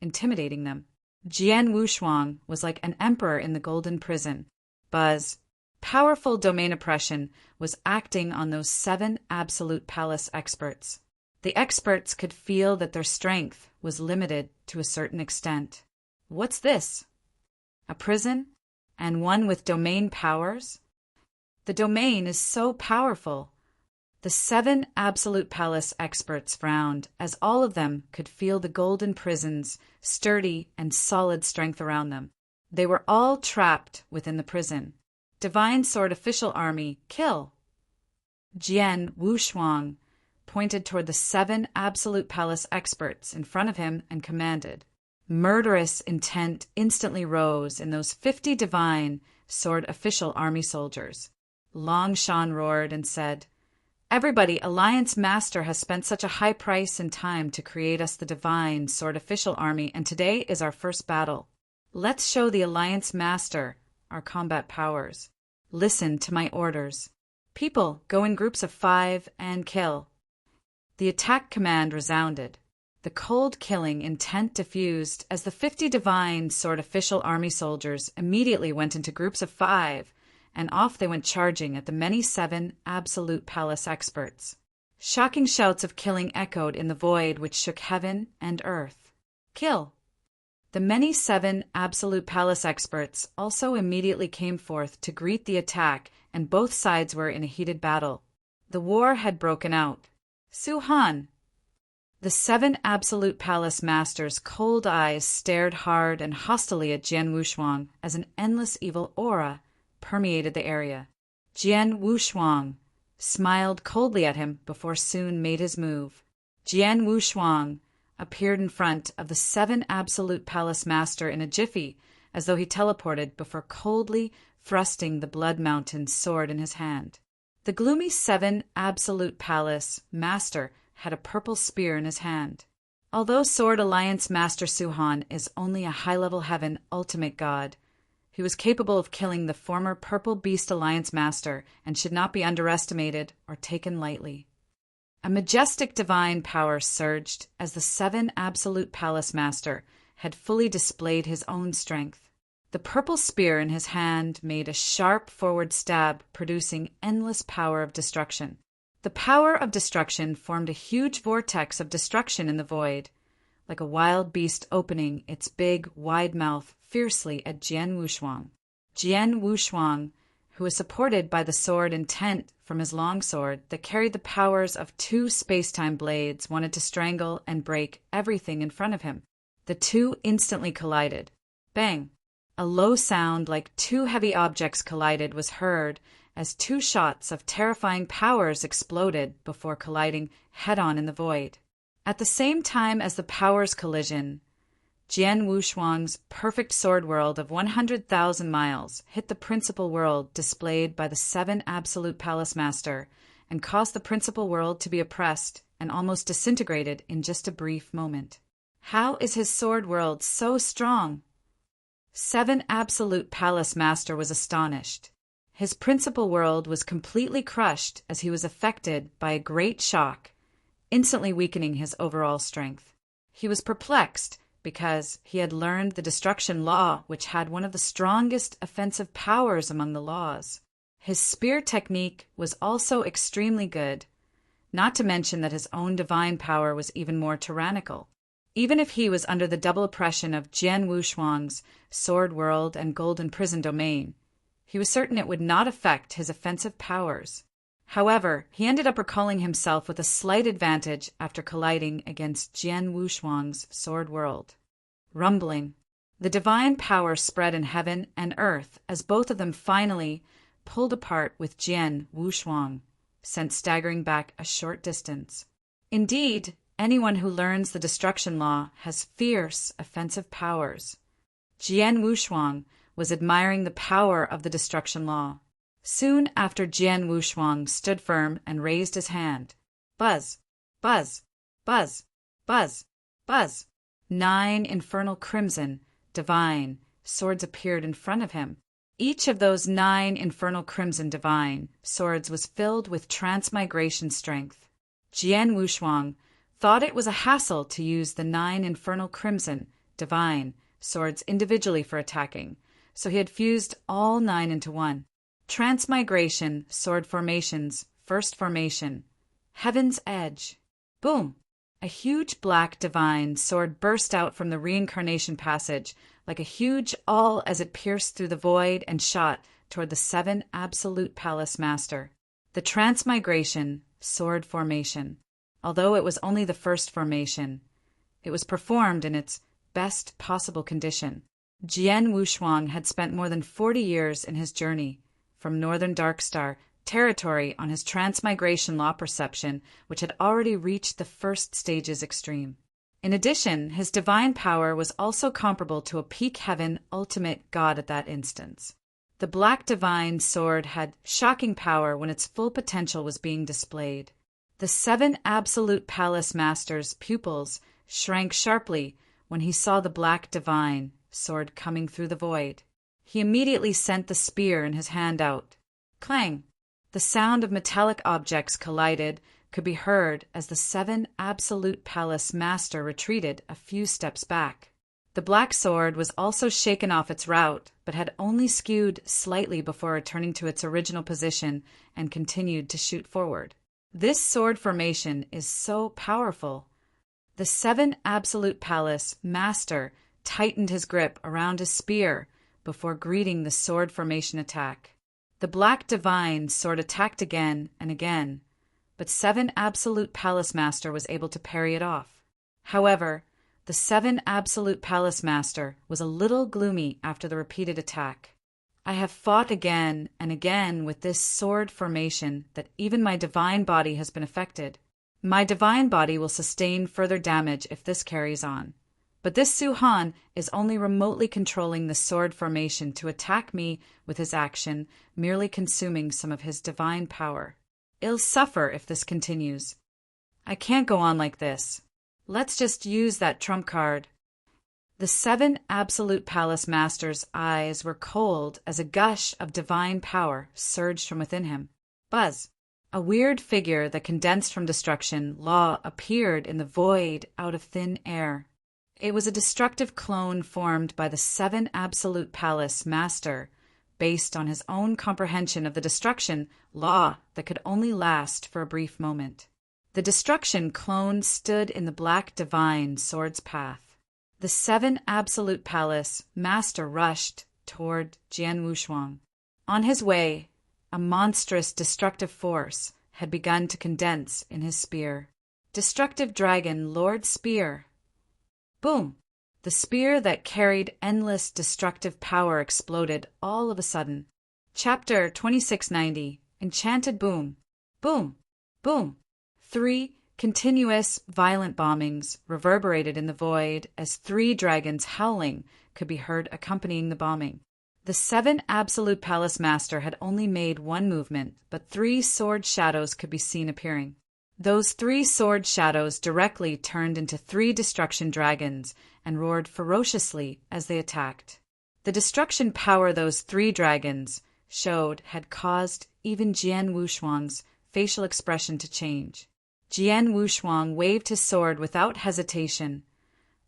intimidating them. Jian Wushuang was like an emperor in the golden prison. Buzz. Powerful domain oppression was acting on those 7 Absolute Palace experts. The experts could feel that their strength was limited to a certain extent. What's this? A prison? And one with domain powers? The domain is so powerful. The 7 Absolute Palace experts frowned, as all of them could feel the golden prison's sturdy and solid strength around them. They were all trapped within the prison. Divine Sword Official Army, kill! Jian Wushuang pointed toward the 7 Absolute Palace experts in front of him and commanded. Murderous intent instantly rose in those 50 Divine Sword Official Army soldiers. Long Shan roared and said, Everybody, Alliance Master has spent such a high price and time to create us the Divine Sword Official Army, and today is our first battle. Let's show the Alliance Master our combat powers. Listen to my orders. People, go in groups of 5 and kill. The attack command resounded. The cold killing intent diffused as the 50 Divine Sword Official Army soldiers immediately went into groups of 5, and off they went charging at the many 7 Absolute Palace experts. Shocking shouts of killing echoed in the void which shook heaven and earth. Kill! The many 7 Absolute Palace experts also immediately came forth to greet the attack, and both sides were in a heated battle. The war had broken out. Su Han! The 7 Absolute Palace Masters' cold eyes stared hard and hostilely at Jian Wushuang as an endless evil aura permeated the area. Jian Wushuang smiled coldly at him before soon made his move. Jian Wushuang appeared in front of the 7 Absolute Palace Master in a jiffy, as though he teleported before coldly thrusting the Blood Mountain sword in his hand. The gloomy 7 Absolute Palace Master had a purple spear in his hand. Although Sword Alliance Master Suhan is only a high-level heaven ultimate god, he was capable of killing the former Purple Beast Alliance Master and should not be underestimated or taken lightly. A majestic divine power surged as the 7 Absolute Palace Master had fully displayed his own strength. The purple spear in his hand made a sharp forward stab, producing endless power of destruction. The power of destruction formed a huge vortex of destruction in the void, like a wild beast opening its big, wide mouth fiercely at Jian Wushuang. Jian Wushuang, who was supported by the sword intent from his longsword that carried the powers of 2 space-time blades, wanted to strangle and break everything in front of him. The two instantly collided. Bang! A low sound like 2 heavy objects collided was heard as 2 shots of terrifying powers exploded before colliding head-on in the void. At the same time as the powers collision, Jian Wushuang's perfect sword world of 100,000 miles hit the principal world displayed by the 7 Absolute Palace Master and caused the principal world to be oppressed and almost disintegrated in just a brief moment. How is his sword world so strong? 7 Absolute Palace Master was astonished. His principal world was completely crushed as he was affected by a great shock, instantly weakening his overall strength. He was perplexed because he had learned the destruction law, which had one of the strongest offensive powers among the laws. His spear technique was also extremely good, not to mention that his own divine power was even more tyrannical. Even if he was under the double oppression of Jian Wushuang's sword world and golden prison domain, he was certain it would not affect his offensive powers. However, he ended up recalling himself with a slight advantage after colliding against Jian Wushuang's sword world. Rumbling. The divine power spread in heaven and earth as both of them finally pulled apart with Jian Wushuang, sent staggering back a short distance. Indeed, anyone who learns the destruction law has fierce offensive powers. Jian Wushuang was admiring the power of the destruction law. Soon after, Jian Wushuang stood firm and raised his hand. Buzz, buzz, buzz, buzz, buzz. 9 infernal crimson, divine, swords appeared in front of him. Each of those 9 infernal crimson divine swords was filled with transmigration strength. Jian Wushuang thought it was a hassle to use the 9 infernal crimson, divine, swords individually for attacking, so he had fused all 9 into one. Transmigration, sword formations, first formation. Heaven's Edge. Boom! A huge black divine sword burst out from the reincarnation passage like a huge awl as it pierced through the void and shot toward the 7 Absolute Palace Master. The transmigration, sword formation. Although it was only the first formation, it was performed in its best possible condition. Jian Wushuang had spent more than 40 years in his journey from Northern Darkstar territory on his transmigration law perception, which had already reached the first stage's extreme. In addition, his divine power was also comparable to a peak heaven ultimate god at that instance. The black divine sword had shocking power when its full potential was being displayed. The 7 Absolute Palace Master's pupils shrank sharply when he saw the black divine sword coming through the void. He immediately sent the spear in his hand out. Clang! The sound of metallic objects collided could be heard as the 7 Absolute Palace Master retreated a few steps back. The black sword was also shaken off its route, but had only skewed slightly before returning to its original position and continued to shoot forward. This sword formation is so powerful. The 7 Absolute Palace Master tightened his grip around his spear before greeting the sword formation attack. The black divine sword attacked again and again, but 7 Absolute Palace Master was able to parry it off. However, the 7 Absolute Palace Master was a little gloomy after the repeated attack. I have fought again and again with this sword formation that even my divine body has been affected. My divine body will sustain further damage if this carries on. But this Su-Han is only remotely controlling the sword formation to attack me with his action, merely consuming some of his divine power. I'll suffer if this continues. I can't go on like this. Let's just use that trump card. The 7 Absolute Palace Master's eyes were cold as a gush of divine power surged from within him. Buzz. A weird figure that condensed from destruction, law, appeared in the void out of thin air. It was a destructive clone formed by the 7 Absolute Palace Master, based on his own comprehension of the destruction, law, that could only last for a brief moment. The destruction clone stood in the black divine sword's path. The 7 Absolute Palace Master rushed toward Jian Wushuang. On his way, a monstrous destructive force had begun to condense in his spear. Destructive Dragon Lord Spear. Boom! The spear that carried endless destructive power exploded all of a sudden. Chapter 2690. Enchanted Boom. Boom! Boom! 3 continuous, violent bombings reverberated in the void as 3 dragons howling could be heard accompanying the bombing. The 7 Absolute Palace Master had only made 1 movement, but 3 sword shadows could be seen appearing. Those 3 sword shadows directly turned into 3 destruction dragons and roared ferociously as they attacked. The destruction power those 3 dragons showed had caused even Jian Wushuang's facial expression to change. Jian Wushuang waved his sword without hesitation,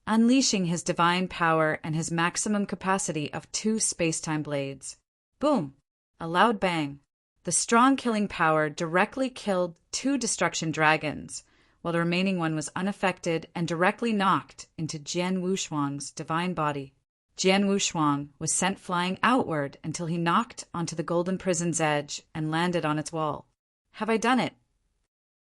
unleashing his divine power and his maximum capacity of 2 space-time blades. Boom! A loud bang. The strong killing power directly killed 2 destruction dragons, while the remaining one was unaffected and directly knocked into Jian Wushuang's divine body. Jian Wushuang was sent flying outward until he knocked onto the golden prison's edge and landed on its wall. Have I done it?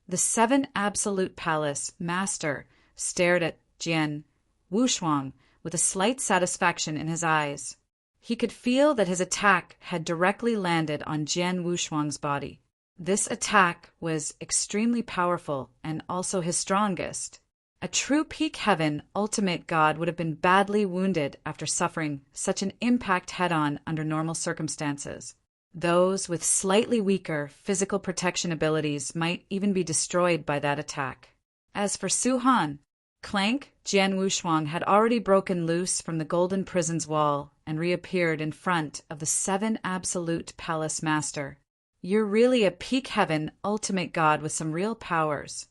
The 7 Absolute Palace Master stared at Jian Wushuang with a slight satisfaction in his eyes. He could feel that his attack had directly landed on Jian Wushuang's body. This attack was extremely powerful and also his strongest. A true peak heaven ultimate god would have been badly wounded after suffering such an impact head-on under normal circumstances. Those with slightly weaker physical protection abilities might even be destroyed by that attack. As for Su-Han, clank, Jian Wushuang had already broken loose from the golden prison's wall and reappeared in front of the 7 Absolute Palace Master. You're really a peak heaven ultimate god with some real powers.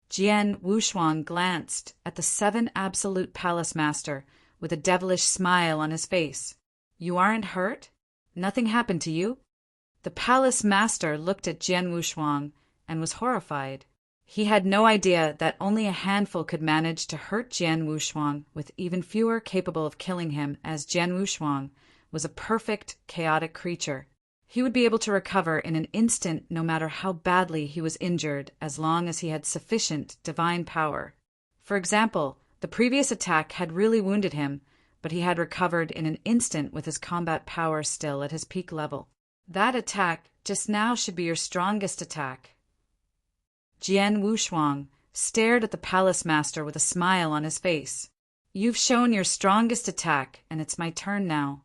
Jian Wushuang glanced at the 7 Absolute Palace Master with a devilish smile on his face. You aren't hurt? Nothing happened to you? The Palace Master looked at Jian Wushuang and was horrified. He had no idea that only a handful could manage to hurt Jian Wushuang, with even fewer capable of killing him, as Jian Wushuang was a perfect, chaotic creature. He would be able to recover in an instant no matter how badly he was injured, as long as he had sufficient divine power. For example, the previous attack had really wounded him, but he had recovered in an instant with his combat power still at his peak level. That attack just now should be your strongest attack. Jian Wushuang stared at the Palace Master with a smile on his face. You've shown your strongest attack, and it's my turn now.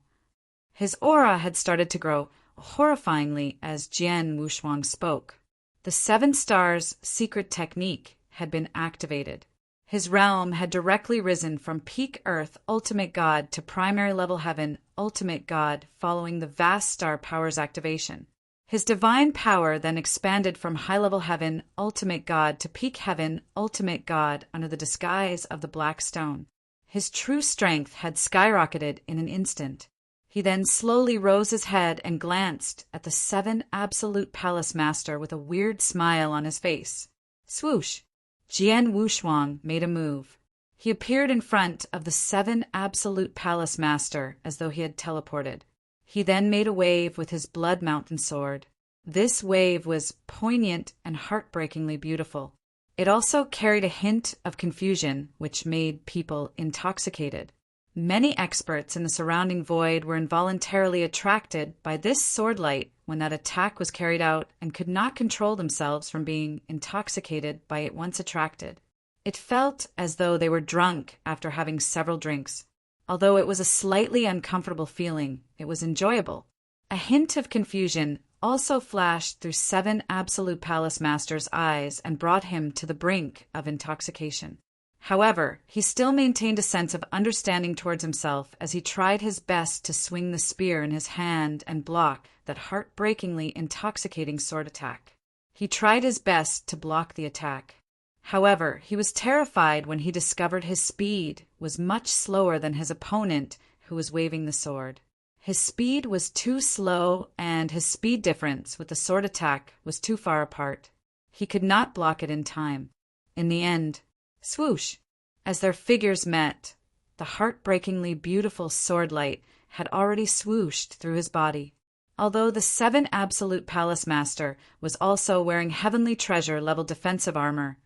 His aura had started to grow horrifyingly as Jian Wushuang spoke. The 7 Stars' secret technique had been activated. His realm had directly risen from peak Earth Ultimate God to primary level Heaven Ultimate God following the vast star power's activation. His divine power then expanded from high-level Heaven Ultimate God to peak Heaven Ultimate God under the disguise of the Black Stone. His true strength had skyrocketed in an instant. He then slowly rose his head and glanced at the 7 Absolute Palace Master with a weird smile on his face. Swoosh! Jian Wushuang made a move. He appeared in front of the 7 Absolute Palace Master as though he had teleported. He then made a wave with his Blood Mountain sword. This wave was poignant and heartbreakingly beautiful. It also carried a hint of confusion, which made people intoxicated. Many experts in the surrounding void were involuntarily attracted by this sword light, when that attack was carried out and could not control themselves from being intoxicated by it once attracted. It felt as though they were drunk after having several drinks. Although it was a slightly uncomfortable feeling, it was enjoyable. A hint of confusion also flashed through 7 Absolute Palace Master's eyes and brought him to the brink of intoxication. However, he still maintained a sense of understanding towards himself as he tried his best to swing the spear in his hand and block that heartbreakingly intoxicating sword attack. He tried his best to block the attack. However, he was terrified when he discovered his speed was much slower than his opponent who was waving the sword. His speed was too slow, and his speed difference with the sword attack was too far apart. He could not block it in time. In the end, swoosh! As their figures met, the heartbreakingly beautiful sword light had already swooshed through his body. Although the 7 Absolute Palace Master was also wearing heavenly treasure-level defensive armor,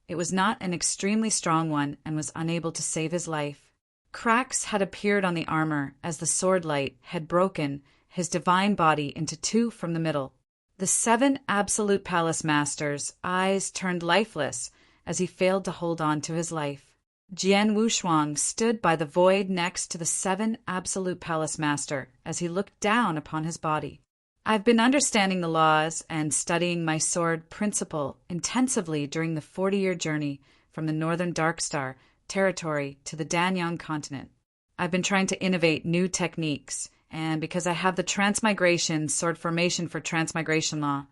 it was not an extremely strong one and was unable to save his life. Cracks had appeared on the armor as the sword light had broken his divine body into 2 from the middle. The 7 Absolute Palace Master's eyes turned lifeless as he failed to hold on to his life. Jian Wushuang stood by the void next to the 7 Absolute Palace Master as he looked down upon his body. I've been understanding the laws and studying my sword principle intensively during the 40-year journey from the Northern Darkstar territory to the Danyang continent. I've been trying to innovate new techniques, and because I have the transmigration sword formation for transmigration law,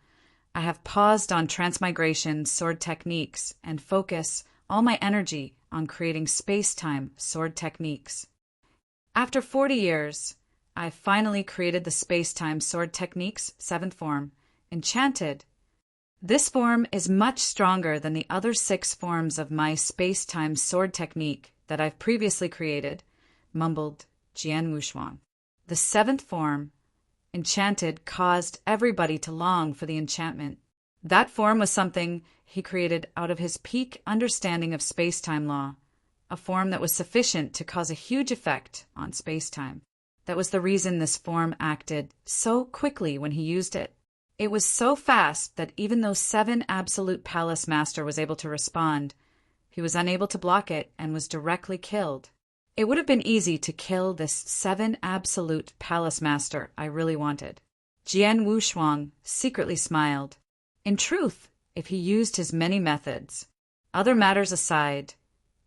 I have paused on transmigration sword techniques and focus all my energy on creating space-time sword techniques. After 40 years, I finally created the space-time sword techniques 7th form, Enchanted. This form is much stronger than the other 6 forms of my space-time sword technique that I've previously created, mumbled Jian Wushuang. The 7th form, Enchanted, caused everybody to long for the enchantment. That form was something he created out of his peak understanding of space-time law, a form that was sufficient to cause a huge effect on space-time. That was the reason this form acted so quickly when he used it. It was so fast that even though 7 Absolute Palace Master was able to respond, he was unable to block it and was directly killed. It would have been easy to kill this 7 Absolute Palace Master I really wanted. Jian Wushuang secretly smiled. In truth, if he used his many methods, other matters aside,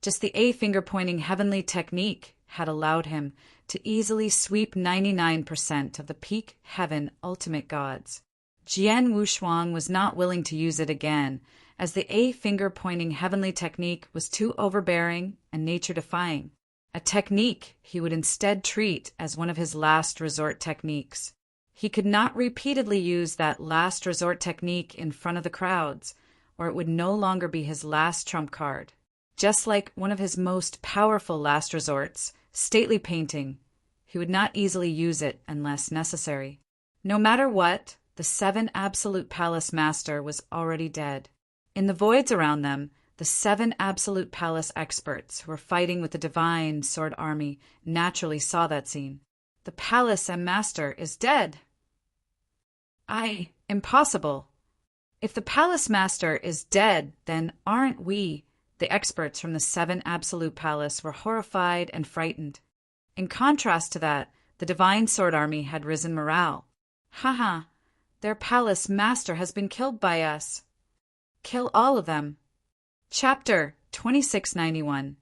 just the A finger-pointing heavenly technique had allowed him to easily sweep 99% of the peak heaven ultimate gods. Jian Wushuang was not willing to use it again, as the A finger-pointing heavenly technique was too overbearing and nature-defying, a technique he would instead treat as one of his last resort techniques. He could not repeatedly use that last resort technique in front of the crowds, or it would no longer be his last trump card. Just like one of his most powerful last resorts, stately painting, he would not easily use it unless necessary. No matter what, the 7 Absolute Palace Master was already dead. In the voids around them, the 7 Absolute Palace experts who were fighting with the divine sword army naturally saw that scene. The Palace Master is dead. Impossible. If the Palace Master is dead, then aren't we? The experts from the 7 Absolute Palace were horrified and frightened. In contrast to that, the divine sword army had risen morale. Haha. Their palace master has been killed by us. Kill all of them. Chapter 2691.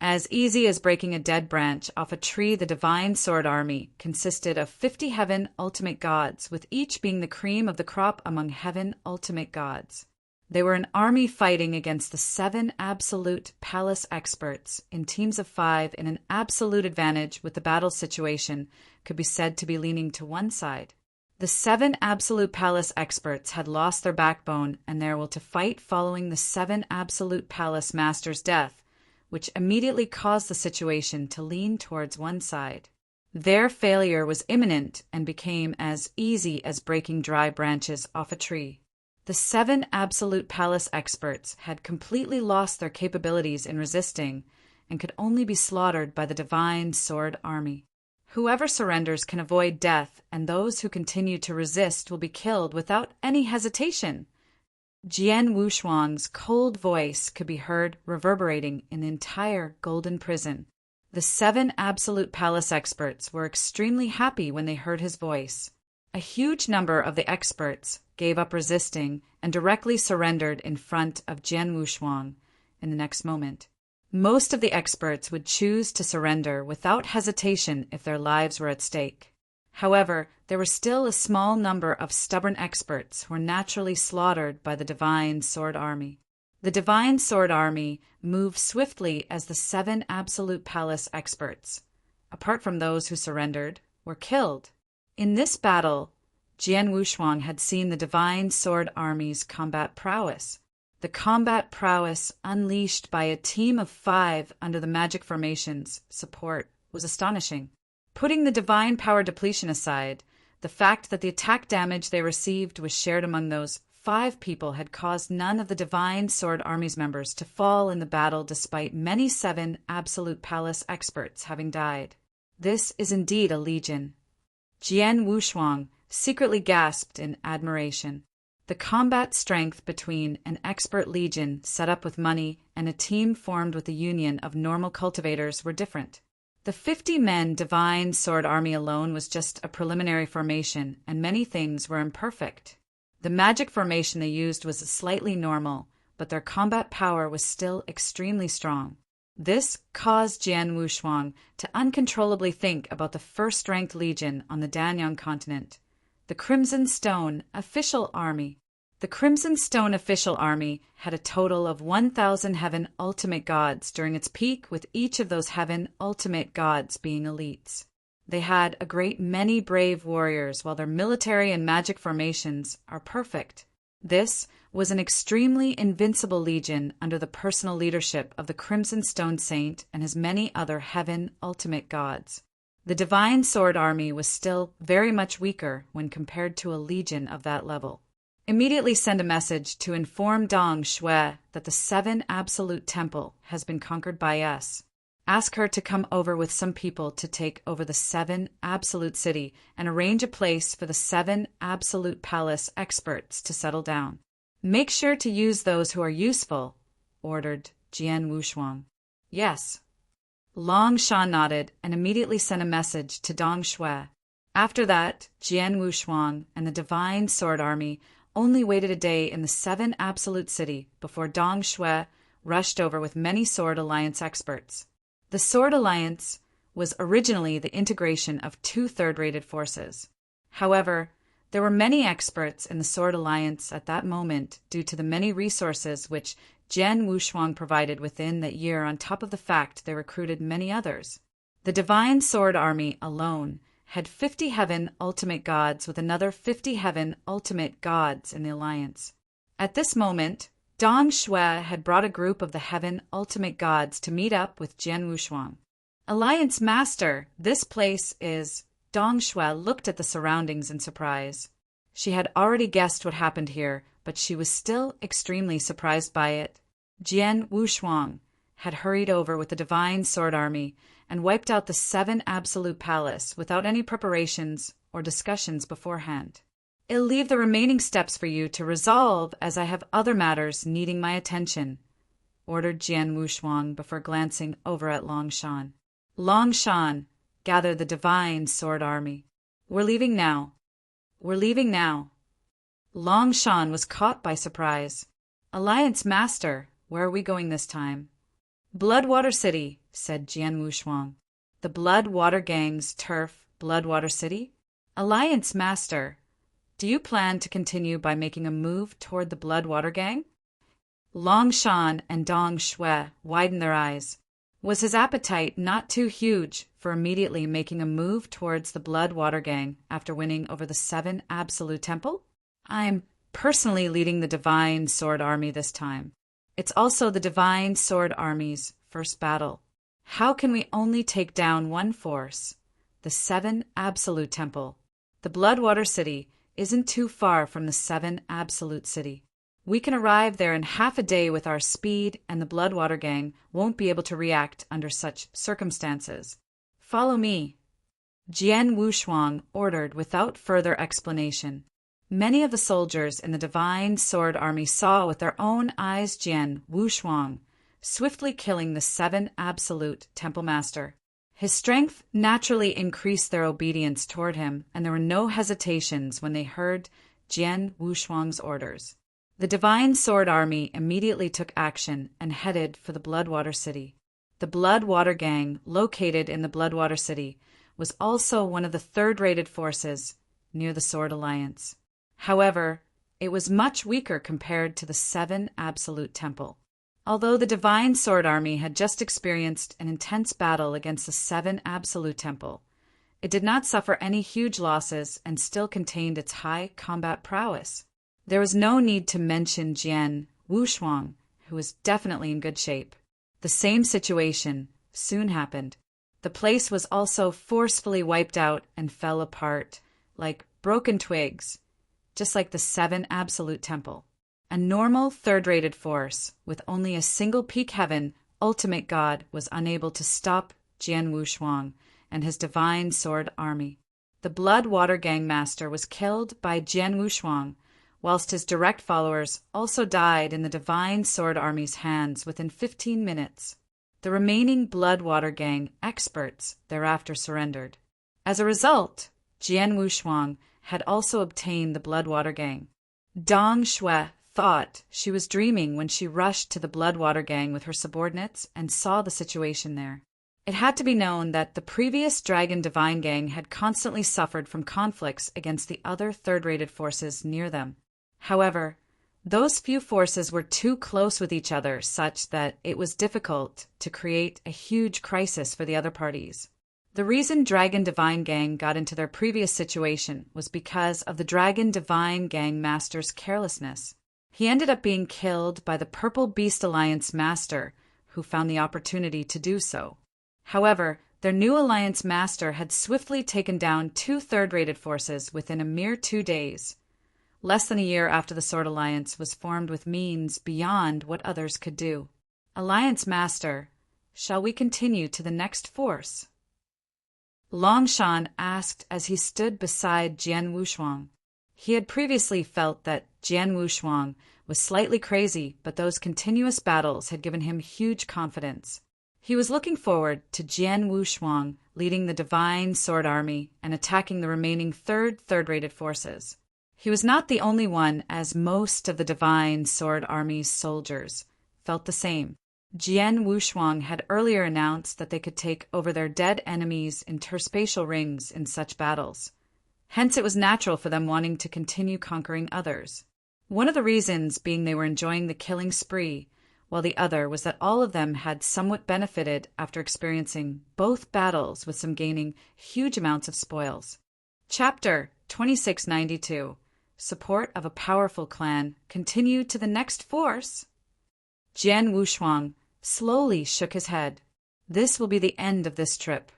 As easy as breaking a dead branch off a tree, the divine sword army consisted of 50 heaven ultimate gods, with each being the cream of the crop among heaven ultimate gods. They were an army fighting against the 7 Absolute Palace experts in teams of 5 in an absolute advantage, with the battle situation could be said to be leaning to one side. The 7 Absolute Palace experts had lost their backbone and they were to fight following the 7 Absolute Palace Master's death, which immediately caused the situation to lean towards one side. Their failure was imminent and became as easy as breaking dry branches off a tree. The 7 Absolute Palace experts had completely lost their capabilities in resisting and could only be slaughtered by the divine sword army. Whoever surrenders can avoid death, and those who continue to resist will be killed without any hesitation. Jian Wushuang's cold voice could be heard reverberating in the entire golden prison. The 7 Absolute Palace experts were extremely happy when they heard his voice. A huge number of the experts gave up resisting and directly surrendered in front of Jian Wushuang in the next moment. Most of the experts would choose to surrender without hesitation if their lives were at stake. However, there were still a small number of stubborn experts who were naturally slaughtered by the Divine Sword Army. The Divine Sword Army moved swiftly as the 7 Absolute Palace experts, apart from those who surrendered, were killed. In this battle, Jian Wushuang had seen the Divine Sword Army's combat prowess. The combat prowess unleashed by a team of 5 under the magic formation's support was astonishing. Putting the divine power depletion aside, the fact that the attack damage they received was shared among those 5 people had caused none of the Divine Sword Army's members to fall in the battle despite many 7 Absolute Palace experts having died. This is indeed a legion. Jian Wushuang secretly gasped in admiration. The combat strength between an expert legion set up with money and a team formed with a union of normal cultivators were different. The 50-men Divine Sword Army alone was just a preliminary formation, and many things were imperfect. The magic formation they used was slightly normal, but their combat power was still extremely strong. This caused Jian Wushuang to uncontrollably think about the first-ranked legion on the Danyang continent, the Crimson Stone Official Army. The Crimson Stone Official Army had a total of 1,000 Heaven Ultimate Gods during its peak, with each of those Heaven Ultimate Gods being elites. They had a great many brave warriors, while their military and magic formations are perfect. This was an extremely invincible legion under the personal leadership of the Crimson Stone Saint and his many other Heaven Ultimate Gods. The Divine Sword Army was still very much weaker when compared to a legion of that level. Immediately send a message to inform Dong Shui that the 7 Absolute Temple has been conquered by us. Ask her to come over with some people to take over the 7 Absolute City and arrange a place for the 7 Absolute Palace experts to settle down. Make sure to use those who are useful, ordered Jian Wushuang. Yes. Long Shan nodded and immediately sent a message to Dong Shui. After that, Jian Wushuang and the Divine Sword Army only waited a day in the 7 Absolute City before Dong Shui rushed over with many Sword Alliance experts. The Sword Alliance was originally the integration of 2 third-rated forces. However, there were many experts in the Sword Alliance at that moment due to the many resources which Jian Wushuang provided within that year, on top of the fact they recruited many others. The Divine Sword Army alone had 50 Heaven Ultimate Gods with another 50 Heaven Ultimate Gods in the Alliance. At this moment, Dong Shui had brought a group of the Heaven Ultimate Gods to meet up with Jian Wushuang. Alliance Master, this place is... Dong Shui looked at the surroundings in surprise. She had already guessed what happened here, but she was still extremely surprised by it. Jian Wushuang had hurried over with the Divine Sword Army and wiped out the 7 Absolute Palace without any preparations or discussions beforehand. I'll leave the remaining steps for you to resolve, as I have other matters needing my attention, ordered Jian Wushuang before glancing over at Long Shan. Long Shan, gather the Divine Sword Army. We're leaving now. We're leaving now. Long Shan was caught by surprise. Alliance Master, where are we going this time? Bloodwater City, said Jian Wushuang. The Bloodwater Gang's turf, Bloodwater City? Alliance Master, do you plan to continue by making a move toward the Bloodwater Gang? Long Shan and Dong Shui widened their eyes. Was his appetite not too huge for immediately making a move towards the Bloodwater Gang after winning over the 7 Absolute Temple? I'm personally leading the Divine Sword Army this time. It's also the Divine Sword Army's first battle. How can we only take down one force? The 7 Absolute Temple. The Bloodwater City isn't too far from the 7 Absolute City. We can arrive there in half a day with our speed, and the Bloodwater Gang won't be able to react under such circumstances. Follow me. Jian Wushuang ordered without further explanation. Many of the soldiers in the Divine Sword Army saw with their own eyes Jian Wushuang swiftly killing the 7 absolute Temple Master. His strength naturally increased their obedience toward him, and there were no hesitations when they heard Jian Wushuang's orders. The Divine Sword Army immediately took action and headed for the Bloodwater City. The Bloodwater Gang, located in the Bloodwater City, was also one of the third-rated forces near the Sword Alliance. However, it was much weaker compared to the 7 Absolute Temple. Although the Divine Sword Army had just experienced an intense battle against the 7 Absolute Temple, it did not suffer any huge losses and still contained its high combat prowess. There was no need to mention Jian Wushuang, who was definitely in good shape. The same situation soon happened. The place was also forcefully wiped out and fell apart, like broken twigs, just like the 7 Absolute Temple. A normal third-rated force, with only a single peak heaven, ultimate god, was unable to stop Jian Wushuang and his Divine Sword Army. The Bloodwater Gang Master was killed by Jian Wushuang, whilst his direct followers also died in the Divine Sword Army's hands within 15 minutes. The remaining Bloodwater Gang experts thereafter surrendered. As a result, Jian Wushuang had also obtained the Bloodwater Gang. Dong Shui thought she was dreaming when she rushed to the Bloodwater Gang with her subordinates and saw the situation there. It had to be known that the previous Dragon Divine Gang had constantly suffered from conflicts against the other third-rated forces near them. However, those few forces were too close with each other such that it was difficult to create a huge crisis for the other parties. The reason Dragon Divine Gang got into their previous situation was because of the Dragon Divine Gang Master's carelessness. He ended up being killed by the Purple Beast Alliance Master, who found the opportunity to do so. However, their new Alliance Master had swiftly taken down 2 third-rated forces within a mere 2 days. Less than a year after the Sword Alliance was formed with means beyond what others could do. Alliance Master, shall we continue to the next force? Longshan asked as he stood beside Jian Wushuang. He had previously felt that Jian Wushuang was slightly crazy, but those continuous battles had given him huge confidence. He was looking forward to Jian Wushuang leading the Divine Sword Army and attacking the remaining third-rated forces. He was not the only one, as most of the Divine Sword Army's soldiers felt the same. Jian Wushuang had earlier announced that they could take over their dead enemies' interspatial rings in such battles. Hence it was natural for them wanting to continue conquering others. One of the reasons being they were enjoying the killing spree, while the other was that all of them had somewhat benefited after experiencing both battles with some gaining huge amounts of spoils. Chapter 2692. Support of a powerful clan continued to the next force. Jian Wushuang slowly shook his head. This will be the end of this trip.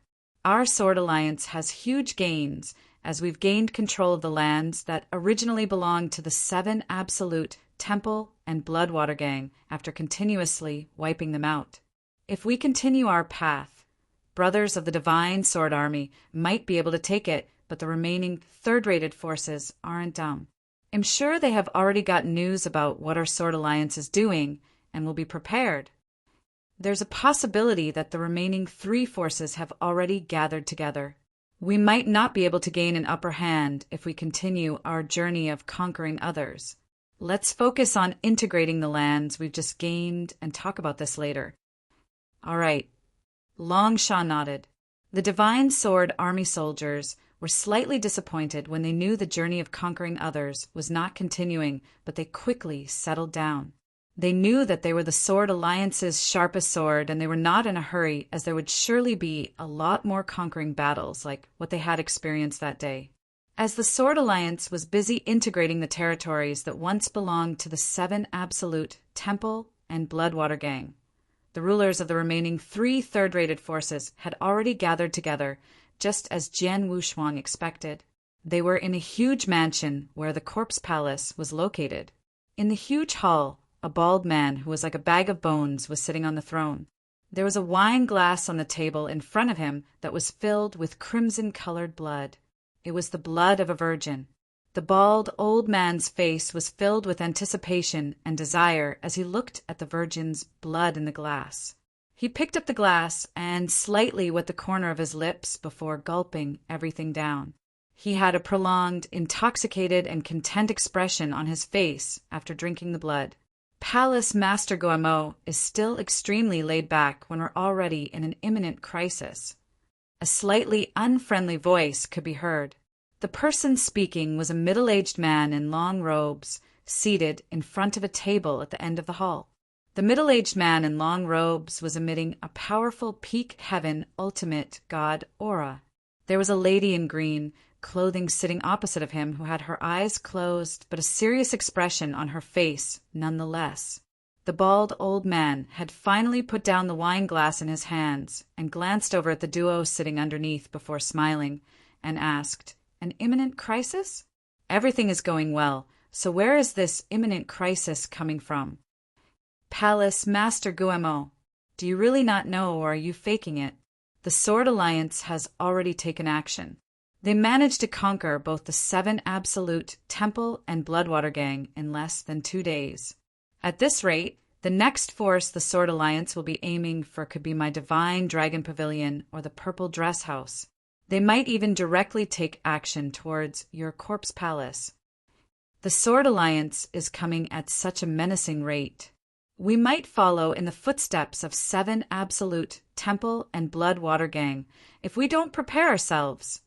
Our Sword Alliance has huge gains as we've gained control of the lands that originally belonged to the 7 Absolute Temple and Bloodwater Gang after continuously wiping them out. If we continue our path, brothers of the Divine Sword Army might be able to take it, but the remaining third-rated forces aren't dumb. I'm sure they have already got news about what our Sword Alliance is doing and will be prepared. There's a possibility that the remaining 3 forces have already gathered together. We might not be able to gain an upper hand if we continue our journey of conquering others. Let's focus on integrating the lands we've just gained and talk about this later. All right. Longshan nodded. The Divine Sword Army soldiers were slightly disappointed when they knew the journey of conquering others was not continuing, but they quickly settled down. They knew that they were the Sword Alliance's sharpest sword, and they were not in a hurry, as there would surely be a lot more conquering battles like what they had experienced that day. As the Sword Alliance was busy integrating the territories that once belonged to the 7 Absolute Temple and Bloodwater Gang, the rulers of the remaining 3 third-rated forces had already gathered together, just as Jian Wushuang expected. They were in a huge mansion where the Corpse Palace was located. In the huge hall, a bald man who was like a bag of bones was sitting on the throne. There was a wine glass on the table in front of him that was filled with crimson-colored blood. It was the blood of a virgin. The bald old man's face was filled with anticipation and desire as he looked at the virgin's blood in the glass. He picked up the glass and slightly wet the corner of his lips before gulping everything down. He had a prolonged, intoxicated, and content expression on his face after drinking the blood. Palace Master Guillemot is still extremely laid back when we're already in an imminent crisis. A slightly unfriendly voice could be heard. The person speaking was a middle-aged man in long robes, seated in front of a table at the end of the hall. The middle-aged man in long robes was emitting a powerful peak heaven ultimate god aura. There was a lady in green clothing sitting opposite of him who had her eyes closed but a serious expression on her face nonetheless. The bald old man had finally put down the wine glass in his hands and glanced over at the duo sitting underneath before smiling and asked, "An imminent crisis? Everything is going well, so where is this imminent crisis coming from?" "Palace Master Guillemot, do you really not know, or are you faking it? The Sword Alliance has already taken action. They managed to conquer both the 7 Absolute, Temple, and Bloodwater Gang in less than 2 days. At this rate, the next force the Sword Alliance will be aiming for could be my Divine Dragon Pavilion or the Purple Dress House. They might even directly take action towards your Corpse Palace. The Sword Alliance is coming at such a menacing rate. We might follow in the footsteps of 7 Absolute, Temple, and Bloodwater Gang if we don't prepare ourselves,"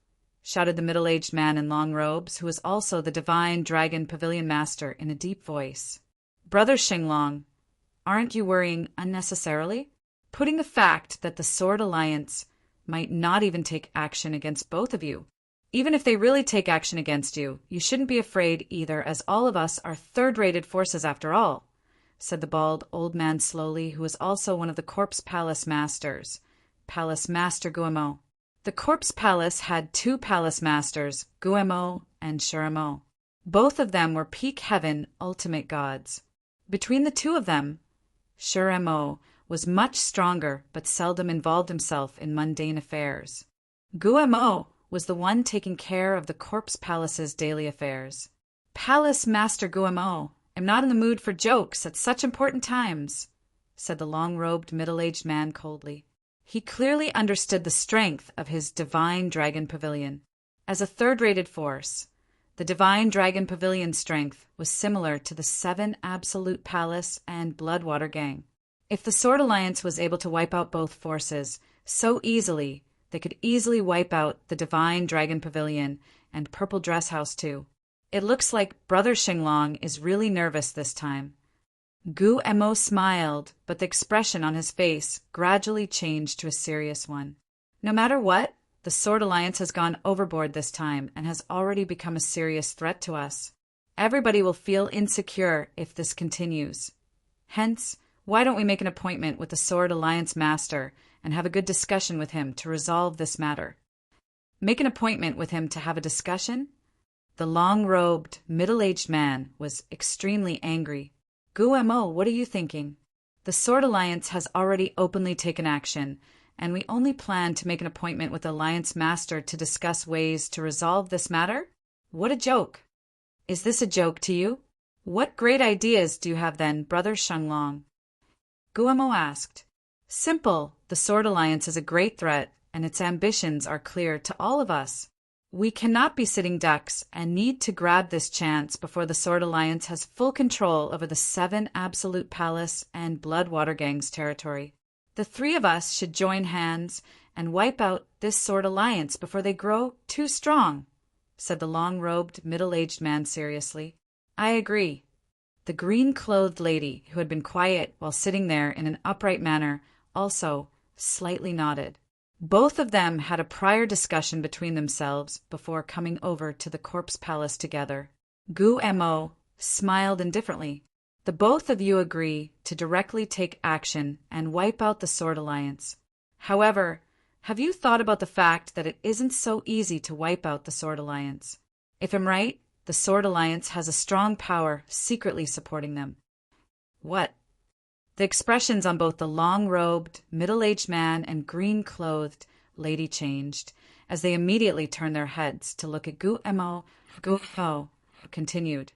shouted the middle-aged man in long robes, who was also the Divine Dragon Pavilion Master, in a deep voice. "Brother Xinglong, aren't you worrying unnecessarily? Putting the fact that the Sword Alliance might not even take action against both of you. Even if they really take action against you, you shouldn't be afraid either, as all of us are third-rated forces after all," said the bald old man slowly, who was also one of the Corpse Palace Masters, Palace Master Guillemot. The Corpse Palace had 2 Palace Masters, Guillemot and Charamot. Both of them were peak heaven ultimate gods. Between the 2 of them, Charamot was much stronger but seldom involved himself in mundane affairs. Guillemot was the one taking care of the Corpse Palace's daily affairs. "Palace Master Guillemot, I'm not in the mood for jokes at such important times," said the long-robed middle-aged man coldly. He clearly understood the strength of his Divine Dragon Pavilion. As a third-rated force, the Divine Dragon Pavilion's strength was similar to the 7 Absolute Palace and Bloodwater Gang. If the Sword Alliance was able to wipe out both forces so easily, they could easily wipe out the Divine Dragon Pavilion and Purple Dress House too. It looks like Brother Xinglong is really nervous this time. Guillemot smiled, but the expression on his face gradually changed to a serious one. No matter what, the Sword Alliance has gone overboard this time and has already become a serious threat to us. Everybody will feel insecure if this continues. Hence, why don't we make an appointment with the Sword Alliance Master and have a good discussion with him to resolve this matter? Make an appointment with him to have a discussion? The long-robed, middle-aged man was extremely angry. "Guillemot, what are you thinking? The Sword Alliance has already openly taken action, and we only plan to make an appointment with the Alliance Master to discuss ways to resolve this matter? What a joke! Is this a joke to you? What great ideas do you have then, Brother Xinglong?" Guillemot asked. "Simple. The Sword Alliance is a great threat, and its ambitions are clear to all of us. We cannot be sitting ducks and need to grab this chance before the Sword Alliance has full control over the 7 Absolute Palace and Bloodwater Gang's territory. The 3 of us should join hands and wipe out this Sword Alliance before they grow too strong," said the long-robed, middle-aged man seriously. "I agree." The green-clothed lady, who had been quiet while sitting there in an upright manner, also slightly nodded. Both of them had a prior discussion between themselves before coming over to the Corpse Palace together. Guillemot smiled indifferently. "The both of you agree to directly take action and wipe out the Sword Alliance. However, have you thought about the fact that it isn't so easy to wipe out the Sword Alliance? If I'm right, the Sword Alliance has a strong power secretly supporting them." "What?" The expressions on both the long-robed, middle-aged man and green-clothed lady changed, as they immediately turned their heads to look at Guemo. Guemo continued.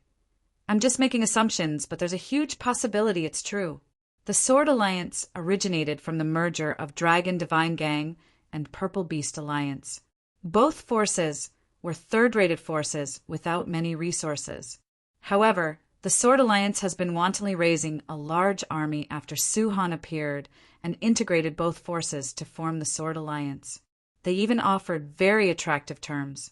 I'm just making assumptions, but there's a huge possibility it's true. The Sword Alliance originated from the merger of Dragon Divine Gang and Purple Beast Alliance. Both forces were third-rated forces without many resources. However, the Sword Alliance has been wantonly raising a large army after Suhan appeared and integrated both forces to form the Sword Alliance. They even offered very attractive terms.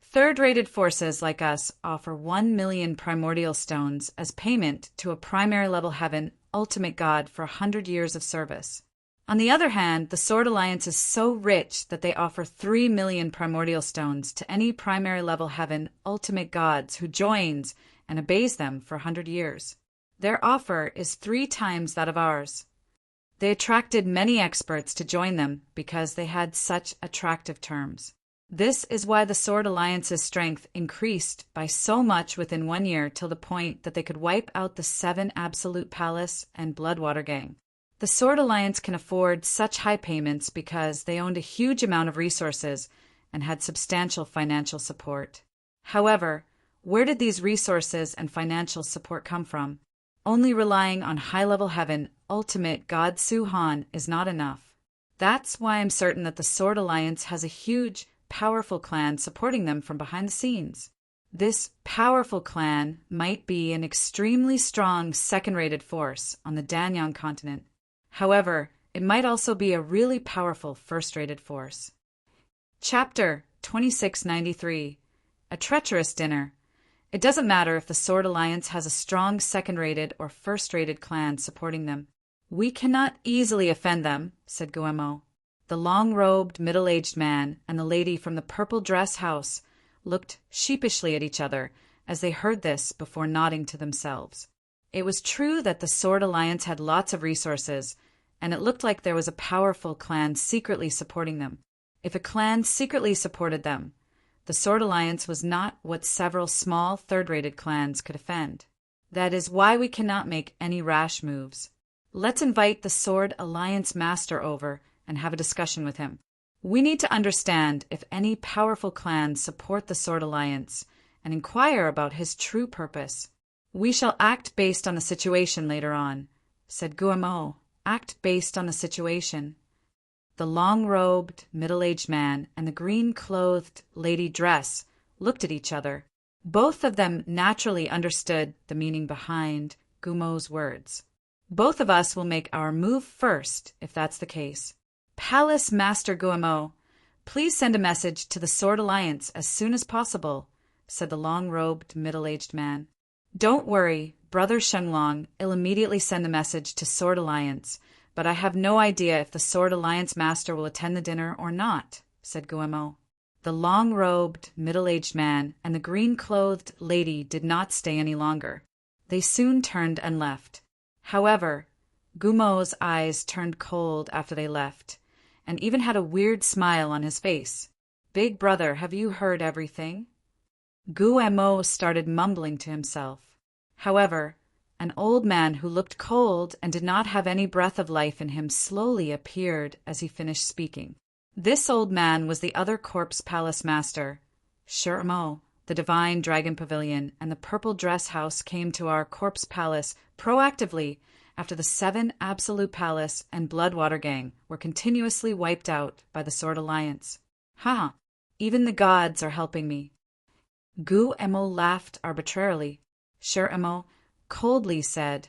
Third-rated forces like us offer 1 million primordial stones as payment to a primary-level heaven ultimate god for 100 years of service. On the other hand, the Sword Alliance is so rich that they offer 3 million primordial stones to any primary-level heaven ultimate gods who joins and obeys them for 100 years. Their offer is 3 times that of ours. They attracted many experts to join them because they had such attractive terms. This is why the Sword Alliance's strength increased by so much within 1 year till the point that they could wipe out the 7 Absolute Palace and Bloodwater Gang. The Sword Alliance can afford such high payments because they owned a huge amount of resources and had substantial financial support. However, where did these resources and financial support come from? Only relying on high-level heaven ultimate God Suhan is not enough. That's why I'm certain that the Sword Alliance has a huge, powerful clan supporting them from behind the scenes. This powerful clan might be an extremely strong second-rated force on the Danyang continent. However, it might also be a really powerful first-rated force. Chapter 2693. A Treacherous Dinner. It doesn't matter if the Sword Alliance has a strong second-rated or first-rated clan supporting them. We cannot easily offend them, said Guemo. The long-robed, middle-aged man and the lady from the purple dress house looked sheepishly at each other as they heard this before nodding to themselves. It was true that the Sword Alliance had lots of resources, and it looked like there was a powerful clan secretly supporting them. If a clan secretly supported them, the Sword Alliance was not what several small third-rated clans could offend. That is why we cannot make any rash moves. Let's invite the Sword Alliance Master over and have a discussion with him. We need to understand if any powerful clans support the Sword Alliance and inquire about his true purpose. We shall act based on the situation later on, said Guemo. Act based on the situation. The long-robed, middle-aged man and the green-clothed lady dress looked at each other. Both of them naturally understood the meaning behind Gumo's words. Both of us will make our move first, if that's the case. Palace Master Guemo, please send a message to the Sword Alliance as soon as possible, said the long-robed, middle-aged man. Don't worry, Brother Shenglong. I'll immediately send a message to Sword Alliance, but I have no idea if the Sword Alliance Master will attend the dinner or not, said Guemo. The long-robed, middle-aged man and the green-clothed lady did not stay any longer. They soon turned and left. However, Gumo's eyes turned cold after they left, and even had a weird smile on his face. Big brother, have you heard everything? Guemo started mumbling to himself. However, an old man who looked cold and did not have any breath of life in him slowly appeared as he finished speaking. This old man was the other Corpse Palace Master. Shurmo, the Divine Dragon Pavilion, and the Purple Dress House came to our Corpse Palace proactively after the 7 Absolute Palace and Bloodwater Gang were continuously wiped out by the Sword Alliance. Ha! Even the gods are helping me. Guemo laughed arbitrarily. Shurmo coldly said,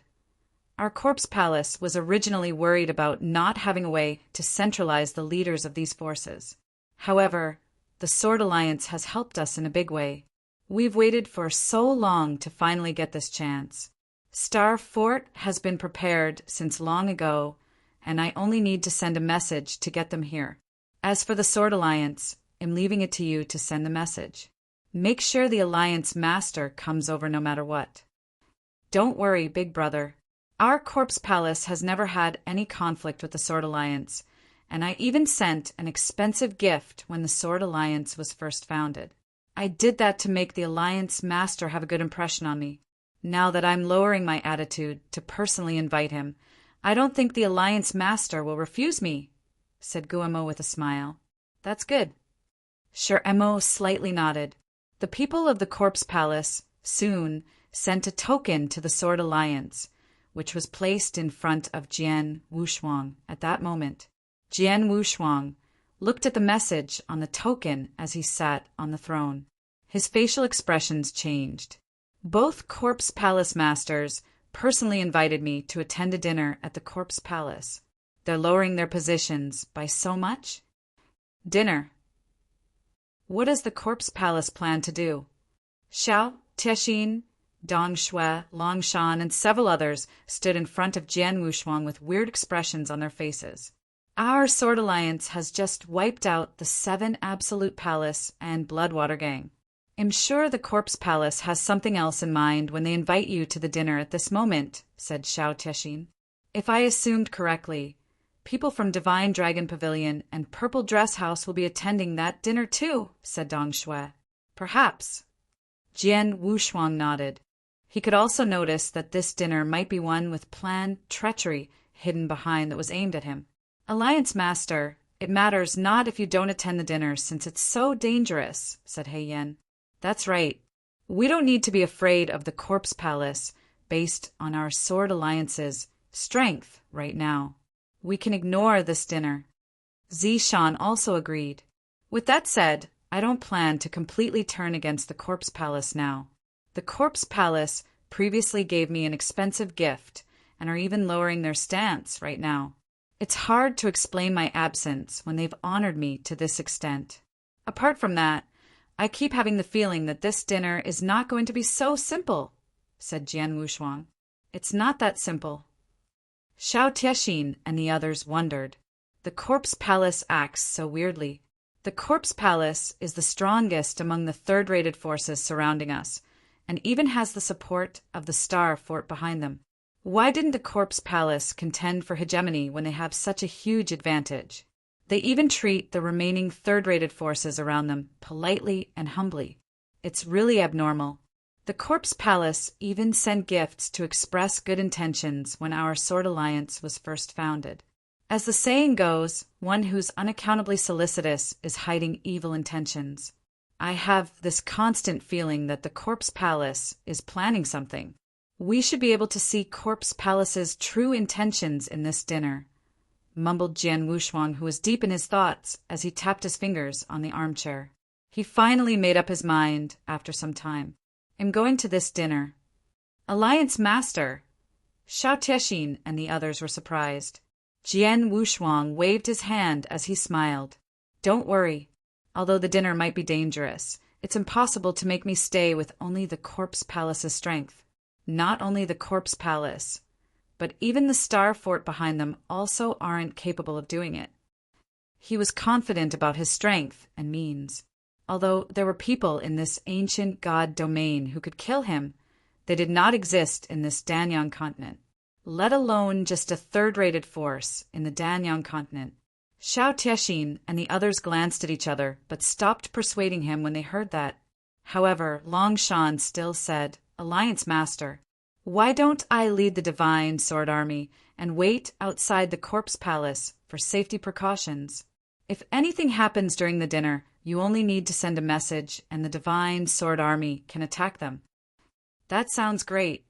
Our Corpse Palace was originally worried about not having a way to centralize the leaders of these forces. However, the Sword Alliance has helped us in a big way. We've waited for so long to finally get this chance. Star Fort has been prepared since long ago, and I only need to send a message to get them here. As for the Sword Alliance, I'm leaving it to you to send the message. Make sure the Alliance Master comes over no matter what. Don't worry, big brother. Our Corpse Palace has never had any conflict with the Sword Alliance, and I even sent an expensive gift when the Sword Alliance was first founded. I did that to make the Alliance Master have a good impression on me. Now that I'm lowering my attitude to personally invite him, I don't think the Alliance Master will refuse me, said Guemo with a smile. That's good. Sir Emo slightly nodded. The people of the Corpse Palace soon sent a token to the Sword Alliance, which was placed in front of Jian Wushuang at that moment. Jian Wushuang looked at the message on the token as he sat on the throne. His facial expressions changed. Both Corpse Palace masters personally invited me to attend a dinner at the Corpse Palace. They're lowering their positions by so much? Dinner. What does the Corpse Palace plan to do? Xiao, Tiexin, Dong Shui, Long Shan, and several others stood in front of Jian Wushuang with weird expressions on their faces. Our Sword Alliance has just wiped out the 7 Absolute Palace and Bloodwater Gang. I'm sure the Corpse Palace has something else in mind when they invite you to the dinner at this moment, said Xiao Tiexin. If I assumed correctly, people from Divine Dragon Pavilion and Purple Dress House will be attending that dinner too, said Dong Shui. Perhaps. Jian Wushuang nodded. He could also notice that this dinner might be one with planned treachery hidden behind that was aimed at him. Alliance Master, it matters not if you don't attend the dinner since it's so dangerous, said He Yen. That's right. We don't need to be afraid of the Corpse Palace based on our Sword Alliance's strength right now. We can ignore this dinner. Zishan also agreed. With that said, I don't plan to completely turn against the Corpse Palace now. The Corpse Palace previously gave me an expensive gift and are even lowering their stance right now. It's hard to explain my absence when they've honored me to this extent. Apart from that, I keep having the feeling that this dinner is not going to be so simple, said Jian Wushuang. It's not that simple. Xiao Tiexin and the others wondered. The Corpse Palace acts so weirdly. The Corpse Palace is the strongest among the third-rated forces surrounding us, and even has the support of the Star Fort behind them. Why didn't the Corpse Palace contend for hegemony when they have such a huge advantage? They even treat the remaining third-rated forces around them politely and humbly. It's really abnormal. The Corpse Palace even sent gifts to express good intentions when our Sword Alliance was first founded. As the saying goes, one who's unaccountably solicitous is hiding evil intentions. I have this constant feeling that the Corpse Palace is planning something. We should be able to see Corpse Palace's true intentions in this dinner, mumbled Jian Wushuang, who was deep in his thoughts as he tapped his fingers on the armchair. He finally made up his mind after some time. I'm going to this dinner. Alliance Master! Xiao Tiexin and the others were surprised. Jian Wushuang waved his hand as he smiled. Don't worry. Although the dinner might be dangerous, it's impossible to make me stay with only the Corpse Palace's strength. Not only the Corpse Palace, but even the Star Fort behind them also aren't capable of doing it. He was confident about his strength and means. Although there were people in this ancient god domain who could kill him, they did not exist in this Danyang continent, let alone just a third-rated force in the Danyang continent. Xiao Tiexin and the others glanced at each other, but stopped persuading him when they heard that. However, Long Shan still said, Alliance Master, why don't I lead the Divine Sword Army and wait outside the Corpse Palace for safety precautions? If anything happens during the dinner, you only need to send a message and the Divine Sword Army can attack them. That sounds great.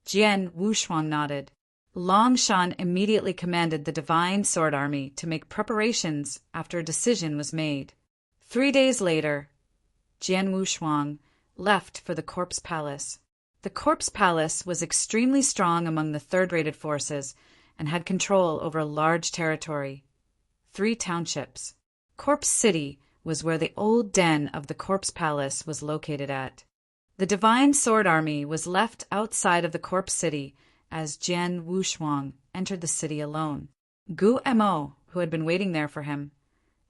Jian Wushuang nodded. Long Shan immediately commanded the Divine Sword Army to make preparations after a decision was made. 3 days later, Jian Wushuang left for the Corpse Palace. The Corpse Palace was extremely strong among the third-rated forces and had control over a large territory. 3 townships. Corpse City was where the old den of the Corpse Palace was located at. The Divine Sword Army was left outside of the Corpse City as Jian Wushuang entered the city alone. Gu Mo, who had been waiting there for him,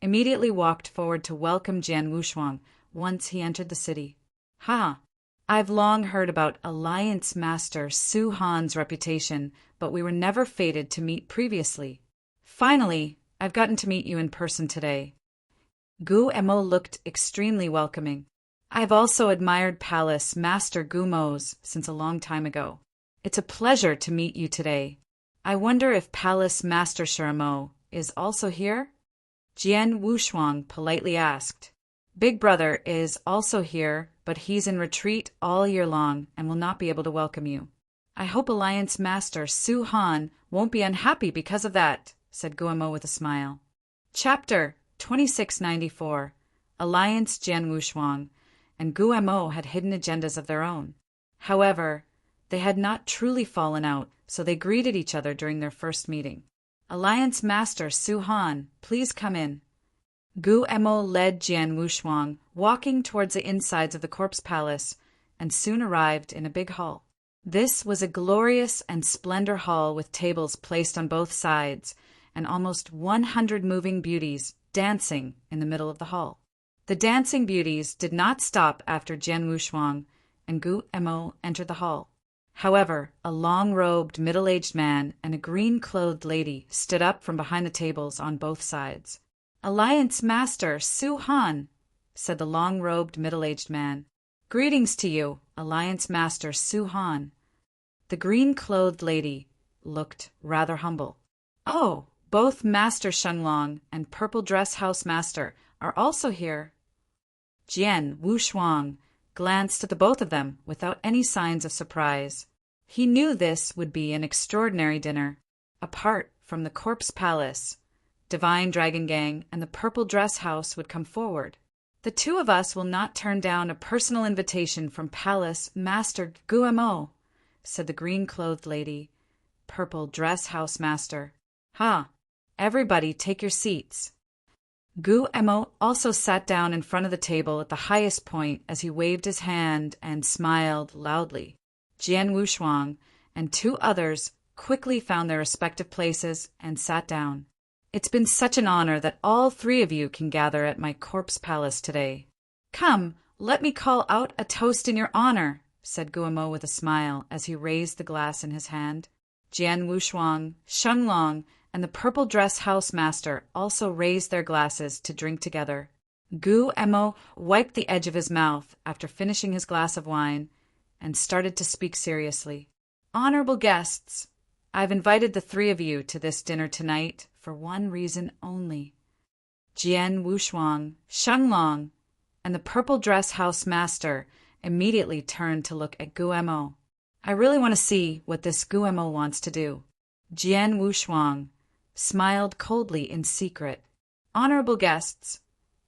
immediately walked forward to welcome Jian Wushuang once he entered the city. Ha! I've long heard about Alliance Master Su Han's reputation, but we were never fated to meet previously. Finally, I've gotten to meet you in person today. Gu Mo looked extremely welcoming. I've also admired Palace Master Gumo's since a long time ago. It's a pleasure to meet you today. I wonder if Palace Master Shuramo is also here? Jian Wushuang politely asked. Big Brother is also here, but he's in retreat all year long and will not be able to welcome you. I hope Alliance Master Su Han won't be unhappy because of that, said Guemo with a smile. Chapter 2694. Alliance Jian Wushuang and Guemo had hidden agendas of their own. However, they had not truly fallen out, so they greeted each other during their first meeting. Alliance Master Su Han, please come in. Guemo led Jian Wushuang, walking towards the insides of the corpse palace, and soon arrived in a big hall. This was a glorious and splendor hall with tables placed on both sides, and almost 100 moving beauties dancing in the middle of the hall. The dancing beauties did not stop after Jian Wushuang and Guemo entered the hall. However, a long-robed, middle-aged man and a green-clothed lady stood up from behind the tables on both sides. Alliance Master Su Han, said the long-robed, middle-aged man. Greetings to you, Alliance Master Su Han. The green-clothed lady looked rather humble. Oh, both Master Shenglong and Purple Dress House Master are also here. Jian Wushuang glanced at the both of them without any signs of surprise. He knew this would be an extraordinary dinner. Apart from the Corpse Palace, Divine Dragon Gang and the Purple Dress House would come forward. The two of us will not turn down a personal invitation from Palace Master Guemo, said the green-clothed lady, Purple Dress House Master. Ha! Everybody take your seats. Guemo also sat down in front of the table at the highest point as he waved his hand and smiled loudly. Jian Wushuang and two others quickly found their respective places and sat down. It's been such an honor that all three of you can gather at my corpse palace today. Come, let me call out a toast in your honor, said Guemo with a smile as he raised the glass in his hand. Jian Wushuang, Shenglong, and the Purple Dress House Master also raised their glasses to drink together. Guemo wiped the edge of his mouth after finishing his glass of wine and started to speak seriously. Honorable guests, I've invited the three of you to this dinner tonight for one reason only. Jian Wushuang, Shenglong, and the Purple Dress House Master immediately turned to look at Guemo. I really want to see what this Guemo wants to do. Jian Wushuang smiled coldly in secret. Honorable guests,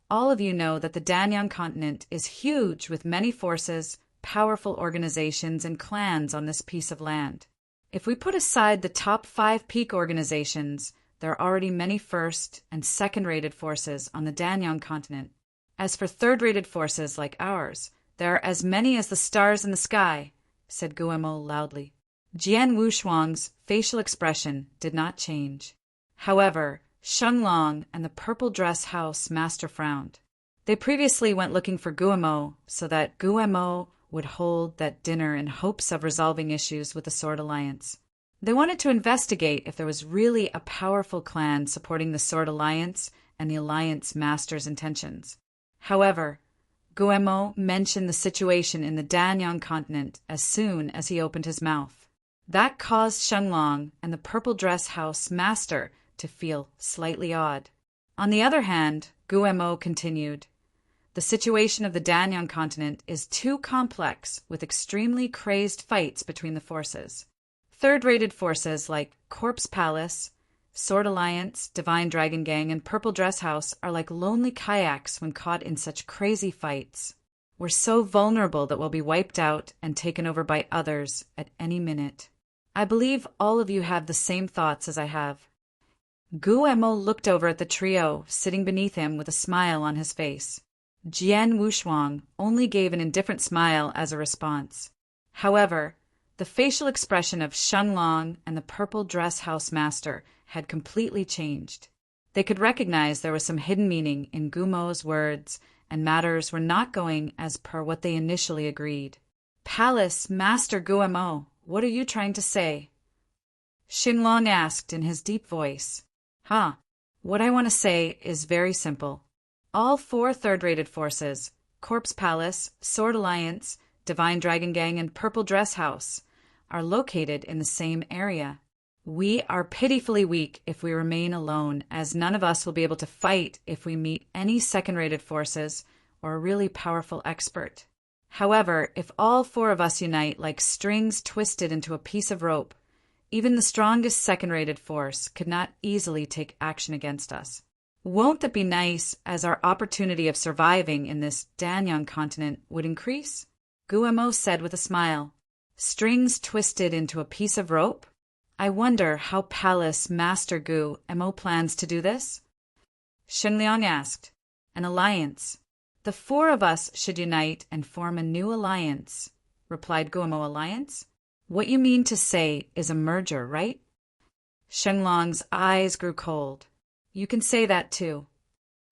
all of you know that the Danyang continent is huge with many forces, powerful organizations, and clans on this piece of land. If we put aside the top 5 peak organizations, there are already many first and second-rated forces on the Danyang continent. As for third-rated forces like ours, there are as many as the stars in the sky, said Guemo loudly. Jian Wushuang's facial expression did not change. However, Shenglong and the Purple Dress House Master frowned. They previously went looking for Guemo so that Guemo would hold that dinner in hopes of resolving issues with the Sword Alliance. They wanted to investigate if there was really a powerful clan supporting the Sword Alliance and the Alliance Master's intentions. However, Guemo mentioned the situation in the Danyang continent as soon as he opened his mouth. That caused Shenglong and the Purple Dress House Master to feel slightly odd. On the other hand, Guemo continued, the situation of the Danyang continent is too complex with extremely crazed fights between the forces. Third-rated forces like Corpse Palace, Sword Alliance, Divine Dragon Gang, and Purple Dress House are like lonely kayaks when caught in such crazy fights. We're so vulnerable that we'll be wiped out and taken over by others at any minute. I believe all of you have the same thoughts as I have. Guemo looked over at the trio sitting beneath him with a smile on his face. Jian Wushuang only gave an indifferent smile as a response. However, the facial expression of Shenglong and the Purple Dress House Master had completely changed. They could recognize there was some hidden meaning in Gumo's words, and matters were not going as per what they initially agreed. Palace Master Guemo, what are you trying to say? Shenglong asked in his deep voice. What I want to say is very simple. All 4 third-rated forces, Corpse Palace, Sword Alliance, Divine Dragon Gang, and Purple Dress House, are located in the same area. We are pitifully weak if we remain alone, as none of us will be able to fight if we meet any second-rated forces or a really powerful expert. However, if all four of us unite like strings twisted into a piece of rope, even the strongest second-rated force could not easily take action against us. Won't that be nice, as our opportunity of surviving in this Danyang continent would increase? Guemo said with a smile. Strings twisted into a piece of rope? I wonder how Palace Master Guemo plans to do this? Shenliang asked. An alliance. The four of us should unite and form a new alliance, replied Guemo. Alliance? What you mean to say is a merger, right? Shenlong's eyes grew cold. You can say that too.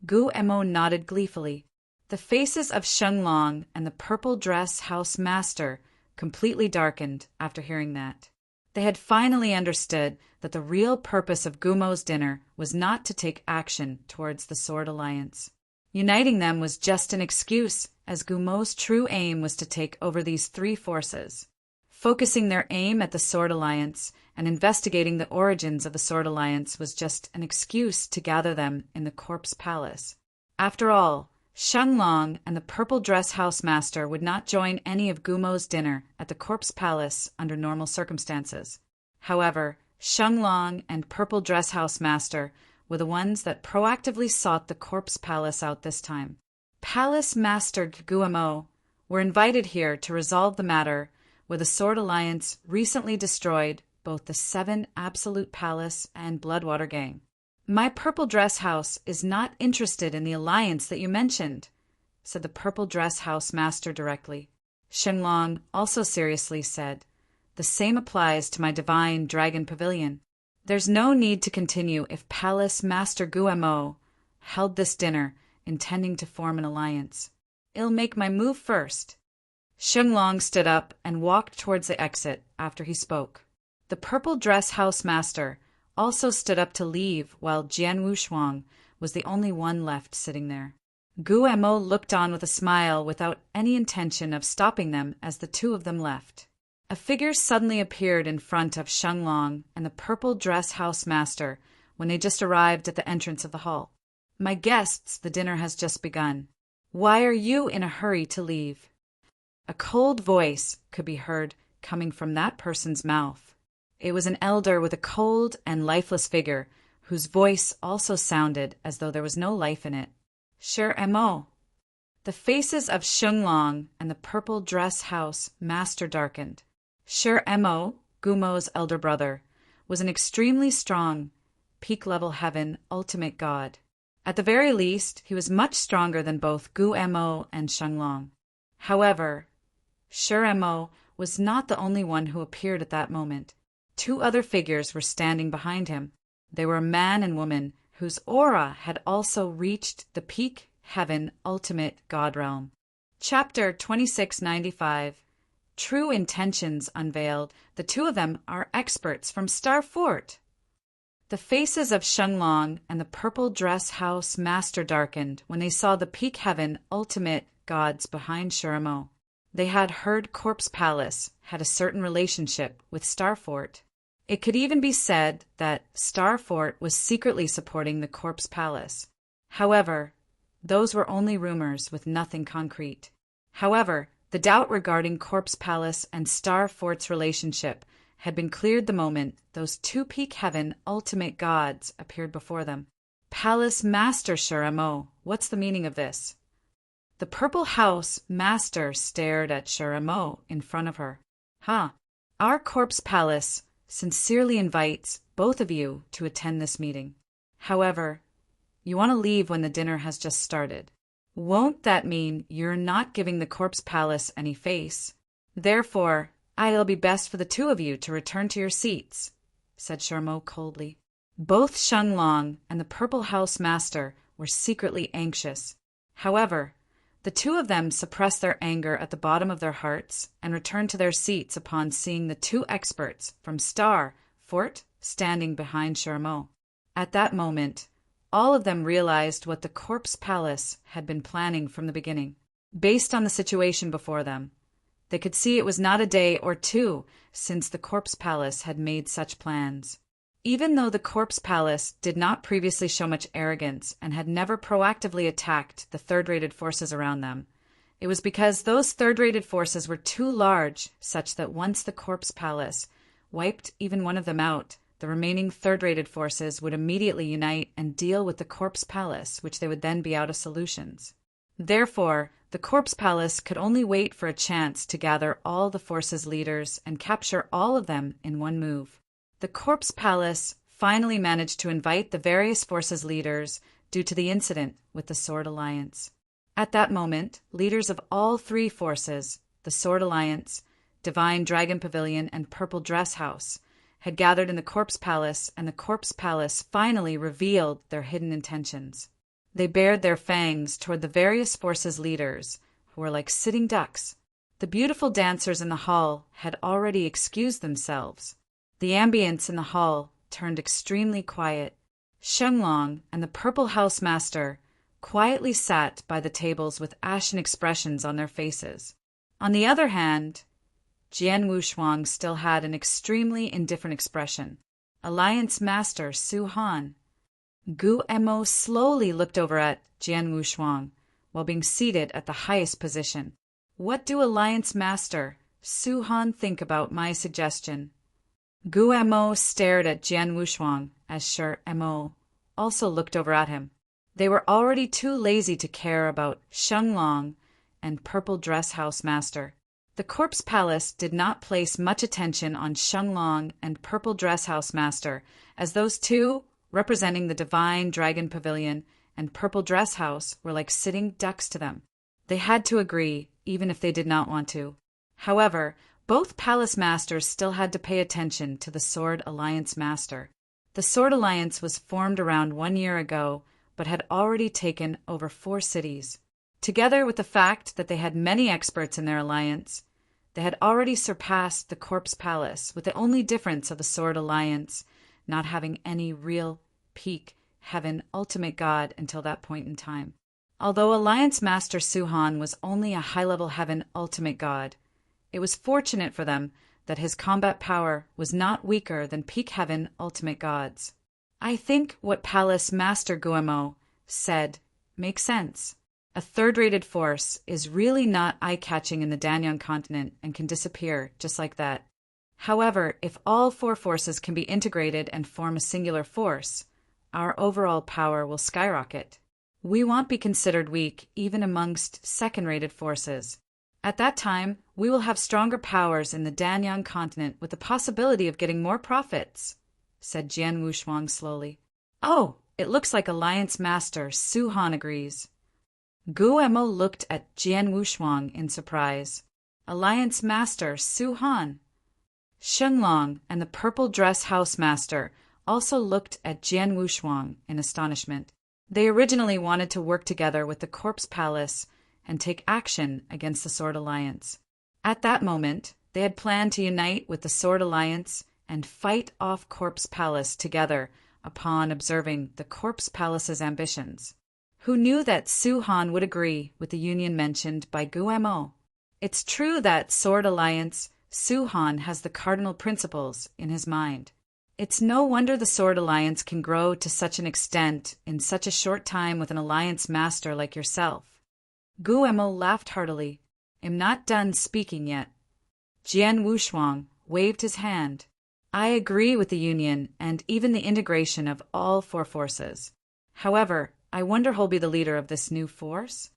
Guemo nodded gleefully. The faces of Shenlong and the purple dress house master completely darkened after hearing that. They had finally understood that the real purpose of Gumo's dinner was not to take action towards the Sword Alliance. Uniting them was just an excuse, as Gumo's true aim was to take over these three forces. Focusing their aim at the Sword Alliance and investigating the origins of the Sword Alliance was just an excuse to gather them in the Corpse Palace. After all, Shenlong and the Purple Dress House Master would not join any of Gumo's dinner at the Corpse Palace under normal circumstances. However, Shenlong and Purple Dress House Master were the ones that proactively sought the Corpse Palace out this time. Palace Master Guemo were invited here to resolve the matter where the Sword Alliance recently destroyed both the 7 Absolute Palace and Bloodwater Gang. My Purple Dress House is not interested in the alliance that you mentioned, said the Purple Dress House Master directly. Shenlong also seriously said, the same applies to my Divine Dragon Pavilion. There's no need to continue if Palace Master Guemo held this dinner intending to form an alliance. I'll make my move first. Shenlong stood up and walked towards the exit after he spoke. The Purple Dress House Master also stood up to leave, while Jian Wushuang was the only one left sitting there. Guemo looked on with a smile without any intention of stopping them as the two of them left. A figure suddenly appeared in front of Shenlong and the Purple Dress House Master when they just arrived at the entrance of the hall. My guests, the dinner has just begun. Why are you in a hurry to leave? A cold voice could be heard coming from that person's mouth. It was an elder with a cold and lifeless figure, whose voice also sounded as though there was no life in it. Sure, Emo. The faces of Shenlong and the Purple Dress House Master darkened. Sure, Emo, Gumo's elder brother, was an extremely strong, peak-level heaven ultimate god. At the very least, he was much stronger than both Guemo and Shenlong. However, Sure Emo was not the only one who appeared at that moment. 2 other figures were standing behind him. They were a man and woman whose aura had also reached the peak heaven ultimate god realm. Chapter 2695. True Intentions Unveiled. The 2 of them are experts from Star Fort. The faces of Shenlong and the Purple Dress House Master darkened when they saw the peak heaven ultimate gods behind Shuramo. They had heard Corpse Palace had a certain relationship with Star Fort. It could even be said that Star Fort was secretly supporting the Corpse Palace. However, those were only rumors with nothing concrete. However, the doubt regarding Corpse Palace and Star Fort's relationship had been cleared the moment those 2 peak heaven ultimate gods appeared before them. Palace Master Shuramo, what's the meaning of this? The Purple House Master stared at Shuramo in front of her. Our Corpse Palace sincerely invites both of you to attend this meeting. However, you want to leave when the dinner has just started. Won't that mean you're not giving the Corpse Palace any face? Therefore, it'll be best for the 2 of you to return to your seats, said Shuramo coldly. Both Shenlong and the Purple House Master were secretly anxious. However, the 2 of them suppressed their anger at the bottom of their hearts and returned to their seats upon seeing the 2 experts from Star Fort standing behind Shuramo. At that moment, all of them realized what the Corpse Palace had been planning from the beginning. Based on the situation before them, They could see it was not a day or two since the Corpse Palace had made such plans. Even though the Corpse Palace did not previously show much arrogance and had never proactively attacked the third-rated forces around them, it was because those third-rated forces were too large, such that once the Corpse Palace wiped even one of them out, the remaining third-rated forces would immediately unite and deal with the Corpse Palace, which they would then be out of solutions. Therefore, the Corpse Palace could only wait for a chance to gather all the forces' leaders and capture all of them in one move. The Corpse Palace finally managed to invite the various forces' leaders due to the incident with the Sword Alliance. At that moment, leaders of all three forces, the Sword Alliance, Divine Dragon Pavilion, and Purple Dress House, had gathered in the Corpse Palace, and the Corpse Palace finally revealed their hidden intentions. They bared their fangs toward the various forces' leaders, who were like sitting ducks. The beautiful dancers in the hall had already excused themselves. The ambience in the hall turned extremely quiet. Shenglong and the Purple House Master quietly sat by the tables with ashen expressions on their faces. On the other hand, Jian Wushuang still had an extremely indifferent expression. Alliance Master Su Han. Gu Mo slowly looked over at Jian Wushuang while being seated at the highest position. What do Alliance Master Su Han think about my suggestion? Gu Mo stared at Jian Wushuang as Shi Mo also looked over at him. They were already too lazy to care about Shenglong and Purple Dress House Master. The Corpse Palace did not place much attention on Shenglong and Purple Dress House Master, as those two, representing the Divine Dragon Pavilion and Purple Dress House, were like sitting ducks to them. They had to agree, even if they did not want to. However, both palace masters still had to pay attention to the Sword Alliance Master. The Sword Alliance was formed around 1 year ago, but had already taken over 4 cities. Together with the fact that they had many experts in their alliance, they had already surpassed the Corpse Palace, with the only difference of the Sword Alliance not having any real peak heaven ultimate god until that point in time. Although Alliance Master Su Han was only a high-level heaven ultimate god, it was fortunate for them that his combat power was not weaker than peak heaven ultimate gods. I think what Palace Master Guemo said makes sense. A third-rated force is really not eye-catching in the Danyang continent and can disappear just like that. However, if all 4 forces can be integrated and form a singular force, our overall power will skyrocket. We won't be considered weak even amongst second-rated forces. At that time, we will have stronger powers in the Danyang continent with the possibility of getting more profits, said Jian Wushuang slowly. Oh, it looks like Alliance Master Su Han agrees. Gu Mo looked at Jian Wushuang in surprise. Alliance Master Su Han. Shenglong and the Purple Dress House Master also looked at Jian Wushuang in astonishment. They originally wanted to work together with the Corpse Palace and take action against the Sword Alliance. At that moment, they had planned to unite with the Sword Alliance and fight off Corpse Palace together upon observing the Corpse Palace's ambitions. Who knew that Su Han would agree with the union mentioned by Gu Mo? It's true that Sword Alliance Su Han has the cardinal principles in his mind. It's no wonder the Sword Alliance can grow to such an extent in such a short time with an alliance master like yourself. Gu Mo laughed heartily. I'm not done speaking yet. Jian Wushuang waved his hand. I agree with the union and even the integration of all 4 forces. However, I wonder who'll be the leader of this new force?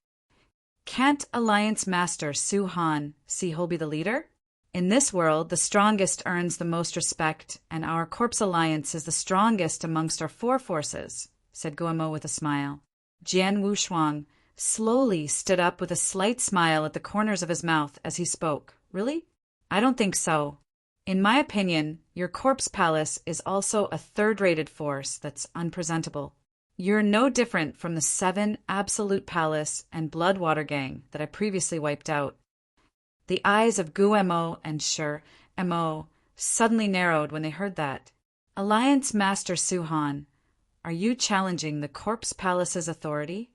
Can't Alliance Master Su Han see who'll be the leader? In this world, the strongest earns the most respect, and our Corpse Alliance is the strongest amongst our 4 forces, said Gu Mo with a smile. Jian Wushuang slowly stood up with a slight smile at the corners of his mouth as he spoke. Really? I don't think so. In my opinion, your Corpse Palace is also a third-rated force that's unpresentable. You're no different from the 7 Absolute Palace and Bloodwater Gang that I previously wiped out. The eyes of Gu Mo and Shi Mo suddenly narrowed when they heard that. Alliance Master Su Han, are you challenging the Corpse Palace's authority?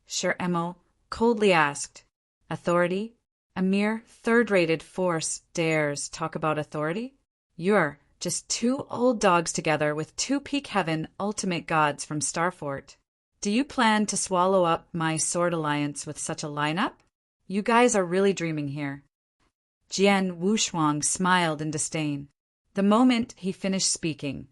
Shi Mo coldly asked. Authority? A mere third-rated force dares talk about authority? You're just two old dogs together with two peak heaven ultimate gods from Starfort. Do you plan to swallow up my sword alliance with such a lineup? You guys are really dreaming here. Jian Wushuang smiled in disdain. The moment he finished speaking,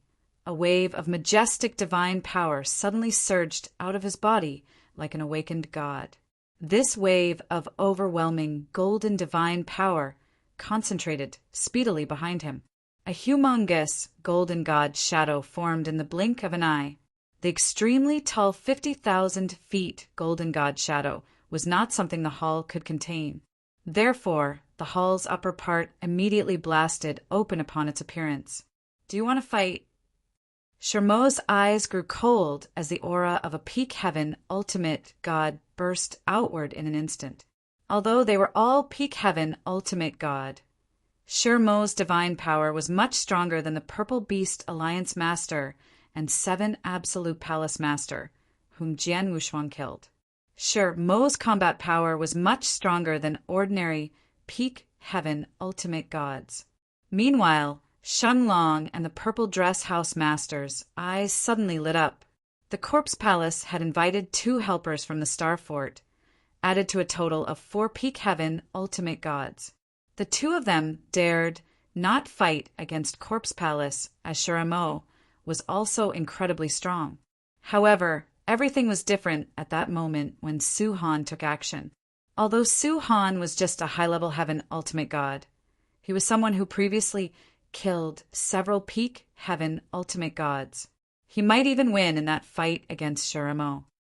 a wave of majestic divine power suddenly surged out of his body like an awakened god. This wave of overwhelming golden divine power concentrated speedily behind him. A humongous golden god shadow formed in the blink of an eye. The extremely tall 50,000 feet golden god shadow was not something the hall could contain. Therefore, the hall's upper part immediately blasted open upon its appearance. Do you want to fight? Shermo's eyes grew cold as the aura of a peak heaven ultimate god burst outward in an instant. Although they were all peak heaven ultimate god, Shermo's divine power was much stronger than the Purple Beast Alliance Master and 7 Absolute Palace Master, whom Jian Wushuang killed. Shermo's combat power was much stronger than ordinary peak heaven ultimate gods. Meanwhile, Shenlong and the Purple Dress House Masters' eyes suddenly lit up. The Corpse Palace had invited 2 helpers from the Star Fort, added to a total of 4 peak heaven ultimate gods. The 2 of them dared not fight against Corpse Palace, as Shermo was also incredibly strong. However, everything was different at that moment when Su Han took action. Although Su Han was just a high-level heaven ultimate god, he was someone who previously killed several peak heaven ultimate gods. He might even win in that fight against Shermo.